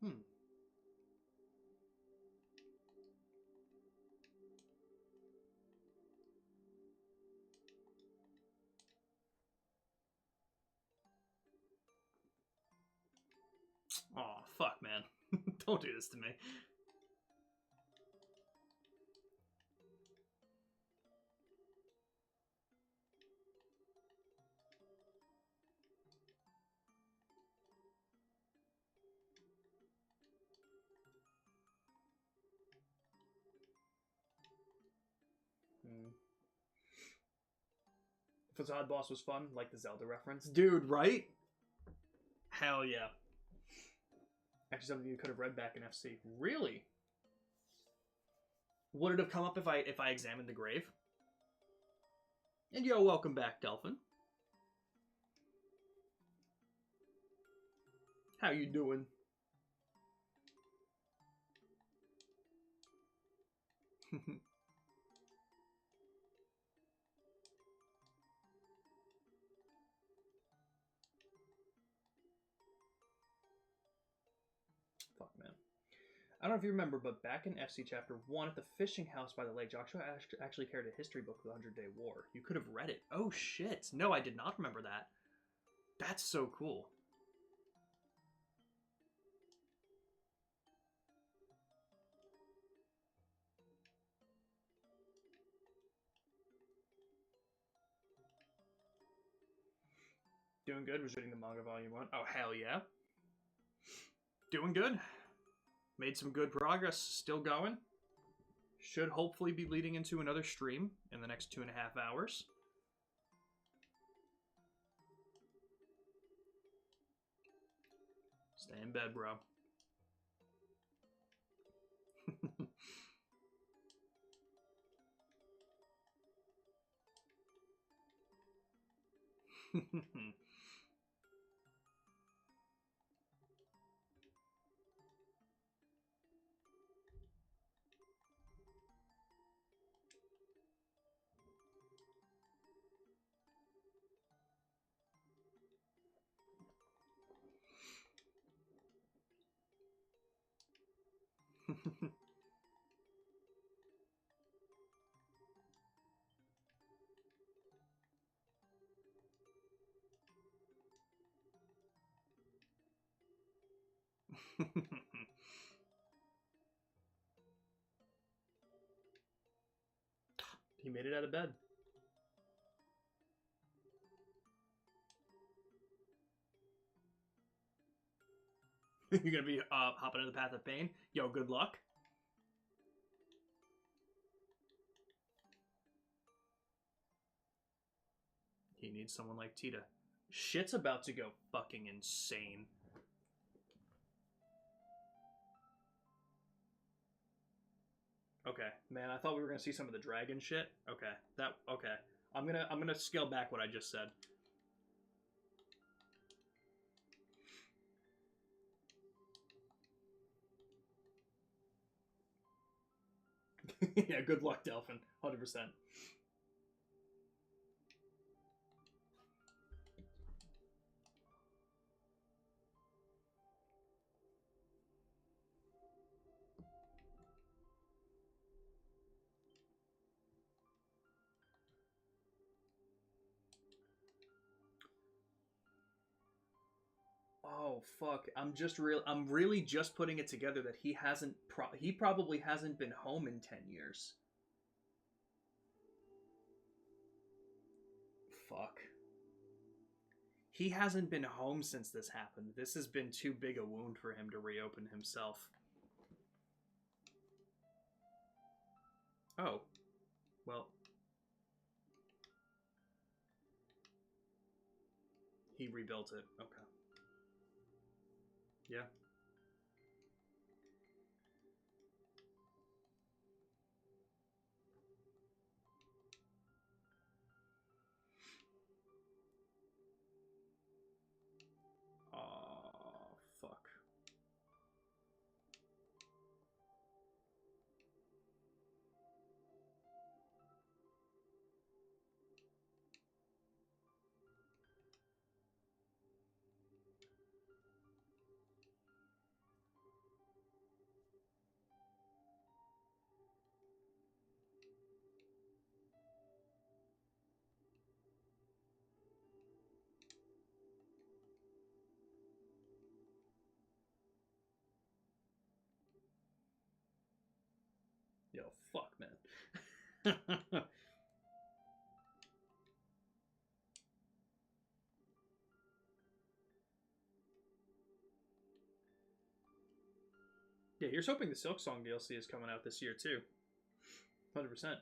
Hmm. Aw, fuck, man. Don't do this to me. Facade Boss was fun, like the Zelda reference. Dude, right? Hell yeah. Actually, something you could have read back in FC. Really? Would it have come up if I examined the grave? And yo, welcome back, Delphin. How you doing? Fuck, man. I don't know if you remember, but back in FC Chapter 1 at the fishing house by the lake, Joshua actually carried a history book of the 100-Day War. You could have read it. Oh, shit. No, I did not remember that. That's so cool. Doing good. Was reading the manga volume 1. Oh, hell yeah. Doing good. Made some good progress. Still going. Should hopefully be leading into another stream in the next 2.5 hours. Stay in bed, bro. He made it out of bed. You're gonna be hopping in the path of pain? Yo, good luck. He needs someone like Tita. Shit's about to go fucking insane. Okay, man, I thought we were gonna see some of the dragon shit. Okay. I'm gonna scale back what I just said. Yeah, good luck, Delphin. 100%. Oh fuck! I'm really just putting it together that he probably hasn't been home in 10 years. Fuck. He hasn't been home since this happened. This has been too big a wound for him to reopen himself. Oh. Well. He rebuilt it. Okay. Yeah. Oh, fuck. Yo, fuck, man. Yeah, here's hoping the Silk Song DLC is coming out this year, too. 100%.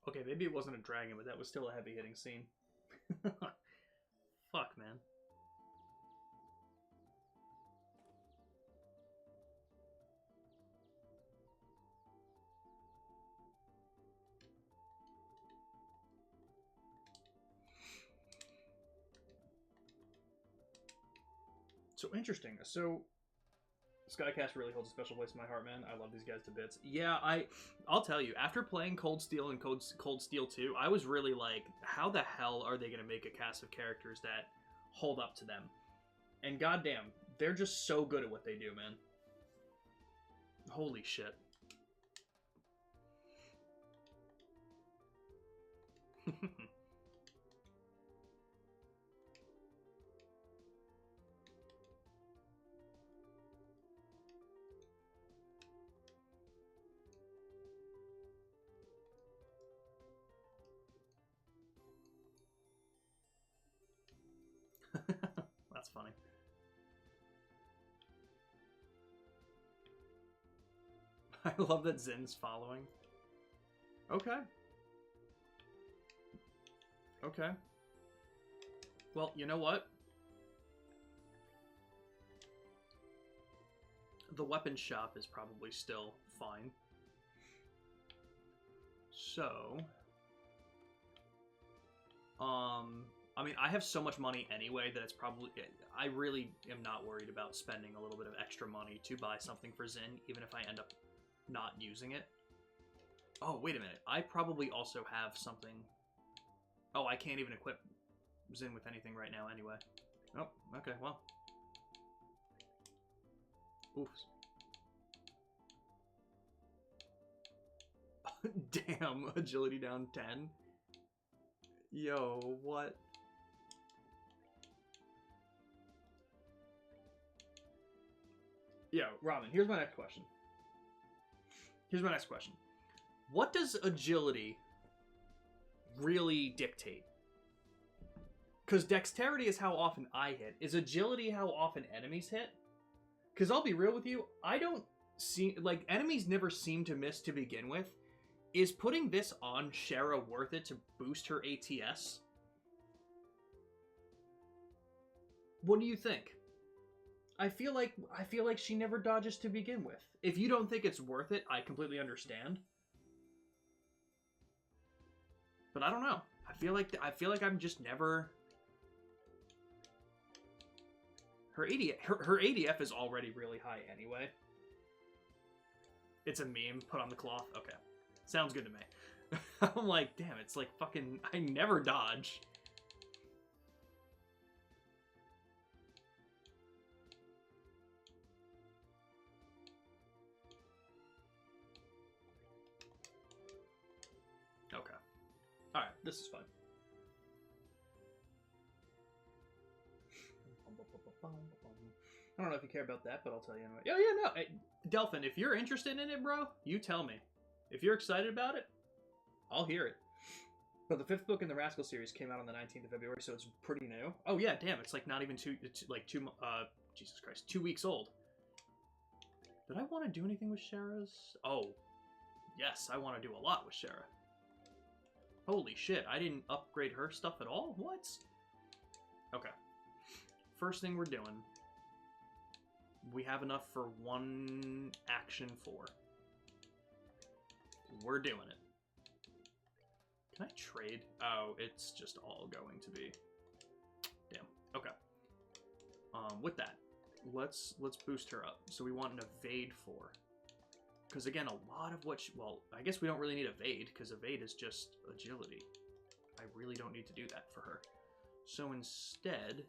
Okay, maybe it wasn't a dragon, but that was still a heavy hitting scene. Fuck, man. So interesting. So Skycast really holds a special place in my heart, man. I love these guys to bits. Yeah, I'll tell you, after playing Cold Steel and Cold Steel 2, I was really like, how the hell are they going to make a cast of characters that hold up to them? And goddamn, they're just so good at what they do, man. Holy shit. That's funny. I love that Zin's following. Okay. Okay. Well, you know what? the weapon shop is probably still fine. So, I mean, I have so much money anyway that it's probably... I really am not worried about spending a little bit of extra money to buy something for Xin, even if I end up not using it. Oh, wait a minute. I probably also have something... Oh, I can't even equip Xin with anything right now anyway. Oh, okay, well. Oops. Damn, agility down 10. Yo, what? Yo, Ramen, here's my next question. What does agility really dictate? Because dexterity is how often I hit. Is agility how often enemies hit? Because I'll be real with you, I don't see... Like, enemies never seem to miss to begin with. Is putting this on Shara worth it to boost her ATS? What do you think? I feel like she never dodges to begin with. If you don't think it's worth it, I completely understand. But I don't know. I feel like I'm just never... Her ADF is already really high anyway. It's a meme put on the cloth. Okay. Sounds good to me. I'm like, damn, it's like fucking... I never dodge. Okay. Alright, this is fun. I don't know if you care about that, but I'll tell you anyway. Yeah, no. Hey, Delphin, if you're interested in it, bro, you tell me. If you're excited about it, I'll hear it. But the 5th book in the Rascal series came out on the 19th of February, so it's pretty new. Oh yeah, damn, it's like not even Jesus Christ, 2 weeks old. Did I want to do anything with Shara's? Oh, yes, I want to do a lot with Shara. Holy shit, I didn't upgrade her stuff at all? What? Okay. First thing we're doing, we have enough for 1 action 4. We're doing it. Can I trade? Oh, it's just all going to be... Damn. Okay. With that, let's boost her up. So we want an evade 4. Because again, a lot of what... well, I guess we don't really need evade, because evade is just agility. I really don't need to do that for her. So instead...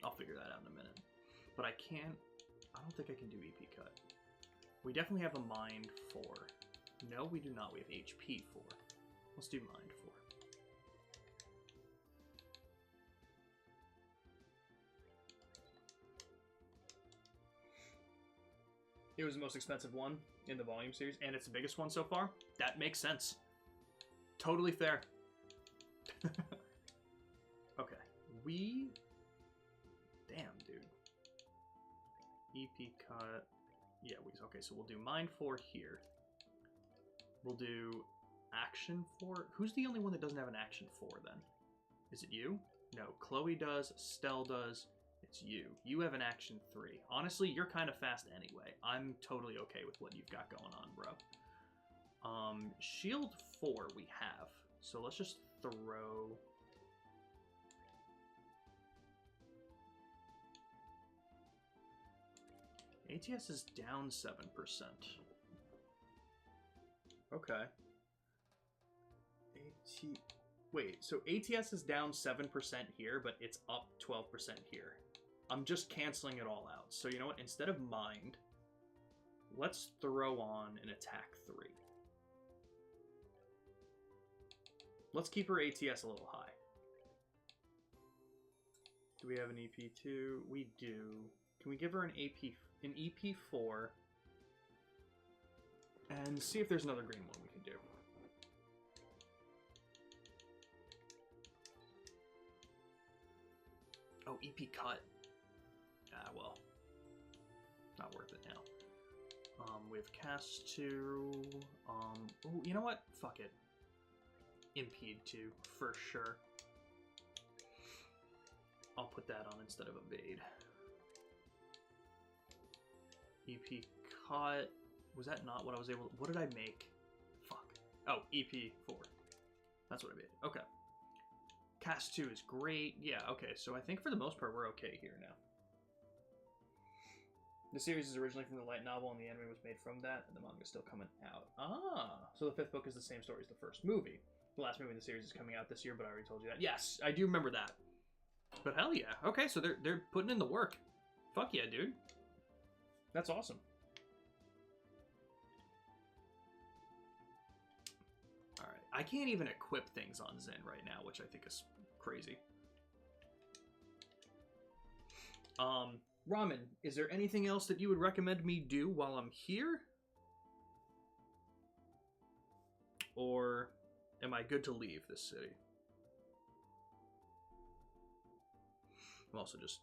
I'll figure that out in a minute. But I don't think I can do EP cut. We definitely have a mind 4. No, we do not. We have HP 4. Let's do mind 4. It was the most expensive one in the volume series, and it's the biggest one so far. That makes sense. Totally fair. Okay. Damn, dude. EP cut. Yeah, okay, so we'll do Mind 4 here. We'll do Action 4. Who's the only one that doesn't have an Action 4, then? Is it you? No, Chloe does, Stell does. It's you. You have an Action 3. Honestly, you're kind of fast anyway. I'm totally okay with what you've got going on, bro. Shield 4 we have. So let's just throw... ATS is down 7%. Okay. Wait, so ATS is down 7% here, but it's up 12% here. I'm just canceling it all out. So you know what? Instead of Mind, let's throw on an Attack 3. Let's keep her ATS a little high. Do we have an EP2? We do. Can we give her an EP4 and see if there's another green one we can do? Oh, EP cut. Ah, well. Not worth it now. We have cast 2. Oh, you know what? Fuck it. impede to, for sure. I'll put that on instead of evade. EP cut. Was that not what I was able to... What did I make? Fuck. Oh, EP4. That's what I made. Okay. Cast 2 is great. Yeah, okay. So I think for the most part, we're okay here now. The series is originally from the light novel, and the anime was made from that, and the manga is still coming out. Ah! So the 5th book is the same story as the first movie. The last movie in the series is coming out this year, but I already told you that. Yes, I do remember that. But hell yeah. Okay, so they're putting in the work. Fuck yeah, dude. That's awesome. Alright. I can't even equip things on Zen right now, which I think is crazy. Ramen, is there anything else that you would recommend me do while I'm here? Or am I good to leave this city? I'm also just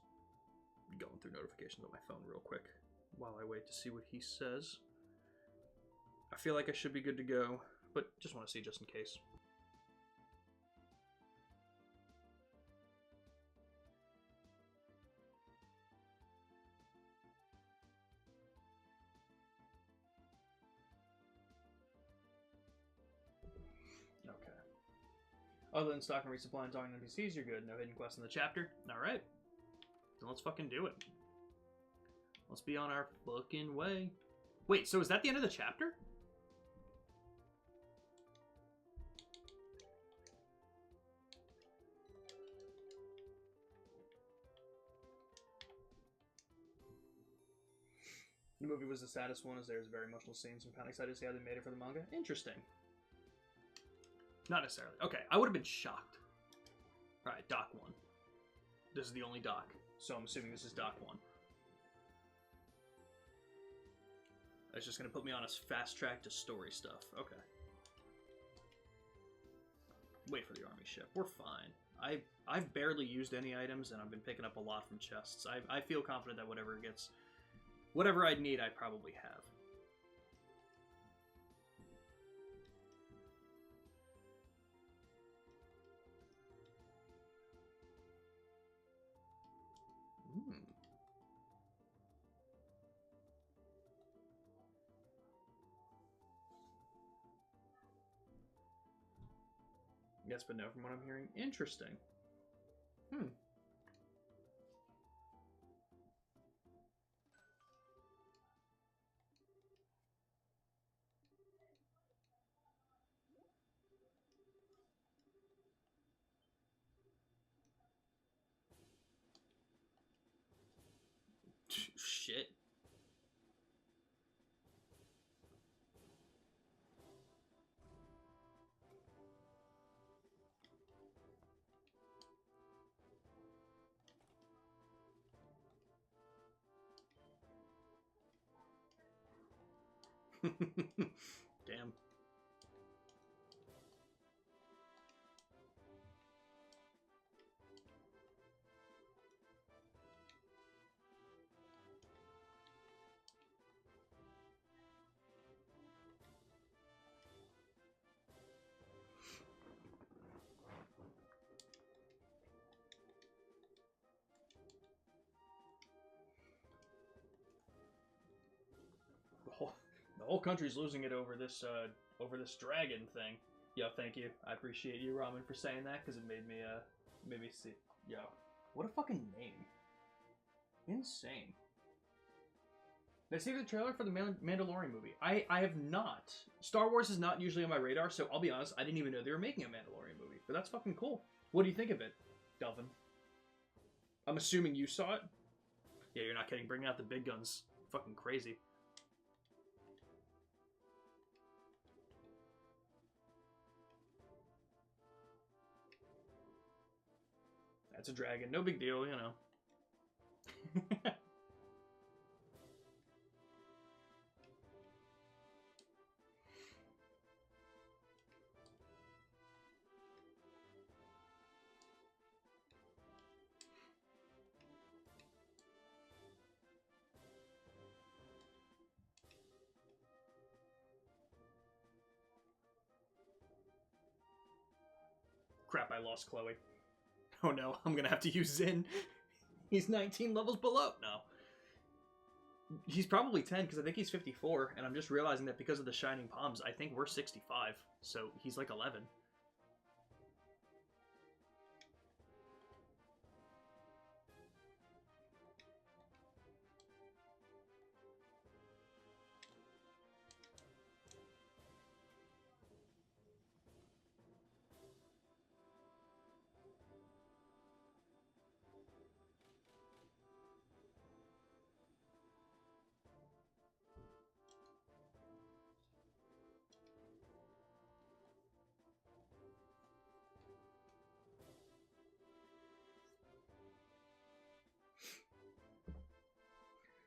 going through notifications on my phone real quick while I wait to see what he says. I feel like I should be good to go, but just want to see just in case. Okay. Other than stocking and resupplying talking NPCs, you're good. No hidden quests in the chapter. Alright. Then let's fucking do it. Let's be on our fucking way. Wait, so is that the end of the chapter? The movie was the saddest one, as there's very emotional scenes. I'm kind of excited to see how they made it for the manga. Interesting. Not necessarily. Okay, I would have been shocked. Alright, Doc 1. This is the only doc, so I'm assuming this is Doc 1. That's just going to put me on a fast track to story stuff. Okay. Wait for the army ship. We're fine. I've barely used any items, and I've been picking up a lot from chests. I feel confident that whatever I'd need, I probably have. Yes, but no from what I'm hearing. Interesting. Shit. Damn. The whole country's losing it over this dragon thing. Yo, thank you. I appreciate you, Ramen, for saying that, because it made me see. Yo, what a fucking name. Insane. Did I see the trailer for the Mandalorian movie? I have not. Star Wars is not usually on my radar, so I'll be honest, I didn't even know they were making a Mandalorian movie. But that's fucking cool. What do you think of it, Delvin? I'm assuming you saw it? Yeah, you're not kidding. Bringing out the big guns. Fucking crazy. That's a dragon. No big deal, you know. I lost Chloe. Oh no, I'm gonna have to use Zin. He's 19 levels below. No. He's probably 10 because I think he's 54, and I'm just realizing that because of the Shining Palms, I think we're 65, so he's like 11.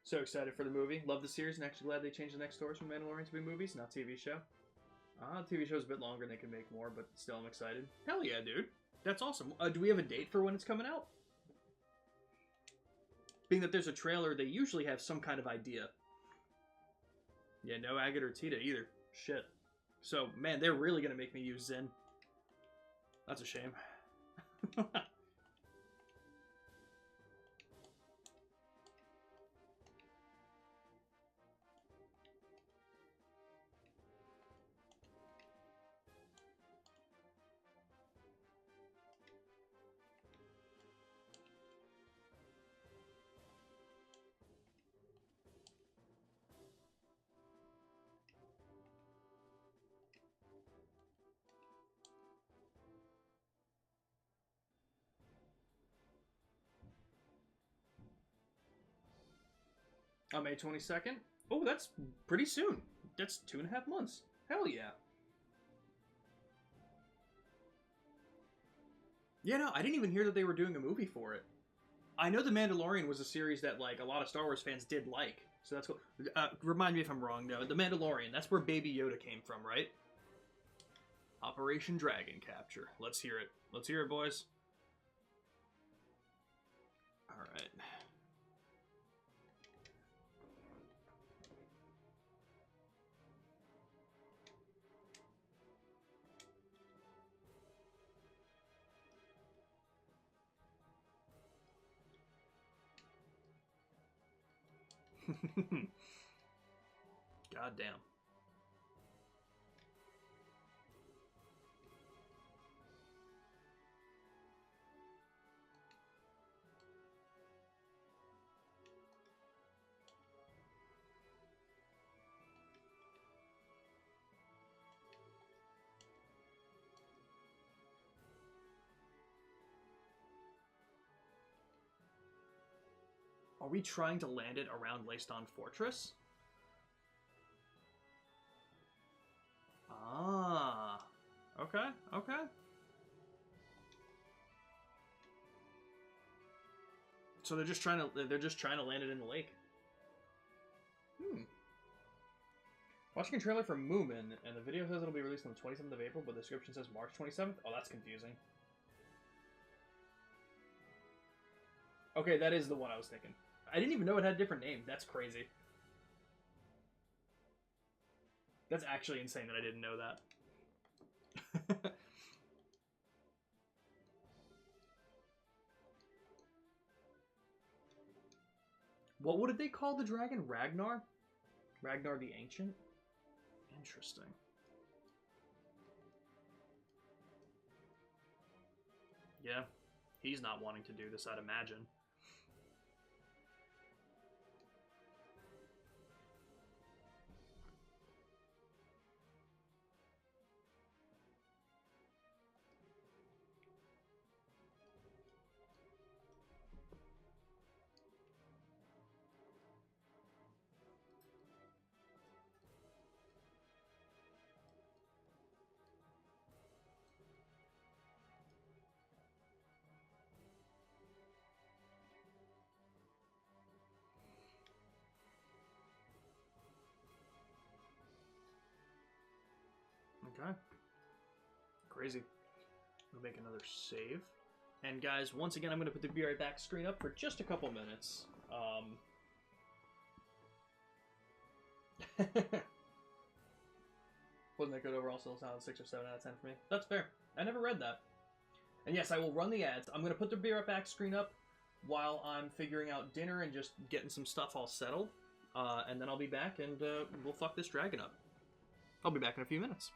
So excited for the movie. Love the series, and actually glad they changed the next stories from Mandalorian to be movies, not TV show. TV show's a bit longer and they can make more, but still I'm excited. Hell yeah, dude. That's awesome. Do we have a date for when it's coming out? Being that there's a trailer, they usually have some kind of idea. Yeah, no Agate or Tita either. Shit. So, man, they're really going to make me use Zen. That's a shame. On May 22nd? Oh, that's pretty soon. That's 2.5 months. Hell yeah. Yeah, no, I didn't even hear that they were doing a movie for it. I know The Mandalorian was a series that, like, a lot of Star Wars fans did like. So that's cool. Remind me if I'm wrong, though. The Mandalorian, that's where Baby Yoda came from, right? Operation Dragon Capture. Let's hear it. Let's hear it, boys. Alright. God damn. Are we trying to land it around Leiston Fortress? Ah. Okay, okay. So they're just trying to land it in the lake. Watching a trailer for Moomin, and the video says it'll be released on the 27th of April, but the description says March 27th? Oh, that's confusing. Okay, that is the one I was thinking. I didn't even know it had a different name. That's crazy. That's actually insane that I didn't know that. What would they call the dragon? Ragnar? Ragnar the Ancient? Interesting. Yeah, he's not wanting to do this, I'd imagine. Okay. Crazy. We'll make another save. And guys, once again, I'm going to put the Be Right Back screen up for just a couple minutes. Wasn't that good overall? Still sounded 6 or 7 out of 10 for me. That's fair. I never read that. And yes, I will run the ads. I'm going to put the Be Right Back screen up while I'm figuring out dinner and just getting some stuff all settled. And then I'll be back and we'll fuck this dragon up. I'll be back in a few minutes.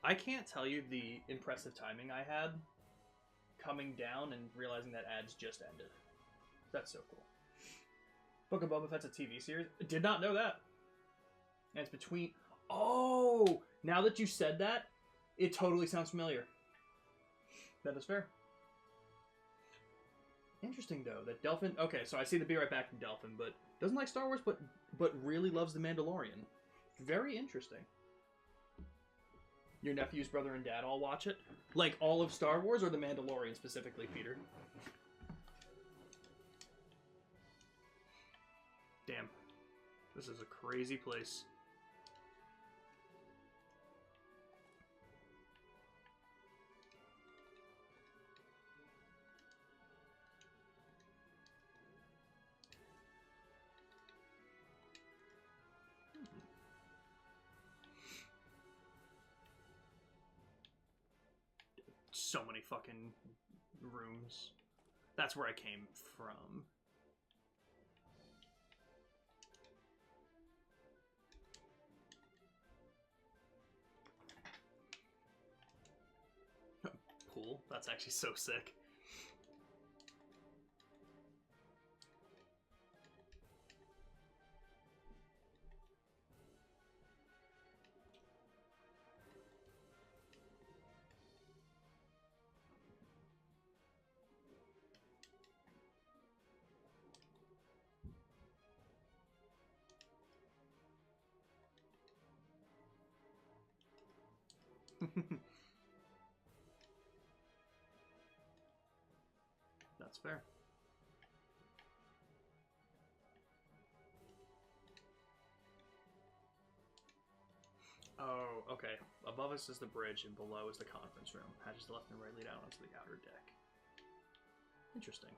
I can't tell you the impressive timing I had coming down and realizing that ads just ended. That's so cool. Book of Boba Fett's a TV series. Did not know that. And it's between... Oh! Now that you said that, it totally sounds familiar. That is fair. Interesting, though, that Delphin... Okay, so I see the Be Right Back from Delphin, but doesn't like Star Wars, but really loves The Mandalorian. Very interesting. Your nephew's brother and dad all watch it? Like all of Star Wars or The Mandalorian specifically, Peter? Damn. This is a crazy place. So many fucking rooms. That's where I came from. Pool. That's actually so sick. That's fair. Oh, okay. Above us is the bridge, and below is the conference room. Hatches left and right lead out onto the outer deck. Interesting.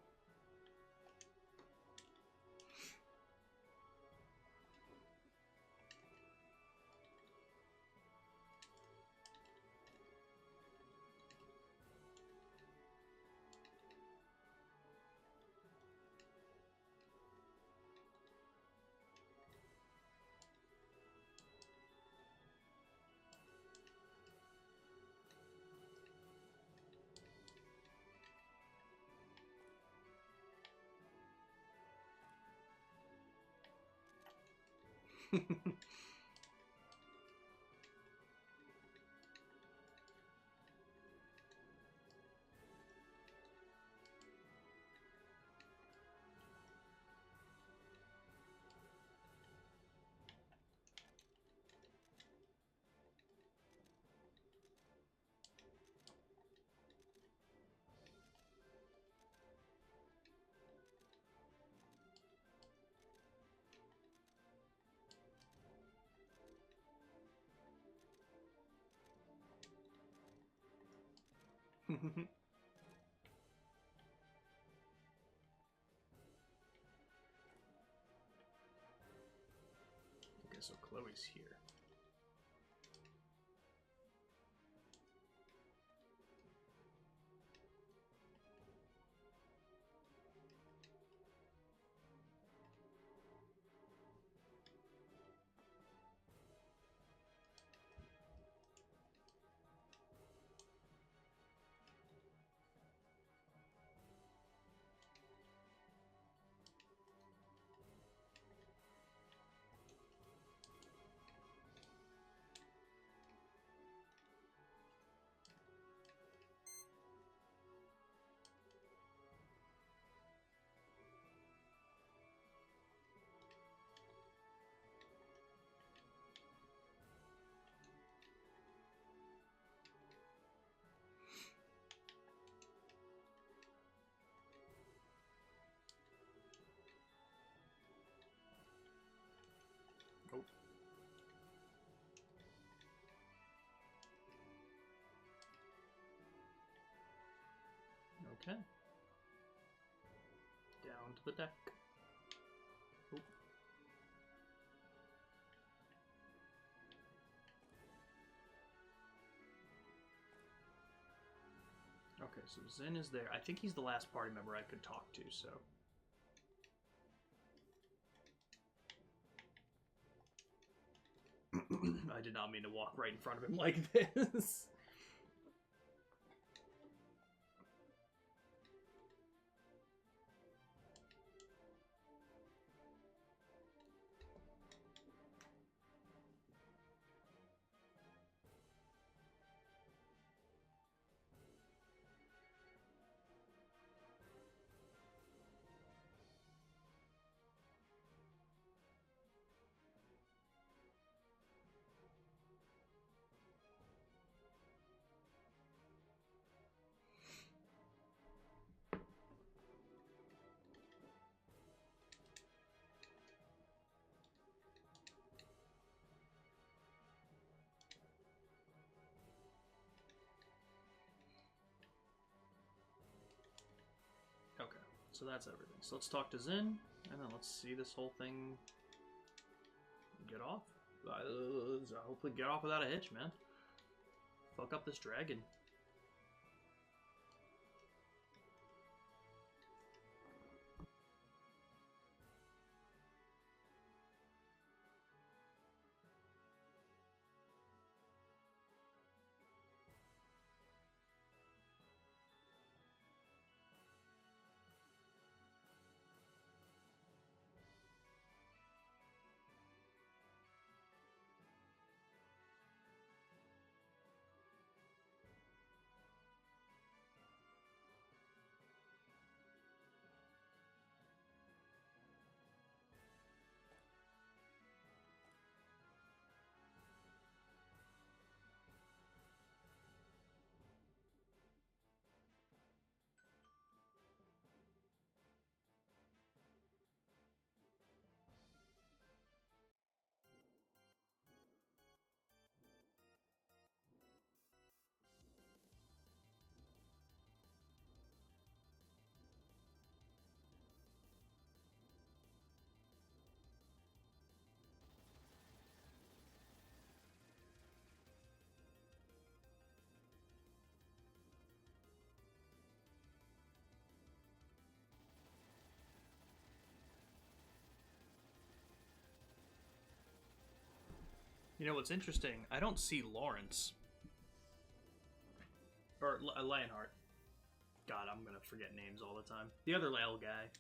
Okay, so Chloe's here. Oh. Okay. Down to the deck. Oh. Okay, so Zen is there. I think he's the last party member I could talk to, so... I did not mean to walk right in front of him like this. Okay, so that's everything. So let's talk to Zen, and then let's see this whole thing get off. Hopefully get off without a hitch, man. Fuck up this dragon. You know what's interesting? I don't see Lawrence. Or Lionheart. God, I'm gonna forget names all the time. The other L guy.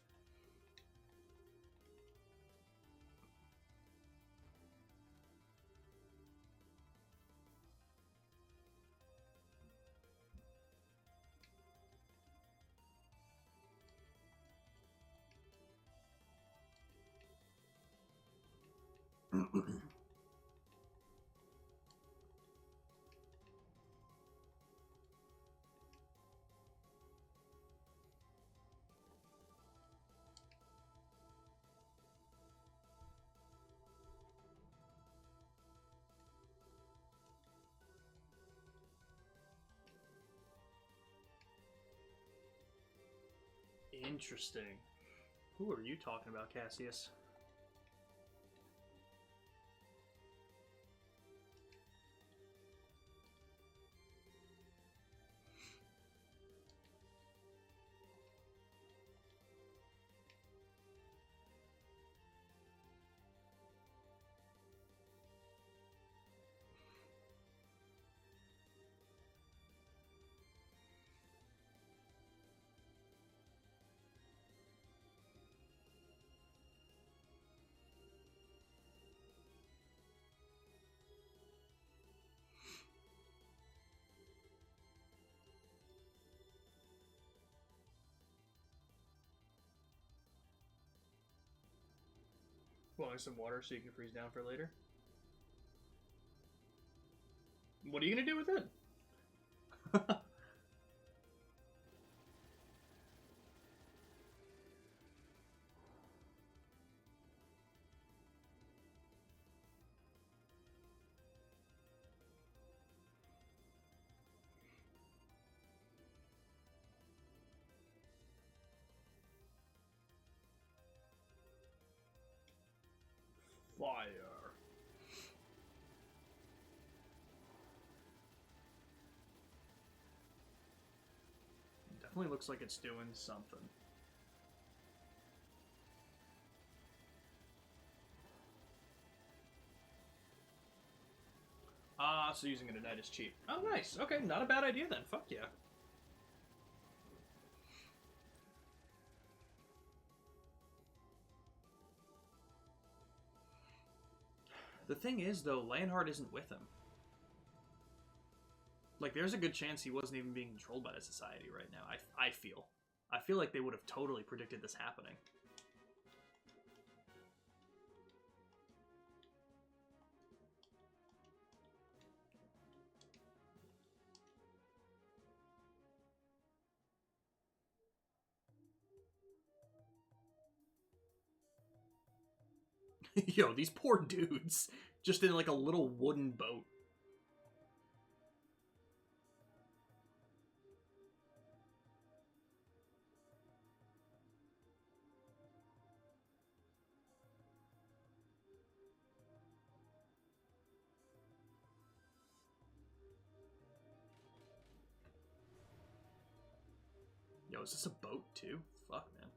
Interesting. Who are you talking about, Cassius? Want some water so you can freeze down for later? What are you gonna do with it? Fire. Definitely looks like it's doing something. Ah, so using it at night is cheap. Oh, nice. Okay, not a bad idea then. Fuck yeah. The thing is, though, Lionheart isn't with him. Like, there's a good chance he wasn't even being controlled by the Society right now. I feel. I feel like they would have totally predicted this happening. Yo, these poor dudes. Just in, like, a little wooden boat. Yo, is this a boat, too? Fuck, man.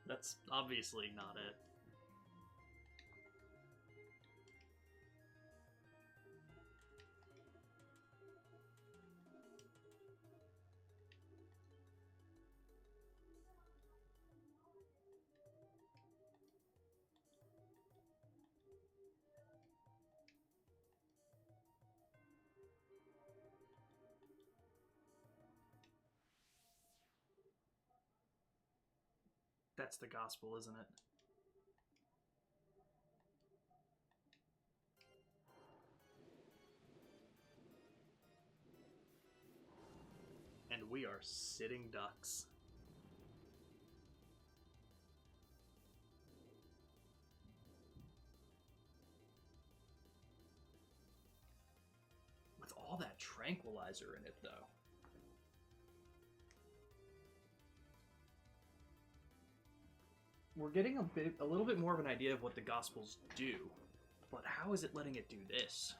That's obviously not it. That's the gospel, isn't it? And we are sitting ducks. With all that tranquilizer in it, though. We're getting a little bit more of an idea of what the Gospels do, but how is it letting it do this?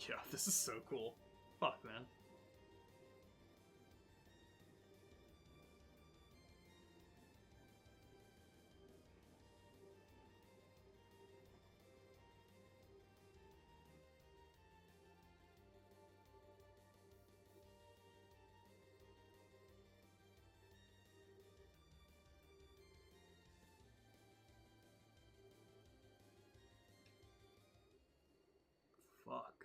Yeah, this is so cool. Fuck, man. Fuck.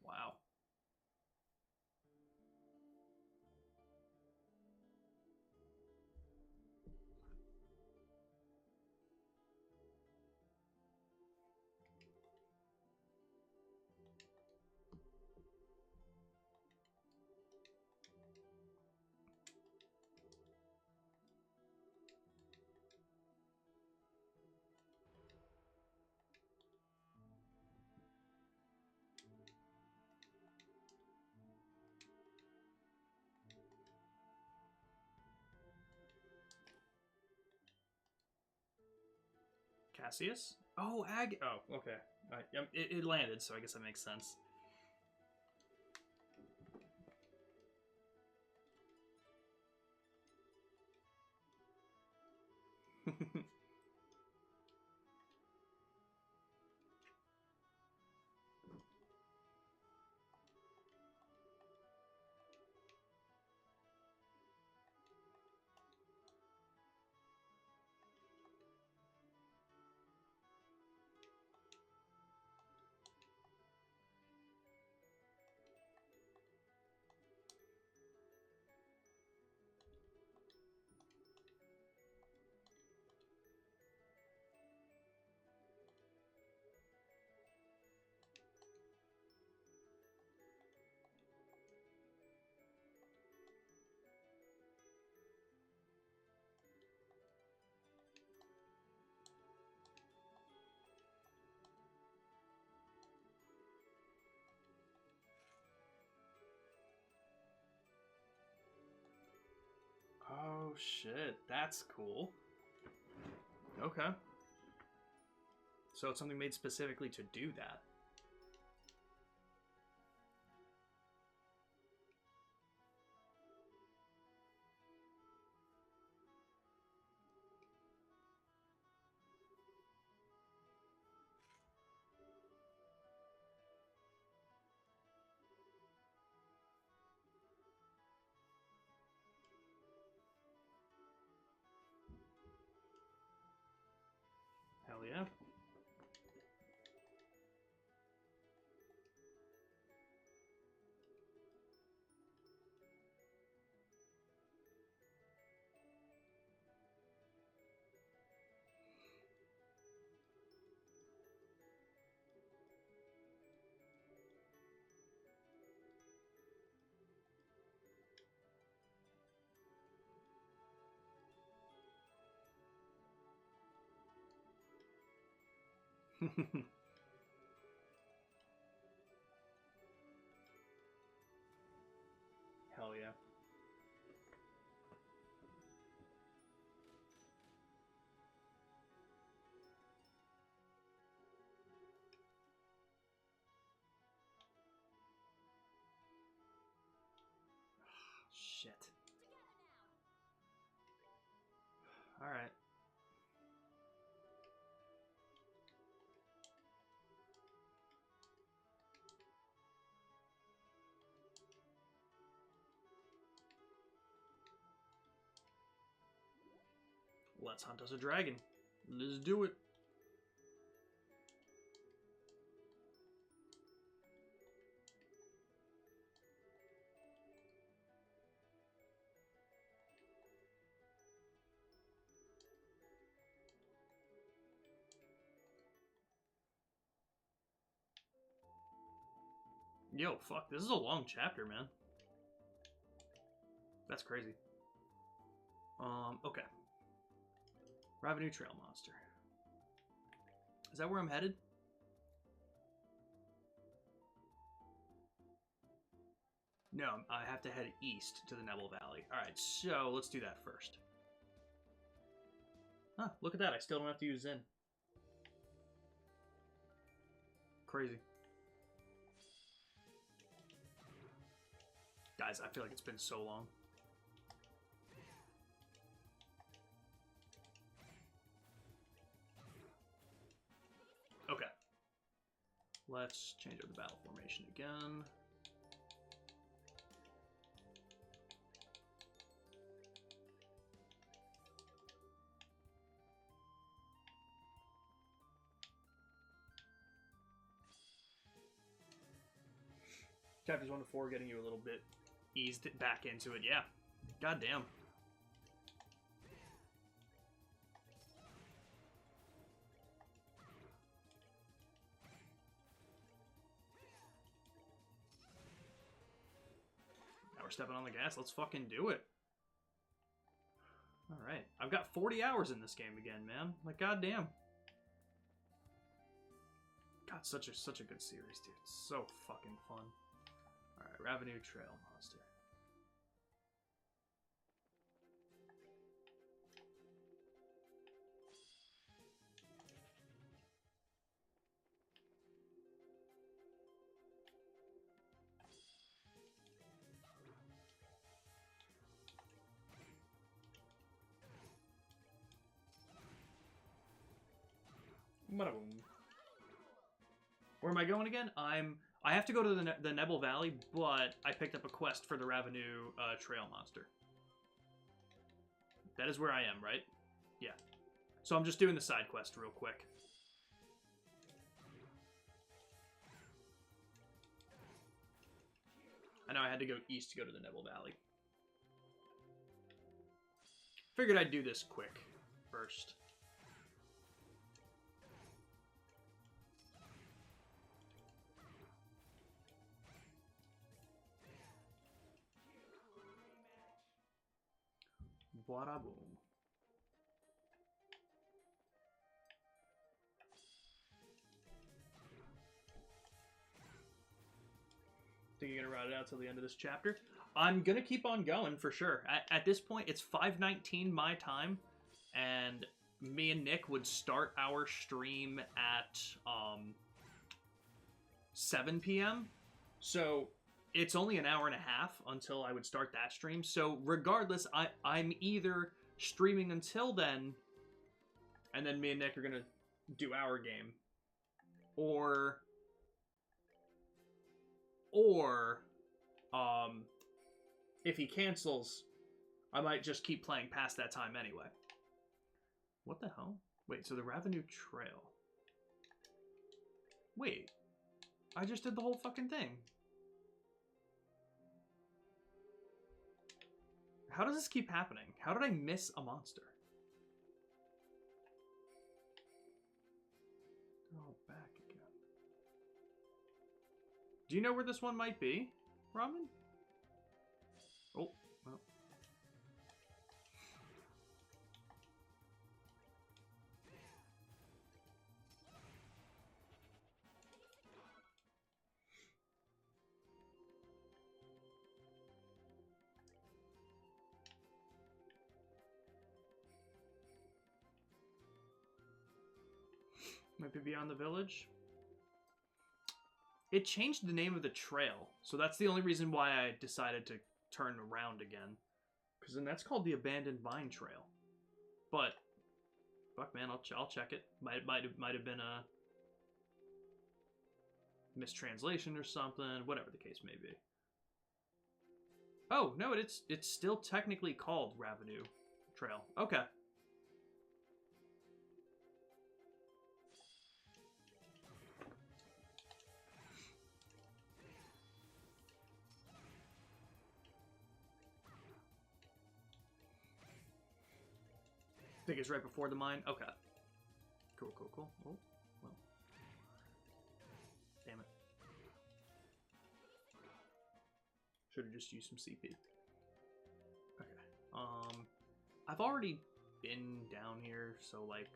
Wow. Cassius? Oh, Oh, okay. It landed, so I guess that makes sense. Oh shit, that's cool. Okay. So it's something made specifically to do that. Hell yeah. Hell yeah. Shit. All right. Let's hunt us a dragon. Let's do it. Yo, fuck, this is a long chapter, man. That's crazy. Okay. Ravenous Trail Monster. Is that where I'm headed? No, I have to head east to the Nebel Valley. Alright, so let's do that first. Huh, look at that, I still don't have to use Zen. Crazy. Guys, I feel like it's been so long. Okay. Let's change up the battle formation again. Chapters 1 to 4 getting you a little bit eased back into it. Yeah. Goddamn. Now we're stepping on the gas. Let's fucking do it. Alright. I've got 40 hours in this game again, man. Like, goddamn. God, such a good series, dude. It's so fucking fun. Alright, Ravenous Trail Monster. Where am I going again? I have to go to the Nebel Valley, but I picked up a quest for the Ravenous Trail Monster. That is where I am, right? Yeah. So I'm just doing the side quest real quick. I know I had to go east to go to the Nebel Valley. Figured I'd do this quick first. Bada boom. Think you're gonna ride it out till the end of this chapter? I'm gonna keep on going for sure. At this point, it's 5:19 my time, and me and Nick would start our stream at 7 p.m. So it's only an hour and a half until I would start that stream. So regardless, I'm either streaming until then, and then me and Nick are gonna do our game, or if he cancels, I might just keep playing past that time anyway. What the hell? Wait, so the Ravenous Trail. Wait, I just did the whole fucking thing. How does this keep happening? How did I miss a monster? Oh, back again. Do you know where this one might be, Ramen? Oh, well. Might be beyond the village. It changed the name of the trail, so that's the only reason why I decided to turn around again. Because then that's called the Abandoned Vine Trail. But, fuck man, I'll check it. Might have been a mistranslation or something, whatever the case may be. Oh, no, it's still technically called Ravenous Trail. Okay. I think it's right before the mine. Okay. Cool. Oh, well. Damn it. Should have just used some CP. Okay. I've already been down here, so like...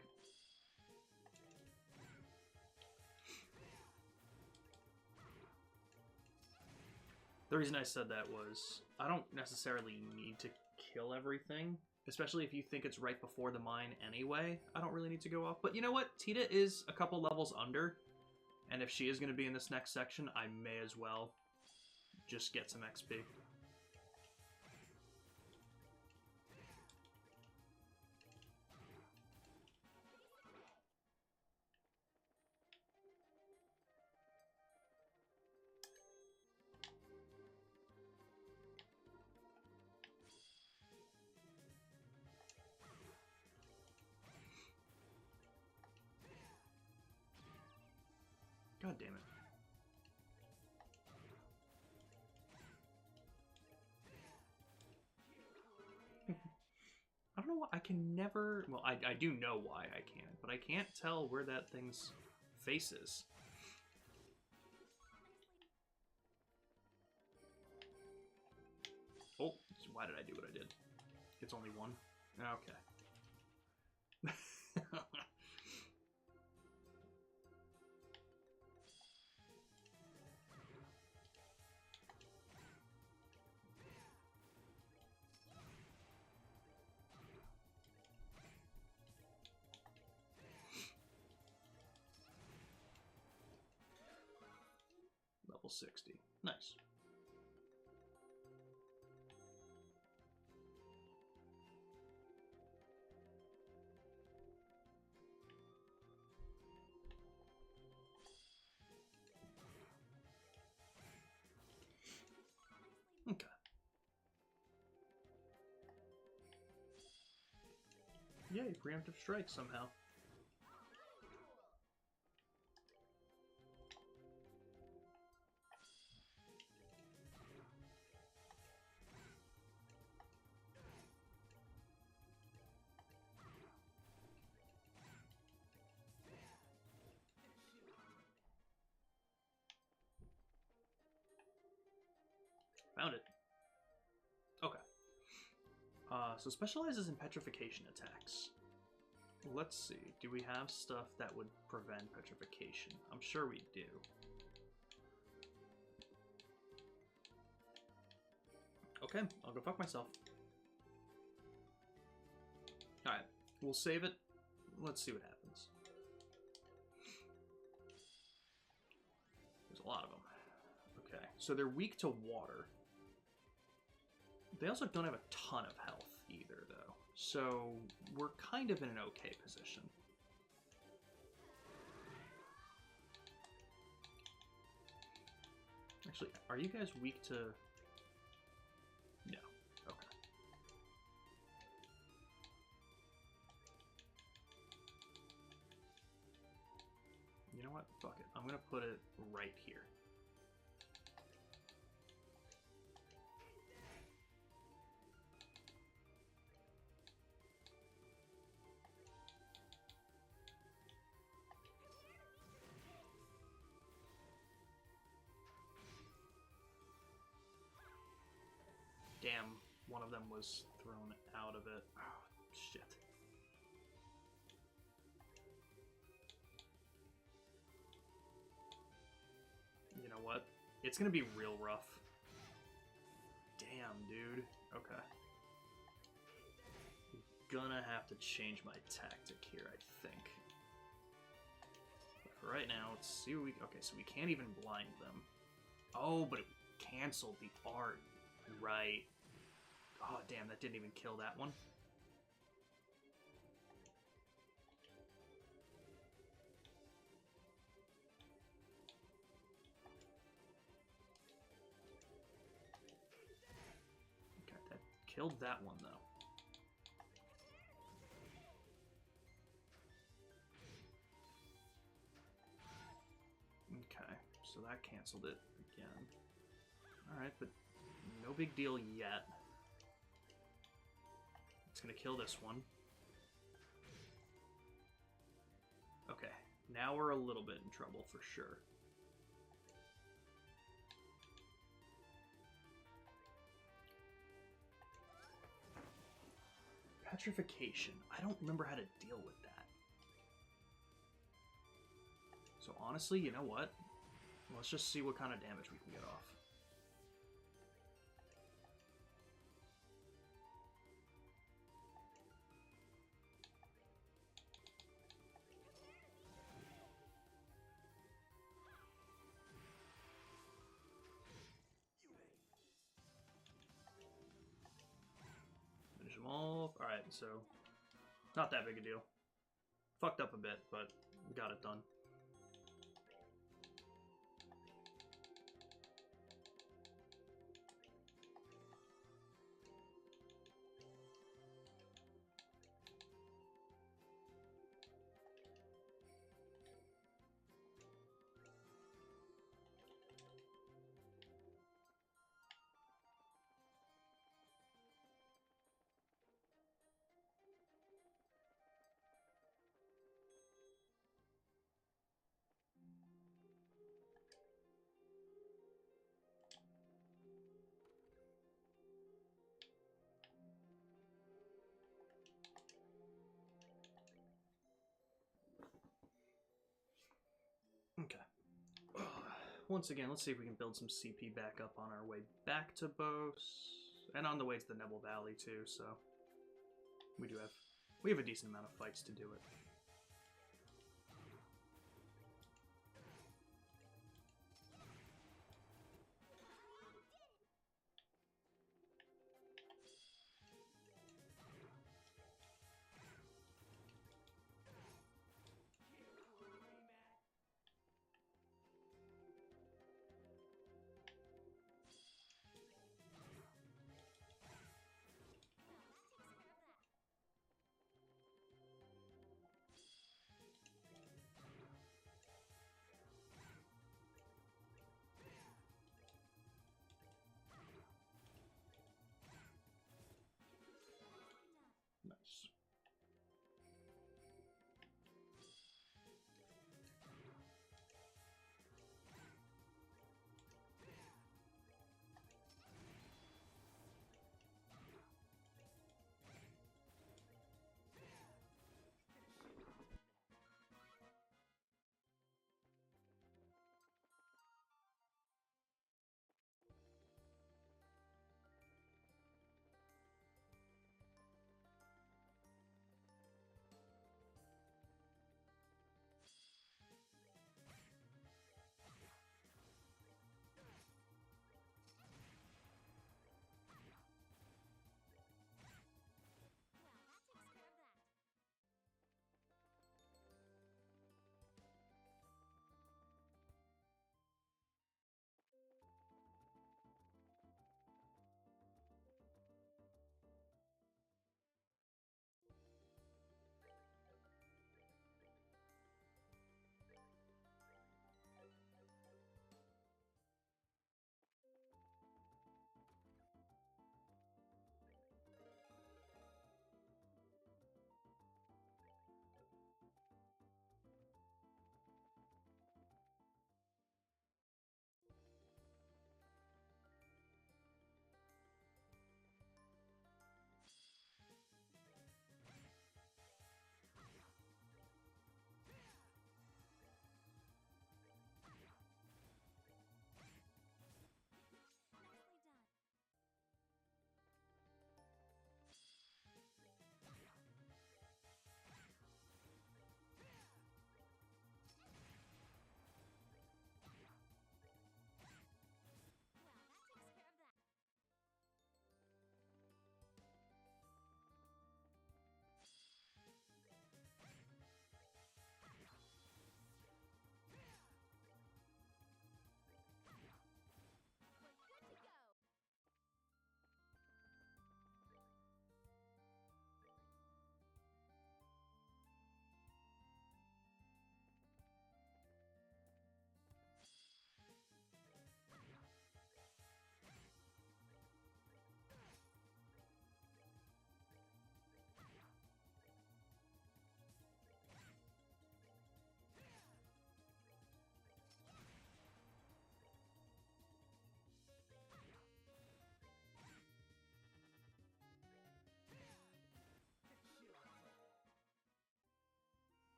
The reason I said that was, I don't necessarily need to kill everything. Especially if you think it's right before the mine anyway. I don't really need to go off. But you know what? Tita is a couple levels under. And if she is going to be in this next section, I may as well just get some XP. God damn it. I don't know why I can never... Well, I do know why I can, but I can't tell where that thing's face is. Oh, why did I do what I did? It's only one? Okay. Level 60. Nice. Okay. Yay, preemptive strike somehow. Found it. Okay. So specializes in petrification attacks. Let's see. Do we have stuff that would prevent petrification? I'm sure we do. Okay, I'll go fuck myself. Alright, we'll save it. Let's see what happens. There's a lot of them. Okay, so they're weak to water. They also don't have a ton of health either, though. So we're kind of in an okay position. Actually, are you guys weak to... No. Okay. You know what? Fuck it. I'm gonna put it right here. Damn, one of them was thrown out of it. Oh, shit. You know what? It's gonna be real rough. Damn, dude. Okay. I'm gonna have to change my tactic here, I think. For right now, let's see what we... Okay, so we can't even blind them. Oh, but it canceled the art. Right. Oh, damn, that didn't even kill that one. Okay, that killed that one, though. Okay, so that canceled it again. Alright, but no big deal yet. It's gonna kill this one. Okay, now we're a little bit in trouble for sure. Petrification. I don't remember how to deal with that. So honestly, you know what? Let's just see what kind of damage we can get off. Finish them all. Alright, so not that big a deal. Fucked up a bit, but got it done. Okay. Once again, let's see if we can build some CP back up on our way back to Bose. And on the way to the Nebel Valley, too, so... We have a decent amount of fights to do it.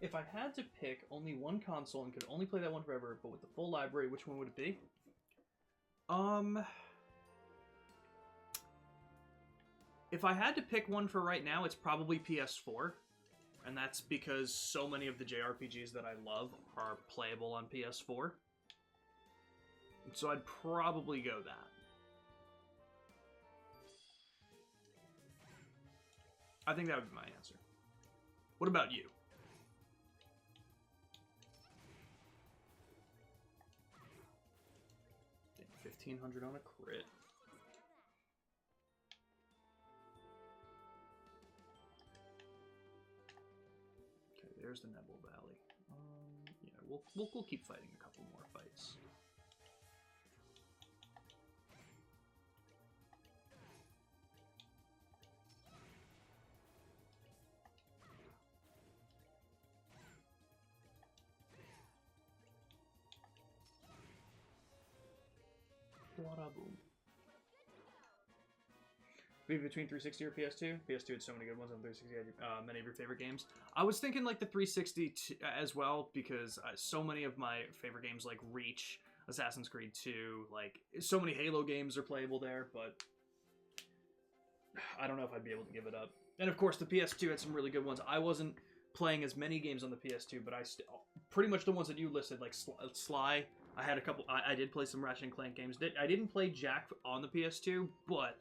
If I had to pick only one console and could only play that one forever, but with the full library, which one would it be? If I had to pick one for right now, it's probably PS4. And that's because so many of the JRPGs that I love are playable on PS4. So I'd probably go that. I think that would be my answer. What about you? Damn, 1,500 on a crit. There's the Nebel Valley. Yeah, we'll keep fighting a couple more fights. Bada boom. Between 360 or PS2? PS2 had so many good ones on 360. Had many of your favorite games. I was thinking like the 360 as well, because so many of my favorite games like Reach, Assassin's Creed 2, like so many Halo games are playable there, but I don't know if I'd be able to give it up. And of course the PS2 had some really good ones. I wasn't playing as many games on the PS2, but pretty much the ones that you listed, like Sly. I had a couple. I did play some Ratchet and Clank games. I didn't play Jack on the PS2, but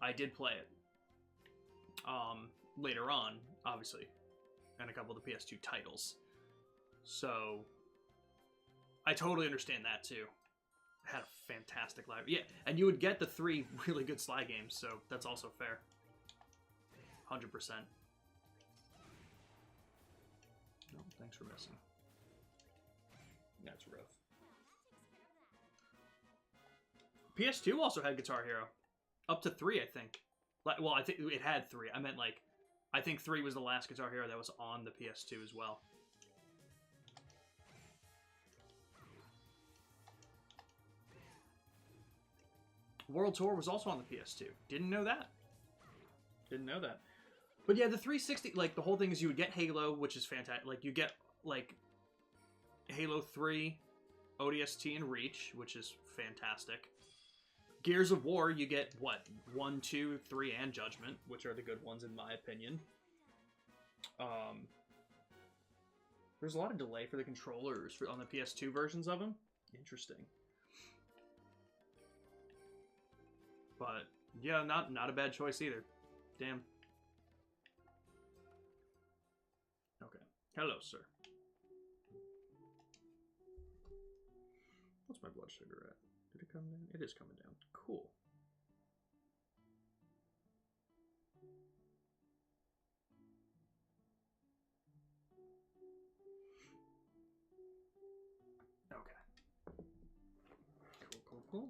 I did play it later on, obviously, and a couple of the PS2 titles. So I totally understand that too. It had a fantastic library. Yeah, and you would get the 3 really good Sly games, so that's also fair. 100%. No, thanks for missing. That's rough. PS2 also had Guitar Hero. Up to 3, I think. Well, I think it had 3. I meant, like, I think 3 was the last Guitar Hero that was on the PS2 as well. World Tour was also on the PS2. Didn't know that. Didn't know that. But yeah, the 360, like, the whole thing is you would get Halo, which is fantastic. Like, you get, like, Halo 3, ODST, and Reach, which is fantastic. Gears of War, you get, what, 1, 2, 3, and Judgment, which are the good ones in my opinion. There's a lot of delay for the controllers on the PS2 versions of them. Interesting. But, yeah, not a bad choice either. Damn. Okay. Hello, sir. What's my blood sugar at? Did it come down? It is coming down. Cool. Okay. Cool.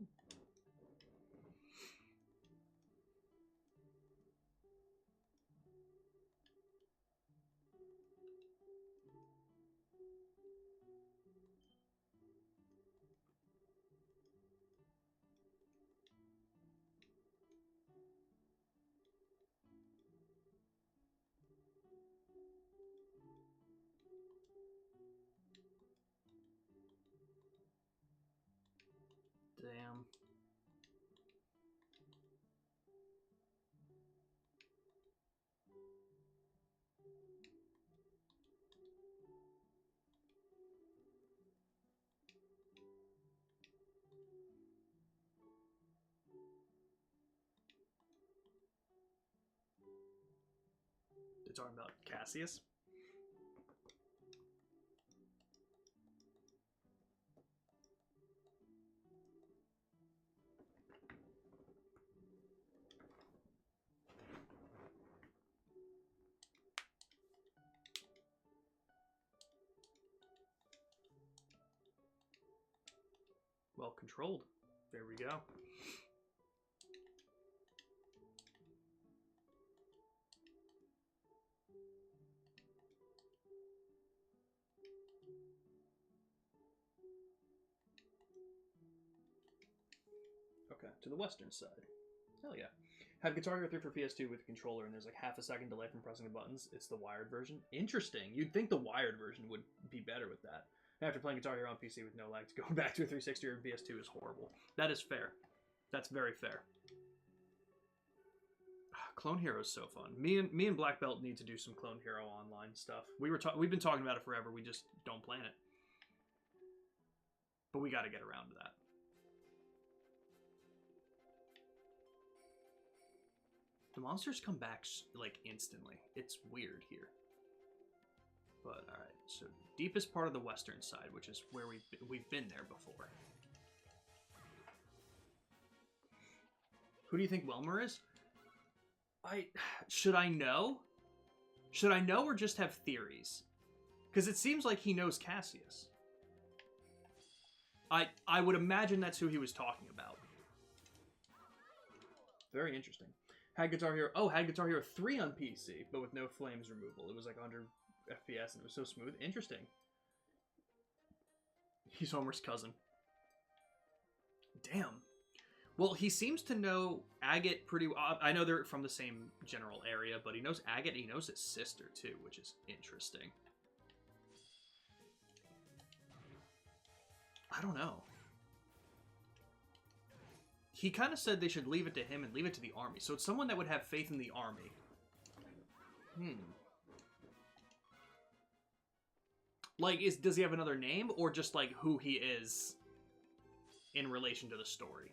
Damn. They're talking about Cassius? Well controlled. There we go. Okay, to the western side. Hell yeah. Have Guitar Hero 3 for PS2 with a controller, and there's like half a second delay from pressing the buttons. It's the wired version. Interesting. You'd think the wired version would be better with that. After playing Guitar Hero on PC with no lag, to go back to a 360 or PS2 is horrible. That is fair. That's very fair. Clone Hero is so fun. Me and Black Belt need to do some Clone Hero online stuff. We've been talking about it forever. We just don't plan it. But we got to get around to that. The monsters come back like instantly. It's weird here. But all right, so deepest part of the western side, which is where we've been there before. Who do you think Welmer is? Should I know? Should I know or just have theories? Because it seems like he knows Cassius. I would imagine that's who he was talking about. Very interesting. Had Guitar Hero 3 on PC, but with no flames removal. It was like 100 FPS and it was so smooth. Interesting. He's Homer's cousin. Damn. Well, he seems to know Agate pretty well. I know they're from the same general area, but he knows Agate and he knows his sister too, which is interesting. I don't know. He kind of said they should leave it to him and leave it to the army. So it's someone that would have faith in the army. Like, does he have another name? Or just, like, who he is in relation to the story?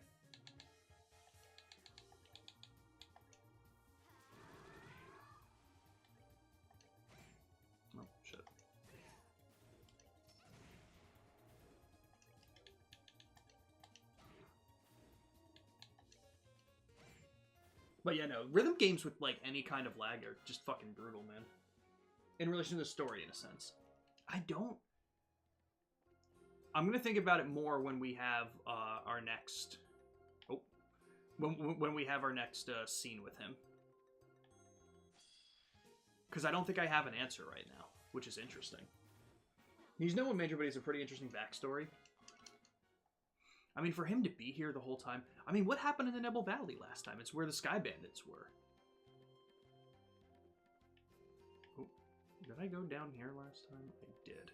Oh, shit. But yeah, no, rhythm games with, like, any kind of lag are just fucking brutal, man. In relation to the story, in a sense. I'm gonna think about it more when we have our next... Oh. When we have our next scene with him. Because I don't think I have an answer right now, which is interesting. He's no one major, but he's a pretty interesting backstory. I mean, for him to be here the whole time... I mean, what happened in the Nebel Valley last time? It's where the Sky Bandits were. Oh, did I go down here last time? I did.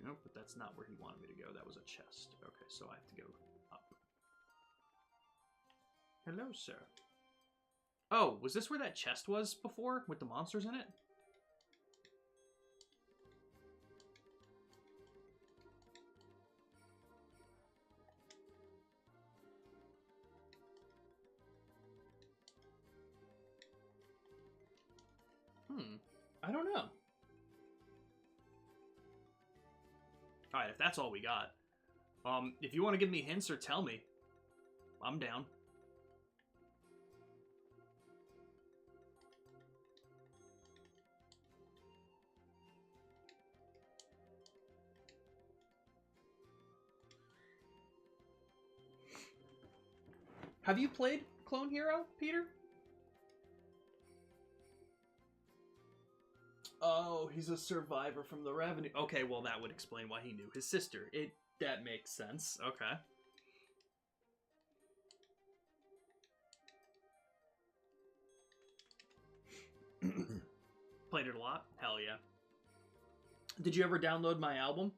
Nope, but that's not where he wanted me to go. That was a chest. Okay, so I have to go up. Hello, sir. Oh, was this where that chest was before? With the monsters in it? I don't know. Alright, if that's all we got. If you want to give me hints or tell me, I'm down. Have you played Clone Hero, Peter? Oh, he's a survivor from the Revenue. Okay, well, that would explain why he knew his sister. That makes sense. Okay. Played it a lot? Hell yeah. Did you ever download my album?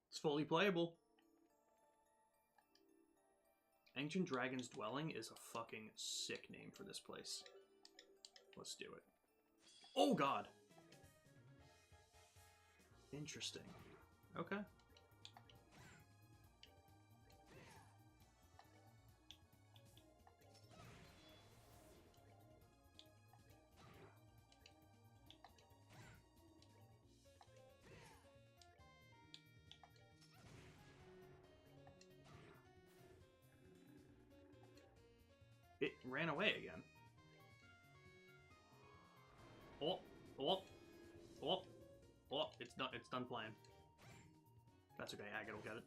It's fully playable. Ancient Dragon's Dwelling is a fucking sick name for this place. Let's do it. Oh, God. Interesting. Okay. It ran away again. Oh, oh, oh, oh, it's done playing. That's okay, Agate will get it.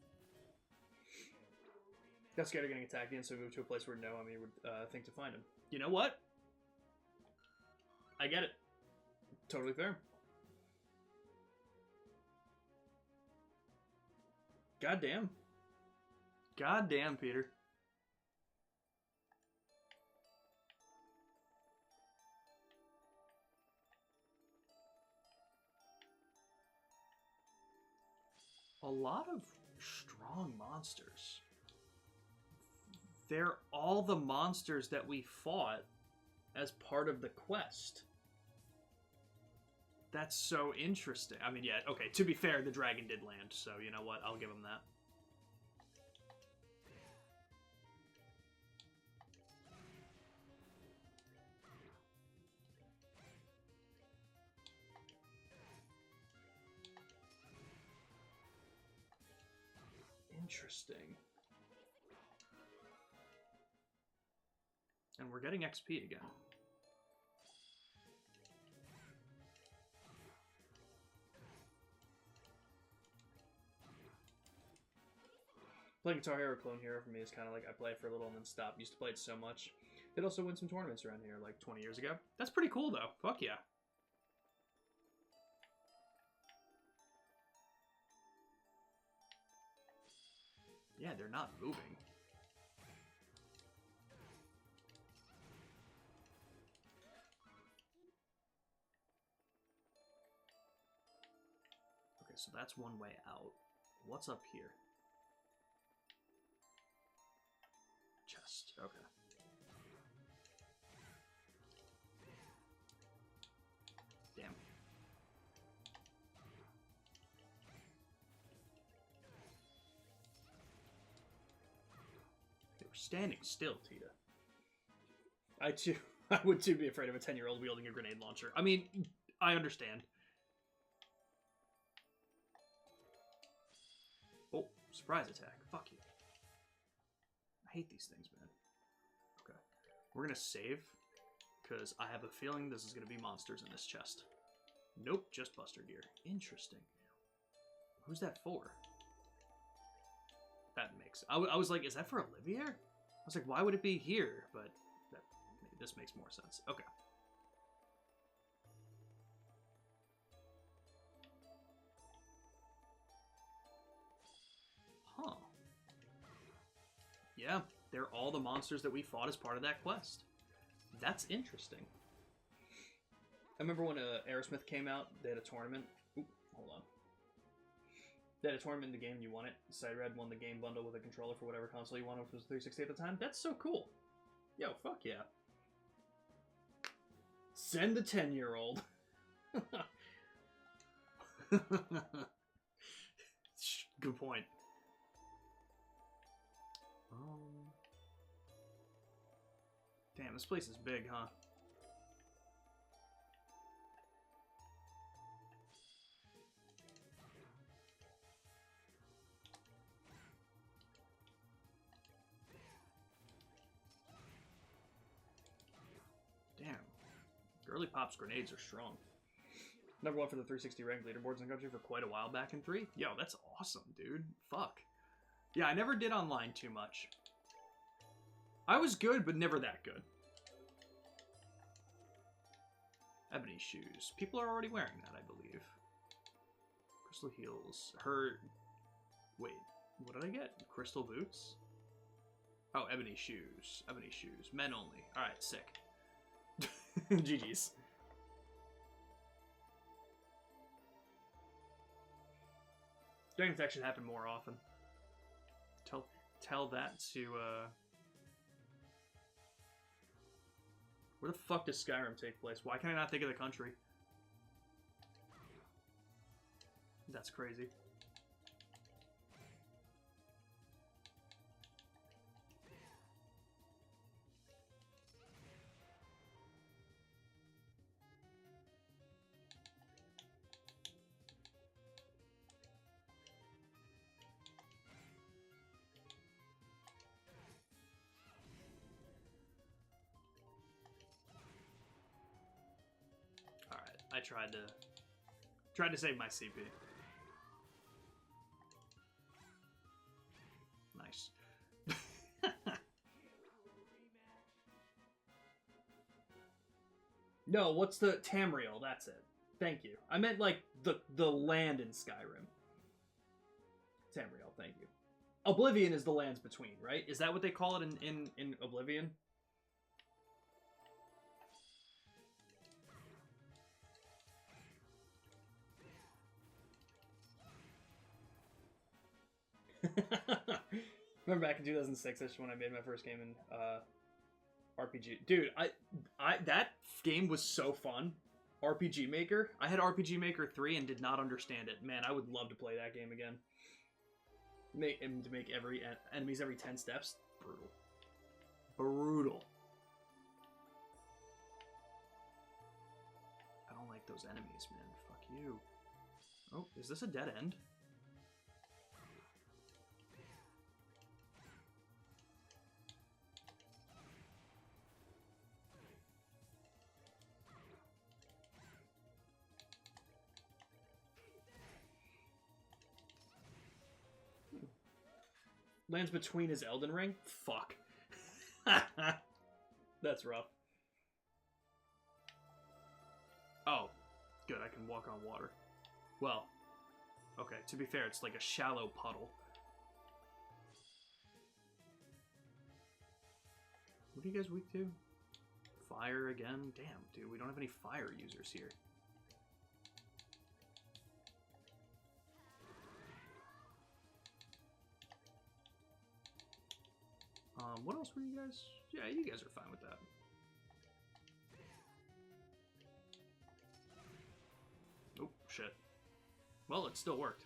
Got scared of getting attacked again, so we moved to a place where no enemy would think to find him. You know what? I get it. Totally fair. Goddamn. God damn, Peter. A lot of strong monsters. They're all the monsters that we fought as part of the quest. That's so interesting. I mean, yeah, okay, to be fair, the dragon did land, so you know what? I'll give him that. Interesting. And we're getting XP again. Playing Guitar Hero Clone Hero for me is kind of like I play it for a little and then stop. Used to play it so much. Did also win some tournaments around here like 20 years ago. That's pretty cool though. Fuck yeah. Yeah, they're not moving. Okay, so that's one way out. What's up here? Chest. Okay. Damn. They were standing still, Tita. I would too be afraid of a 10-year-old wielding a grenade launcher. I mean, I understand. Oh, surprise attack. Fuck you. I hate these things, man. Okay. We're gonna save, because I have a feeling this is gonna be monsters in this chest. Nope, just Buster Gear. Interesting. Who's that for? That makes... I was like, is that for Olivier? I was like, why would it be here? But this makes more sense. Okay. Huh. Yeah, they're all the monsters that we fought as part of that quest. That's interesting. I remember when Aerosmith came out, they had a tournament. Oop, hold on. They had a tournament in the game, you won it. Cyred won the game bundle with a controller for whatever console you wanted, which was 360 at the time. That's so cool. Yo, fuck yeah. Send the 10-year-old. Good point. Damn, this place is big, huh? Damn. Girly Pop's grenades are strong. Number one for the 360 ranked leaderboards in the country for quite a while back in 3. Yo, that's awesome, dude. Fuck. Yeah, I never did online too much. I was good, but never that good. Ebony shoes. People are already wearing that, I believe. Crystal heels. Her... Wait, what did I get? Crystal boots? Oh, ebony shoes. Ebony shoes. Men only. Alright, sick. GG's. Dragon Attack should happen more often. Tell that to, Where the fuck does Skyrim take place? Why can I not think of the country? That's crazy. I tried to save my CP. Nice. No, what's the Tamriel? That's it. Thank you. I meant like the land in Skyrim. Tamriel, thank you. Oblivion is the lands between, right? Is that what they call it in Oblivion? Remember back in 2006, that's when I made my first game in RPG. Dude, I that game was so fun. RPG Maker. I had RPG Maker 3 and did not understand it. Man, I would love to play that game again. To make every enemies every 10 steps. Brutal. Brutal. I don't like those enemies, man. Fuck you. Oh, is this a dead end? Lands between his Elden Ring? Fuck. That's rough. Oh, good, I can walk on water. Well, okay, to be fair, it's like a shallow puddle. What are you guys weak to? Fire again? Damn, dude, we don't have any fire users here. What else were you guys? Yeah, you guys are fine with that. Oh, shit. Well, it still worked.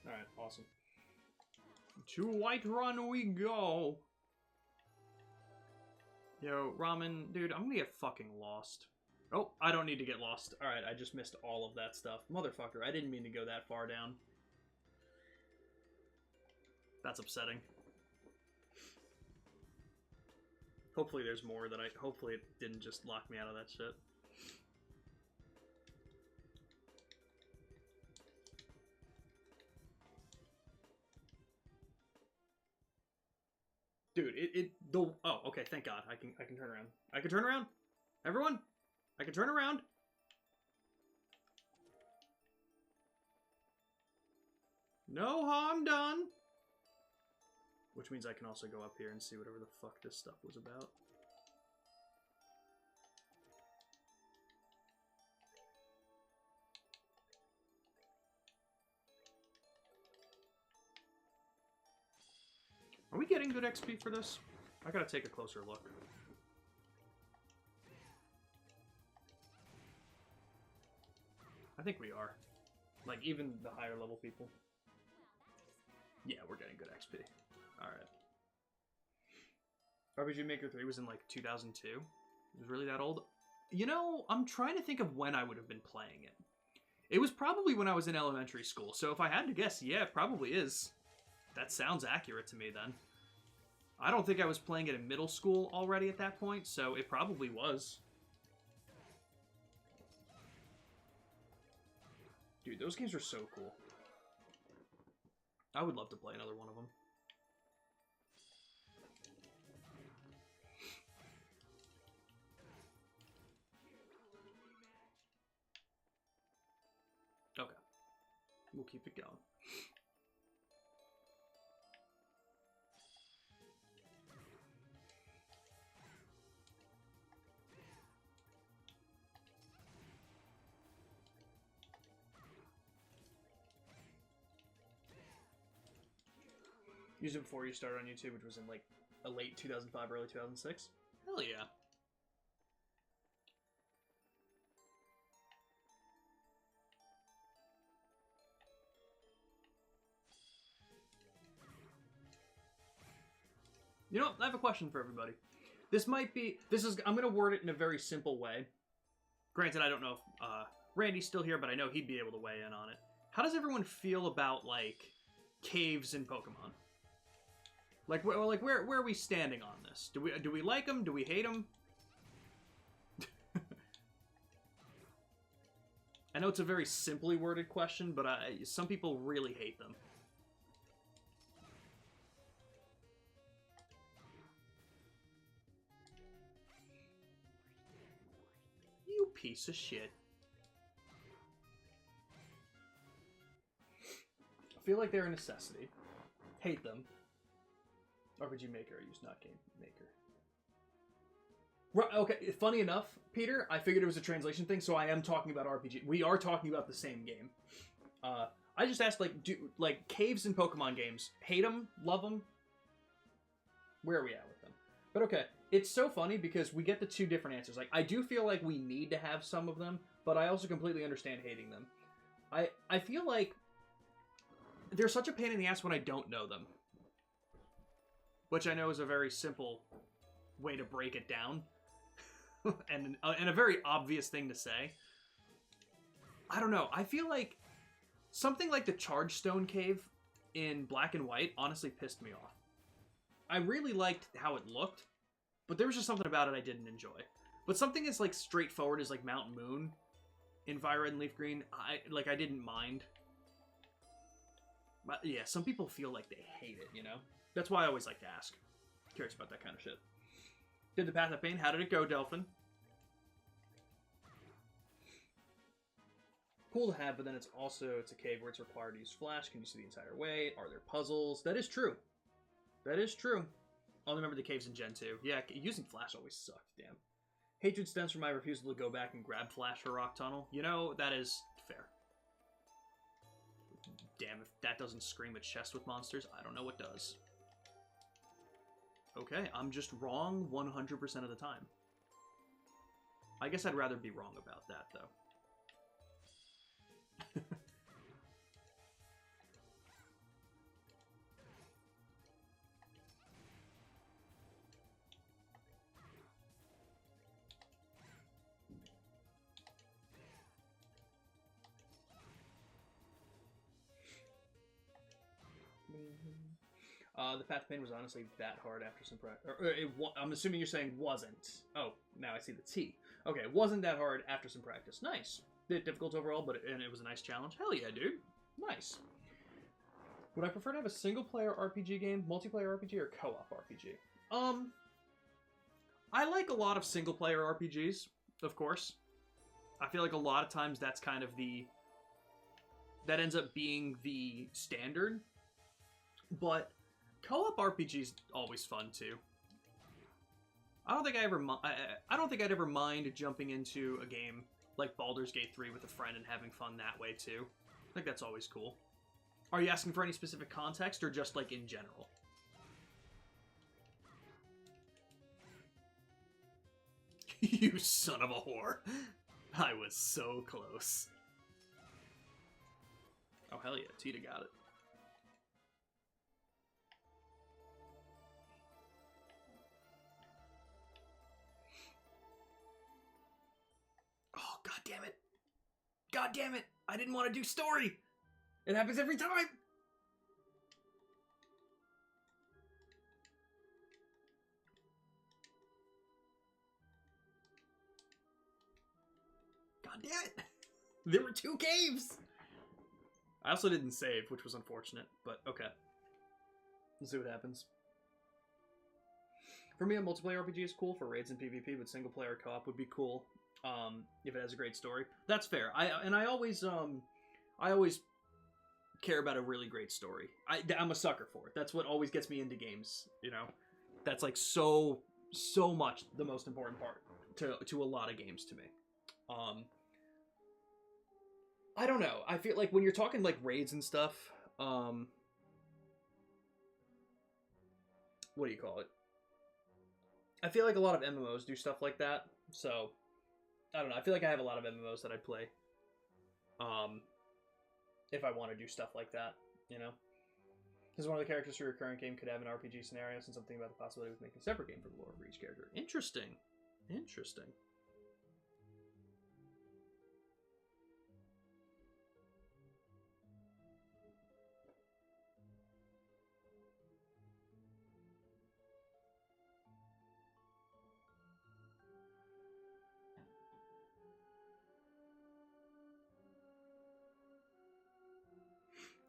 Alright, awesome. To Whiterun we go! Yo, Ramen, dude, I'm gonna get fucking lost. Oh, I don't need to get lost. Alright, I just missed all of that stuff. Motherfucker, I didn't mean to go that far down. That's upsetting. Hopefully there's more that hopefully it didn't just lock me out of that shit. Dude, oh, okay, thank God. I can turn around. I can turn around? Everyone? I can turn around? No harm done. Which means I can also go up here and see whatever the fuck this stuff was about. Are we getting good XP for this? I gotta take a closer look. I think we are. Like, even the higher level people. Yeah, we're getting good XP. Alright. RPG Maker 3 was in, like, 2002. It was really that old. You know, I'm trying to think of when I would have been playing it. It was probably when I was in elementary school, so if I had to guess, yeah, it probably is. That sounds accurate to me, then. I don't think I was playing it in middle school already at that point, so it probably was. Dude, those games are so cool. I would love to play another one of them. Okay. We'll keep it going. Used it before you started on YouTube, which was in like a late 2005, early 2006. Hell yeah. You know, I have a question for everybody. I'm going to word it in a very simple way. Granted, I don't know if Randy's still here, but I know he'd be able to weigh in on it. How does everyone feel about, like, caves in Pokemon? Like where are we standing on this? Do we like them? Do we hate them? I know it's a very simply worded question, but some people really hate them. You piece of shit. I feel like they're a necessity. Hate them. RPG Maker. I use not Game Maker. Right, okay, funny enough, Peter, I figured it was a translation thing, so I am talking about RPG. We are talking about the same game. I just asked, like, caves in Pokemon games, hate them, love them? Where are we at with them? But okay, it's so funny because we get the two different answers. Like, I do feel like we need to have some of them, but I also completely understand hating them. I feel like they're such a pain in the ass when I don't know them. Which I know is a very simple way to break it down. and a very obvious thing to say. I don't know. I feel like something like the Charge Stone Cave in Black and White honestly pissed me off. I really liked how it looked, but there was just something about it I didn't enjoy. But something as like straightforward as like Mount Moon in Fire Red and Leaf Green, I didn't mind. But yeah, some people feel like they hate it, you know? That's why I always like to ask. Curious about that kind of shit. Did the Path of Pain? How did it go, Delphin? Cool to have, but then it's a cave where it's required to use flash. Can you see the entire way? Are there puzzles? That is true. That is true. I'll remember the caves in Gen 2. Yeah, using flash always sucked, damn. Hatred stems from my refusal to go back and grab flash for Rock Tunnel. You know, that is fair. Damn, if that doesn't scream at chest with monsters, I don't know what does. Okay, I'm just wrong 100% of the time. I guess I'd rather be wrong about that, though. The Path of Pain was honestly that hard after some practice. I'm assuming you're saying wasn't. Oh, now I see the T. Okay, it wasn't that hard after some practice. Nice. Bit difficult overall, but it was a nice challenge. Hell yeah, dude. Nice. Would I prefer to have a single-player RPG game, multiplayer RPG, or co-op RPG? I like a lot of single-player RPGs, of course. I feel like a lot of times that's kind of that ends up being the standard. But co-op RPG's always fun too. I don't think I'd ever mind jumping into a game like Baldur's Gate 3 with a friend and having fun that way too. I think that's always cool. Are you asking for any specific context or just like in general? You son of a whore. I was so close. Oh hell yeah, Tita got it. God damn it. God damn it. I didn't want to do story. It happens every time. God damn it. There were 2 caves. I also didn't save, which was unfortunate, but okay. Let's see what happens. For me, a multiplayer RPG is cool for raids and PvP, but single player co-op would be cool. If it has a great story, that's fair. I always care about a really great story. I'm a sucker for it. That's what always gets me into games. You know, that's like so much the most important part to a lot of games to me. I don't know. I feel like when you're talking like raids and stuff, what do you call it? I feel like a lot of MMOs do stuff like that. So I don't know. I feel like I have a lot of MMOs that I'd play. If I want to do stuff like that, you know? Because one of the characters for your current game could have an RPG scenario, since I'm thinking about the possibility of making a separate game for the lore for each character. Interesting. Interesting.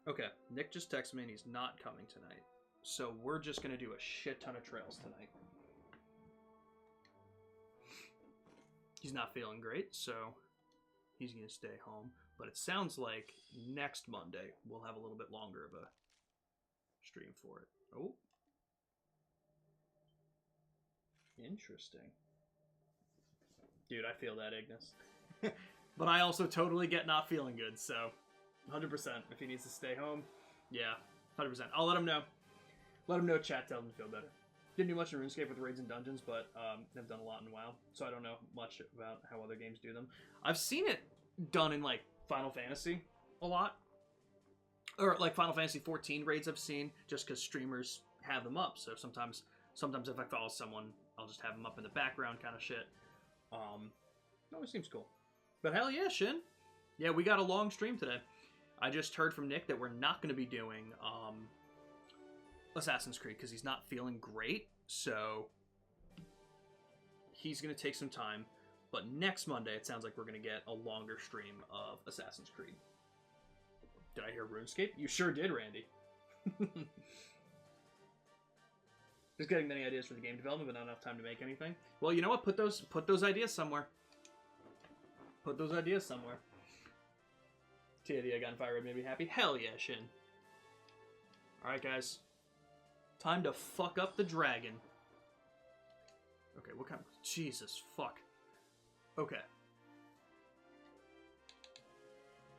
Okay, Nick just texted me and he's not coming tonight. So we're just going to do a shit ton of trails tonight. He's not feeling great, so he's going to stay home. But it sounds like next Monday we'll have a little bit longer of a stream for it. Oh. Interesting. Dude, I feel that, Ignis. But I also totally get not feeling good, so 100%. If he needs to stay home, yeah, 100%. I'll let him know. Let him know, chat, tell him to feel better. Didn't do much in RuneScape with raids and dungeons, but I've done a lot in WoW, so I don't know much about how other games do them. I've seen it done in, like, Final Fantasy a lot. Or, like, Final Fantasy 14 raids I've seen, just because streamers have them up, so sometimes if I follow someone, I'll just have them up in the background kind of shit. It always seems cool. But hell yeah, Shin. Yeah, we got a long stream today. I just heard from Nick that we're not going to be doing Assassin's Creed because he's not feeling great. So he's going to take some time. But next Monday, it sounds like we're going to get a longer stream of Assassin's Creed. Did I hear RuneScape? You sure did, Randy. Just getting many ideas for the game development, but not enough time to make anything. Well, you know what? Put those ideas somewhere. Put those ideas somewhere. TID, I got Gunfire Red made me happy. Hell yeah, Shin. Alright, guys. Time to fuck up the dragon. Okay, what kind of... Jesus, fuck. Okay.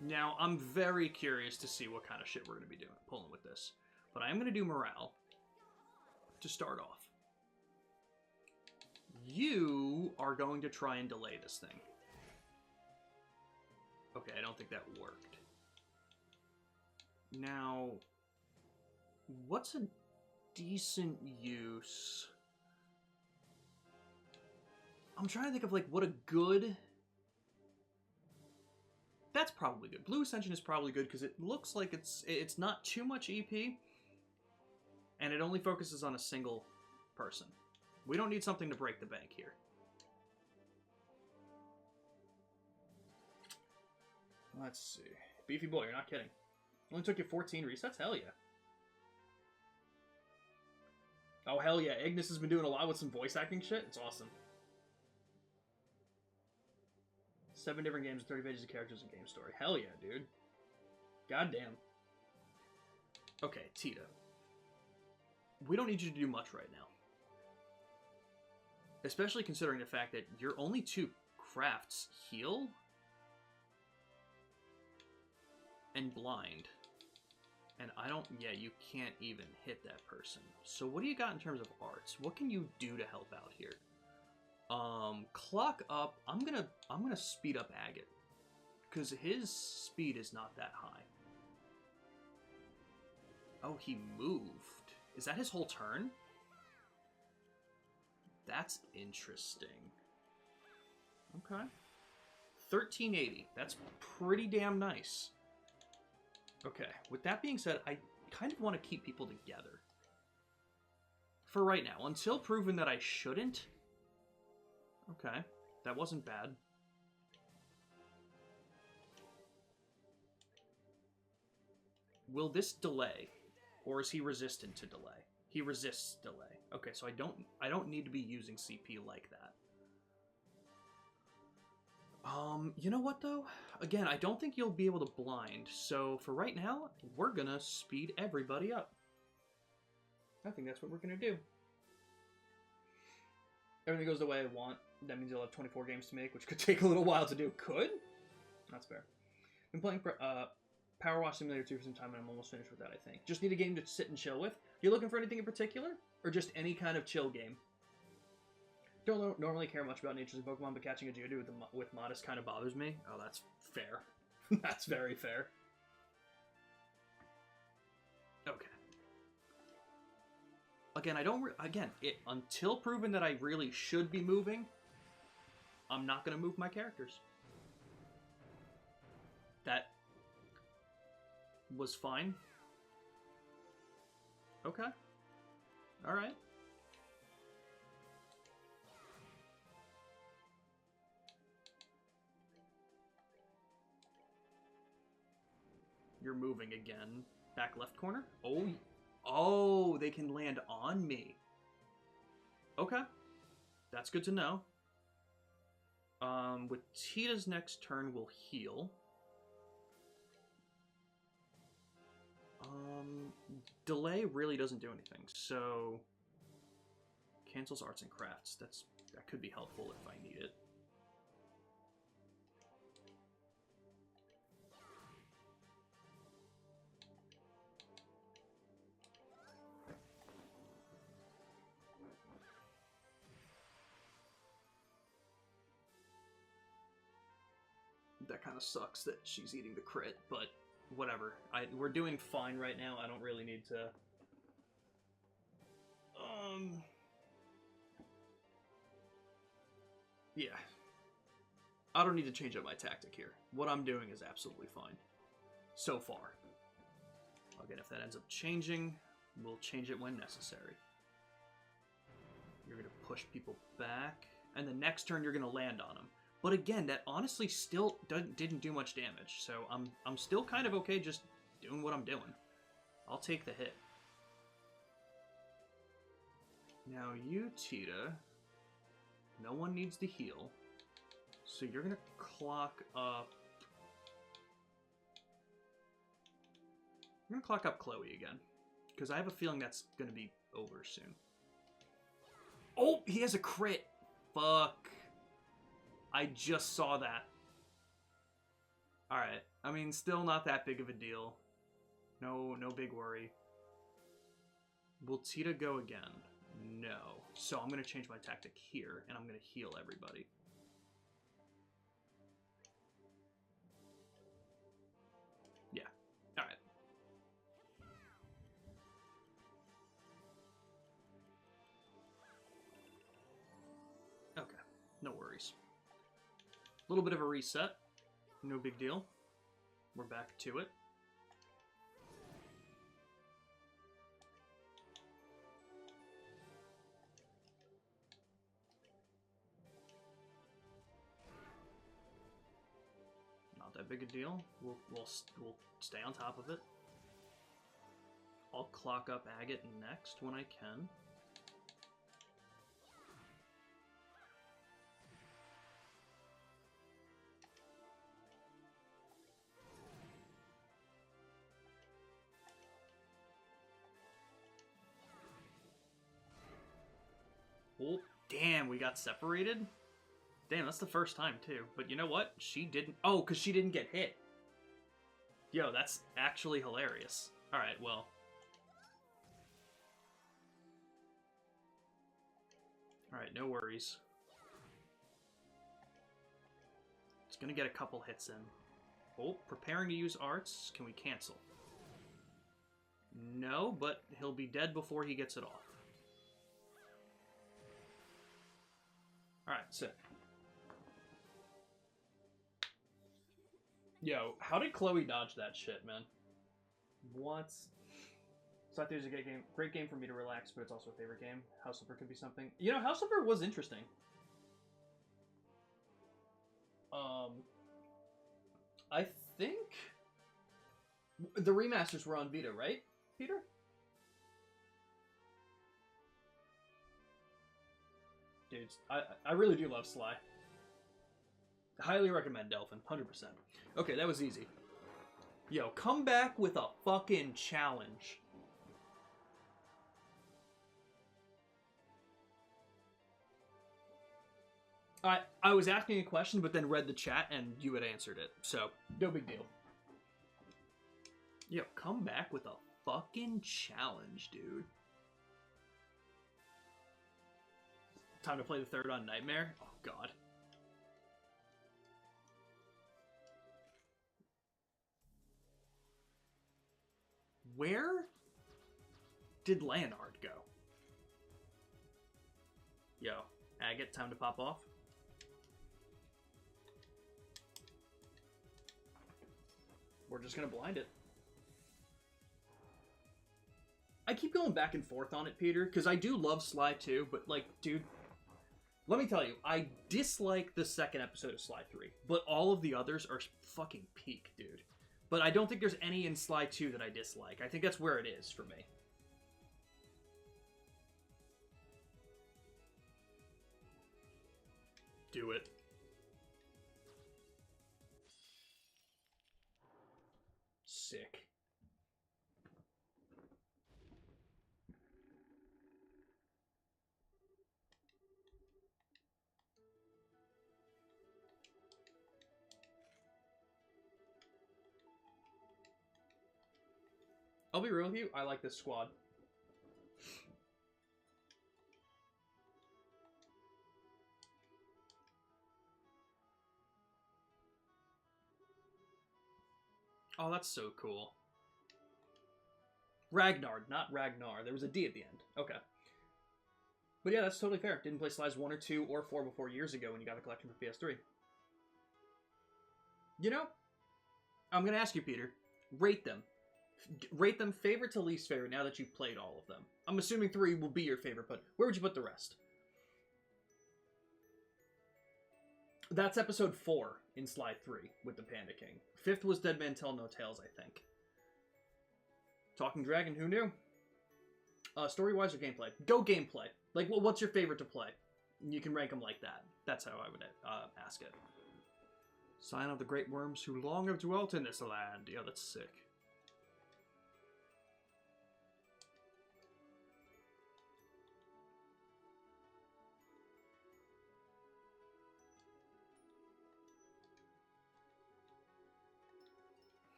Now, I'm very curious to see what kind of shit we're going to be pulling with this. But I am going to do morale to start off. You are going to try and delay this thing. Okay, I don't think that worked. Now, what's a decent use? I'm trying to think of, like, what a good... That's probably good. Blue Ascension is probably good because it looks like it's not too much EP, and it only focuses on a single person. We don't need something to break the bank here. Let's see. Beefy boy, you're not kidding. Only took you 14 resets? Hell yeah. Oh, hell yeah. Ignis has been doing a lot with some voice acting shit. It's awesome. 7 different games, 30 pages of characters and game story. Hell yeah, dude. Goddamn. Okay, Tita. We don't need you to do much right now. Especially considering the fact that your only 2 crafts heal and blind. And I don't... Yeah, you can't even hit that person. So what do you got in terms of arts? What can you do to help out here? Clock up. I'm gonna speed up Agate. Because his speed is not that high. Oh, he moved. Is that his whole turn? That's interesting. Okay. 1380. That's pretty damn nice. Okay, with that being said, I kind of want to keep people together. For right now, until proven that I shouldn't. Okay, that wasn't bad. Will this delay? Or is he resistant to delay? He resists delay. Okay, so I don't need to be using CP like that. You know what though? Again, I don't think you'll be able to blind, so for right now, we're gonna speed everybody up. I think that's what we're gonna do. Everything goes the way I want. That means you'll have 24 games to make, which could take a little while to do. Could? That's fair. Been playing Power Wash Simulator 2 for some time, and I'm almost finished with that, I think. Just need a game to sit and chill with. You looking for anything in particular? Or just any kind of chill game? Don't normally care much about natures in Pokemon, but catching a Geodude with Modest kind of bothers me. Oh, that's fair. That's very fair. Okay. Again, until proven that I really should be moving, I'm not going to move my characters. That was fine. Okay. Alright. You're moving again. Back left corner? Oh, they can land on me. Okay. That's good to know. With Tita's next turn, we'll heal. Delay really doesn't do anything, so... Cancels arts and crafts. That could be helpful if I need it. That kind of sucks that she's eating the crit, but whatever. We're doing fine right now. I don't really need to... Yeah. I don't need to change up my tactic here. What I'm doing is absolutely fine. So far. Again, if that ends up changing, we'll change it when necessary. You're going to push people back, and the next turn you're going to land on them. But again, that honestly still didn't do much damage, so I'm still kind of okay just doing what I'm doing. I'll take the hit. Now you, Tita, no one needs to heal, so you're going to clock up... I'm going to clock up Chloe again, because I have a feeling that's going to be over soon. Oh, he has a crit! Fuck. I just saw that. Alright, I mean, still not that big of a deal. No big worry. Will Tita go again? No. So I'm going to change my tactic here, and I'm going to heal everybody. Yeah. Alright. Okay. No worries. A little bit of a reset. No big deal. We're back to it. Not that big a deal. We'll stay on top of it. I'll clock up Agate next when I can. Oh, damn, we got separated? Damn, that's the first time, too. But you know what? She didn't... Oh, because she didn't get hit. Yo, that's actually hilarious. Alright, well. Alright, no worries. It's gonna get a couple hits in. Oh, preparing to use arts. Can we cancel? No, but he'll be dead before he gets it off. Alright, sick. Yo, how did Chloe dodge that shit, man? What? So I thought it was a great game for me to relax, but it's also a favorite game. House Flipper could be something. You know, House Flipper was interesting. I think the remasters were on Vita, right, Peter? Dudes, I really do love Sly. Highly recommend Delphin, 100%. Okay, that was easy. Yo, come back with a fucking challenge. I was asking a question, but then read the chat, and you had answered it. So, no big deal. Yo, come back with a fucking challenge, dude. Time to play the third on Nightmare? Oh, God. Where did Leonard go? Yo, Agate, time to pop off. We're just gonna blind it. I keep going back and forth on it, Peter, because I do love Sly too, but, like, dude, let me tell you, I dislike the second episode of Sly 3, but all of the others are fucking peak, dude. But I don't think there's any in Sly 2 that I dislike. I think that's where it is for me. Do it. Sick. I'll be real with you. I like this squad. Oh, that's so cool. Ragnar, not Ragnar. There was a D at the end. Okay. But yeah, that's totally fair. Didn't play Slides 1 or 2 or 4 before years ago when you got the collection for PS3. You know, I'm going to ask you, Peter. Rate them. Rate them favorite to least favorite now that you've played all of them. I'm assuming 3 will be your favorite, but where would you put the rest? That's episode 4 in Slide 3 with the Panda King. 5th was Dead Man Tell No Tales, I think. Talking Dragon, who knew? Story-wise or gameplay? Go gameplay. Like, well, what's your favorite to play? You can rank them like that. That's how I would ask it. Sign of the great worms who long have dwelt in this land. Yeah, that's sick.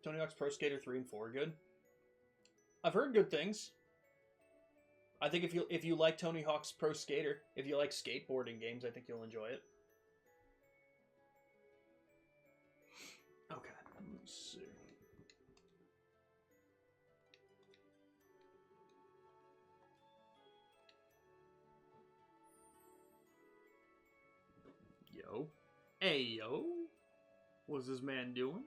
Tony Hawk's Pro Skater 3 and 4 good? I've heard good things. I think if you like Tony Hawk's Pro Skater, if you like skateboarding games, I think you'll enjoy it. Okay, let me see. Yo. Hey, yo. What's this man doing?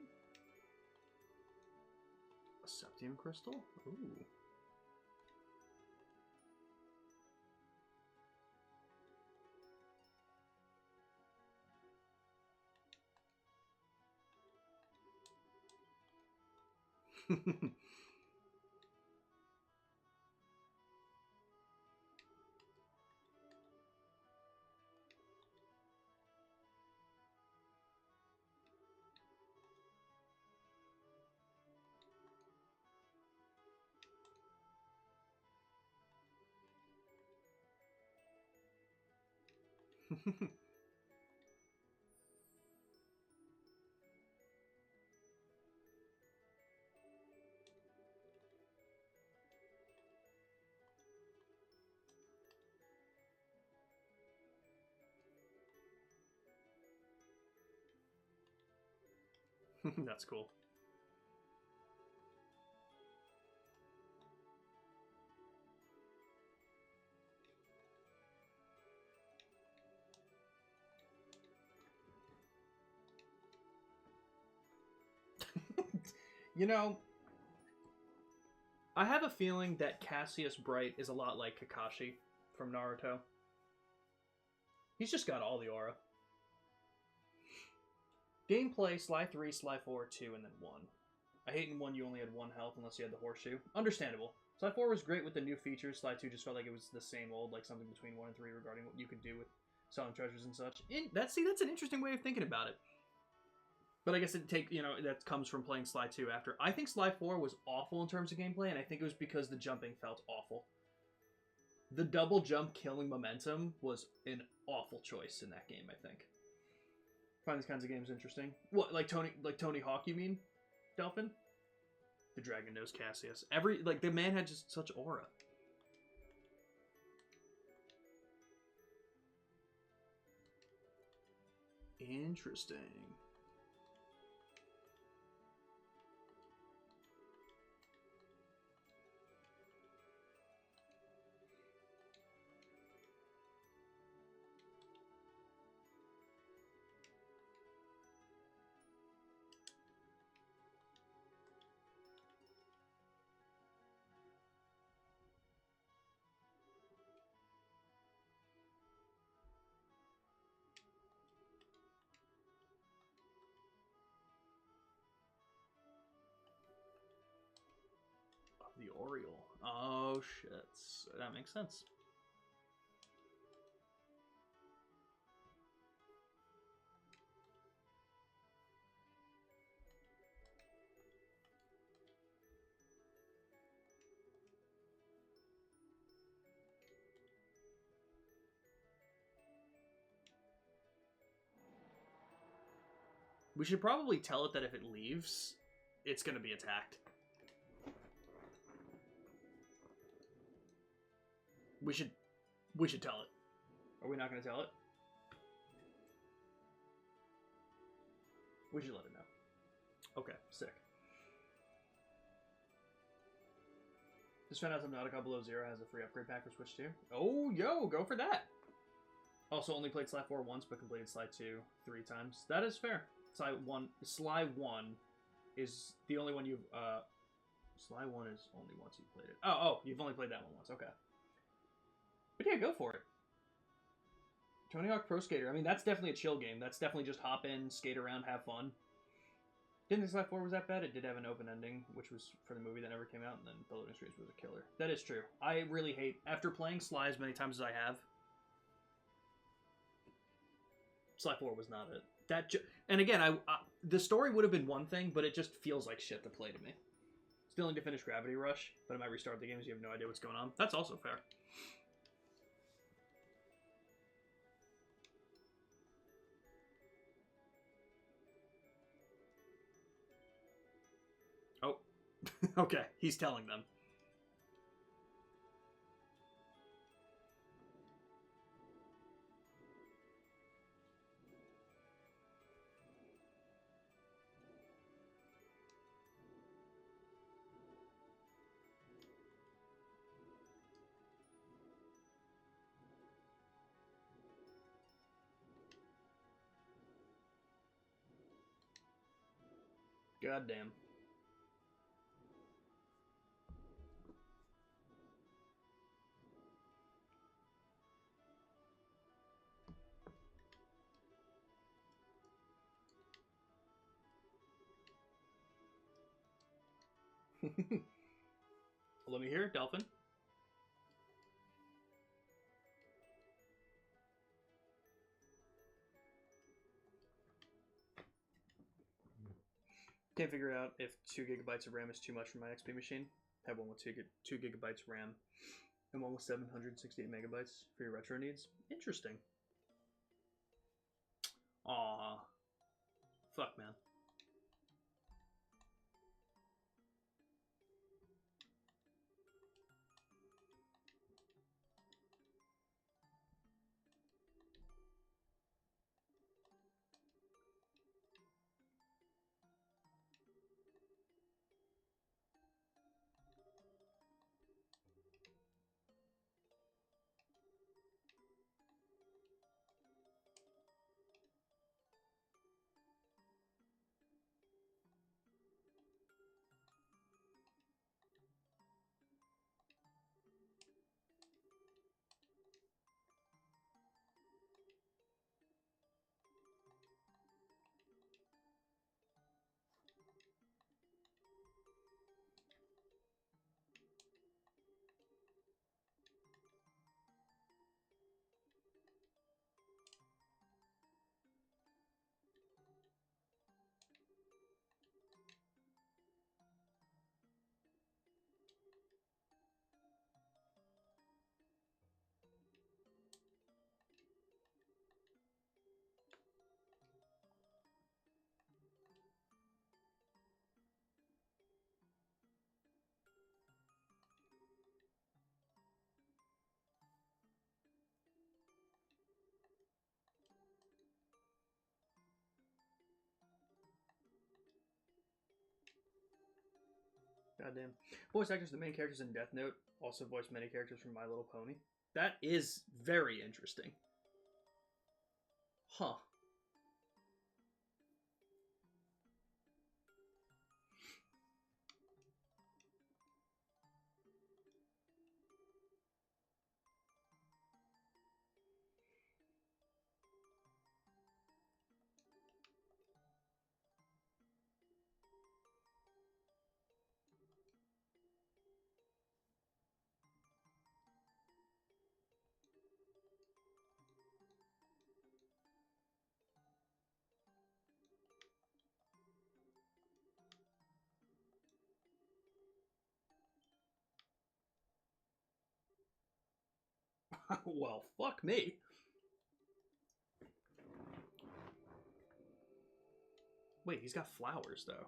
A Septium Crystal? Ooh. That's cool. You know, I have a feeling that Cassius Bright is a lot like Kakashi from Naruto. He's just got all the aura. Gameplay, Sly 3, Sly 4, 2, and then 1. I hate in 1 you only had 1 health unless you had the horseshoe. Understandable. Sly 4 was great with the new features. Sly 2 just felt like it was the same old, like something between 1 and 3 regarding what you could do with selling treasures and such. That's an interesting way of thinking about it. But I guess that comes from playing Sly 2 after. I think Sly 4 was awful in terms of gameplay, and I think it was because the jumping felt awful. The double jump killing momentum was an awful choice in that game, I think. Find these kinds of games interesting. What, like Tony Hawk, you mean, Delphin? The dragon knows Cassius. The man had just such aura. Interesting. Oriole. Oh, shit. That makes sense. We should probably tell it that if it leaves, it's going to be attacked. We should tell it. Are we not going to tell it? We should let it know. Okay, sick. Just found out Subnautica Below Zero has a free upgrade pack for Switch 2. Oh, yo, go for that. Also only played Sly 4 once, but completed Sly 2 3 times. That is fair. Sly 1 is the only one you've... Sly 1 is only once you've played it. Oh, you've only played that one once. Okay. But yeah, go for it. Tony Hawk Pro Skater. I mean, that's definitely a chill game. That's definitely just hop in, skate around, have fun. Didn't think Sly 4 was that bad. It did have an open ending, which was for the movie that never came out, and then the loading screens was a killer. That is true. I really hate... After playing Sly as many times as I have, Sly 4 was not it. And again, the story would have been one thing, but it just feels like shit to play to me. Still need to finish Gravity Rush, but I might restart the game because you have no idea what's going on. That's also fair. Oh. Okay, he's telling them. Goddamn. Let me hear it, Delphin. Can't figure out if 2 gigabytes of RAM is too much for my XP machine. Have one with 2 gigabytes RAM and one with 768 megabytes for your retro needs. Interesting. Aww. Fuck, man. Goddamn. Voice actors, the main characters in Death Note, also voiced many characters from My Little Pony. That is very interesting. Huh. Well, fuck me. Wait, he's got flowers, though.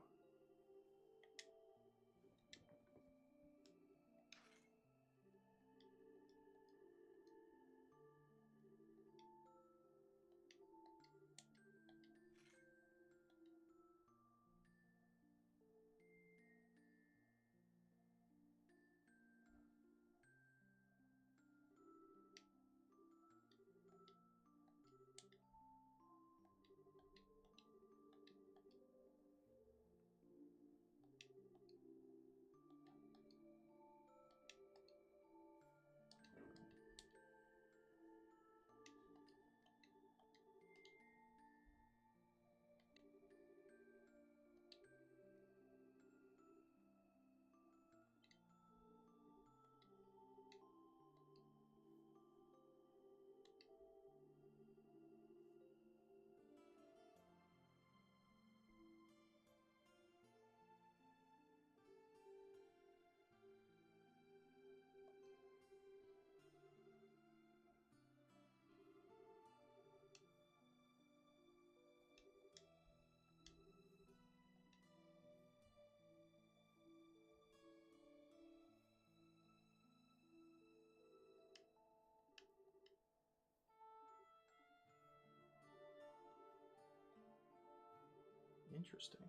Interesting.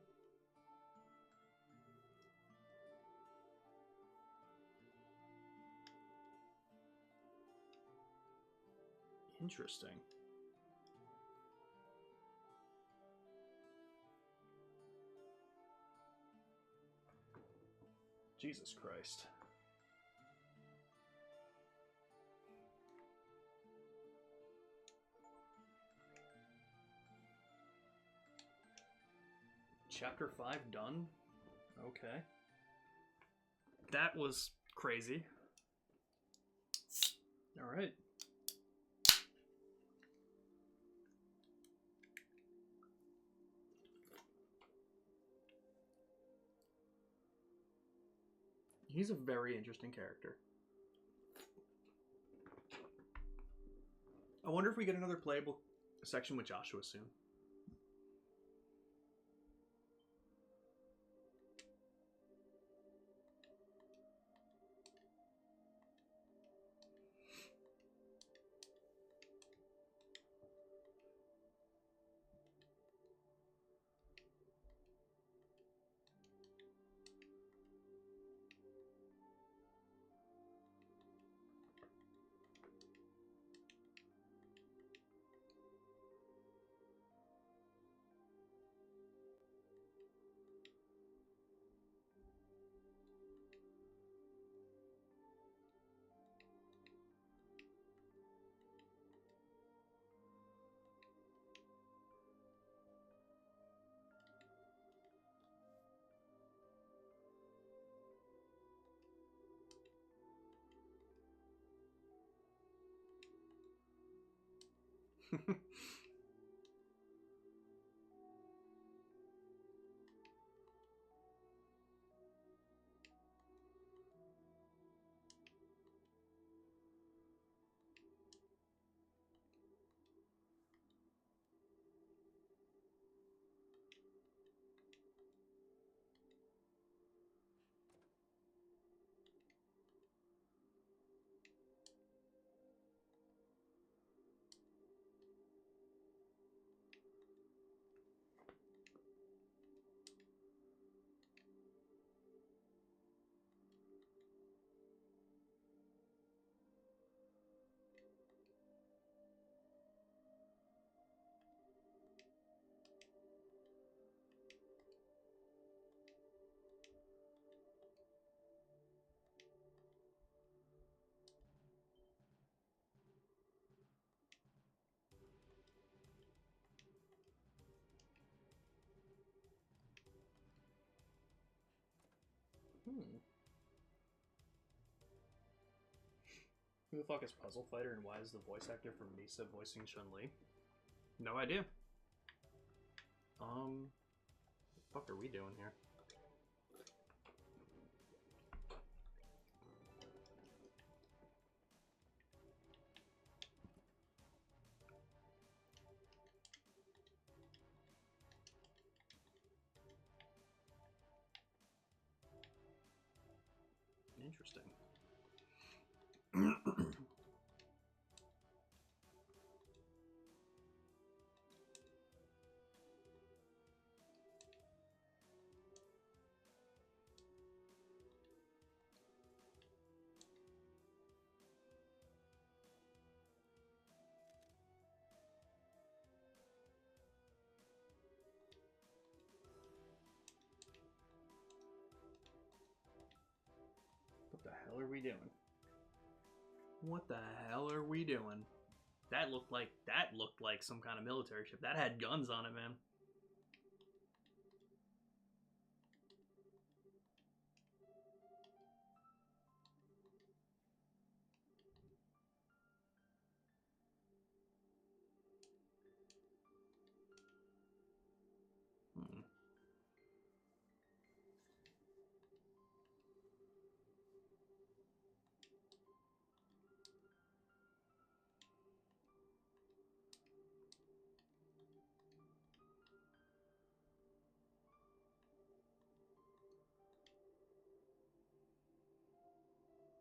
Interesting. Jesus Christ. Chapter 5 done? Okay. That was crazy. Alright. He's a very interesting character. I wonder if we get another playable section with Joshua soon. Who the fuck is Puzzle Fighter and why is the voice actor from Misa voicing Chun-Li? No idea. What the fuck are we doing here? Interesting. What the hell are we doing? What the hell are we doing? That looked like some kind of military ship. That had guns on it, man.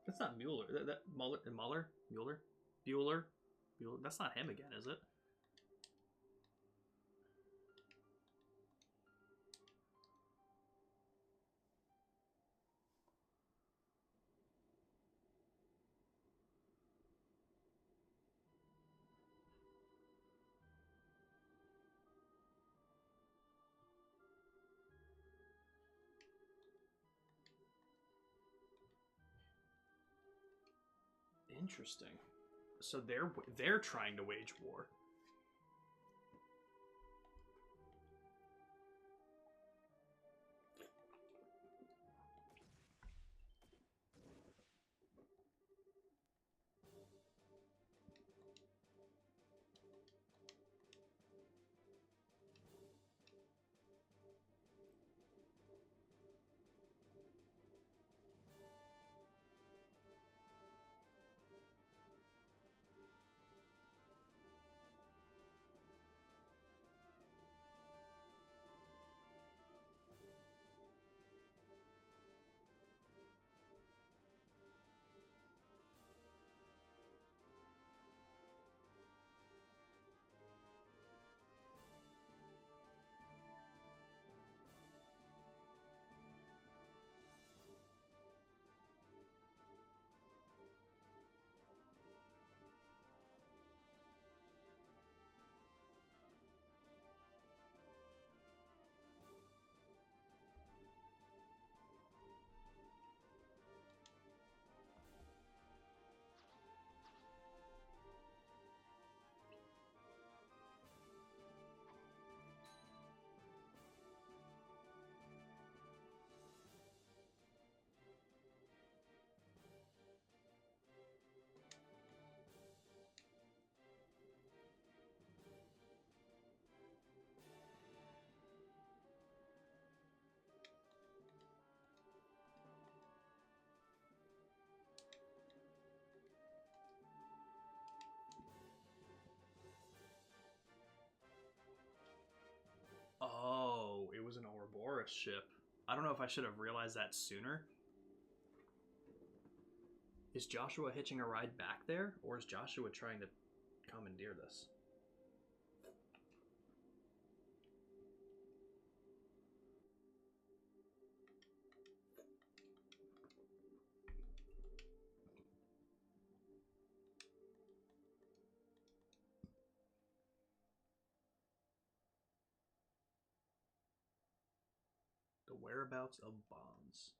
That's not Mueller. That Mueller? Bueller? That's not him again, is it? Interesting. So they're trying to wage war. Oh, it was an Ouroboros ship. I don't know if I should have realized that sooner. Is Joshua hitching a ride back there, or is Joshua trying to commandeer this? The whereabouts of Bonds.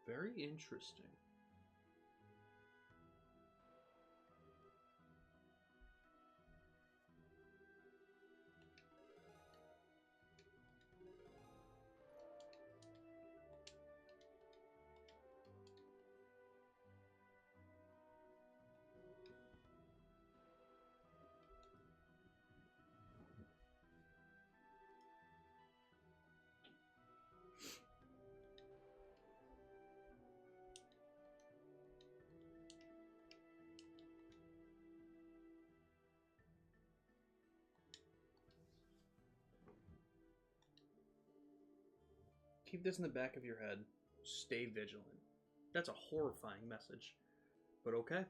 Very interesting. Keep this in the back of your head. Stay vigilant. That's a horrifying message. But okay.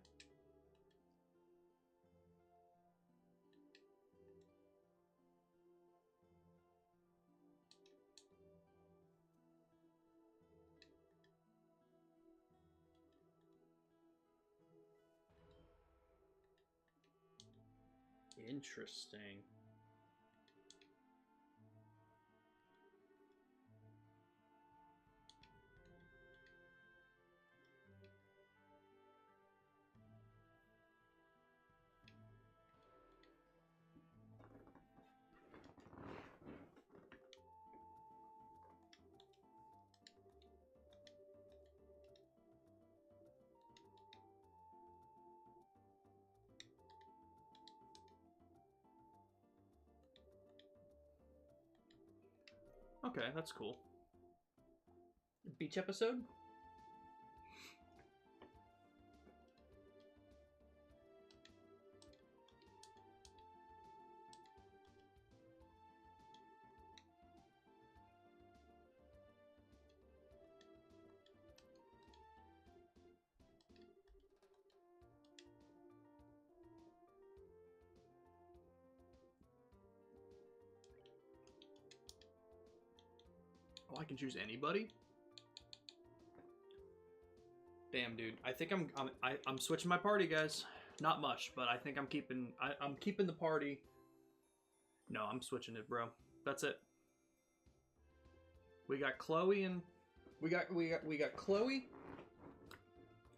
Interesting. Okay, that's cool. Beach episode? Oh, I can choose anybody? Damn, dude. I think I'm switching my party, guys. Not much, but I think I'm keeping the party. No, I'm switching it, bro. That's it. We got Chloe and we got Chloe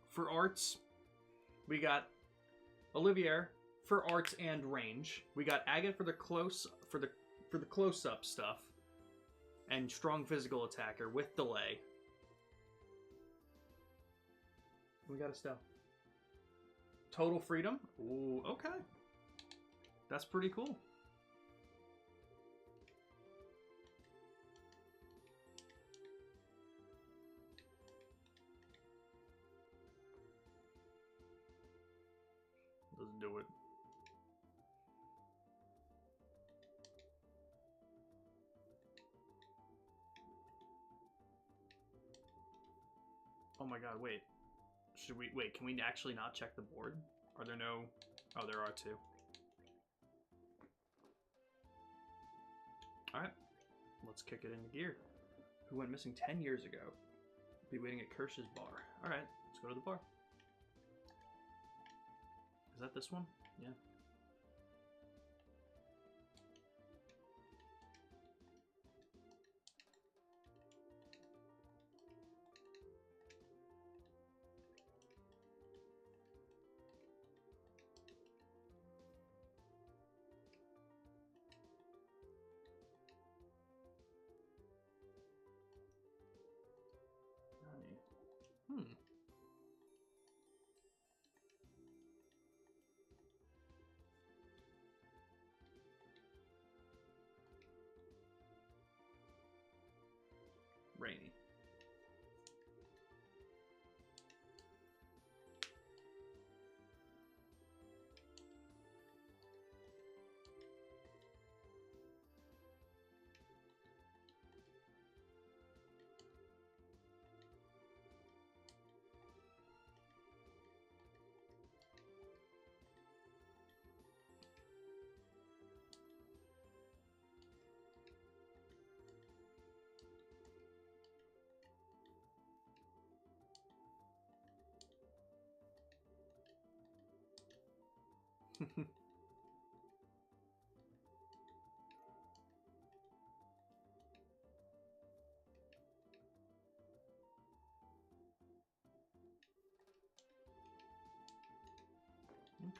for arts. We got Olivier for arts and range. We got Agate for the close up stuff. And strong physical attacker with delay. We got Estelle. Total freedom? Ooh, okay. That's pretty cool. Let's do it. Oh my god, wait. Should we... Wait, can we actually not check the board? Are there no... Oh, there are two. Alright. Let's kick it into gear. Who went missing 10 years ago? Be waiting at Kirsch's bar. Alright, let's go to the bar. Is that this one? Yeah. Hmm. Rainy.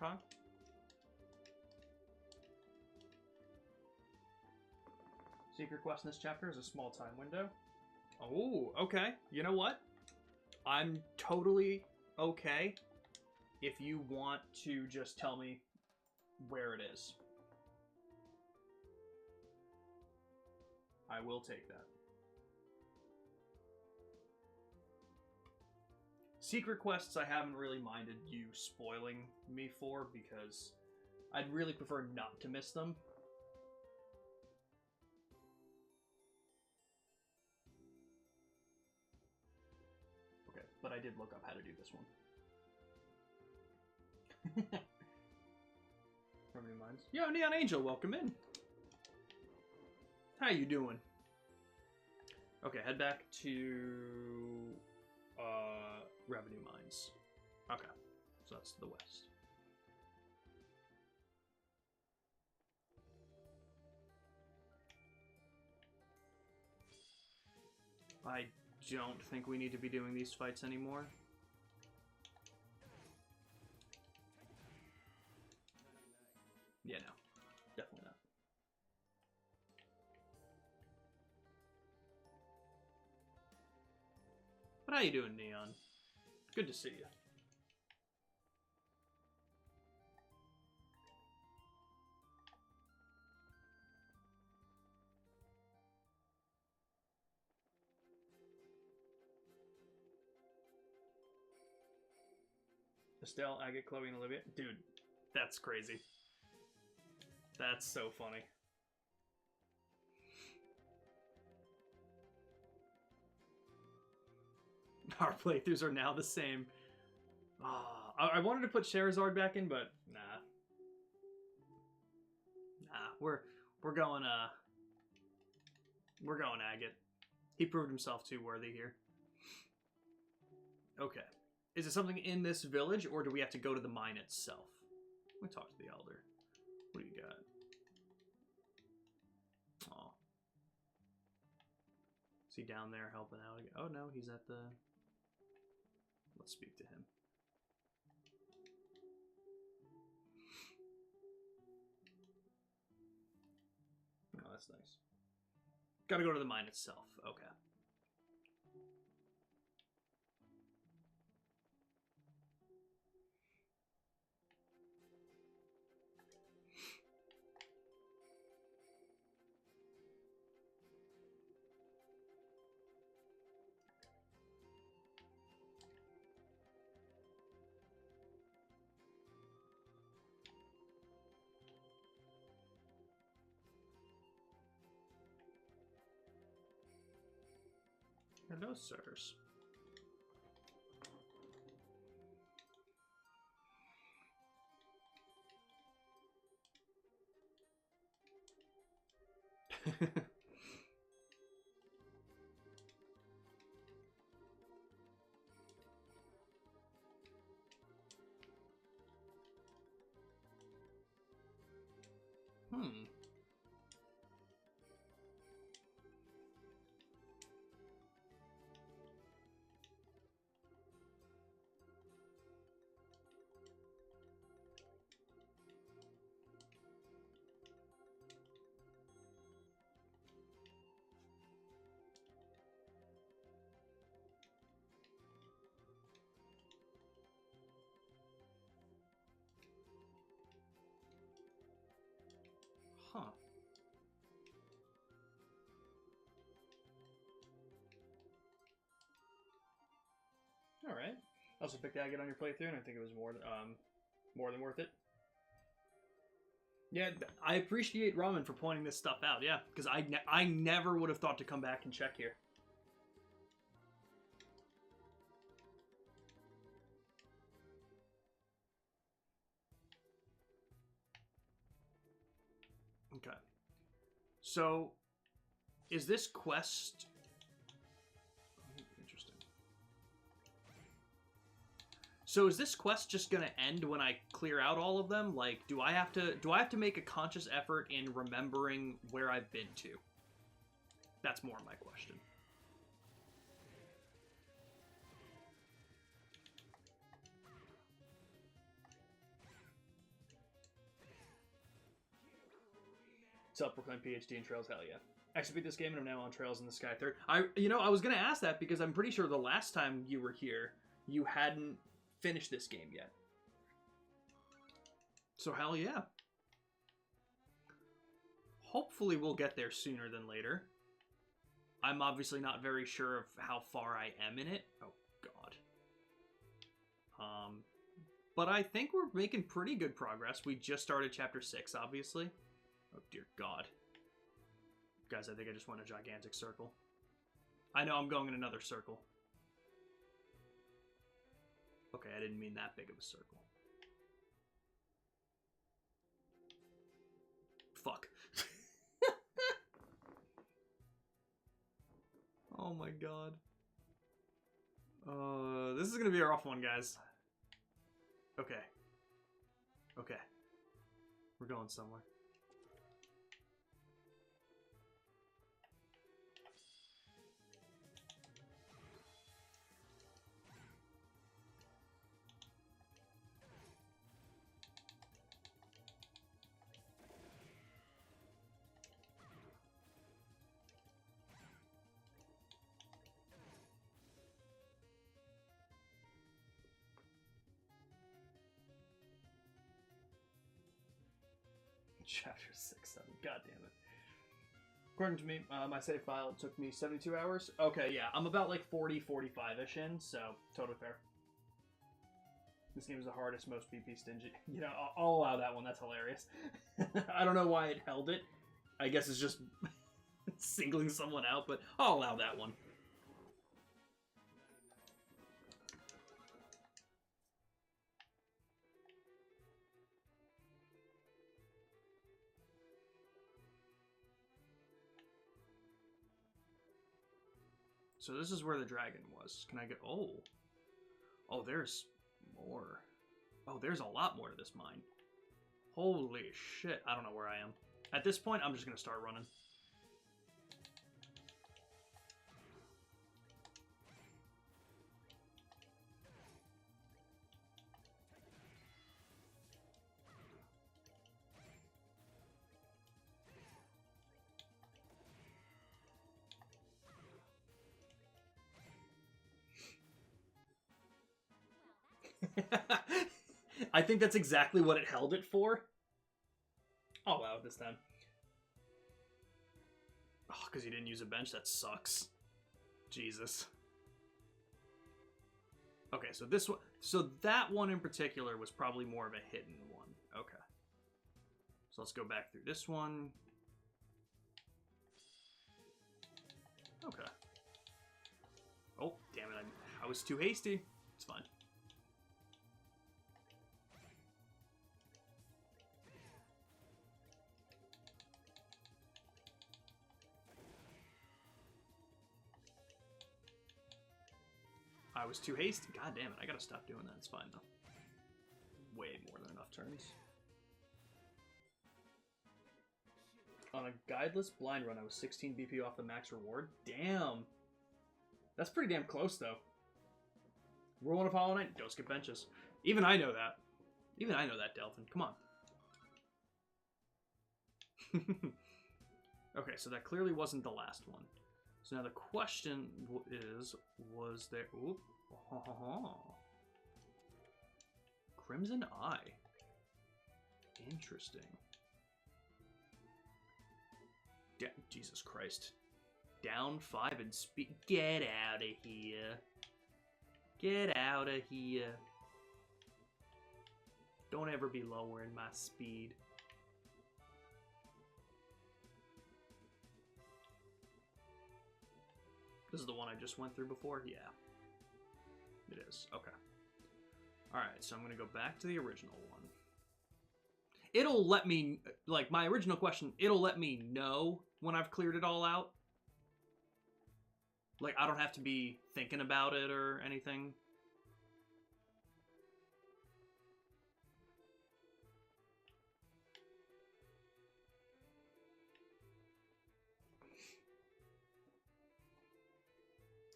Okay. Secret quest in this chapter is a small time window. Oh, okay. You know what? I'm totally okay if you want to just tell me where it is. I will take that. Secret quests I haven't really minded you spoiling me for because I'd really prefer not to miss them. Okay, but I did look up how to do this one. Harmony Minds. Yo, Neon Angel, welcome in. How you doing? Okay, head back to Revenue Mines. Okay, so that's the west. I don't think we need to be doing these fights anymore. Yeah, no. Definitely not. But how you doing, Neon? Good to see you. Estelle, Agate, Chloe, and Olivia. Dude, that's crazy. That's so funny. Our playthroughs are now the same. I wanted to put Charizard back in, but nah. Nah, we're going Agate. He proved himself too worthy here. Okay. Is it something in this village, or do we have to go to the mine itself? Let me talk to the Elder. What do you got? Aw. Is he down there helping out again? Oh no, he's at the... Let's speak to him. Oh, that's nice. Gotta go to the mine itself. Okay. Hello, sirs. Huh. All right. I also picked Agate on your playthrough, and I think it was more than worth it. Yeah, I appreciate Ramen for pointing this stuff out. Yeah, because I never would have thought to come back and check here. Okay. So, is this quest... Interesting. So is this quest just gonna end when I clear out all of them? Like, do I have to make a conscious effort in remembering where I've been to? That's more my question. Self-proclaimed PhD in Trails, hell yeah. Actually beat this game and I'm now on Trails in the Sky 3rd. I was gonna ask that because I'm pretty sure the last time you were here, you hadn't finished this game yet. So hell yeah. Hopefully we'll get there sooner than later. I'm obviously not very sure of how far I am in it. Oh god. But I think we're making pretty good progress. We just started chapter 6, obviously. Oh dear god. Guys, I think I just went a gigantic circle. I know I'm going in another circle. Okay, I didn't mean that big of a circle. Fuck. Oh my god. This is gonna be a rough one, guys. Okay. Okay. We're going somewhere. Chapter 6, 7. God damn it. According to me, my save file took me 72 hours. Okay, yeah, I'm about like 40, 45-ish in, so totally fair. This game is the hardest, most BP stingy. You know, I'll allow that one. That's hilarious. I don't know why it held it. I guess it's just singling someone out, but I'll allow that one. So this is where the dragon was. Can I get... Oh. Oh, there's more. Oh, there's a lot more to this mine. Holy shit. I don't know where I am. At this point, I'm just going to start running. I think that's exactly what it held it for. Oh wow, this time. Oh, because you didn't use a bench? That sucks. Jesus. Okay, so this one... So that one in particular was probably more of a hidden one. Okay. So let's go back through this one. Okay. Oh, damn it. I was too hasty. It's fine. I was too hasty. God damn it, I gotta stop doing that. It's fine, though. Way more than enough turns. On a guideless blind run, I was 16 BP off the max reward. Damn! That's pretty damn close, though. Rule 1 of Hollow Knight, don't skip benches. Even I know that. Even I know that, Delphin. Come on. Okay, so that clearly wasn't the last one. So now the question is, was there... Oop. Crimson Eye. Interesting. Jesus Christ. Down 5 in speed. Get out of here. Get out of here. Don't ever be lowering my speed. This is the one I just went through before? Yeah. It is. Okay. Alright, so I'm going to go back to the original one. It'll let me, like, my original question, it'll let me know when I've cleared it all out. Like, I don't have to be thinking about it or anything.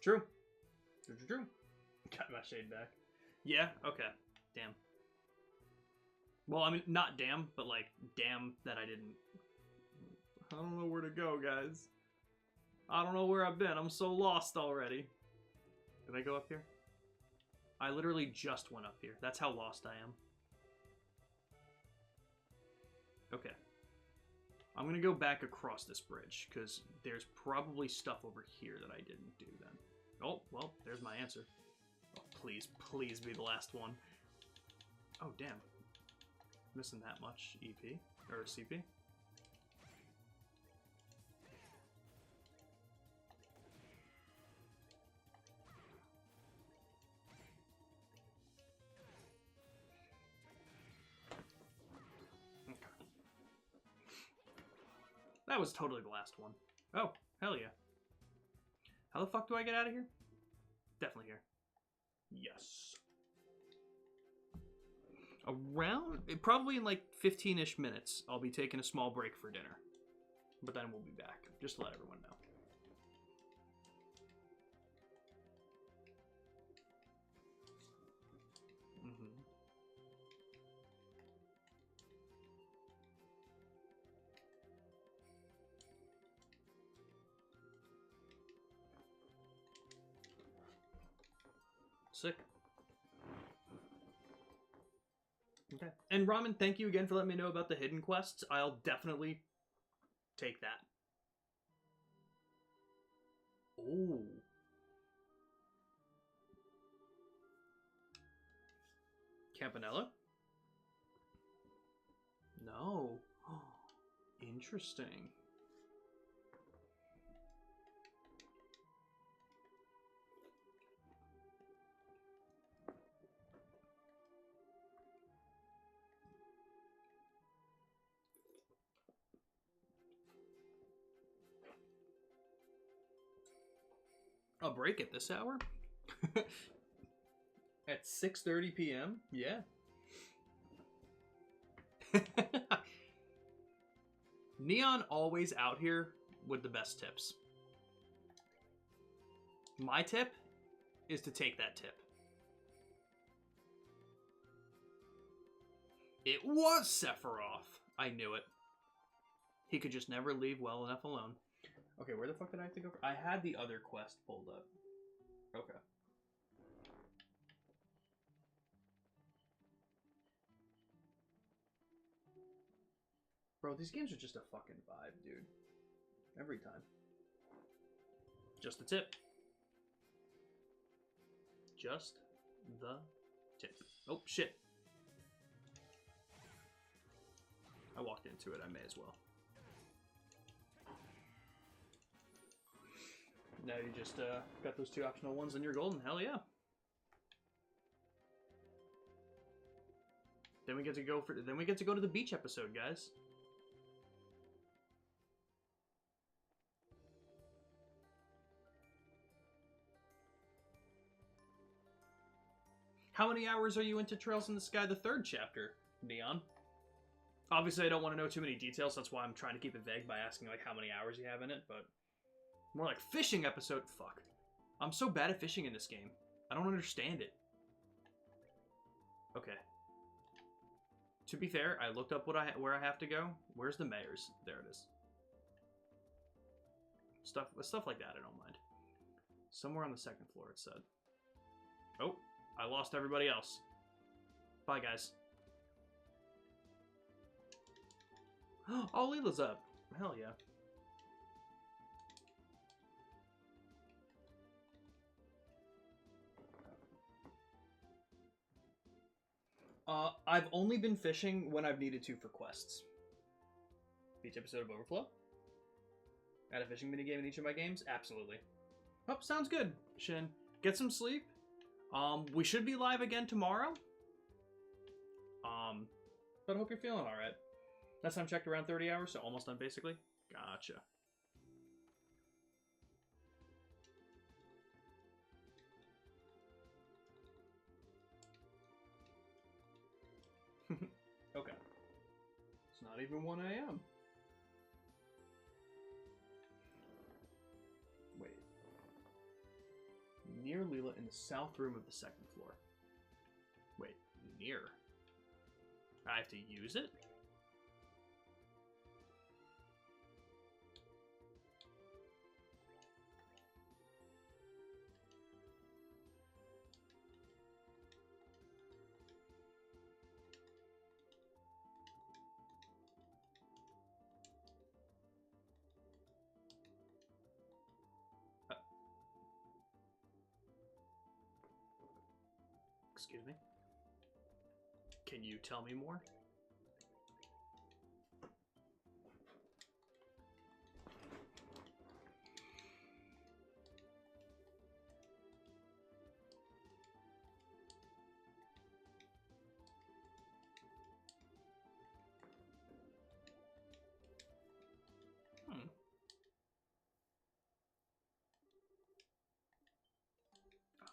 True. True. Got my shade back. Yeah, okay. Damn. Well, I mean, not damn, but like, damn that I didn't I don't know where to go, guys. I don't know where I've been. I'm so lost already. Did I go up here? I literally just went up here. That's how lost I am. Okay. I'm gonna go back across this bridge, because there's probably stuff over here that I didn't do then. Oh, well, there's my answer. Oh, please, please be the last one. Oh, damn. Missing that much EP, or CP. That was totally the last one. Oh, hell yeah. How the fuck do I get out of here? Definitely here. Yes. Around, probably in like 15-ish minutes, I'll be taking a small break for dinner. But then we'll be back, just to let everyone know. Sick. Okay. And Ramen, thank you again for letting me know about the hidden quests. I'll definitely take that. Oh. Campanella? No. Interesting. A break at this hour? At 6:30 p.m.? Yeah. Neon always out here with the best tips. My tip is to take that tip. It was Sephiroth. I knew it. He could just never leave well enough alone. Okay, where the fuck did I have to go? I had the other quest pulled up. Okay. Bro, these games are just a fucking vibe, dude. Every time. Just the tip. Just the tip. Oh, shit. I walked into it, I may as well. Now you just got those two optional ones and you're golden. Hell yeah. Then we get to go to the beach episode, guys. How many hours are you into Trails in the Sky, the third chapter, Neon? Obviously, I don't want to know too many details. That's why I'm trying to keep it vague by asking like how many hours you have in it, but more like fishing episode. Fuck. I'm so bad at fishing in this game. I don't understand it. Okay. To be fair, I looked up where I have to go. Where's the mayor's? There it is. Stuff like that, I don't mind. Somewhere on the second floor, it said. Oh, I lost everybody else. Bye, guys. Oh, Leela's up. Hell yeah. I've only been fishing when I've needed to for quests. Beach episode of Overflow? Add a fishing minigame in each of my games? Absolutely. Oh, sounds good, Shin. Get some sleep. We should be live again tomorrow. But I hope you're feeling alright. Last time checked around 30 hours, so almost done basically. Gotcha. Okay. It's not even 1 a.m. Wait. Near Leela in the south room of the second floor. Wait, near? I have to use it? Excuse me. Can you tell me more?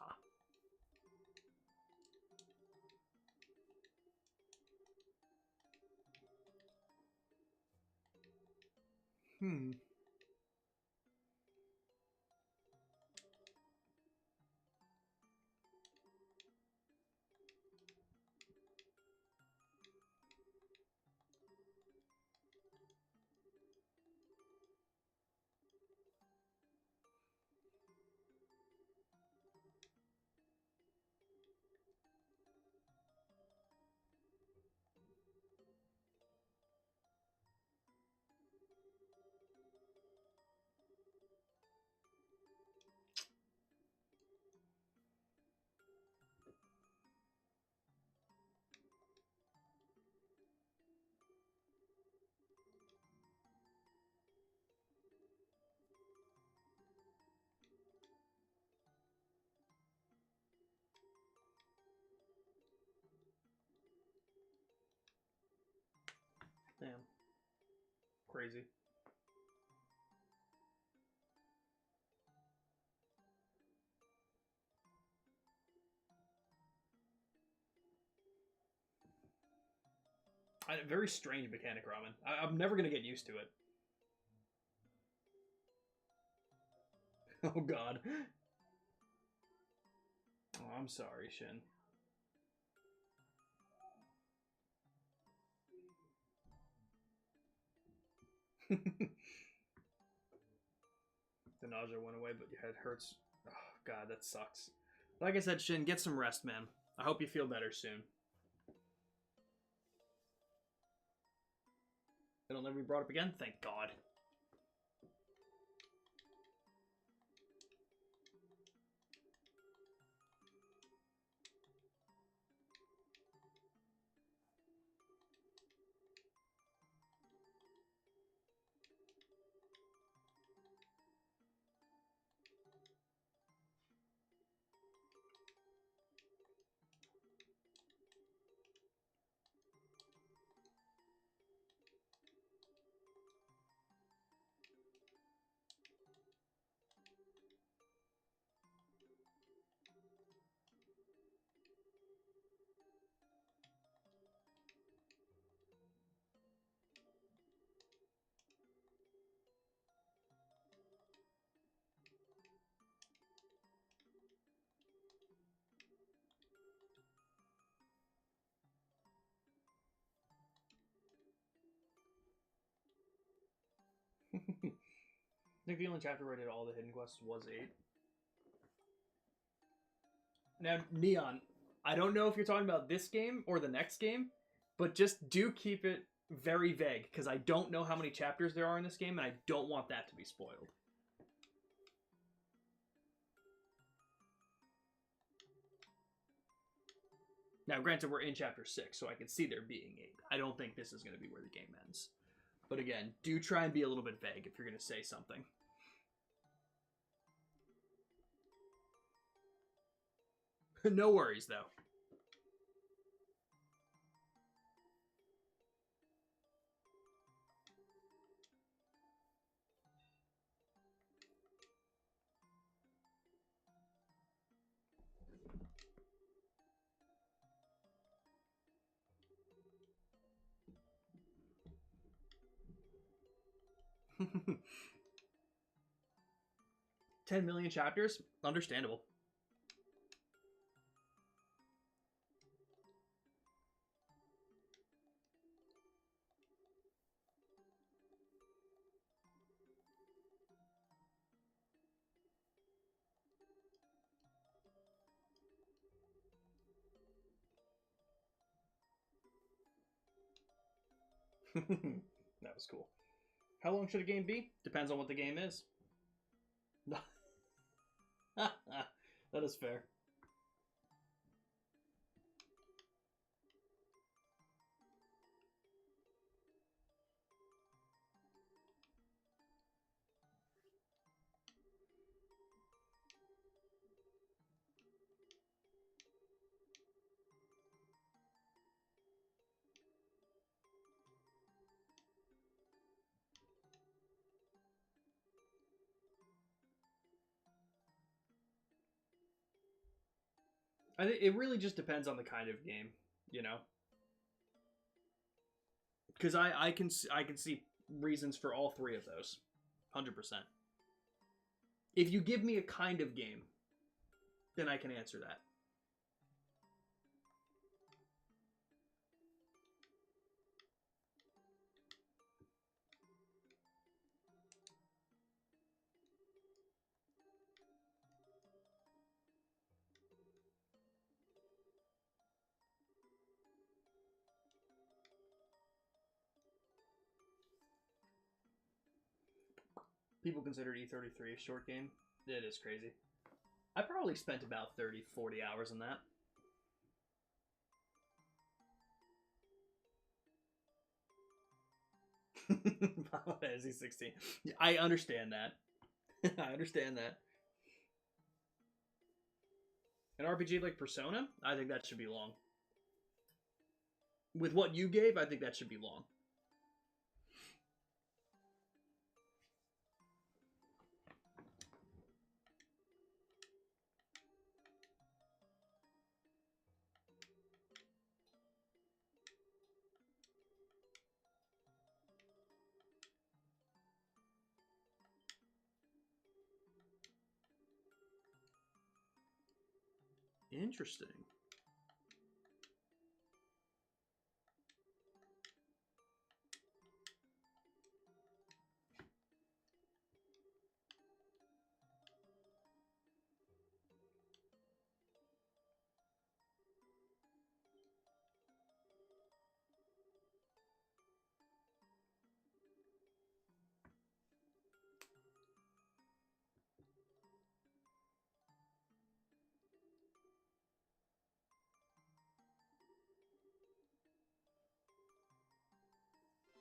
Ah. Hmm. Damn. Crazy. Very strange mechanic, Ramen. I'm never gonna get used to it. Oh god. Oh, I'm sorry, Shin. The nausea went away, but your head hurts. Oh god, that sucks. Like I said, Shin, get some rest, man. I hope you feel better soon. It'll never be brought up again? Thank God. I think the only chapter where I did all the hidden quests was 8. Now, Neon, I don't know if you're talking about this game or the next game, but just do keep it very vague, because I don't know how many chapters there are in this game, and I don't want that to be spoiled. Now, granted, we're in Chapter 6, so I can see there being 8. I don't think this is going to be where the game ends. But again, do try and be a little bit vague if you're going to say something. No worries, though. $10 million chapters? Understandable. That was cool. How long should a game be? Depends on what the game is. That is fair. I think it really just depends on the kind of game, you know. Because I can see reasons for all three of those, 100%. If you give me a kind of game, then I can answer that. People consider E33 a short game. It is crazy. I probably spent about 30, 40 hours in that. Final Fantasy 16. I understand that. I understand that. An RPG like Persona, I think that should be long. With what you gave, I think that should be long. Interesting.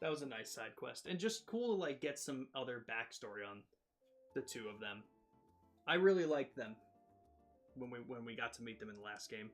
That was a nice side quest, and just cool to like get some other backstory on the two of them. I really liked them when we got to meet them in the last game.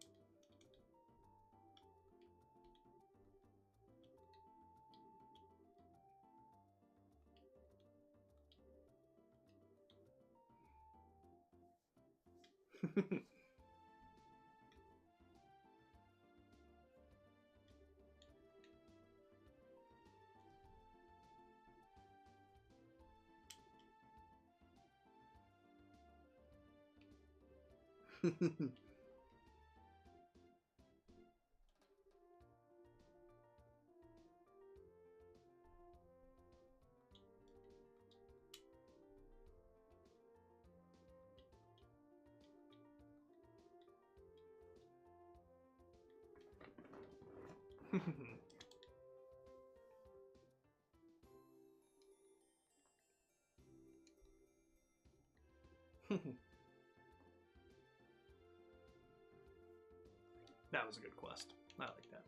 That was a good quest. I like that.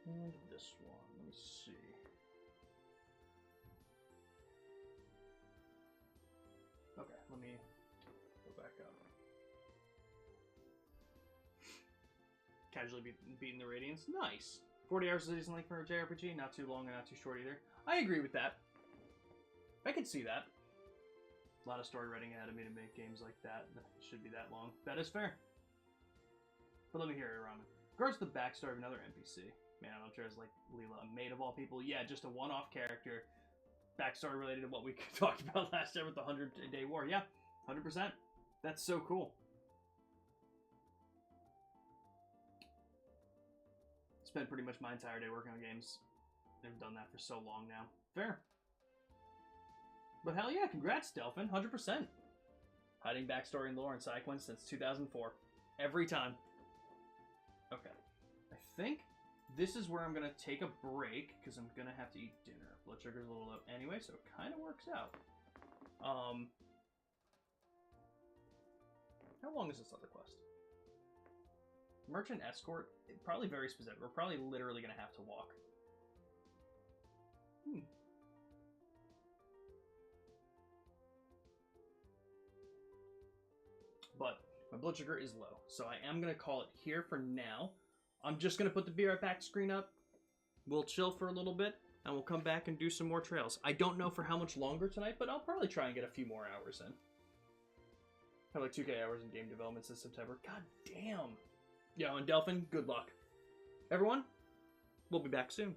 And this one, let me see. Okay, let me go back up. Casually beating the Radiance. Nice. 40 hours is a decent length for a JRPG. Not too long and not too short either. I agree with that. I could see that. A lot of story writing ahead of me to make games like that. That should be that long. That is fair. But let me hear it, Ramen. In regards to the backstory of another NPC. Man, I don't know if like Leela, a maid of all people. Yeah, just a one-off character. Backstory related to what we talked about last year with the 100-Day War. Yeah, 100%. That's so cool. Spent pretty much my entire day working on games. I've done that for so long now. Fair. But hell yeah, congrats, Delphin. 100%. Hiding backstory and lore in Psyquence since 2004. Every time. Okay. I think this is where I'm going to take a break, because I'm going to have to eat dinner. Blood sugar's a little low anyway, so it kind of works out. How long is this other quest? Merchant Escort, probably very specific. We're probably literally going to have to walk. But my blood sugar is low, so I am going to call it here for now. I'm just going to put the Be Right Back screen up. We'll chill for a little bit, and we'll come back and do some more trails. I don't know for how much longer tonight, but I'll probably try and get a few more hours in. have like 2K hours in game development since September. God damn. Yo, and Delphin, good luck. Everyone, we'll be back soon.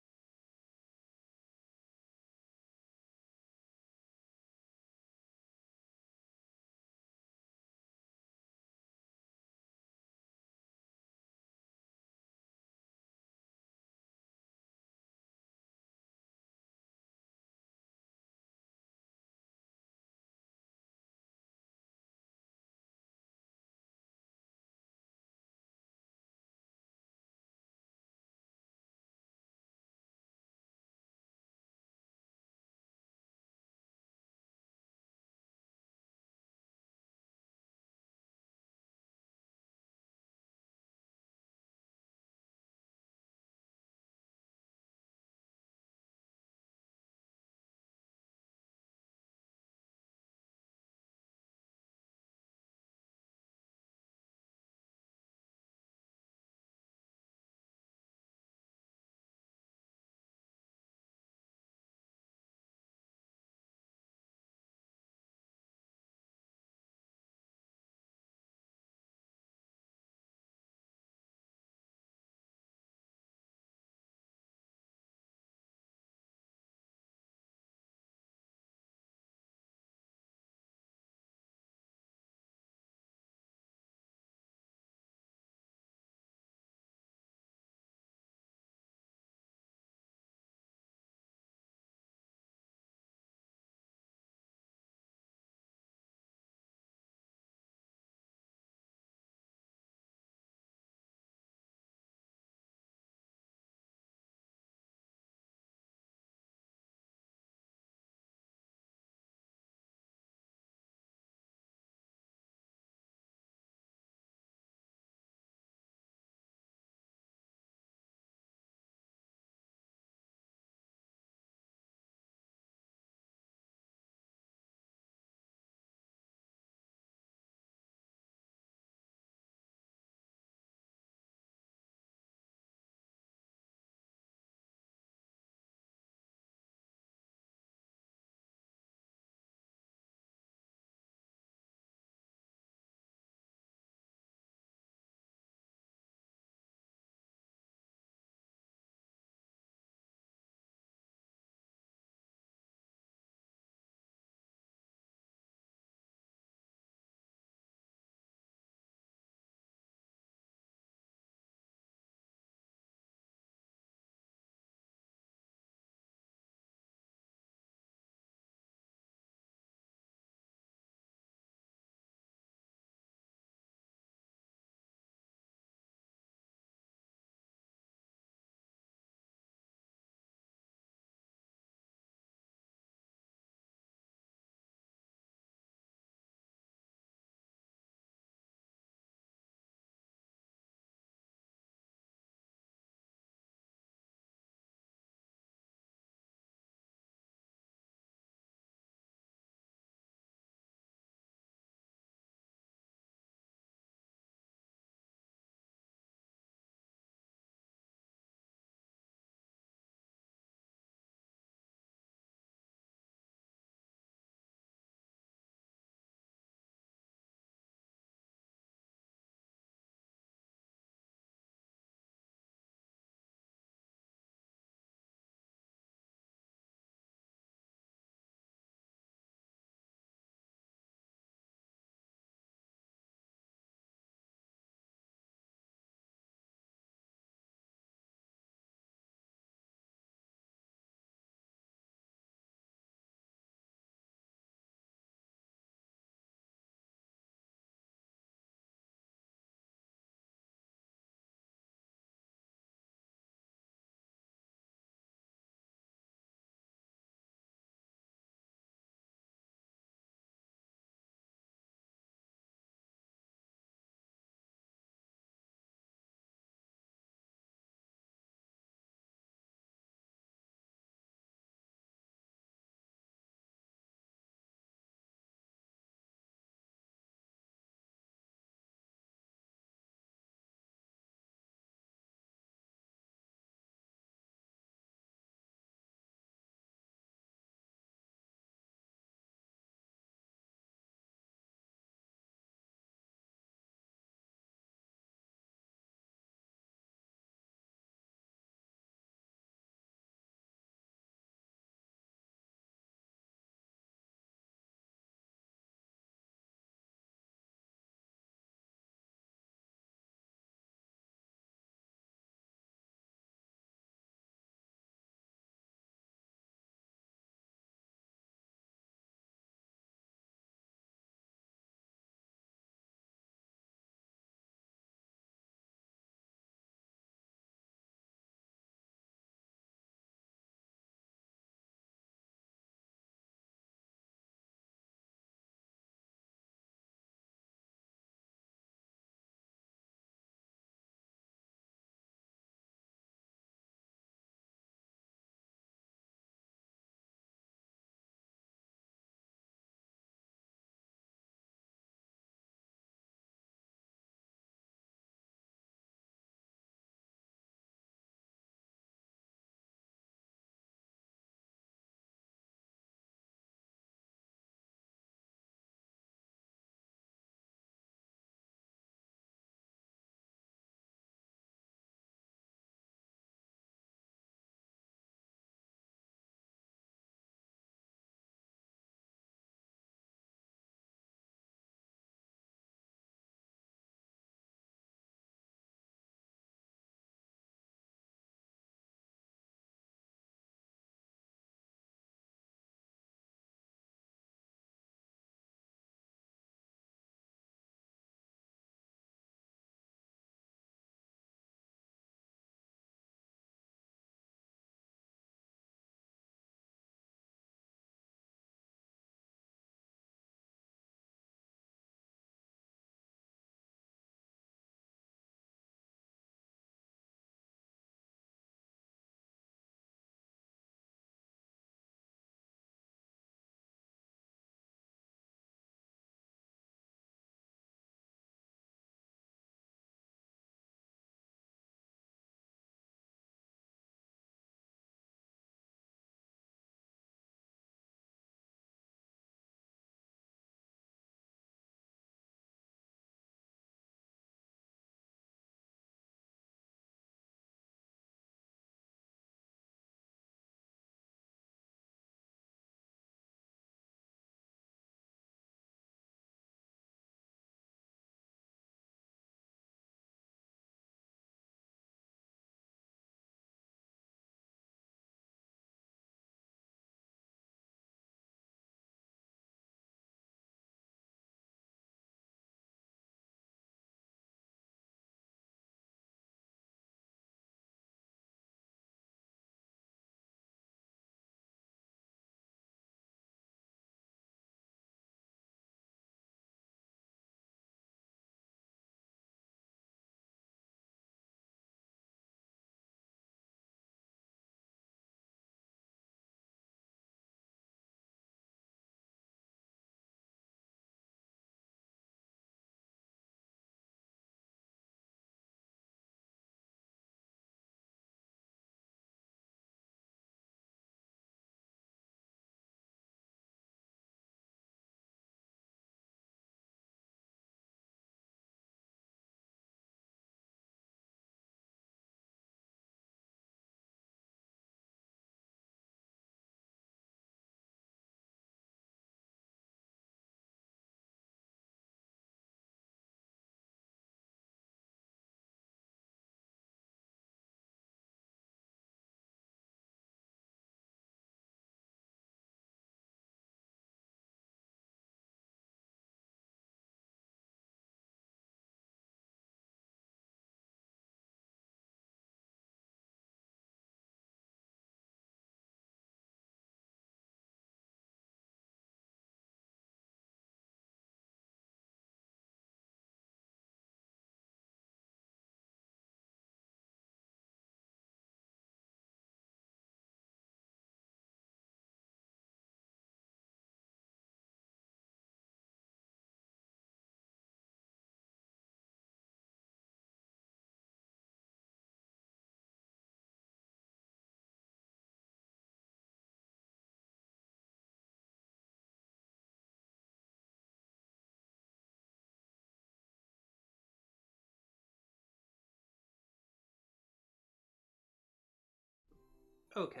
Okay,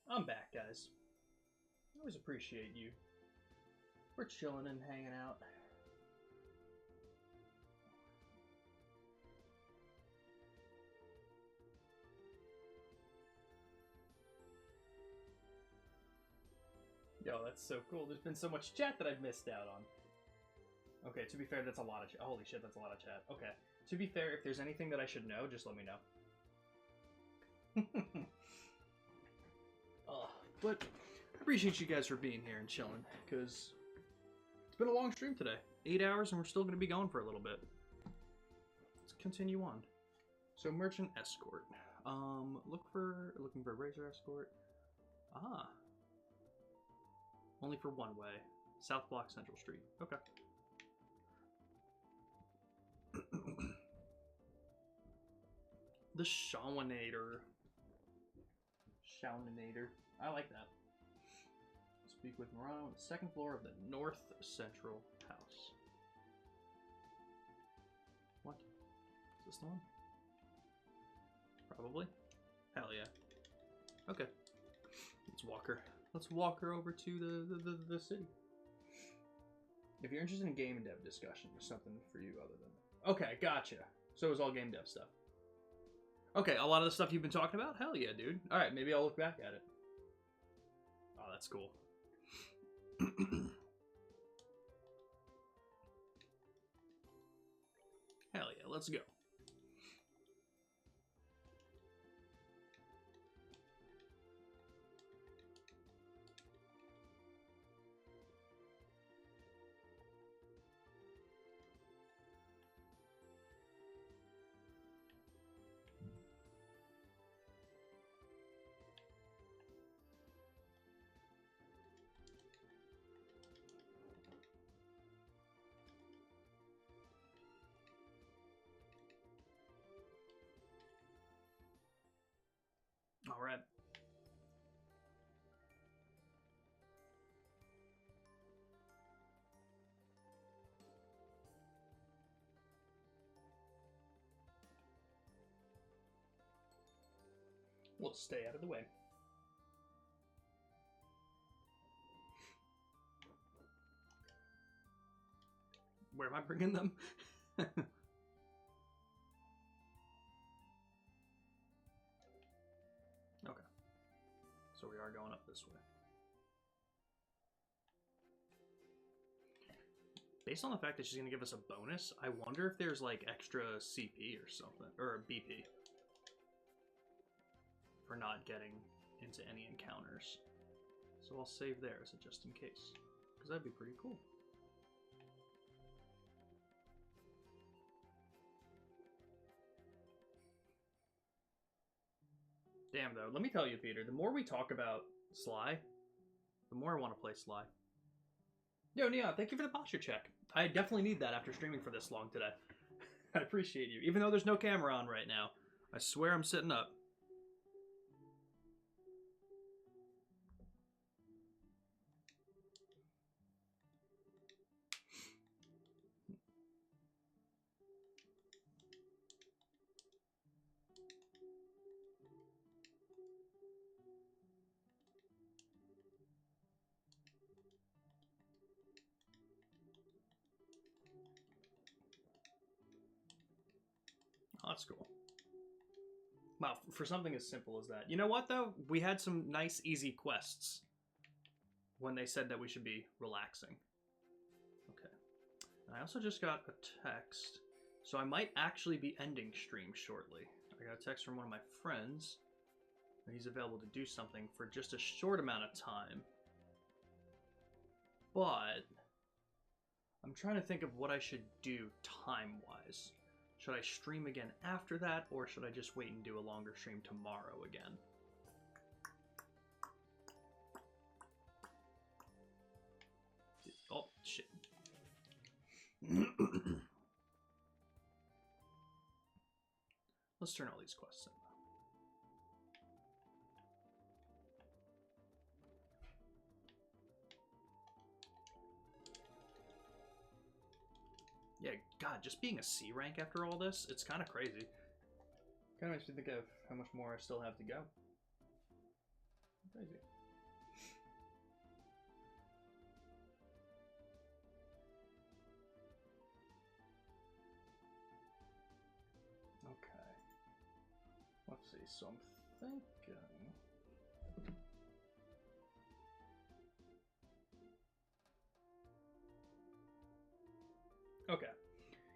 I'm back, guys. I always appreciate you. We're chilling and hanging out. Yo, that's so cool. There's been so much chat that I've missed out on. Okay, to be fair, that's a lot of chat. Holy shit, that's a lot of chat. Okay, to be fair, if there's anything that I should know, just let me know. But I appreciate you guys for being here and chilling, because it's been a long stream today. 8 hours, and we're still going to be going for a little bit. Let's continue on. So, merchant escort. Looking for razor escort. Ah. Only for one way. South Block, Central Street. Okay. The Shawninator. I like that. Speak with Morano on the second floor of the North Central House. What? Is this the one? Probably. Hell yeah. Okay. Let's walk her over to the city. If you're interested in game dev discussion, there's something for you other than that. Okay, gotcha. So it was all game dev stuff. Okay, a lot of the stuff you've been talking about? Hell yeah, dude. Alright, maybe I'll look back at it. Oh, that's cool. Hell yeah, let's go. All right. We'll stay out of the way. Where am I bringing them? Okay. So we are going up this way. Based on the fact that she's going to give us a bonus, I wonder if there's like extra CP or something, or BP for not getting into any encounters. So I'll save there as a just in case, because that'd be pretty cool. Damn, though, let me tell you, Peter, the more we talk about Sly, the more I want to play Sly. Yo, Neon, thank you for the posture check. I definitely need that after streaming for this long today. I appreciate you. Even though there's no camera on right now, I swear I'm sitting up. Oh, that's cool. Wow, for something as simple as that. You know what, though? We had some nice, easy quests when they said that we should be relaxing. Okay. And I also just got a text, so I might actually be ending stream shortly. I got a text from one of my friends. He's available to do something for just a short amount of time. But I'm trying to think of what I should do time-wise. Should I stream again after that, or should I just wait and do a longer stream tomorrow again? Oh, shit. Let's turn all these quests in. Yeah, God, just being a C rank after all this, it's kind of crazy. Kind of makes me think of how much more I still have to go. Crazy. Okay. Let's see. So I'm thinking. Okay.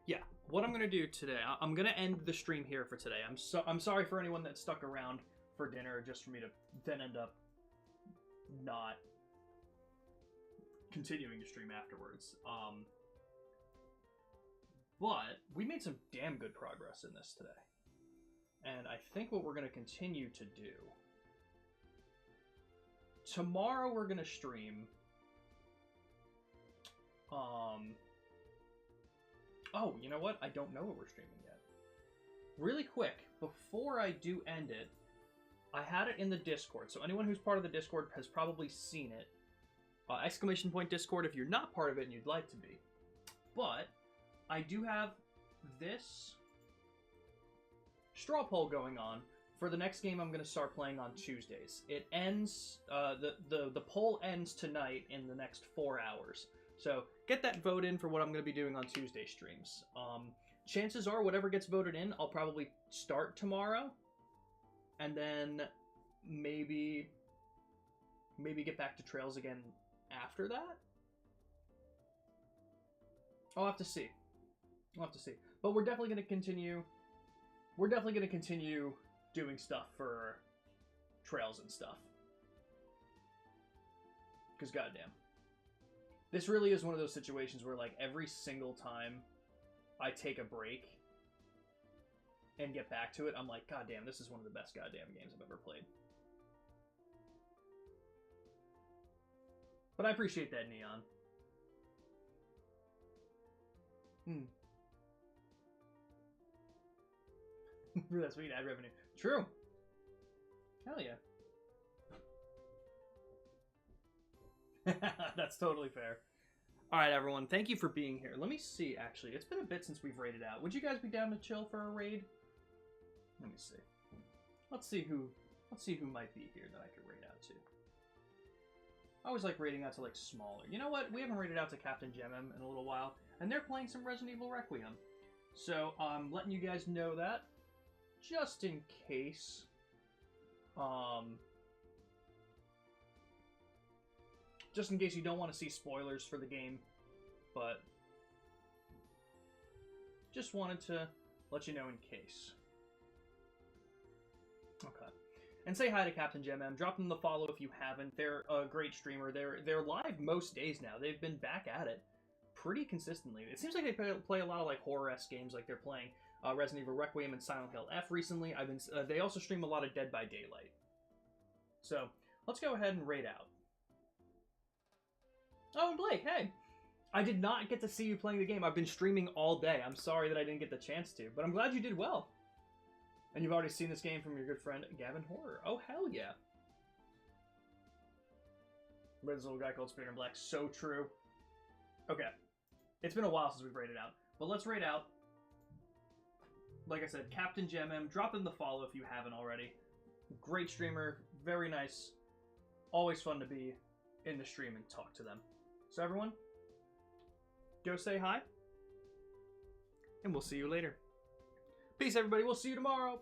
Yeah. What I'm gonna do today, I'm gonna end the stream here for today. I'm sorry for anyone that stuck around for dinner just for me to then end up not continuing to stream afterwards. But we made some damn good progress in this today. And I think what we're going to continue to do... Tomorrow we're going to stream... Oh, you know what? I don't know what we're streaming yet. Really quick, before I do end it, I had it in the Discord, so anyone who's part of the Discord has probably seen it. Exclamation point Discord if you're not part of it and you'd like to be. But I do have this straw poll going on for the next game I'm going to start playing on Tuesdays. It ends, the poll ends tonight in the next 4 hours. So get that vote in for what I'm going to be doing on Tuesday streams. Chances are whatever gets voted in, I'll probably start tomorrow. And then maybe get back to Trails again after that. I'll have to see. But we're definitely going to continue. We're definitely going to continue doing stuff for Trails and stuff. Because goddamn. This really is one of those situations where, like, every single time I take a break and get back to it, I'm like, goddamn, this is one of the best goddamn games I've ever played. But I appreciate that, Neon. That's sweet ad revenue. True. Hell yeah. That's totally fair. Alright, everyone. Thank you for being here. Let me see, actually. It's been a bit since we've raided out. Would you guys be down to chill for a raid? Let me see. Let's see who might be here that I could raid out to. I always like raiding out to, like, smaller. You know what? We haven't raided out to Captain Gemem in a little while, and they're playing some Resident Evil Requiem. So, I'm letting you guys know that, just in case. Just in case you don't want to see spoilers for the game, but just wanted to let you know in case. Okay. And say hi to Captain Gemem. Drop them the follow if you haven't. They're a great streamer. They're live most days now. They've been back at it pretty consistently. It seems like they play a lot of, like, horror-esque games, like they're playing Resident Evil Requiem and Silent Hill F recently. They also stream a lot of Dead by Daylight. So let's go ahead and raid out. Oh, and Blake, hey! I did not get to see you playing the game. I've been streaming all day. I'm sorry that I didn't get the chance to, but I'm glad you did well. And you've already seen this game from your good friend, Gavin Horror. Oh, hell yeah. Where's this little guy called Spider Black? So true. Okay. It's been a while since we've raided out, but let's raid out. Like I said, Captain Gemem. Drop in the follow if you haven't already. Great streamer. Very nice. Always fun to be in the stream and talk to them. So everyone, go say hi, and we'll see you later. Peace, everybody. We'll see you tomorrow.